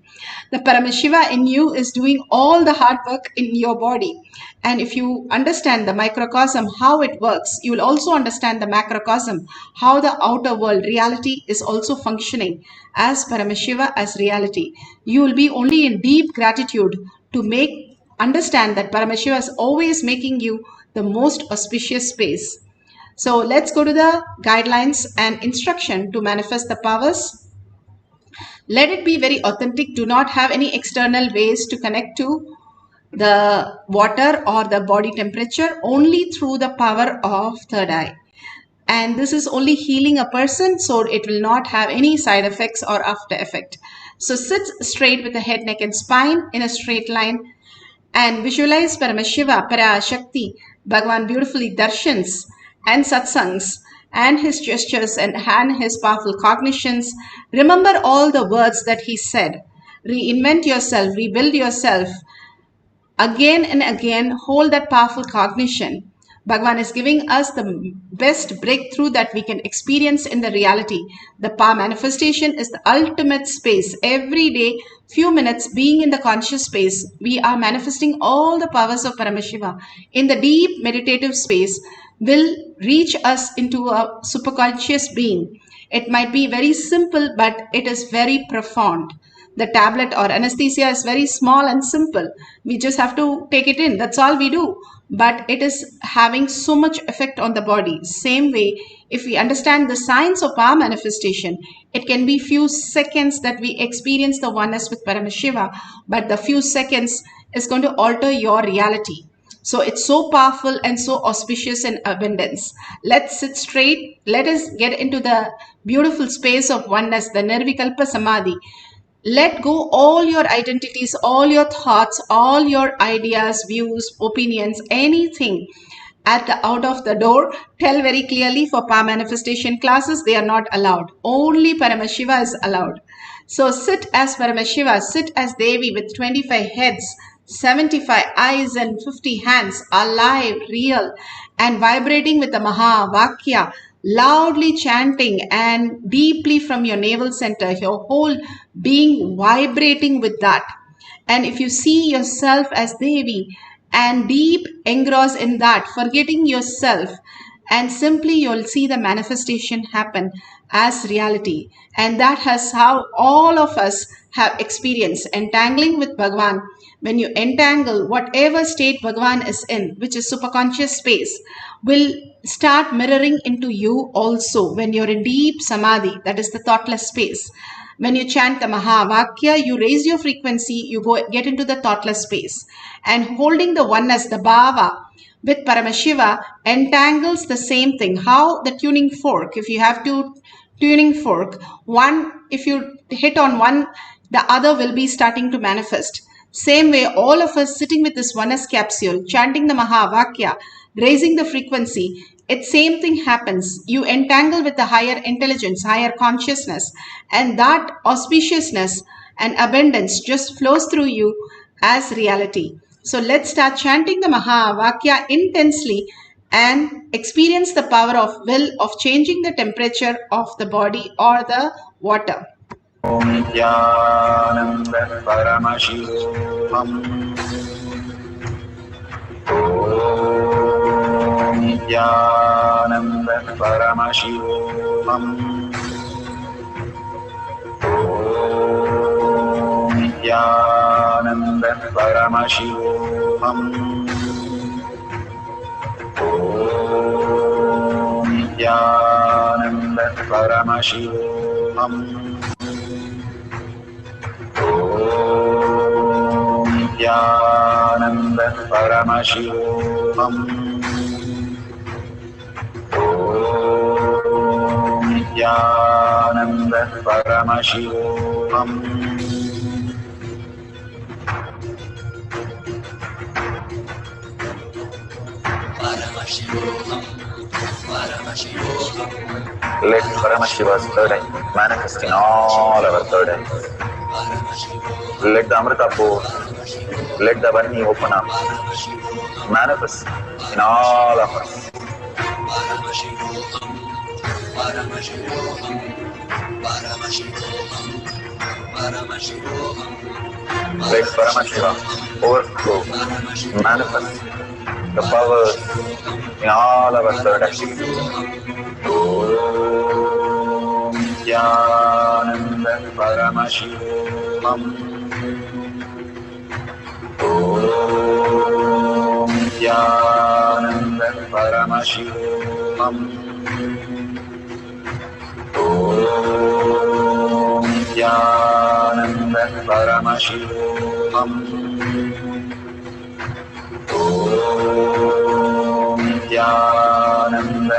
The Paramashiva in you is doing all the hard work in your body. And if you understand the microcosm, how it works, you will also understand the macrocosm, how the outer world reality is also functioning as Paramashiva, as reality. You will be only in deep gratitude to understand that Paramashiva is always making you the most auspicious space. So let's go to the guidelines and instruction to manifest the powers. Let it be very authentic. Do not have any external ways to connect to the water or the body temperature, only through the power of third eye. and this is only healing a person, so it will not have any side effects or after effect. So sit straight with the head, neck and spine in a straight line and visualize Paramashiva, Parashakti, Bhagavan beautifully darshans and satsangs and his gestures and his powerful cognitions. Remember all the words that he said. Reinvent yourself, rebuild yourself. Again and again, hold that powerful cognition. Bhagavan is giving us the best breakthrough that we can experience in the reality. The power manifestation is the ultimate space. Every day, few minutes being in the conscious space, we are manifesting all the powers of Paramashiva. In the deep meditative space, will reach us into a superconscious being. It might be very simple, but it is very profound. The tablet or anesthesia is very small and simple. We just have to take it in. That's all we do. But it is having so much effect on the body. Same way, if we understand the science of power manifestation, it can be few seconds that we experience the oneness with Paramashiva, but the few seconds is going to alter your reality. So it's so powerful and so auspicious in abundance. Let's sit straight. Let us get into the beautiful space of oneness, the Nirvikalpa Samadhi. Let go all your identities, all your thoughts, all your ideas, views, opinions, anything at the out of the door. Tell very clearly, for power manifestation classes, they are not allowed. Only Paramashiva is allowed. So sit as Paramashiva, sit as Devi with 25 heads, 75 eyes and 50 hands, alive, real, and vibrating with the Maha Vakya, loudly chanting and deeply from your navel center, your whole being vibrating with that. And if you see yourself as Devi and deep engross in that, forgetting yourself, and simply you'll see the manifestation happen as reality. And that has how all of us have experienced entangling with Bhagavan. When you entangle, whatever state Bhagavan is in, which is superconscious space, will start mirroring into you also when you're in deep samadhi, that is the thoughtless space. When you chant the Mahavakya, you raise your frequency, you get into the thoughtless space. And holding the oneness, the Bhava, with Paramashiva entangles the same thing. How the tuning fork, if you have two tuning fork, one, if you hit on one, the other will be starting to manifest. Same way, all of us sitting with this oneness capsule, chanting the Mahavakya, raising the frequency, it same thing happens. You entangle with the higher intelligence, higher consciousness, and that auspiciousness and abundance just flows through you as reality. So let's start chanting the Mahavakya intensely and experience the power of will of changing the temperature of the body or the water. Om Nityananda Paramashivam. Om Nityananda Paramashivam. Om Nityananda Paramashivam. Om Nityananda Paramashivam. Om Nityananda Paramashivam. Om Nityananda Paramashivam. Let Paramashiva's third eye manifest in all our third eyes. Let the Amrita pour, let the Varni open up, manifest in all of us. Let Paramashiva overflow, manifest the powers in all our third activities. Om Nityananda Paramashivam. Om Nityananda Paramashivam. Om Nityananda Paramashivam. Om Nityananda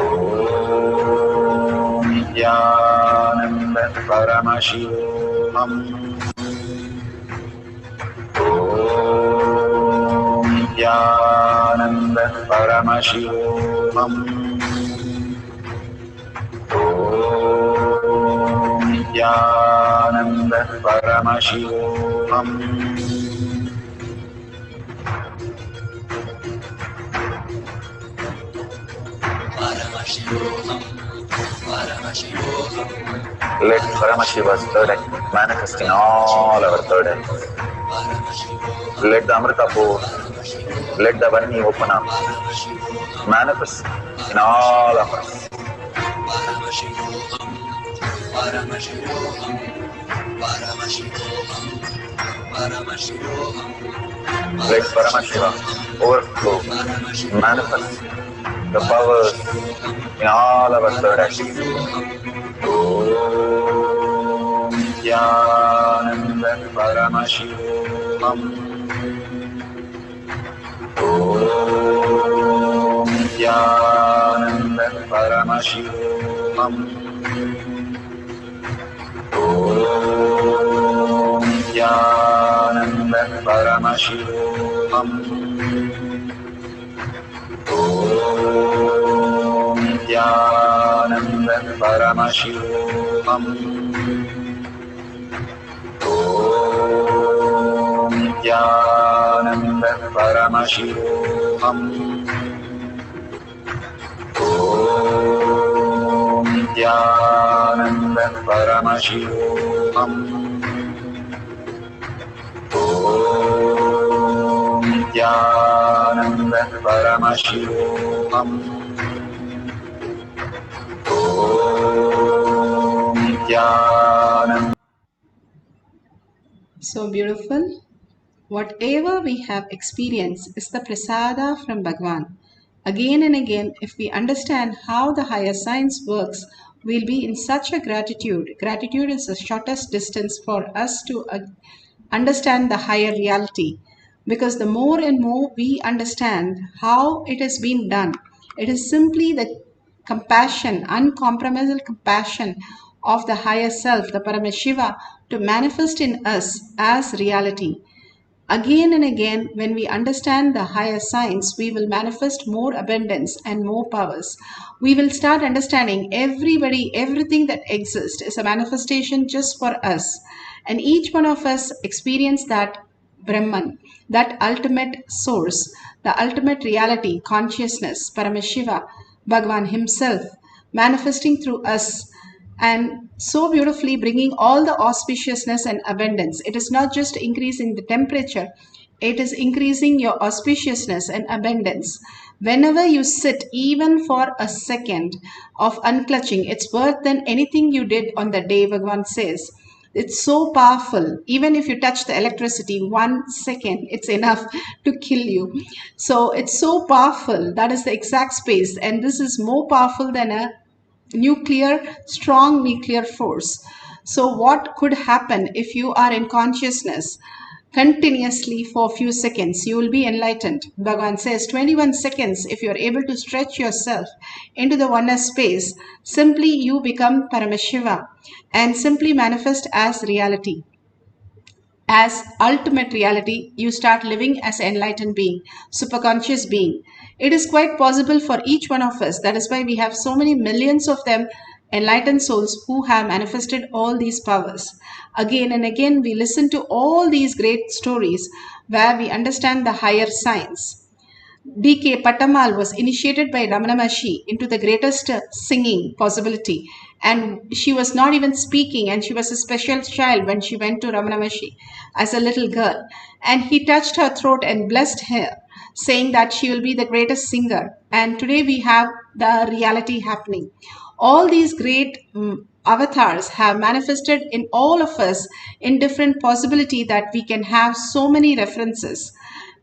Paramashivoham. Nityananda Paramashivoham. Nityananda Paramashivoham. Let Paramashiva's third eye manifest in all our third eyes. Let the Amrita pour, let the Vani open up, manifest in all of us. Let Paramashiva overflow, manifest the powers in all our third eyes. Om Nityananda Paramashivoham. Om Nityananda Paramashivoham. Om Nityananda Paramashivoham. Om Nityananda Paramashivoham. Om Nityananda Paramashivoham. Om Nityananda Paramashivoham. Om Nityananda Paramashivoham. Om Nityananda. So beautiful. Whatever we have experienced is the prasada from Bhagwan. Again and again, if we understand how the higher science works, we'll be in such a gratitude. Gratitude is the shortest distance for us to understand the higher reality. Because the more and more we understand how it has been done, it is simply the compassion, uncompromisable compassion of the higher self, the Paramashiva, to manifest in us as reality. Again and again, when we understand the higher science, we will manifest more abundance and more powers. We will start understanding everything that exists is a manifestation just for us. And each one of us experience that Brahman, that ultimate source, the ultimate reality, consciousness, Paramashiva, Bhagavan himself, manifesting through us and so beautifully bringing all the auspiciousness and abundance. It is not just increasing the temperature, it is increasing your auspiciousness and abundance. Whenever you sit, even for a second of unclutching, it's worth than anything you did on the day, Bhagavan says. It's so powerful. Even if you touch the electricity 1 second, it's enough to kill you. So it's so powerful. That is the exact space. And this is more powerful than a strong nuclear force. So what could happen if you are in consciousness continuously for a few seconds? You will be enlightened. Bhagavan says 21 seconds, if you're able to stretch yourself into the oneness space, simply you become Paramashiva and simply manifest as reality. As ultimate reality, you start living as an enlightened being, superconscious being. It is quite possible for each one of us. That is why we have so many millions of them, enlightened souls who have manifested all these powers. Again and again, we listen to all these great stories where we understand the higher science. D.K. Patamal was initiated by Ramana Maharshi into the greatest singing possibility. And she was not even speaking, and she was a special child when she went to Ramana Maharshi as a little girl. And he touched her throat and blessed her, saying that she will be the greatest singer. And today we have the reality happening. All these great avatars have manifested in all of us in different possibility that we can have so many references.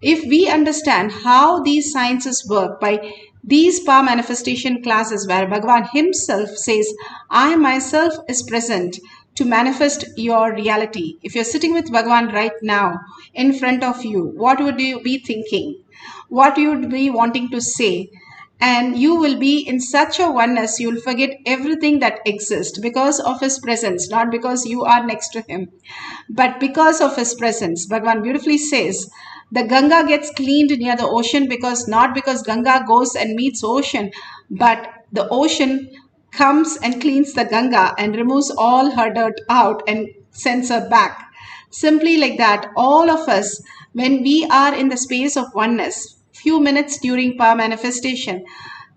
If we understand how these sciences work by these power manifestation classes where Bhagavan himself says, I myself is present to manifest your reality. If you're sitting with Bhagavan right now in front of you, what would you be thinking? What you would be wanting to say? and you will be in such a oneness, you'll forget everything that exists because of his presence, not because you are next to him, but because of his presence. Bhagavan beautifully says, the Ganga gets cleaned near the ocean not because Ganga goes and meets ocean, but the ocean comes and cleans the Ganga and removes all her dirt out and sends her back. Simply like that, all of us, when we are in the space of oneness, few minutes during power manifestation,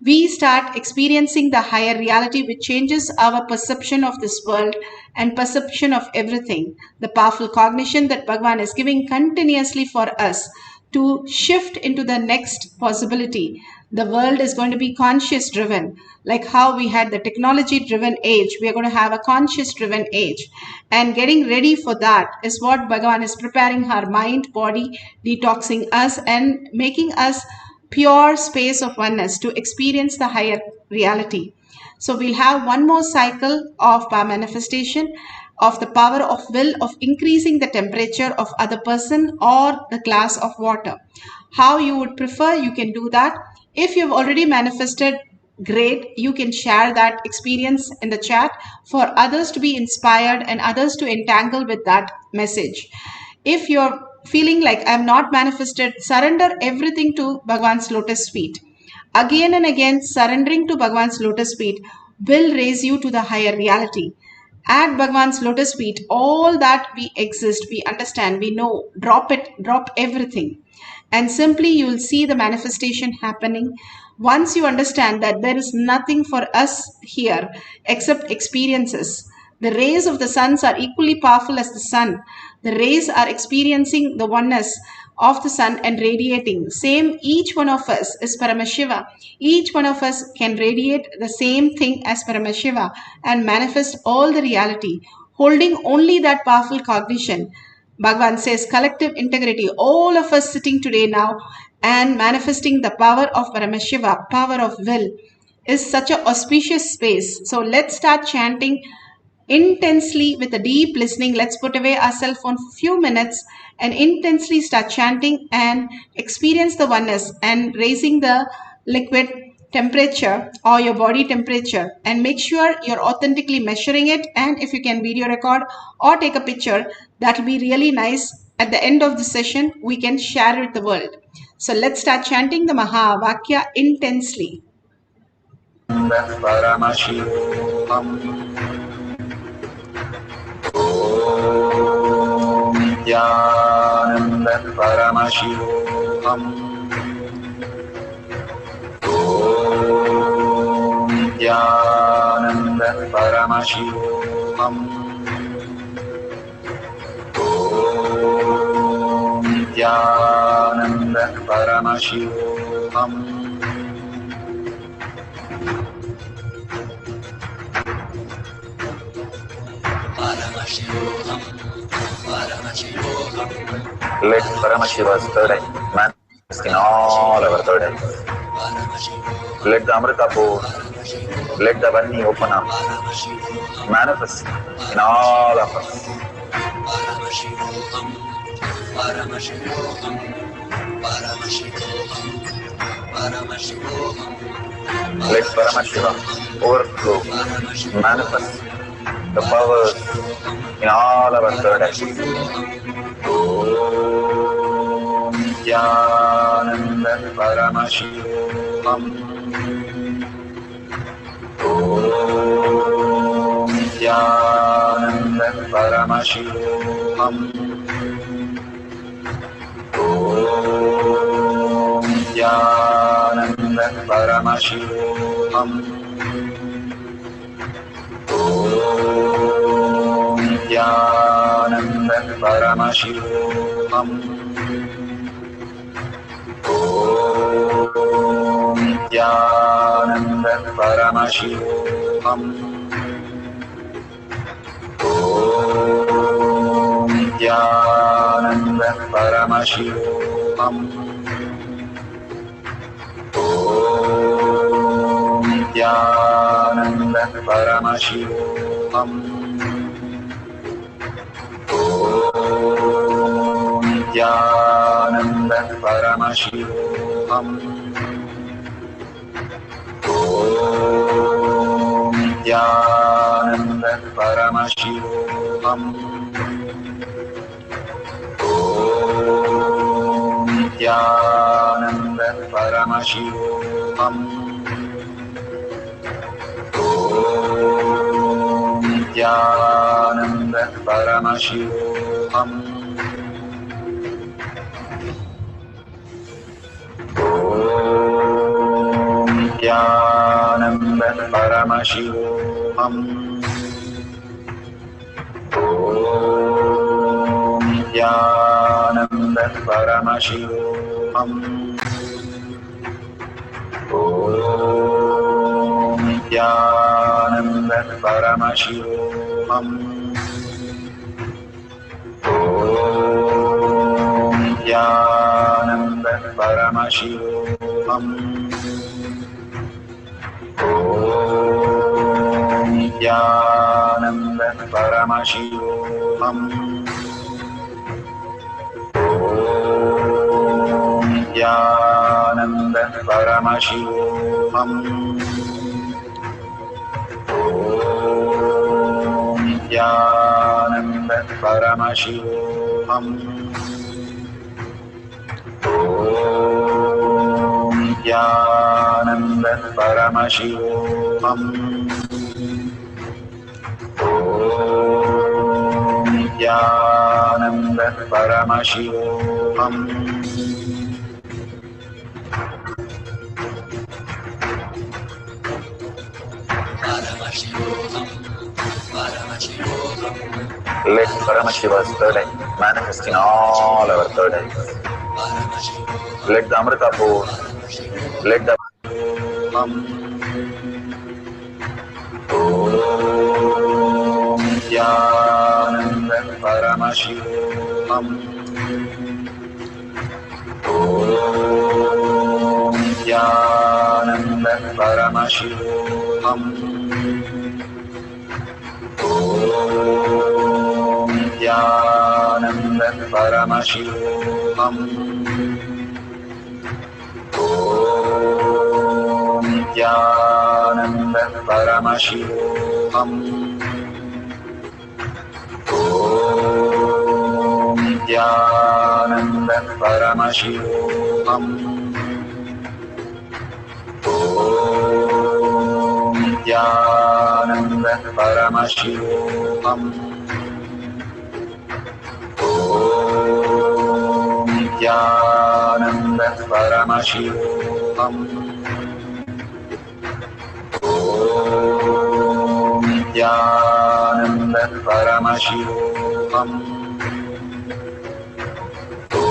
we start experiencing the higher reality, which changes our perception of this world and perception of everything. The powerful cognition that Bhagavan is giving continuously for us to shift into the next possibility. The world is going to be conscious driven. Like how we had the technology driven age, we are going to have a conscious driven age. And getting ready for that is what Bhagavan is preparing our mind, body, detoxing us and making us pure space of oneness to experience the higher reality. So we'll have one more cycle of power manifestation of the power of will of increasing the temperature of other person or the glass of water. How you would prefer, you can do that. If you've already manifested, great, you can share that experience in the chat for others to be inspired and others to entangle with that message. If you're feeling like I'm not manifested, surrender everything to Bhagavan's lotus feet. Again and again, surrendering to Bhagavan's lotus feet will raise you to the higher reality. At Bhagavan's lotus feet, all that we exist, we understand, we know, drop it, drop everything. And simply you will see the manifestation happening. Once you understand that there is nothing for us here except experiences. The rays of the suns are equally powerful as the sun. The rays are experiencing the oneness of the sun and radiating. Same, each one of us is Paramashiva. Each one of us can radiate the same thing as Paramashiva and manifest all the reality, holding only that powerful cognition. Bhagavan says collective integrity, all of us sitting today now and manifesting the power of Paramashiva, power of will, is such an auspicious space. So let's start chanting intensely with a deep listening. Let's put away our cell phone for a few minutes and intensely start chanting and experience the oneness and raising the liquid temperature or your body temperature, and make sure you're authentically measuring it. And if you can video record or take a picture, that will be really nice. At the end of the session, we can share it with the world. So let's start chanting the Maha Vakya intensely. Nityananda Paramashivoham. Om Nityananda Paramashivoham. Om Nityananda Paramashivoham. Let Paramashiva's third eye manifest in all our third eyes. Let the Amrita pour, let the Vani open up, manifest in all of us. Let Paramashiva overflow, manifest the powers in all our third eyes. Om Nityananda Paramashivoham. Om Nityananda Paramashivoham. Om Nityananda Paramashivoham. Om Nityananda Paramashivoham. Om Nityananda Paramashivoham. Om Nityananda Paramashivoham. Om Nityananda Paramashivoham. Om Nityananda Paramashivoham. ॐ नित्यानन्द परमशिवोऽहम् ॐ नित्यानन्द परमशिवोऽहम् ॐ नित्यानन्द परमशिवोऽहम् ॐ नित्यानन्द परमशिवोऽहम् ॐ नित्यानन्द परमशिवोऽहम् ॐ नित्यानन्द परमशिवोऽहम् ॐ नित्यानन्द परमशिवोऽहम् ॐ नित्यानन्द परमशिवोऽहम् ॐ नित्यानन्द परमशिवोऽहम् ॐ नित्यानन्द परमशिवोऽहम् ॐ नित्यानन्द परमशिवोऽहम् ॐ नित्यानन्द परमशिवोऽहम् Let Paramashiva's third eye manifest in all our third eyes. Let the Amrita pour, let the Om Nityananda Paramashivam Om Nityananda Paramashivam Om Nityananda Paramashivam Om Nityananda Paramashivam Om Nityananda Paramashivam Om Nityananda Paramashivam Om Nityananda Paramashivam Om Nityananda Paramashivam Om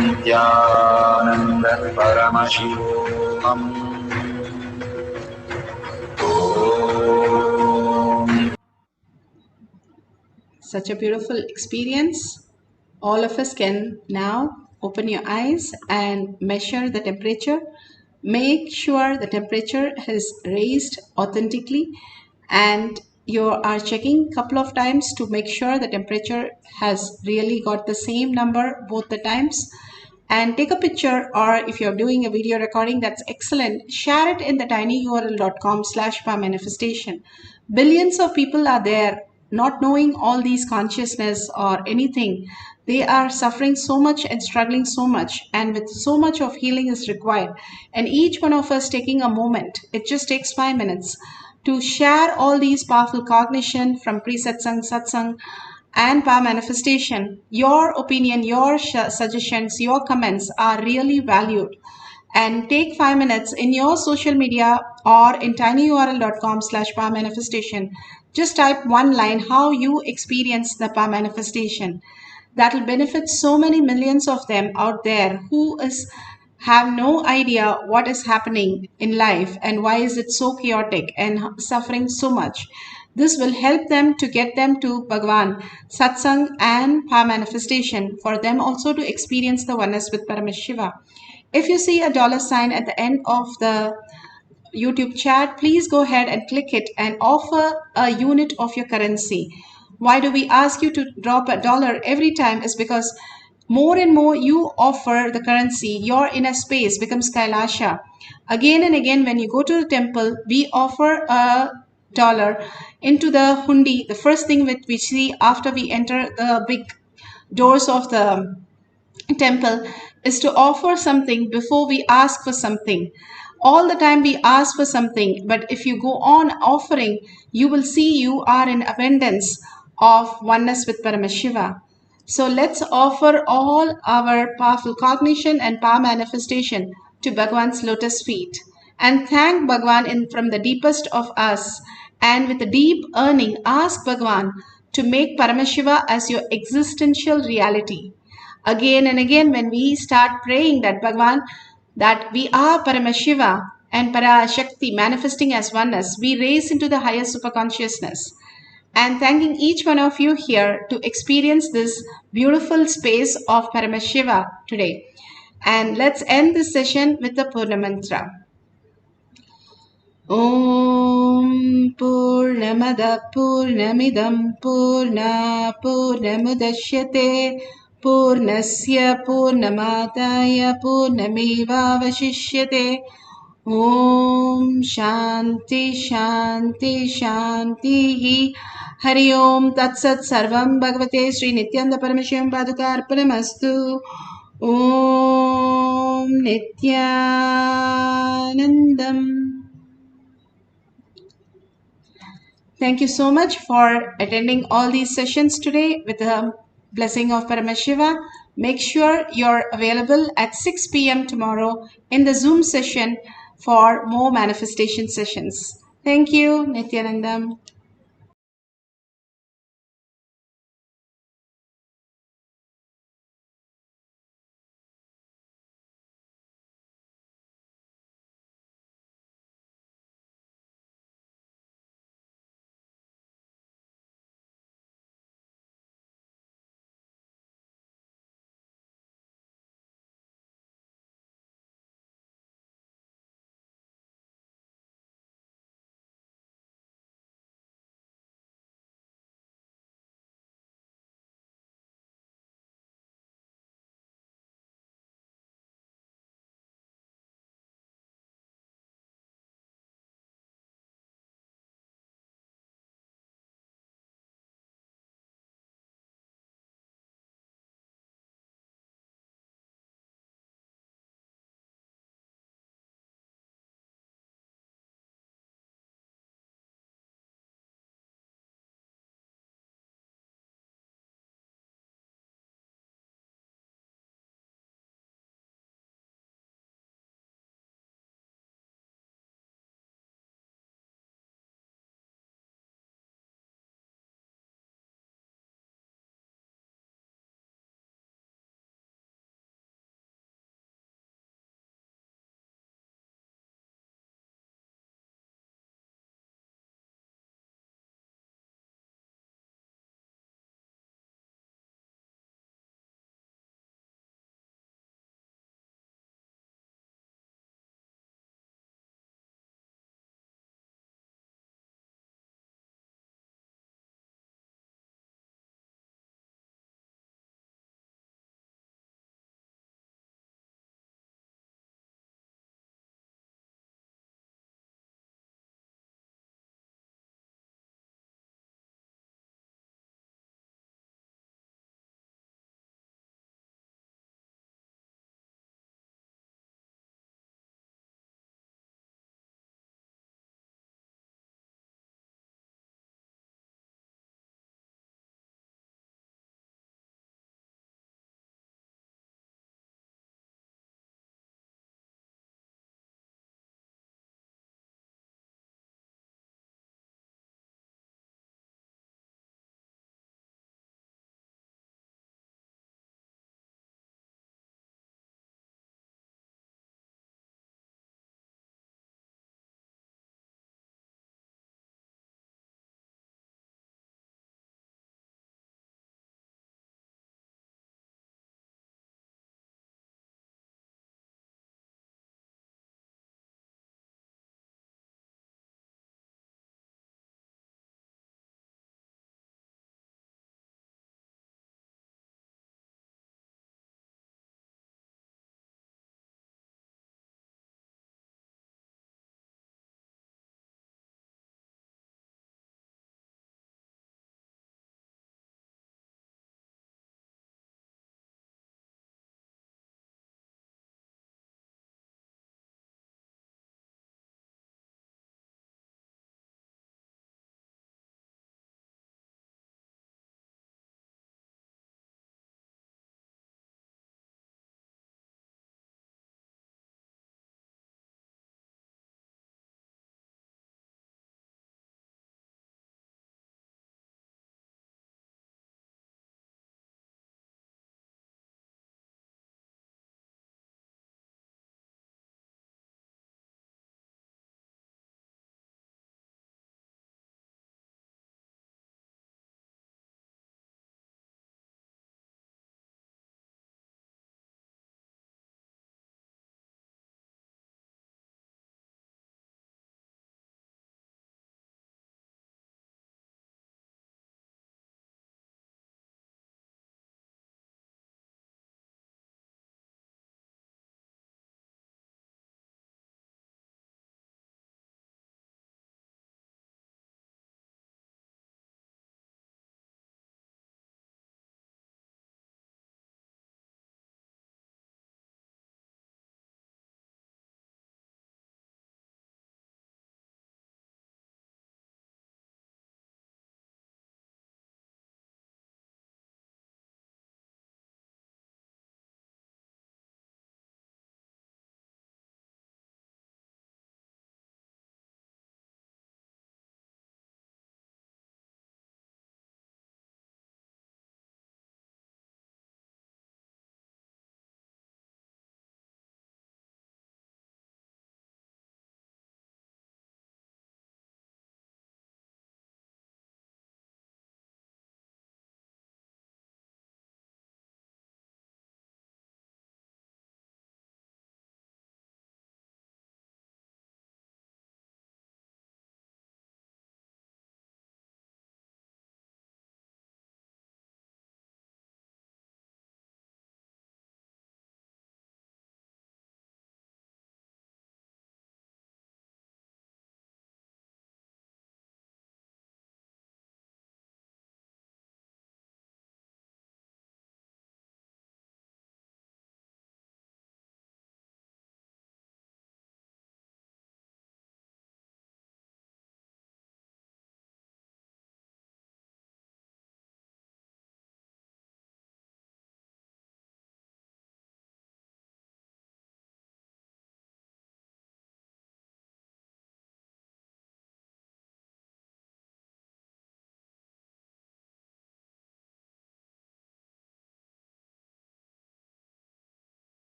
Nityananda Paramashivam Such a beautiful experience. All of us can now open your eyes and measure the temperature. Make sure the temperature is raised authentically, and you are checking a couple of times to make sure the temperature has really got the same number both the times. And take a picture, or if you're doing a video recording, that's excellent. Share it in the tinyurl.com/manifestation. Billions of people are there not knowing all these consciousness or anything. They are suffering so much and struggling so much, and with so much of healing is required. And each one of us taking a moment, it just takes 5 minutes to share all these powerful cognition from pre-satsang, satsang, and power manifestation. Your opinion, your suggestions, your comments are really valued. And take 5 minutes in your social media or in tinyurl.com/power manifestation. Just type one line how you experience the power manifestation. That will benefit so many millions of them out there who have no idea what is happening in life and why is it so chaotic and suffering so much. This will help them to get them to Bhagwan, Satsang and power manifestation, for them also to experience the oneness with Paramashiva. If you see a $sign at the end of the YouTube chat, please go ahead and click it and offer a unit of your currency. Why do we ask you to drop $1 every time? Is because more and more you offer the currency, your inner space becomes Kailasa. Again and again, when you go to the temple, we offer a dollar into the hundi, the first thing that we see after we enter the big doors of the temple is to offer something before we ask for something. All the time we ask for something, but if you go on offering, you will see you are in abundance of oneness with Paramashiva. So let's offer all our powerful cognition and power manifestation to Bhagwan's lotus feet and thank Bhagwan from the deepest of us, and with a deep yearning ask Bhagwan to make Paramashiva as your existential reality. Again and again, when we start praying that Bhagwan, that we are Paramashiva and Parashakti manifesting as oneness, we raise into the higher superconsciousness. And thanking each one of you here to experience this beautiful space of Paramashiva today. And let's end this session with the Purna Mantra. Om Purnamada Purnamidam Purna Purnamudashyate Purnasya Purnamadaya Purnameva Vashishyate. Om Shanti Shanti Shanti. Hari Om Tat Sat Sarvam Bhagavate Sri Nityanda Paramashivam Paduka Arpanamastu. Om Nityanandam. Thank you so much for attending all these sessions today with the blessing of Paramashiva. Make sure you're available at 6 p.m. tomorrow in the Zoom session for more manifestation sessions. Thank you, Nityanandam.